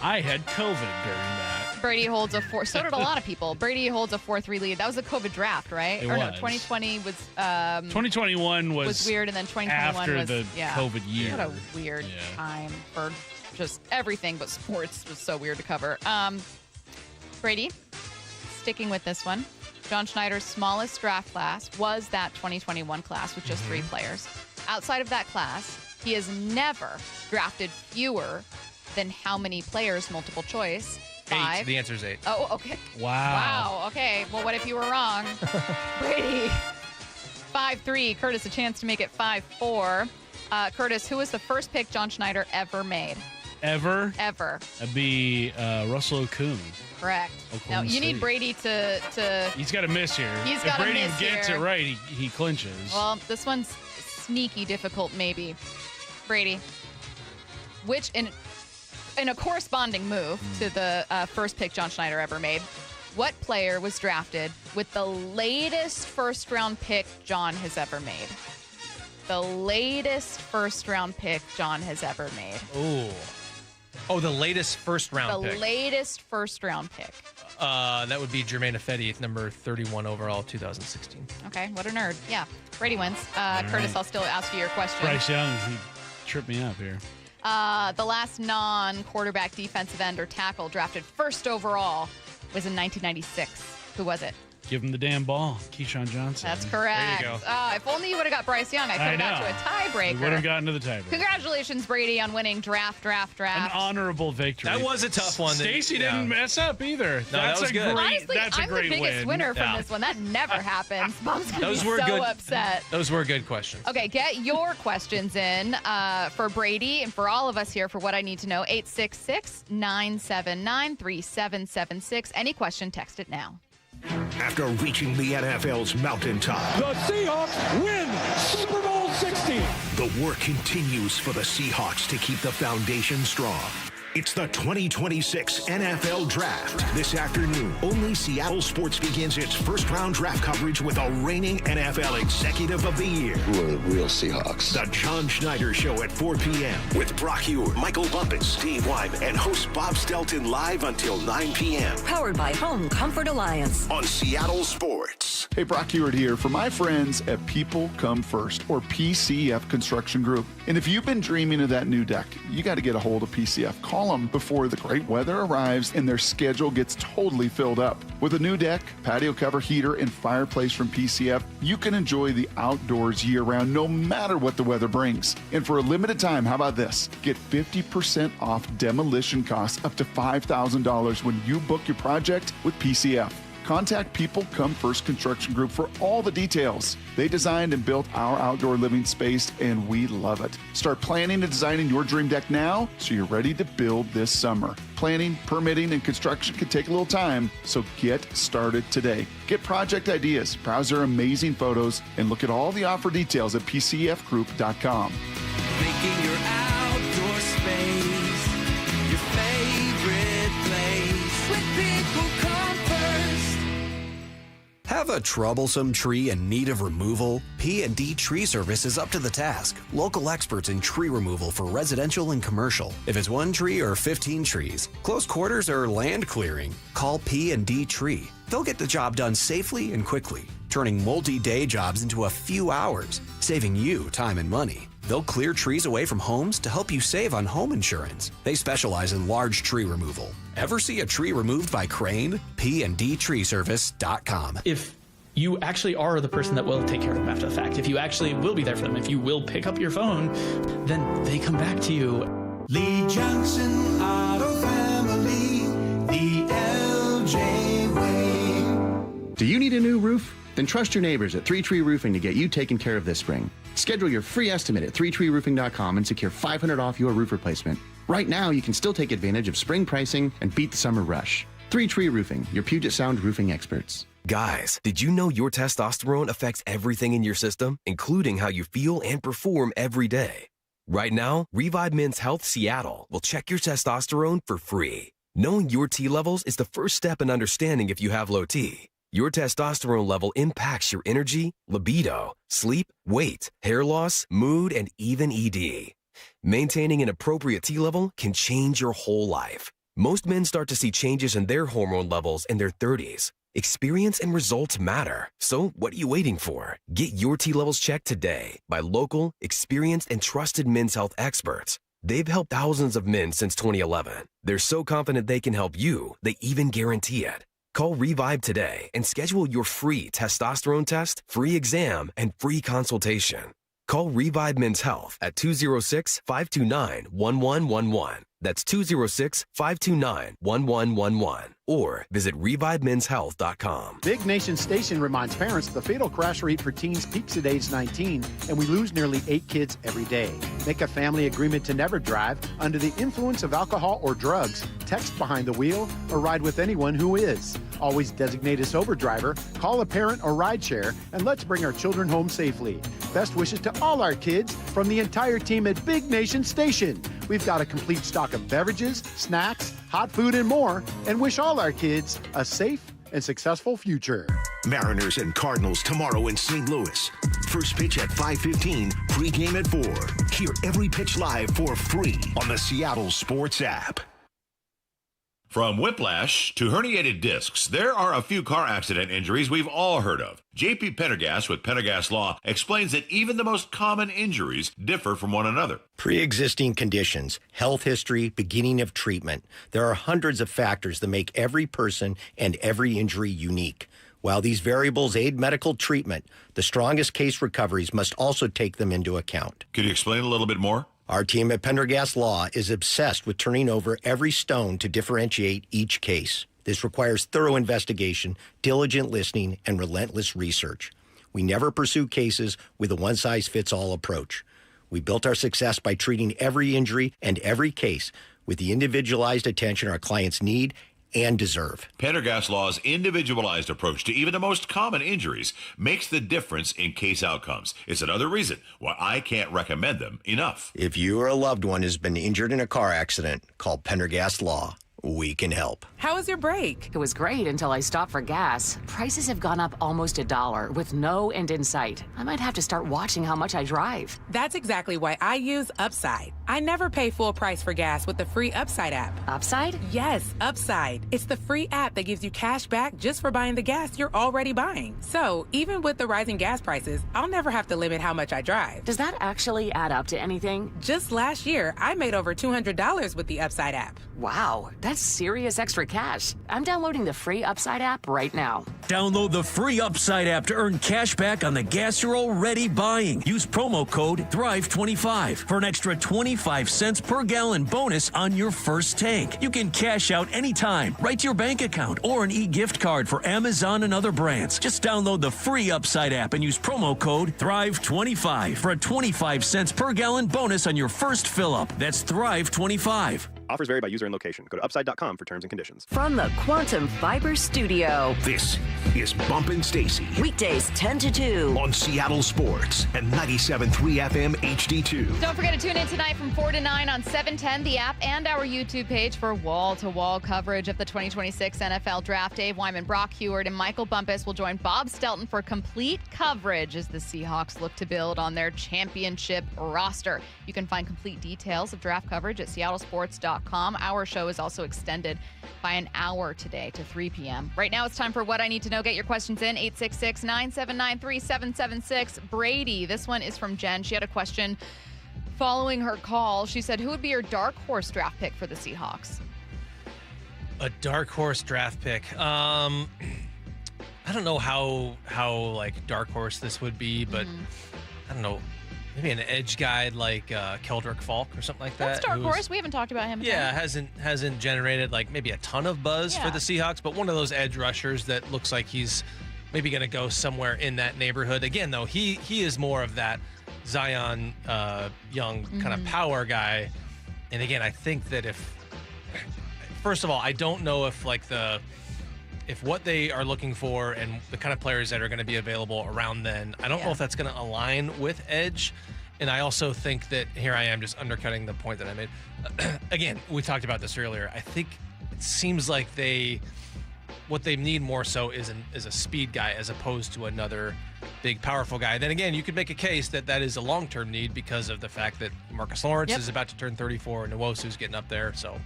I had COVID during that. Brady holds a 4. So did a lot of people. Brady holds a 4-3 lead. That was a COVID draft, right? It or no, was. 2020 was. 2021 was weird, and then 2021 after was the COVID year. What a weird time for just everything, but sports was so weird to cover. Brady, sticking with this one. John Schneider's smallest draft class was that 2021 class with just 3 players. Outside of that class, he has never drafted fewer than how many players? Multiple choice. 5. 8. The answer is 8. Oh, okay. Wow. Okay. Well, what if you were wrong? Brady, 5-3. Curtis, a chance to make it 5-4. Curtis, who was the first pick John Schneider ever made? Ever? That'd be Russell Okung. Correct. Now, you need Brady to... He's got to miss here. He's got to miss here. If Brady gets it right, he clinches. Well, this one's sneaky difficult, maybe. Brady, which in a corresponding move to the first pick John Schneider ever made, what player was drafted with the latest first-round pick John has ever made? The latest first-round pick John has ever made. Oh, the latest first-round pick. The latest first-round pick. That would be Jermaine Ifedi, number 31 overall, 2016. Okay, what a nerd. Yeah, Brady wins. Curtis, I'll still ask you your question. Bryce Young, he tripped me up here. The last non-quarterback defensive end or tackle drafted first overall was in 1996. Who was it? Give him the damn ball. Keyshawn Johnson. That's correct. There you go. If only you would have got Bryce Young, I could have got to a tiebreaker. We would have gotten to the tiebreaker. Congratulations, Brady, on winning draft. An honorable victory. That was a tough one. Stacy didn't mess up either. No, that's that was good. Honestly, that's I'm a great the biggest winner from this one. That never happens. Mom's going to be so upset. Those were good questions. Okay, get your questions in for Brady and for all of us here for What I Need to Know. 866-979-3776. Any question, text it now. After reaching the NFL's mountaintop, The Seahawks win Super Bowl 60. the work continues for the Seahawks to keep the foundation strong. It's the 2026 NFL Draft. This afternoon, only Seattle Sports begins its first-round draft coverage with a reigning NFL Executive of the Year. Who are the real Seahawks? The John Schneider Show at 4 p.m. with Brock Huard, Michael Bumpus, Dave Wyman, and host Bob Stelton live until 9 p.m. Powered by Home Comfort Alliance. on Seattle Sports. Hey, Brock Huard here for my friends at People Come First, or PCF Construction Group. And if you've been dreaming of that new deck, you got to get a hold of PCF. Call them before the great weather arrives and their schedule gets totally filled up. With a new deck, patio cover, heater, and fireplace from PCF, you can enjoy the outdoors year-round no matter what the weather brings. And for a limited time, how about this? Get 50% off demolition costs up to $5,000 when you book your project with PCF. Contact People Come First Construction Group for all the details. They designed and built our outdoor living space, and we love it. Start planning and designing your dream deck now so you're ready to build this summer. Planning, permitting, and construction can take a little time, so get started today. Get project ideas, browse their amazing photos, and look at all the offer details at pcfgroup.com. Making your outdoor space your favorite place. With People Come First. Have a troublesome tree in need of removal? P&D Tree Service is up to the task. Local experts in tree removal for residential and commercial. If it's 1 tree or 15 trees, close quarters or land clearing, call P&D Tree. They'll get the job done safely and quickly, turning multi-day jobs into a few hours, saving you time and money. They'll clear trees away from homes to help you save on home insurance. They specialize in large tree removal. Ever see a tree removed by crane? PNDTreeservice.com. If you actually are the person that will take care of them after the fact, if you actually will be there for them, if you will pick up your phone, then they come back to you. Lee Johnson Auto Family, the LJ way. Do you need a new roof? Then trust your neighbors at 3 Tree Roofing to get you taken care of this spring. Schedule your free estimate at 3treeroofing.com and secure $500 off your roof replacement. Right now, you can still take advantage of spring pricing and beat the summer rush. 3 Tree Roofing, your Puget Sound roofing experts. Guys, did you know your testosterone affects everything in your system, including how you feel and perform every day? Right now, Revive Men's Health Seattle will check your testosterone for free. Knowing your T levels is the first step in understanding if you have low T. Your testosterone level impacts your energy, libido, sleep, weight, hair loss, mood, and even ED. Maintaining an appropriate T level can change your whole life. Most men start to see changes in their hormone levels in their 30s. Experience and results matter. So what are you waiting for? Get your T levels checked today by local, experienced, and trusted men's health experts. They've helped thousands of men since 2011. They're so confident they can help you, they even guarantee it. Call Revive today and schedule your free testosterone test, free exam, and free consultation. Call Revive Men's Health at 206-529-1111. That's 206-529-1111. Or visit ReviveMen'sHealth.com. Big Nation Station reminds parents the fatal crash rate for teens peaks at age 19, and we lose nearly 8 kids every day. Make a family agreement to never drive under the influence of alcohol or drugs, text behind the wheel, or ride with anyone who is. Always designate a sober driver, call a parent or rideshare, and let's bring our children home safely. Best wishes to all our kids from the entire team at Big Nation Station. We've got a complete stock of beverages, snacks, hot food, and more, and wish all our kids a safe and successful future. Mariners and Cardinals tomorrow in St. Louis. First pitch at 5:15, pregame at 4. Hear every pitch live for free on the Seattle Sports app. From whiplash to herniated discs, there are a few car accident injuries we've all heard of. J.P. Pendergast with Pendergast Law explains that even the most common injuries differ from one another. Pre-existing conditions, health history, beginning of treatment. There are hundreds of factors that make every person and every injury unique. While these variables aid medical treatment, the strongest case recoveries must also take them into account. Could you explain a little bit more? Our team at Pendergast Law is obsessed with turning over every stone to differentiate each case. This requires thorough investigation, diligent listening, and relentless research. We never pursue cases with a one-size-fits-all approach. We built our success by treating every injury and every case with the individualized attention our clients need and deserve. Pendergast Law's individualized approach to even the most common injuries makes the difference in case outcomes. It's another reason why I can't recommend them enough. If you or a loved one has been injured in a car accident, call Pendergast Law. We can help. How was your break? It was great until I stopped for gas. Prices have gone up almost $1 with no end in sight. I might have to start watching how much I drive. That's exactly why I use Upside. I never pay full price for gas with the free Upside app. Upside? Yes, Upside. It's the free app that gives you cash back just for buying the gas you're already buying. So even with the rising gas prices, I'll never have to limit how much I drive. Does that actually add up to anything? Just last year, I made over $200 with the Upside app. Wow, that's serious extra cash. I'm downloading the free Upside app right now. Download the free Upside app to earn cash back on the gas you're already buying. Use promo code THRIVE25 for an extra 25 cents per gallon bonus on your first tank. You can cash out anytime, right to your bank account, or an e-gift card for Amazon and other brands. Just download the free Upside app and use promo code THRIVE25 for a 25 cents per gallon bonus on your first fill-up. That's THRIVE25. Offers vary by user and location. Go to upside.com for terms and conditions. From the Quantum Fiber Studio. This is Bump and Stacy. Weekdays 10 to 2. On Seattle Sports and 97.3 FM HD2. Don't forget to tune in tonight from 4 to 9 on 710, the app, and our YouTube page for wall-to-wall coverage of the 2026 NFL Draft. Dave Wyman, Brock Heward, and Michael Bumpus will join Bob Stelton for complete coverage as the Seahawks look to build on their championship roster. You can find complete details of draft coverage at seattlesports.com. Our show is also extended by an hour today to 3 p.m. Right now it's time for What I Need to Know. Get your questions in, 866-979-3776. Brady, this one is from Jen. She had a question following her call. She said, who would be your dark horse draft pick for the Seahawks? A dark horse draft pick. I don't know how like dark horse this would be, but I don't know. Maybe an edge guy like Keldrick Falk or something like that. That's dark horse. We haven't talked about him. Hasn't generated like maybe a ton of buzz for the Seahawks, but one of those edge rushers that looks like he's maybe going to go somewhere in that neighborhood. Again, though, he is more of that Zion Young kind of power guy. And again, I think that first of all, I don't know if if what they are looking for and the kind of players that are going to be available around then, I don't know if that's going to align with edge. And I also think that here I am just undercutting the point that I made. Again, we talked about this earlier. I think it seems like what they need more so is a speed guy as opposed to another big, powerful guy. Then again, you could make a case that is a long-term need because of the fact that Marcus Lawrence is about to turn 34 and Nwosu's getting up there. So,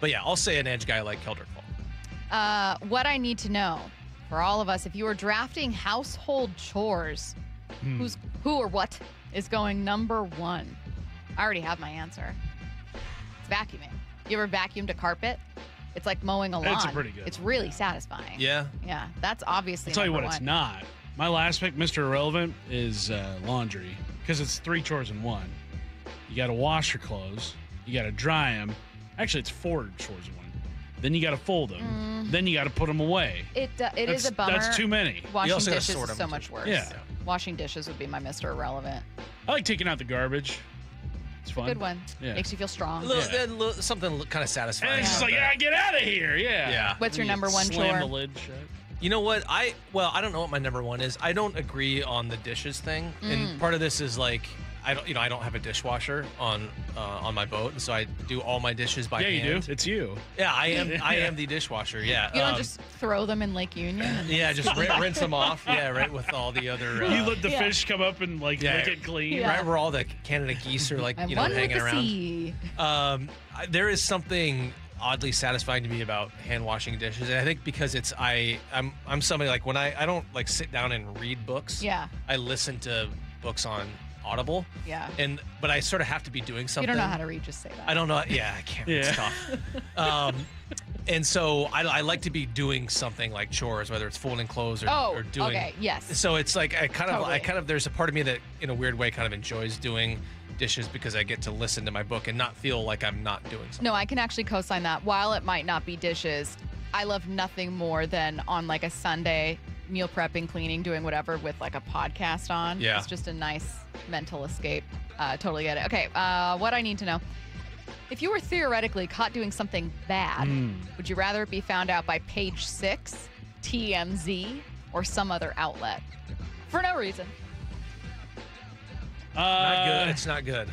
but yeah, I'll say an edge guy like Keldrick Hall. What I need to know for all of us, if you were drafting household chores, who or what is going number one? I already have my answer. It's vacuuming. You ever vacuumed a carpet? It's like mowing a lawn. It's pretty good. It's really satisfying. Yeah. Yeah, that's obviously I'll tell you what, number it's one. not. My last pick, Mr. Irrelevant, is laundry because it's 3 chores in one. You got to wash your clothes. You got to dry them. Actually, it's 4 chores in one. Then you got to fold them. Then you got to put them away. It is a bummer. That's too many. Washing dishes is so much worse. Yeah. Washing dishes would be my Mr. Irrelevant. I like taking out the garbage. It's fun. Good one. Yeah. Makes you feel strong. Something kind of satisfying. And it's just like, get out of here. Yeah. What's your number one Slam chore? the lid shut. You know what? I don't know what my number one is. I don't agree on the dishes thing. And part of this is like I don't have a dishwasher on my boat, and so I do all my dishes by hand. Yeah, you do. It's you. Yeah, I am the dishwasher. Yeah. You don't just throw them in Lake Union? Yeah, just rinse them off. Yeah, right, with all the other. You let the fish come up and lick it clean. Yeah. Right, where all the Canada geese are like, I'm hanging one with the around. sea. There is something oddly satisfying to me about hand washing dishes, and I think because I'm somebody like when I don't like sit down and read books. Yeah. I listen to books on Audible. Yeah. But I sort of have to be doing something. You don't know how to read, just say that. I don't know. Yeah, I can't. It's tough. And so I like to be doing something like chores, whether it's folding clothes or doing. Okay. Yes. So it's like I kind Totally. of there's a part of me that in a weird way kind of enjoys doing dishes because I get to listen to my book and not feel like I'm not doing something. No, I can actually co-sign that. While it might not be dishes, I love nothing more than on like a Sunday, meal prepping, cleaning, doing whatever with like a podcast on. Yeah. It's just a nice mental escape. Totally get it. Okay, what I need to know. If you were theoretically caught doing something bad, would you rather it be found out by Page 6, TMZ, or some other outlet? For no reason. Not good. It's not good.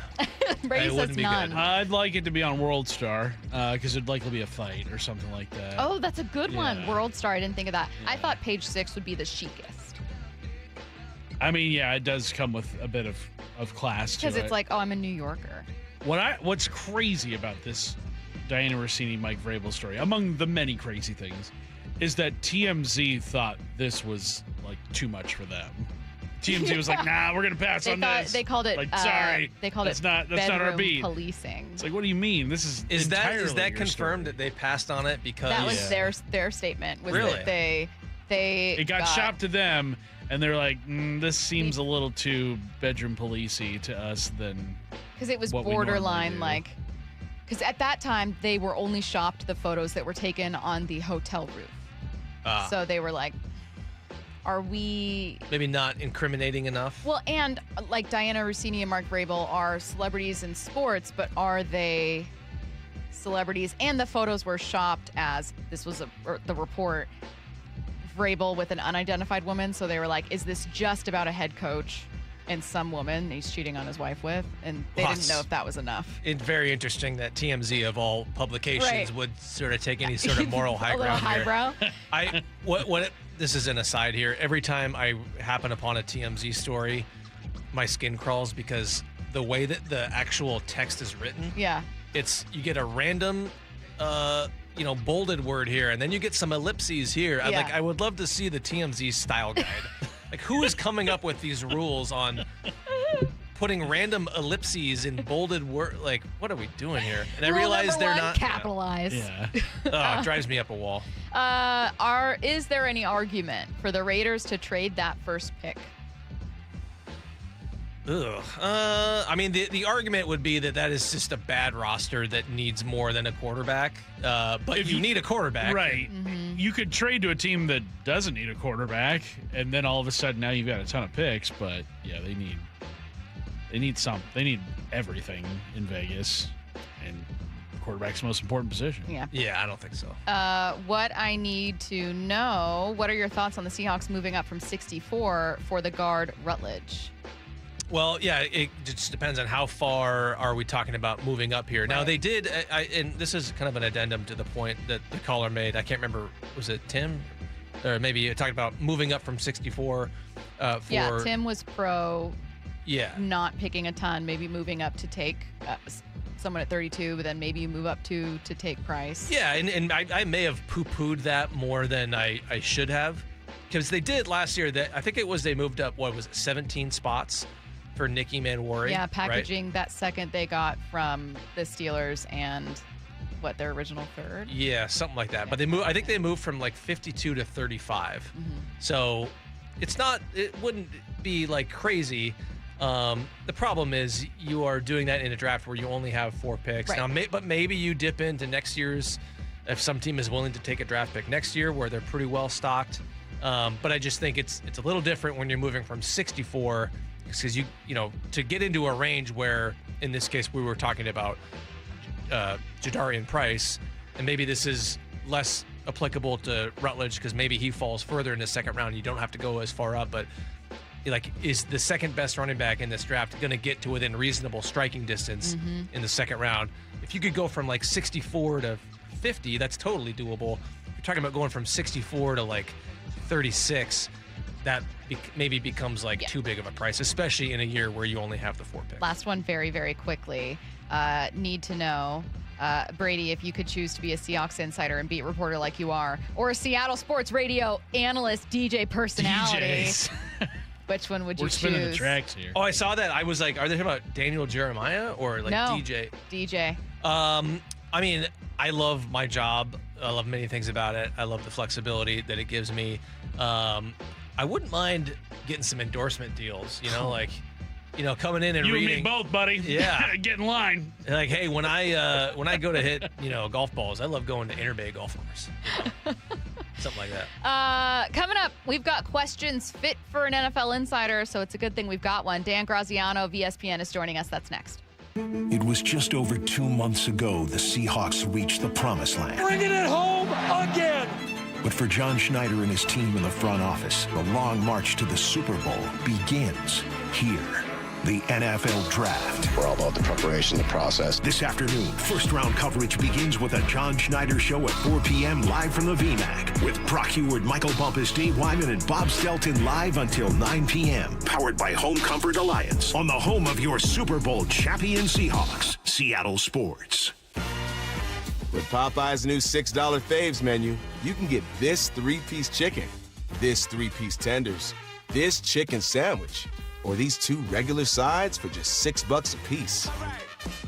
Brady It says wouldn't be none. good. I'd like it to be on World Star because it'd likely be a fight or something like that. Oh, that's a good one. Yeah. World Star. I didn't think of that. I thought Page 6 would be the chicest. I mean, yeah, it does come with a bit of class to it. Because it's like, oh, I'm a New Yorker. What's crazy about this Diana Rossini, Mike Vrabel story, among the many crazy things, is that TMZ thought this was like too much for them. TMZ was like, nah, we're gonna pass on this. They called it. Like, sorry, They called that's it. not our bedroom beat. Policing. It's like, what do you mean? This is Is that entirely your confirmed story. that they passed on it because That was their statement. Was Really? that they It got shopped to them, and they're like, this seems a little too bedroom policey to us than because it was what we normally borderline do. like. Because at that time they were only shopped the photos that were taken on the hotel roof. So they were like, are we maybe not incriminating enough? Well, and like Diana Rossini and Mark Vrabel are celebrities in sports, but are they celebrities? And the photos were shopped as this was the report. Vrabel with an unidentified woman, so they were like, "Is this just about a head coach and some woman he's cheating on his wife with?" And they didn't know if that was enough. It's very interesting that TMZ of all publications Right. would sort of take any sort of moral high A little ground here. highbrow. This is an aside here. Every time I happen upon a TMZ story, my skin crawls because the way that the actual text is written. Yeah. You get a random bolded word here, and then you get some ellipses here. Yeah. I would love to see the TMZ style guide. Like, who is coming up with these rules on putting random ellipses in bolded word? Like, what are we doing here? And I Rule realize number they're one, not. capitalize. Yeah. Oh, it drives me up a wall. Is there any argument for the Raiders to trade that first pick? Ugh. I mean, the argument would be that is just a bad roster that needs more than a quarterback. But if you need a quarterback. Right. You could trade to a team that doesn't need a quarterback, and then all of a sudden now you've got a ton of picks. But yeah, they need everything in Vegas, and quarterback's the most important position. Yeah. Yeah, I don't think so. What I need to know, what are your thoughts on the Seahawks moving up from 64 for the guard Rutledge? Well, yeah, it just depends on how far are we talking about moving up here. Now, they did, and this is kind of an addendum to the point that the caller made. I can't remember, was it Tim? Or maybe you talked about moving up from 64 Yeah, Tim was pro not picking a ton, maybe moving up to take someone at 32, but then maybe you move up to take Price. Yeah, and I may have poo-pooed that more than I should have. Because they did last year, that I think it was they moved up, 17 spots for Nicky Manwari. Yeah, packaging that second they got from the Steelers and their original third. Yeah, something like that. But I think they moved from like 52 to 35. So it wouldn't be like crazy. The problem is you are doing that in a draft where you only have 4 picks. Right. Now, but maybe you dip into next year's, if some team is willing to take a draft pick next year where they're pretty well stocked. But I just think it's a little different when you're moving from 64, because you to get into a range where, in this case, we were talking about Jadarian Price, and maybe this is less applicable to Rutledge because maybe he falls further in the second round. You don't have to go as far up, but is the second best running back in this draft going to get to within reasonable striking distance in the second round? If you could go from like 64 to 50, that's totally doable. You're talking about going from 64 to like 36. That maybe becomes too big of a price, especially in a year where you only have the 4 picks. Last one very, very quickly. Need to know, Brady, if you could choose to be a Seahawks insider and beat reporter like you are, or a Seattle sports radio analyst, DJ personality, which one would you choose? We're spinning the tracks here. Oh, I saw that. I was like, are they talking about Daniel Jeremiah or No, DJ? DJ. I mean, I love my job. I love many things about it. I love the flexibility that it gives me. I wouldn't mind getting some endorsement deals, coming in and you reading. You and me both, buddy. Yeah. Get in line. Like, hey, when I go to hit, golf balls, I love going to Interbay Golf Course. Something like that. Coming up, we've got questions fit for an NFL insider, so it's a good thing we've got one. Dan Graziano of ESPN is joining us. That's next. It was just over 2 months ago the Seahawks reached the promised land. Bringing it home again. But for John Schneider and his team in the front office, the long march to the Super Bowl begins here. The NFL Draft. We're all about the preparation, the process. This afternoon, first-round coverage begins with a John Schneider Show at 4 p.m. live from the VMAC with Brock Heward, Michael Bumpus, Dave Wyman, and Bob Stelton live until 9 p.m. Powered by Home Comfort Alliance on the home of your Super Bowl champion Seahawks, Seattle Sports. With Popeye's new $6 faves menu, you can get this 3-piece chicken, this 3-piece tenders, this chicken sandwich, or these 2 regular sides for just $6 a piece.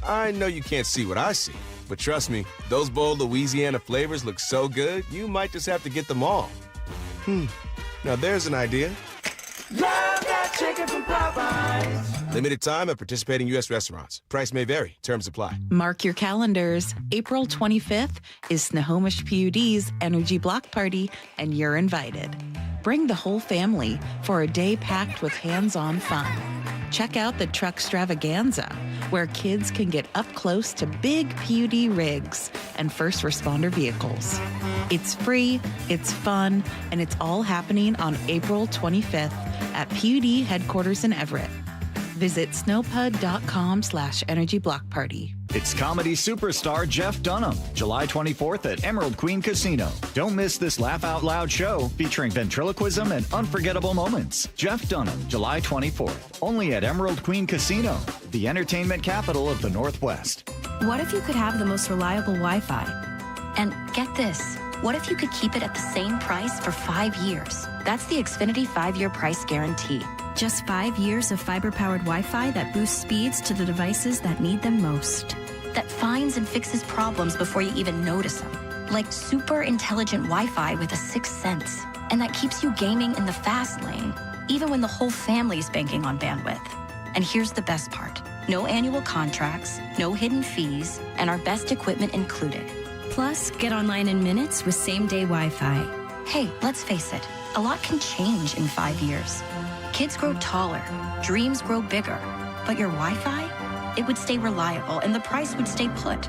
I know you can't see what I see, but trust me, those bold Louisiana flavors look so good, you might just have to get them all. Now there's an idea. Love that chicken from Popeyes. Limited time at participating U.S. restaurants. Price may vary. Terms apply. Mark your calendars. April 25th is Snohomish PUD's Energy Block Party, and you're invited. Bring the whole family for a day packed with hands-on fun. Check out the Truck Stravaganza, where kids can get up close to big PUD rigs and first responder vehicles. It's free, it's fun, and it's all happening on April 25th at PUD headquarters in Everett. Visit snowpud.com/Energy Block Party. It's comedy superstar Jeff Dunham, July 24th at Emerald Queen Casino. Don't miss this laugh out loud show featuring ventriloquism and unforgettable moments. Jeff Dunham, July 24th, only at Emerald Queen Casino, the entertainment capital of the Northwest. What if you could have the most reliable Wi-Fi? And get this, what if you could keep it at the same price for 5 years? That's the Xfinity 5-year price guarantee. Just 5 years of fiber-powered Wi-Fi that boosts speeds to the devices that need them most. That finds and fixes problems before you even notice them. Like super intelligent Wi-Fi with a 6th sense. And that keeps you gaming in the fast lane, even when the whole family's banking on bandwidth. And here's the best part. No annual contracts, no hidden fees, and our best equipment included. Plus, get online in minutes with same-day Wi-Fi. Hey, let's face it, a lot can change in 5 years. Kids grow taller, dreams grow bigger, but your Wi-Fi, it would stay reliable and the price would stay put.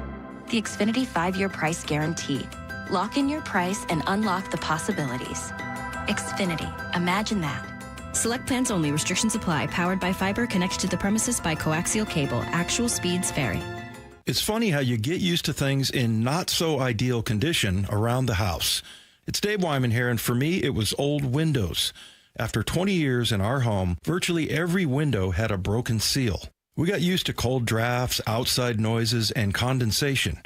The Xfinity 5-year price guarantee. Lock in your price and unlock the possibilities. Xfinity, imagine that. Select plans only. Restrictions apply. Powered by fiber. Connected to the premises by coaxial cable. Actual speeds vary. It's funny how you get used to things in not so ideal condition around the house. It's Dave Wyman here, and for me, it was old windows. After 20 years in our home, virtually every window had a broken seal. We got used to cold drafts, outside noises, and condensation.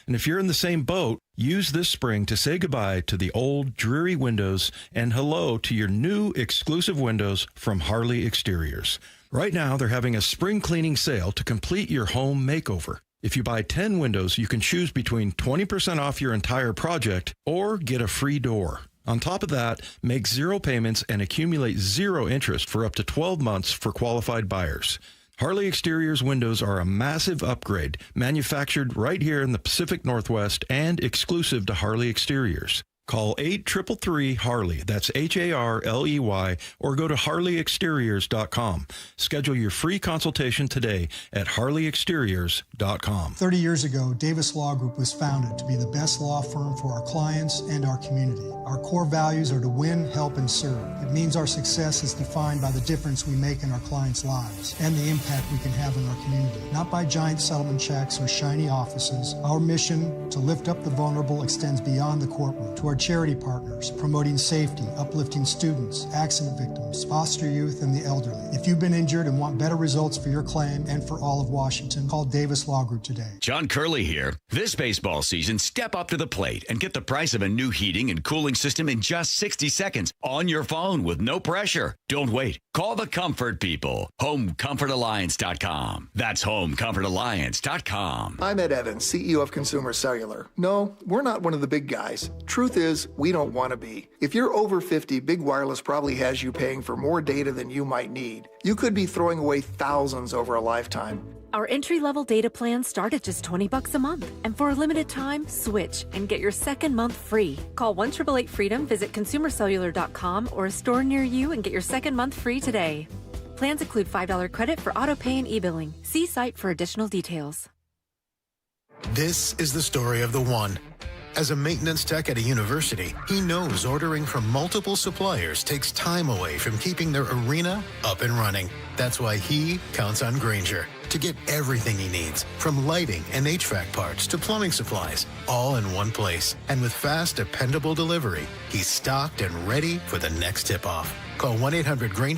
And if you're in the same boat, use this spring to say goodbye to the old, dreary windows and hello to your new exclusive windows from Harley Exteriors. Right now, they're having a spring cleaning sale to complete your home makeover. If you buy 10 windows, you can choose between 20% off your entire project or get a free door. On top of that, make 0 payments and accumulate 0 interest for up to 12 months for qualified buyers. Harley Exteriors windows are a massive upgrade, manufactured right here in the Pacific Northwest and exclusive to Harley Exteriors. Call 833-HARLEY, that's HARLEY, or go to harleyexteriors.com. Schedule your free consultation today at harleyexteriors.com. 30 years ago, Davis Law Group was founded to be the best law firm for our clients and our community. Our core values are to win, help, and serve. It means our success is defined by the difference we make in our clients' lives and the impact we can have in our community. Not by giant settlement checks or shiny offices. Our mission to lift up the vulnerable extends beyond the courtroom to our charity partners, promoting safety, uplifting students, accident victims, foster youth, and the elderly. If you've been injured and want better results for your claim and for all of Washington, call Davis Law Group today. John Curley here. This baseball season, step up to the plate and get the price of a new heating and cooling system in just 60 seconds on your phone with no pressure. Don't wait. Call the comfort people. HomeComfortAlliance.com. That's HomeComfortAlliance.com. I'm Ed Evans, CEO of Consumer Cellular. No, we're not one of the big guys. Truth is, we don't want to be. If you're over 50, Big Wireless probably has you paying for more data than you might need. You could be throwing away thousands over a lifetime. Our entry-level data plans start at just $20 a month. And for a limited time, switch and get your second month free. Call 1-888-FREEDOM, visit consumercellular.com or a store near you and get your second month free today. Plans include $5 credit for auto pay and e-billing. See site for additional details. This is the story of the one. As a maintenance tech at a university, he knows ordering from multiple suppliers takes time away from keeping their arena up and running. That's why he counts on Grainger to get everything he needs, from lighting and HVAC parts to plumbing supplies, all in one place. And with fast, dependable delivery, he's stocked and ready for the next tip-off. Call 1-800-GRAINGER